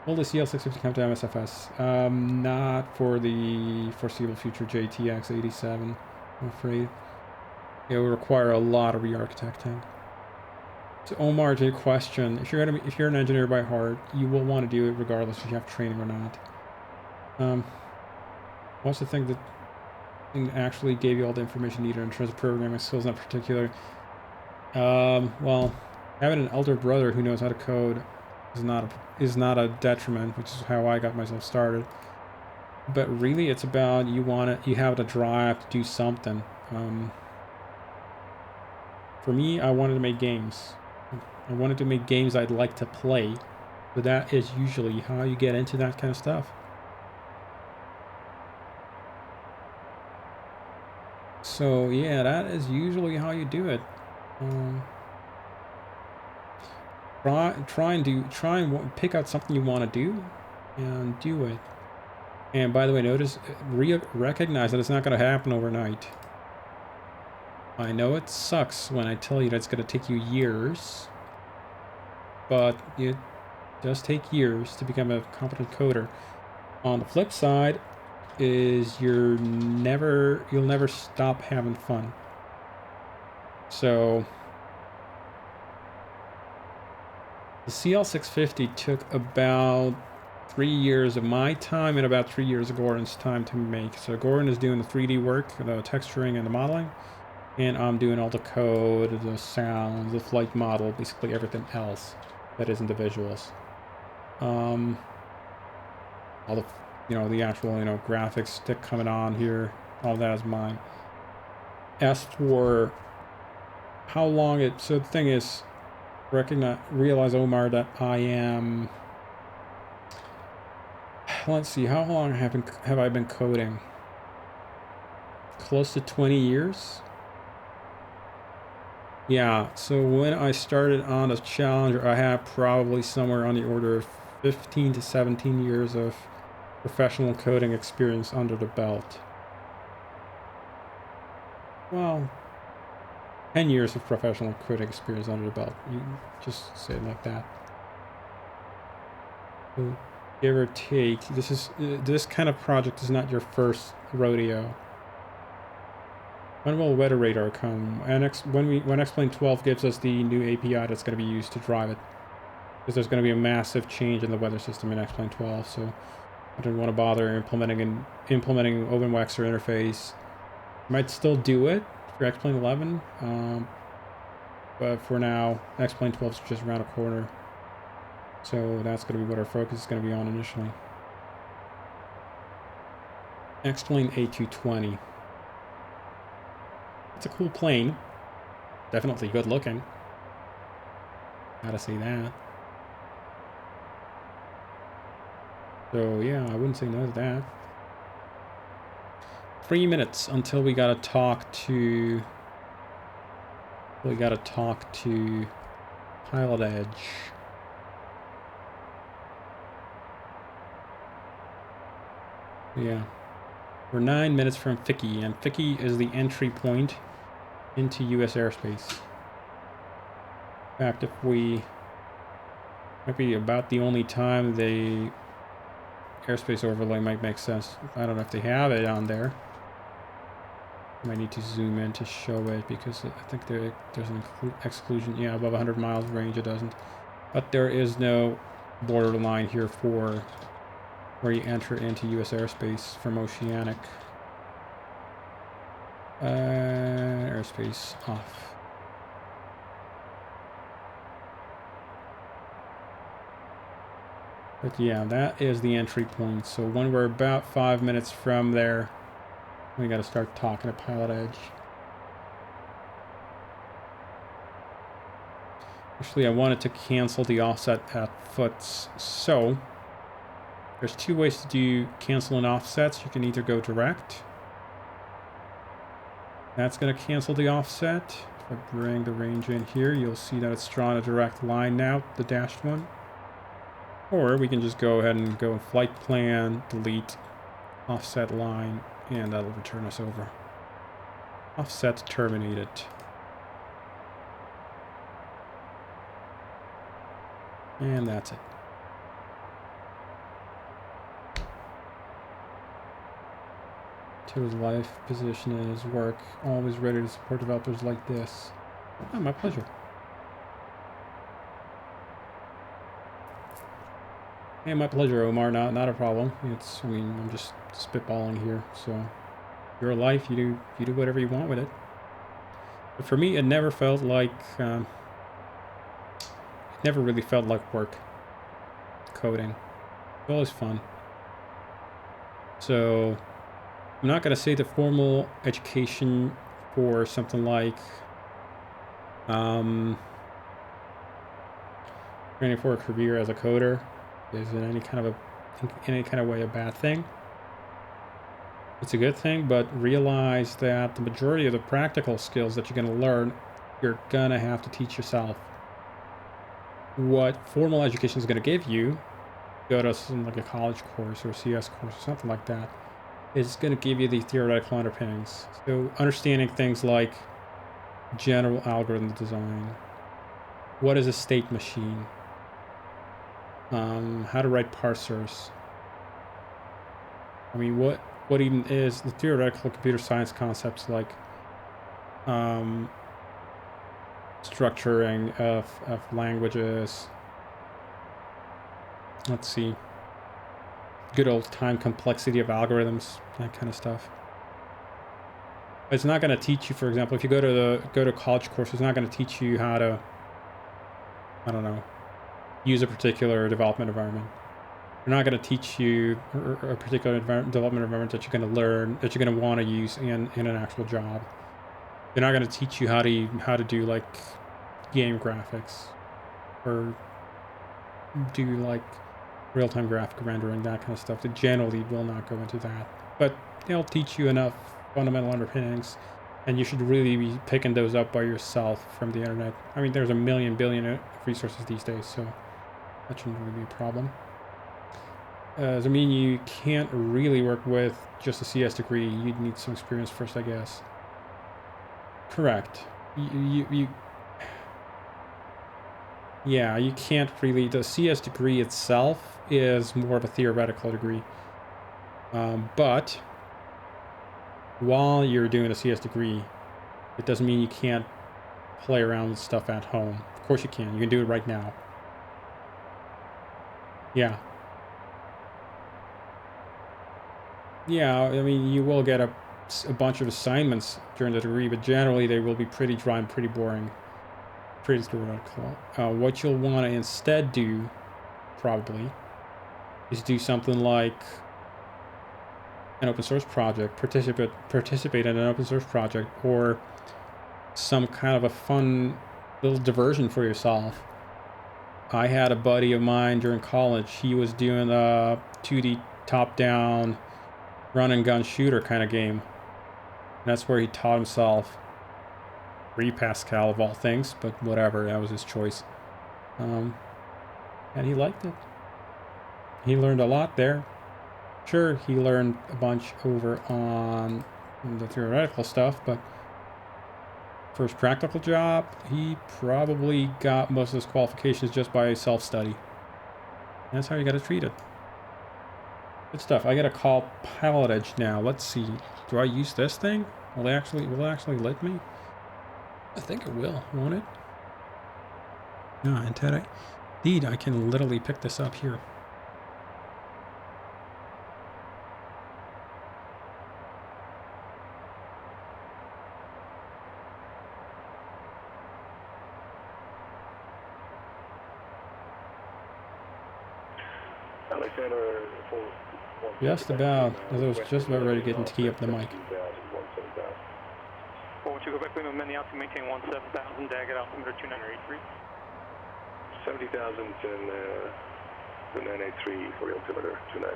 Will the CL650 come to MSFS? Not for the foreseeable future JTX 87, I'm afraid. It will require a lot of re-architecting. So Omar, to your question, if you're an engineer by heart, you will want to do it regardless if you have training or not. What's the thing that actually gave you all the information needed in terms of programming skills in particular? Well, having an elder brother who knows how to code is not a detriment, which is how I got myself started. But really, it's about you have the drive to do something. For me, I wanted to make games. I wanted to make games I'd like to play. So that is usually how you get into that kind of stuff. So yeah, that is usually how you do it. Try and pick out something you want to do, and do it. And by the way, recognize that it's not going to happen overnight. I know it sucks when I tell you that it's going to take you years, but it does take years to become a competent coder. On the flip side is you'll never stop having fun. So the CL650 took about 3 years of my time and about 3 years of Gordon's time to make. So Gordon is doing the 3D work, the texturing and the modeling, and I'm doing all the code, the sounds, the flight model, basically everything else that isn't the visuals. All the the actual graphics stick coming on here, all that is mine. As for how long so the thing is, realize, Omar, that I am, let's see, how long have I been coding? Close to 20 years? Yeah, so when I started on a Challenger, I had probably somewhere on the order of 15 to 17 years of professional coding experience under the belt. Well, 10 years of professional coding experience under the belt. You just say it like that. So, give or take, this kind of project is not your first rodeo. When will weather radar come? When X-Plane 12 gives us the new API that's going to be used to drive it, because there's going to be a massive change in the weather system in X-Plane 12, so I didn't want to bother implementing OpenWexer interface. Might still do it for X-Plane 11, but for now, X-Plane 12 is just around a corner, so that's going to be what our focus is going to be on initially. X-Plane A220. It's a cool plane. Definitely good looking. Gotta say that. So yeah, I wouldn't say no to that. 3 minutes until we gotta talk to... Pilot Edge. Yeah. We're 9 minutes from Ficky, and Ficky is the entry point into US airspace. In fact, might be about the only time the airspace overlay might make sense. I don't know if they have it on there. I might need to zoom in to show it, because I think there's an exclusion. Yeah, above 100 miles range it doesn't. But there is no borderline here for where you enter into US airspace from oceanic. Airspace off. But yeah, that is the entry point. So when we're about 5 minutes from there, we gotta start talking to Pilot Edge. Actually, I wanted to cancel the offset at foots. So there's 2 ways to do cancel and offsets. You can either go direct. That's going to cancel the offset. If I bring the range in here, you'll see that it's drawn a direct line now, the dashed one. Or we can just go ahead and go flight plan, delete, offset line, and that'll return us over. Offset terminated. And that's it. to his life, position in his work, always ready to support developers like this. Oh, my pleasure. Yeah, my pleasure, Omar. Not a problem. I mean, I'm just spitballing here. So, your life, you do whatever you want with it. But for me, it never felt like, it never really felt like work. Coding. It's always fun. So, I'm not gonna say the formal education for something like, training for a career as a coder is in any kind of way a bad thing. It's a good thing, but realize that the majority of the practical skills that you're going to learn, you're going to have to teach yourself. What formal education is going to give you, go to some like a college course or a CS course or something like that, is going to give you the theoretical underpinnings. So understanding things like general algorithm design, what is a state machine, how to write parsers. I mean, what even is the theoretical computer science concepts like structuring of languages. Let's see. Good old time complexity of algorithms, that kind of stuff. It's not going to teach you, for example, if you go to college course, it's not going to teach you how to, I don't know, use a particular development environment. They're not going to teach you a particular development environment that you're going to learn, that you're going to want to use in an actual job. They're not going to teach you how to do like game graphics or do like real-time graphic rendering, that kind of stuff. They generally will not go into that, but they'll teach you enough fundamental underpinnings, and you should really be picking those up by yourself from the internet. I mean, there's a billion resources these days, so that shouldn't really be a problem. Does it mean you can't really work with just a CS degree? You'd need some experience first, I guess. Correct. Yeah, you can't really. The CS degree itself is more of a theoretical degree. But while you're doing a CS degree, it doesn't mean you can't play around with stuff at home. Of course you can. You can do it right now. Yeah. Yeah, I mean, you will get a bunch of assignments during the degree, but generally they will be pretty dry and pretty boring. Pretty theoretical. What you'll want to instead do, probably, is do something like an open source project, participate in an open source project, or some kind of a fun little diversion for yourself. I had a buddy of mine during college. He was doing a 2D top-down run and gun shooter kind of game. And that's where he taught himself 3 Pascal of all things, but whatever, that was his choice. And he liked it. He learned a lot there. Sure, he learned a bunch over on the theoretical stuff, but for his practical job, he probably got most of his qualifications just by self-study. That's how you got to treat it. Good stuff. I got to call pilotage now. Let's see. Do I use this thing? Will it actually let me? I think it will, won't it? No, indeed, I can literally pick this up here. Just about, as I was just about ready to get into key up the mic. Well, you go back to Minneapolis, maintain 17,000, DAG at altimeter 2983. 70,000 and 983 for altimeter 29.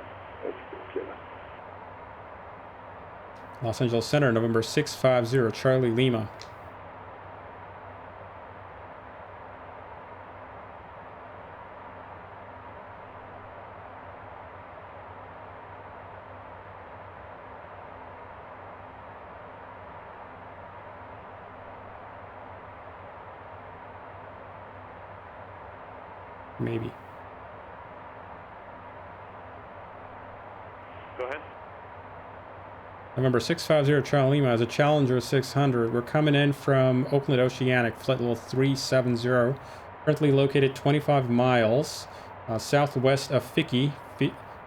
Los Angeles Center, November 650, Charlie Lima. Maybe. Go ahead. November 650 Charlie Lima is a Challenger 600. We're coming in from Oakland Oceanic, flight level 370. Currently located 25 miles southwest of Fiki,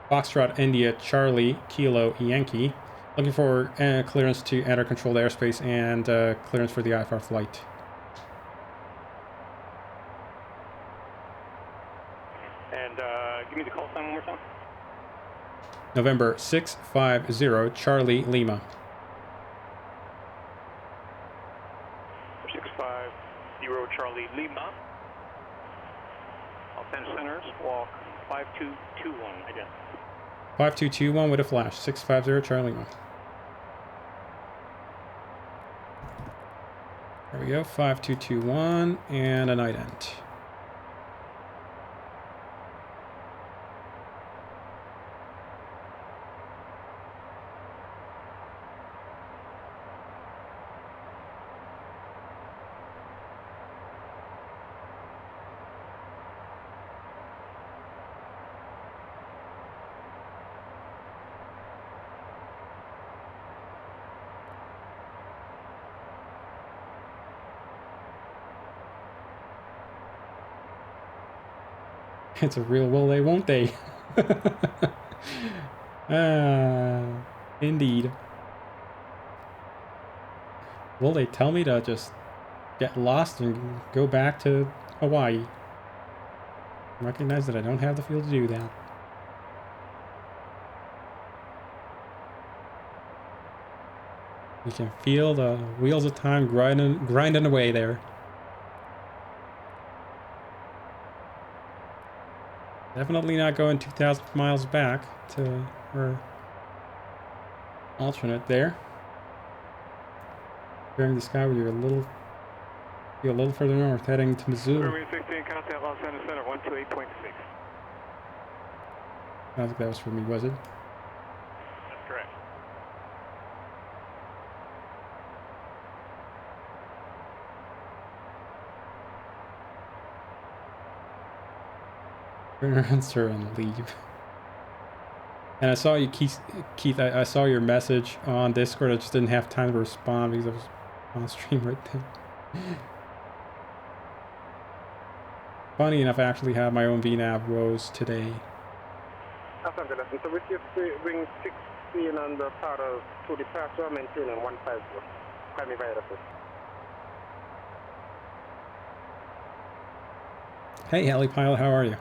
Foxtrot India Charlie Kilo Yankee. Looking for clearance to enter controlled airspace and clearance for the IFR flight. And give me the call sign one more time. November 650 Charlie Lima. 650 Charlie Lima. Los Angeles Centers, walk 5221, identify. 5221 with a flash. 650 Charlie Lima. There we go. 5221 and an ident. It's a real will they, won't they? Indeed. Will they tell me to just get lost and go back to Hawaii? Recognize that I don't have the fuel to do that. You can feel the wheels of time grinding away there. Definitely not going 2,000 miles back to her alternate there. Clearing the sky with you a little further north, heading to Missouri. 16, contact Los Angeles Center, 128.6. I don't think that was for me, was it? That's correct. Answer and leave. And I saw you, Keith. I saw your message on Discord. I just didn't have time to respond because I was on stream right there. Funny enough, I actually have my own VNAV woes today. So with your wing 16 on the Puddle to departure, maintaining 150. Call me via the first. Hey, heli pilot, how are you?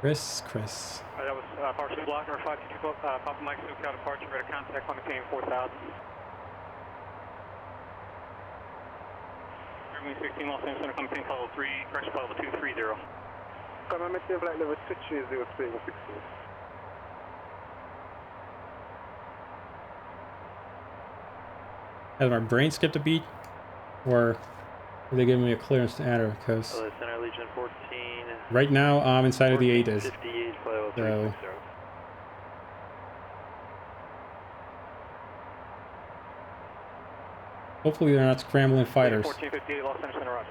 Chris. That was partial blocker, 522, Papa Mike, SoCal departure, radar contact, maintaining 4,000. Wing 16, Los Angeles Center, maintaining level 3, correction level 230. Come on, maintain flight level 630, swing 16. Has my brain skipped a beat? Or are they giving me a clearance to enter? Because Center Legion 14. right now I'm inside of the ADIS. 58, flight level So 360. hopefully they're not scrambling fighters. 1458, Los Angeles Center, roger.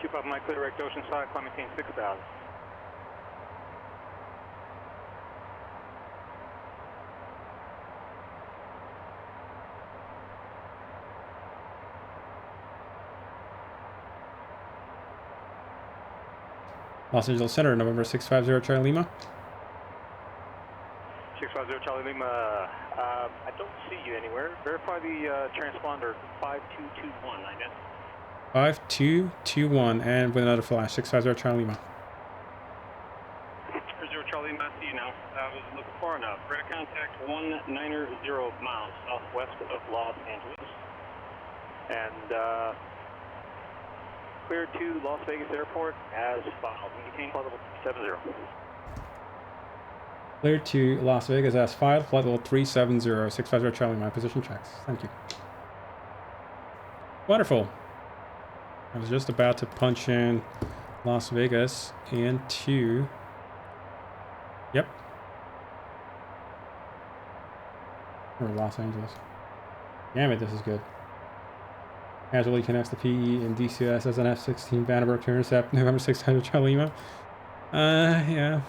Keep up my clear direct ocean side, climb maintain 6,000. Los Angeles Center, November 650 Charlie Lima. 650 Charlie Lima, I don't see you anywhere. Verify the transponder 5221, identify. 5221 and with another flash. 650 Charlie Lima. 0 Charlie Lima, I see you now. I was looking far enough. Radar contact 190 miles southwest of Los Angeles. And clear to Las Vegas Airport as filed. Maintain flight level 70. Clear to Las Vegas as filed, flight level 370, 650 Charlie, my position checks. Thank you. Wonderful. I was just about to punch in Las Vegas into... Yep. Or Los Angeles. Damn it, this is good. Casually connects the PE and DCS as an F-16 Vandenberg to intercept November 600 Charlie Lima. Yeah.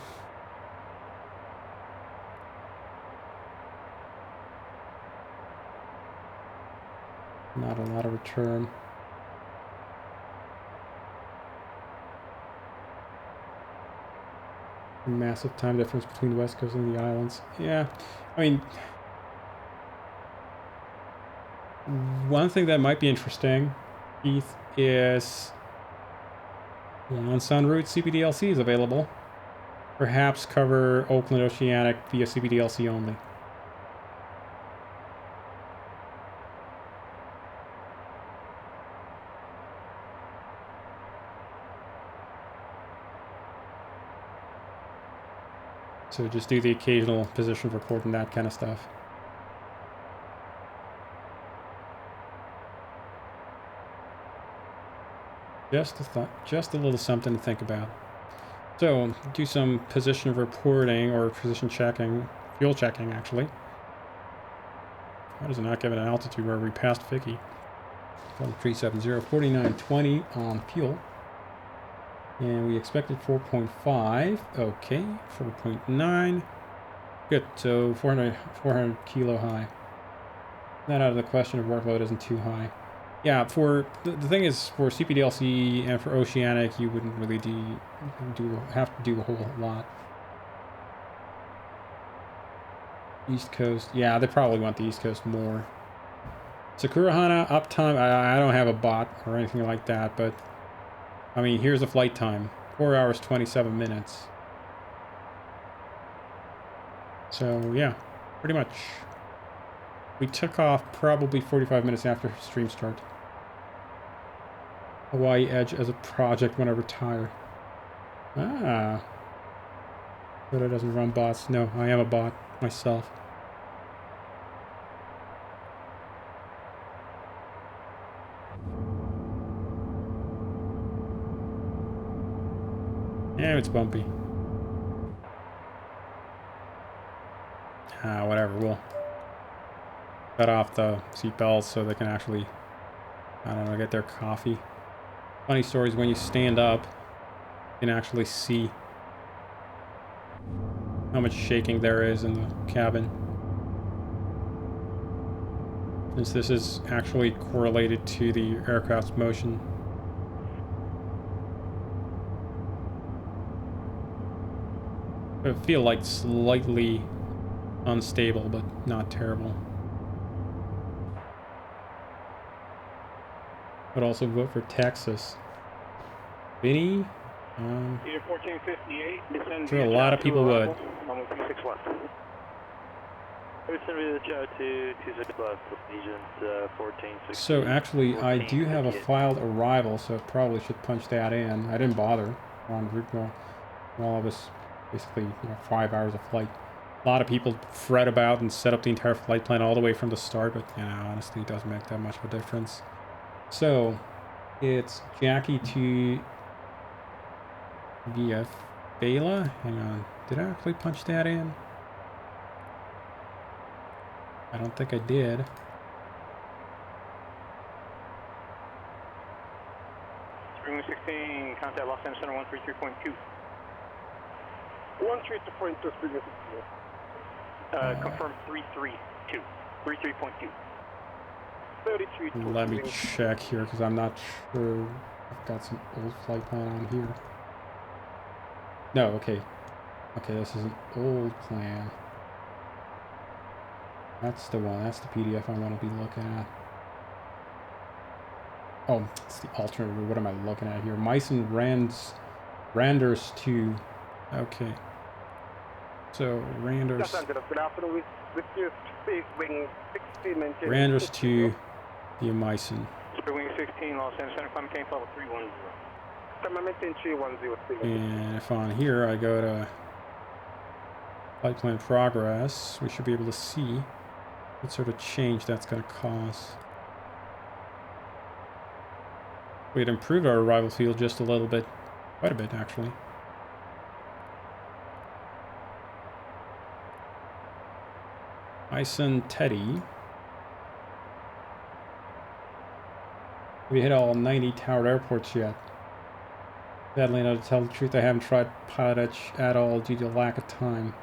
Not a lot of return. Massive time difference between the West Coast and the islands. Yeah, I mean, one thing that might be interesting, Keith, is once en route CBDLC is available, perhaps cover Oakland Oceanic via CBDLC only. So just do the occasional position report and that kind of stuff. Just a thought, just a little something to think about. So do some position reporting or position checking, fuel checking actually. Why does it not give an altitude where we passed Vicky? 370, 4920 on fuel. And we expected 4.5. Okay, 4.9. Good, so 400 kilo high. Not out of the question if workload isn't too high. Yeah, for the thing is, for CPDLC and for Oceanic, you wouldn't really have to do a whole lot. East Coast, yeah, they probably want the East Coast more. Sakurahana uptime, I don't have a bot or anything like that, but I mean, here's the flight time. 4 hours, 27 minutes. So, yeah, pretty much. We took off probably 45 minutes after stream start. Hawaii Edge as a project when I retire. Ah. But it doesn't run bots. No, I am a bot myself. Yeah, it's bumpy. Whatever, we'll cut off the seatbelts so they can actually, I don't know, get their coffee. Funny story is when you stand up, you can actually see how much shaking there is in the cabin. Since this is actually correlated to the aircraft's motion. I feel like slightly unstable, but not terrible. But also vote for Texas. Vinny? Either 1458, descend Sure, a lot of people would. On 26 left. So actually, I do have a filed arrival, so I probably should punch that in. I didn't bother on route while I was basically 5 hours of flight. A lot of people fret about and set up the entire flight plan all the way from the start, but honestly, it doesn't make that much of a difference. So it's Jackie to via Bela. Hang on, did I actually punch that in? I don't think I did. Spring 16, contact Los Angeles Center 133.2. 132.2, Spring 16. Confirm 332. 33.2. 33.2. Let me check here because I'm not sure. I've got some old flight plan on here. No, okay. Okay, this is an old plan. That's the one. That's the PDF I want to be looking at. Oh, it's the alternate route. What am I looking at here? Meissen Randers 2. Okay. So, Randers. Randers 2 via Meissen. Spring 16, Los Angeles Center, climb camp level 310. And if on here I go to Flight plan progress. We should be able to see what sort of change that's going to cause. We had improved our arrival field just a little bit. Quite a bit, actually. Ison Teddy. We hit all 90 towered airports yet. Sadly, now to tell the truth, I haven't tried pilot edge at all due to lack of time.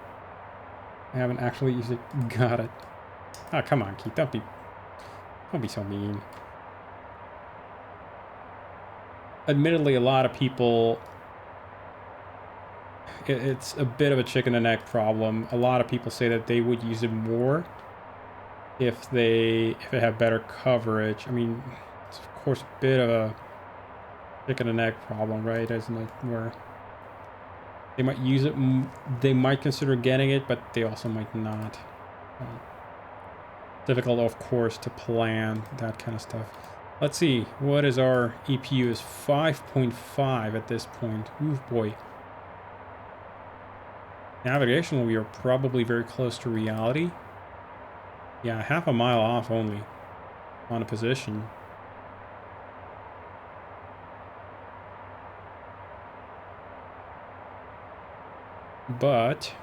I haven't actually used it. Got it. Ah, come on, Keith. Don't be so mean. Admittedly, a lot of people, it's a bit of a chicken and egg problem. A lot of people say that they would use it more if it had better coverage. I mean, it's of course a bit of a chicken and egg problem, right? Isn't it? Where they might use it, they might consider getting it, but they also might not. Difficult, of course, to plan that kind of stuff. Let's see, what is our EPU? Is 5.5 at this point. Ooh, boy. Navigation, we are probably very close to reality. Yeah, half a mile off only on a position. But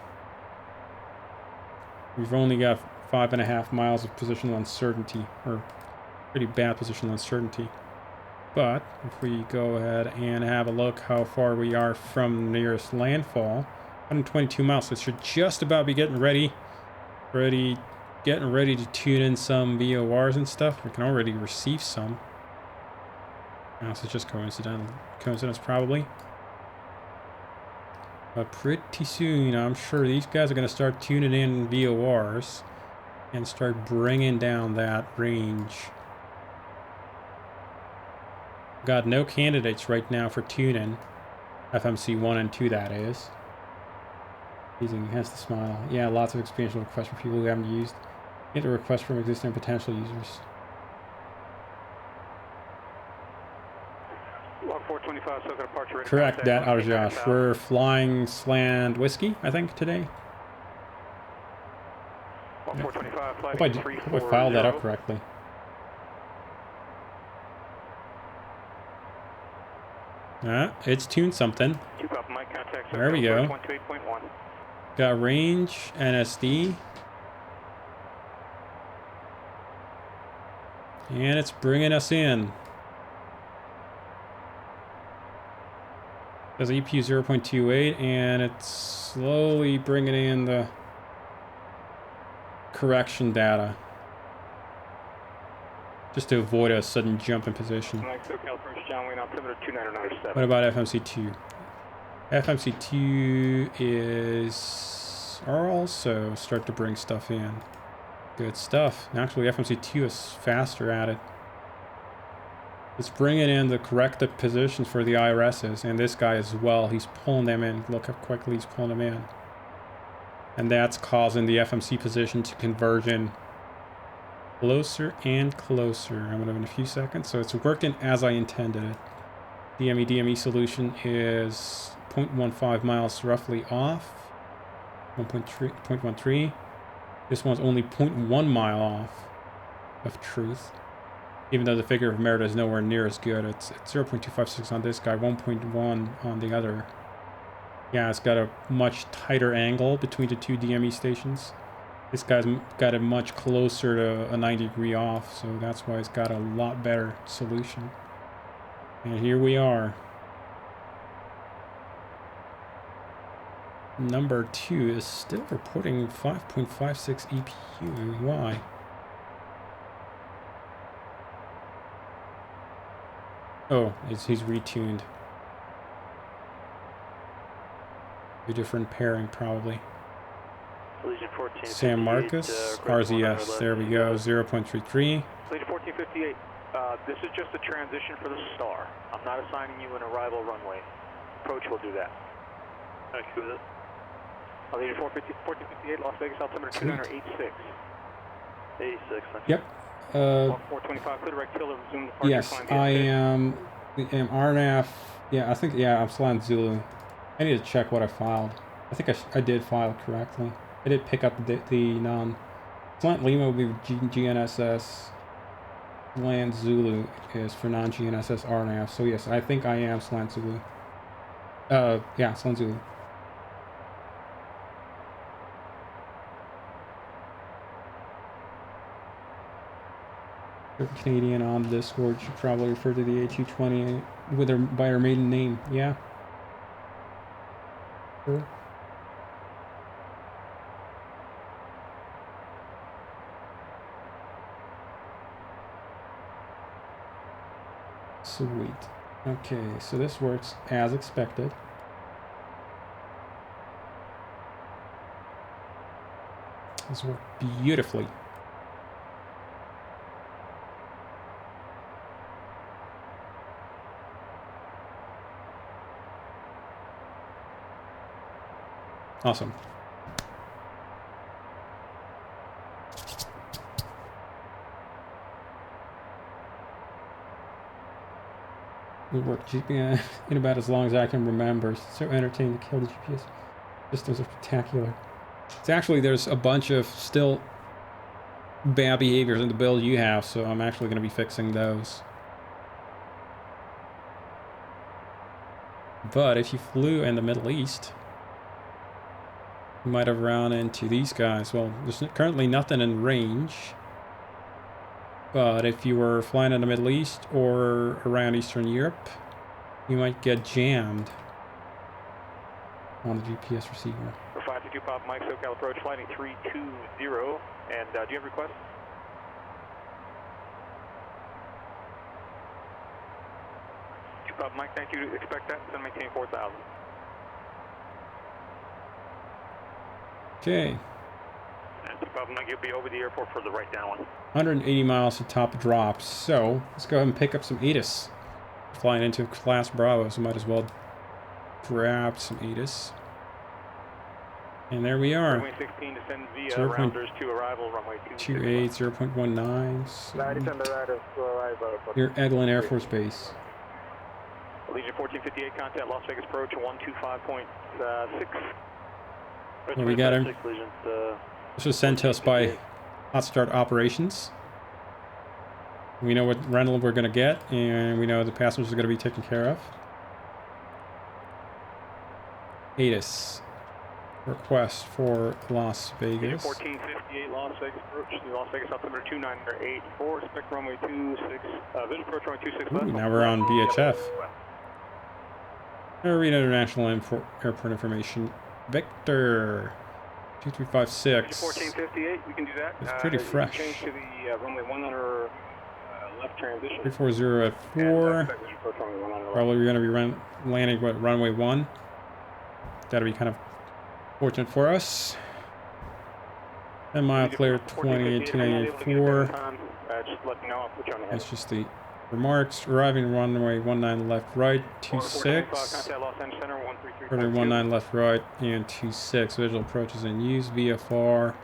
we've only got 5.5 miles of positional uncertainty, or pretty bad positional uncertainty. But if we go ahead and have a look how far we are from nearest landfall, 122 miles, so it should just about be getting ready to tune in some VORs and stuff. We can already receive some. Now, so it's just coincidence probably. But pretty soon, I'm sure these guys are going to start tuning in VORs and start bringing down that range. Got no candidates right now for tuning. FMC 1 and 2, that is. Using hence the smile. Yeah, lots of expansion requests for people who haven't used. Get a request from existing potential users. Log 425, so departure. Correct that, Arjosh. We're flying Sland Whiskey, I think, today. Log 425, hope I filed that up correctly. It's tuned something. There we go. Got range, NSD. And it's bringing us in. There's EPU 0.28, and it's slowly bringing in the correction data. Just to avoid a sudden jump in position. What about FMC2? FMC2 is also start to bring stuff in. Good stuff. Actually, FMC2 is faster at it. It's bringing in the corrected positions for the IRSs, and this guy as well. He's pulling them in. Look how quickly he's pulling them in. And that's causing the FMC position to converge in closer and closer. I'm going to in a few seconds. So it's working as I intended it. DME solution is 0.15 miles roughly off. 0.13. This one's only 0.1 mile off of truth. Even though the figure of merit is nowhere near as good. It's 0.256 on this guy, 1.1 on the other. Yeah, it's got a much tighter angle between the two DME stations. This guy's got it much closer to a 90-degree off, so that's why it's got a lot better solution. And here we are. Number 2 is still reporting 5.56 EPU. Why? Oh, he's retuned. A different pairing, probably. San Marcos, RZS, there we go, 0.33. Legion 1458, this is just a transition for the star. I'm not assigning you an arrival runway. Approach will do that. Thank you. Legion 1458, Las Vegas, altimeter 2986. 86. Yep. 425, clear direct tail, resume departure. Yes, I am RNAF. Yeah, I think, yeah, I'm Slant Zulu. I need to check what I filed. I think I did file correctly. I did pick up the non. Slant Lima will be GNSS. Slant Zulu is for non-GNSS RNAV. So yes, I think I am Slant Zulu. Yeah, Slant Zulu. Canadian on Discord should probably refer to the A220 with her by her maiden name. Yeah. Sure. Sweet. Okay, so this works as expected. This worked beautifully. Awesome. We work GPS in about as long as I can remember. It's so entertaining to kill the GPS systems are spectacular. It's actually, there's a bunch of still bad behaviors in the build you have, so I'm actually going to be fixing those. But if you flew in the Middle East, you might have run into these guys. Well, there's currently nothing in range. But if you were flying in the Middle East or around Eastern Europe, you might get jammed on the GPS receiver. 522 Pop Mike, SoCal approach, flight 320. And do you have requests? Pop Mike, thank you. Expect that. Then maintain 4,000. Okay. Pop Mike, you'll be over the airport for the right down one. 180 miles to top drop. So let's go ahead and pick up some ATIS. Flying into Class Bravo, so might as well grab some ATIS. And there we are. Runway 16 descend via rounders to arrival, runway 28, 0.19. Near Eglin Air Force Base. Legion 1458, contact Las Vegas approach 125.6. Well, we got him. This was sent to us by Hot Start Operations. We know what rental we're going to get, and we know the passengers are going to be taken care of. ATIS. Request for Las Vegas. 1458 Las Vegas approach, Las Vegas altimeter 2984, expect runway 26, visual approach runway 26 left. Now we're on VHF. Arena International Airport Information. Victor 2356. 1458, we can do that. It's pretty fresh. Change to the runway 100 left transition. 340 at 4. Probably we're going to be landing at runway 1. That'll be kind of fortunate for us. 10 mile clear, 28294. Just let me know, I'll put you on the head. That's just the remarks. Arriving runway 19 left right, 26. Runway 19 left right and 26. Visual approaches in use. VFR.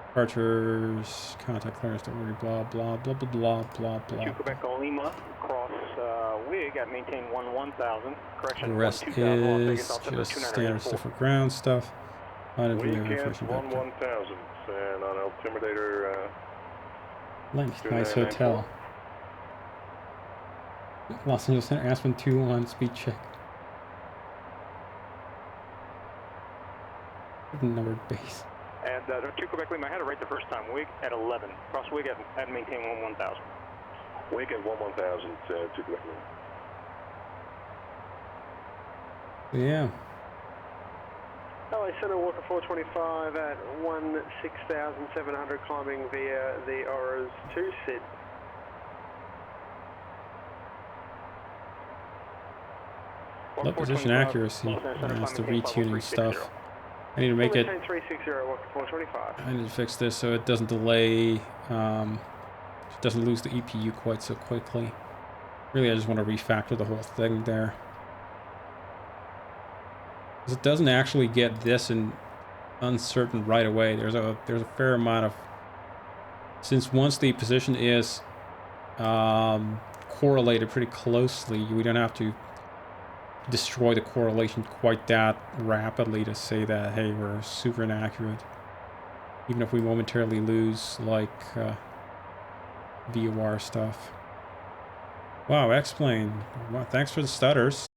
Departures. Contact clearance. Don't worry. Blah blah blah blah blah blah blah. Quebec Lima cross WIG at maintain 1000. Correction. The rest is just standard stuff for ground stuff. Information back 1000 and on altimeter. Length. Nice hotel. Los Angeles Center, Aspen 2-1, speed check. Numbered base. And 2 Quebec Lima, I had it right the first time. WIG at 11. Cross WIG at maintain 1000. WIG at 1000 to Quebec Lima. Yeah. LA Center, Walker 425 at 16,700 climbing via the Auras 2 Sid. Low position accuracy. That's the retuning stuff. I need to make it. I need to fix this so it doesn't delay. It doesn't lose the EPU quite so quickly. Really, I just want to refactor the whole thing there. Because it doesn't actually get this in uncertain right away. There's a fair amount of, since once the position is correlated pretty closely, we don't have to destroy the correlation quite that rapidly to say that, hey, we're super inaccurate. Even if we momentarily lose, like, VOR stuff. Wow, X-Plane. Wow, thanks for the stutters.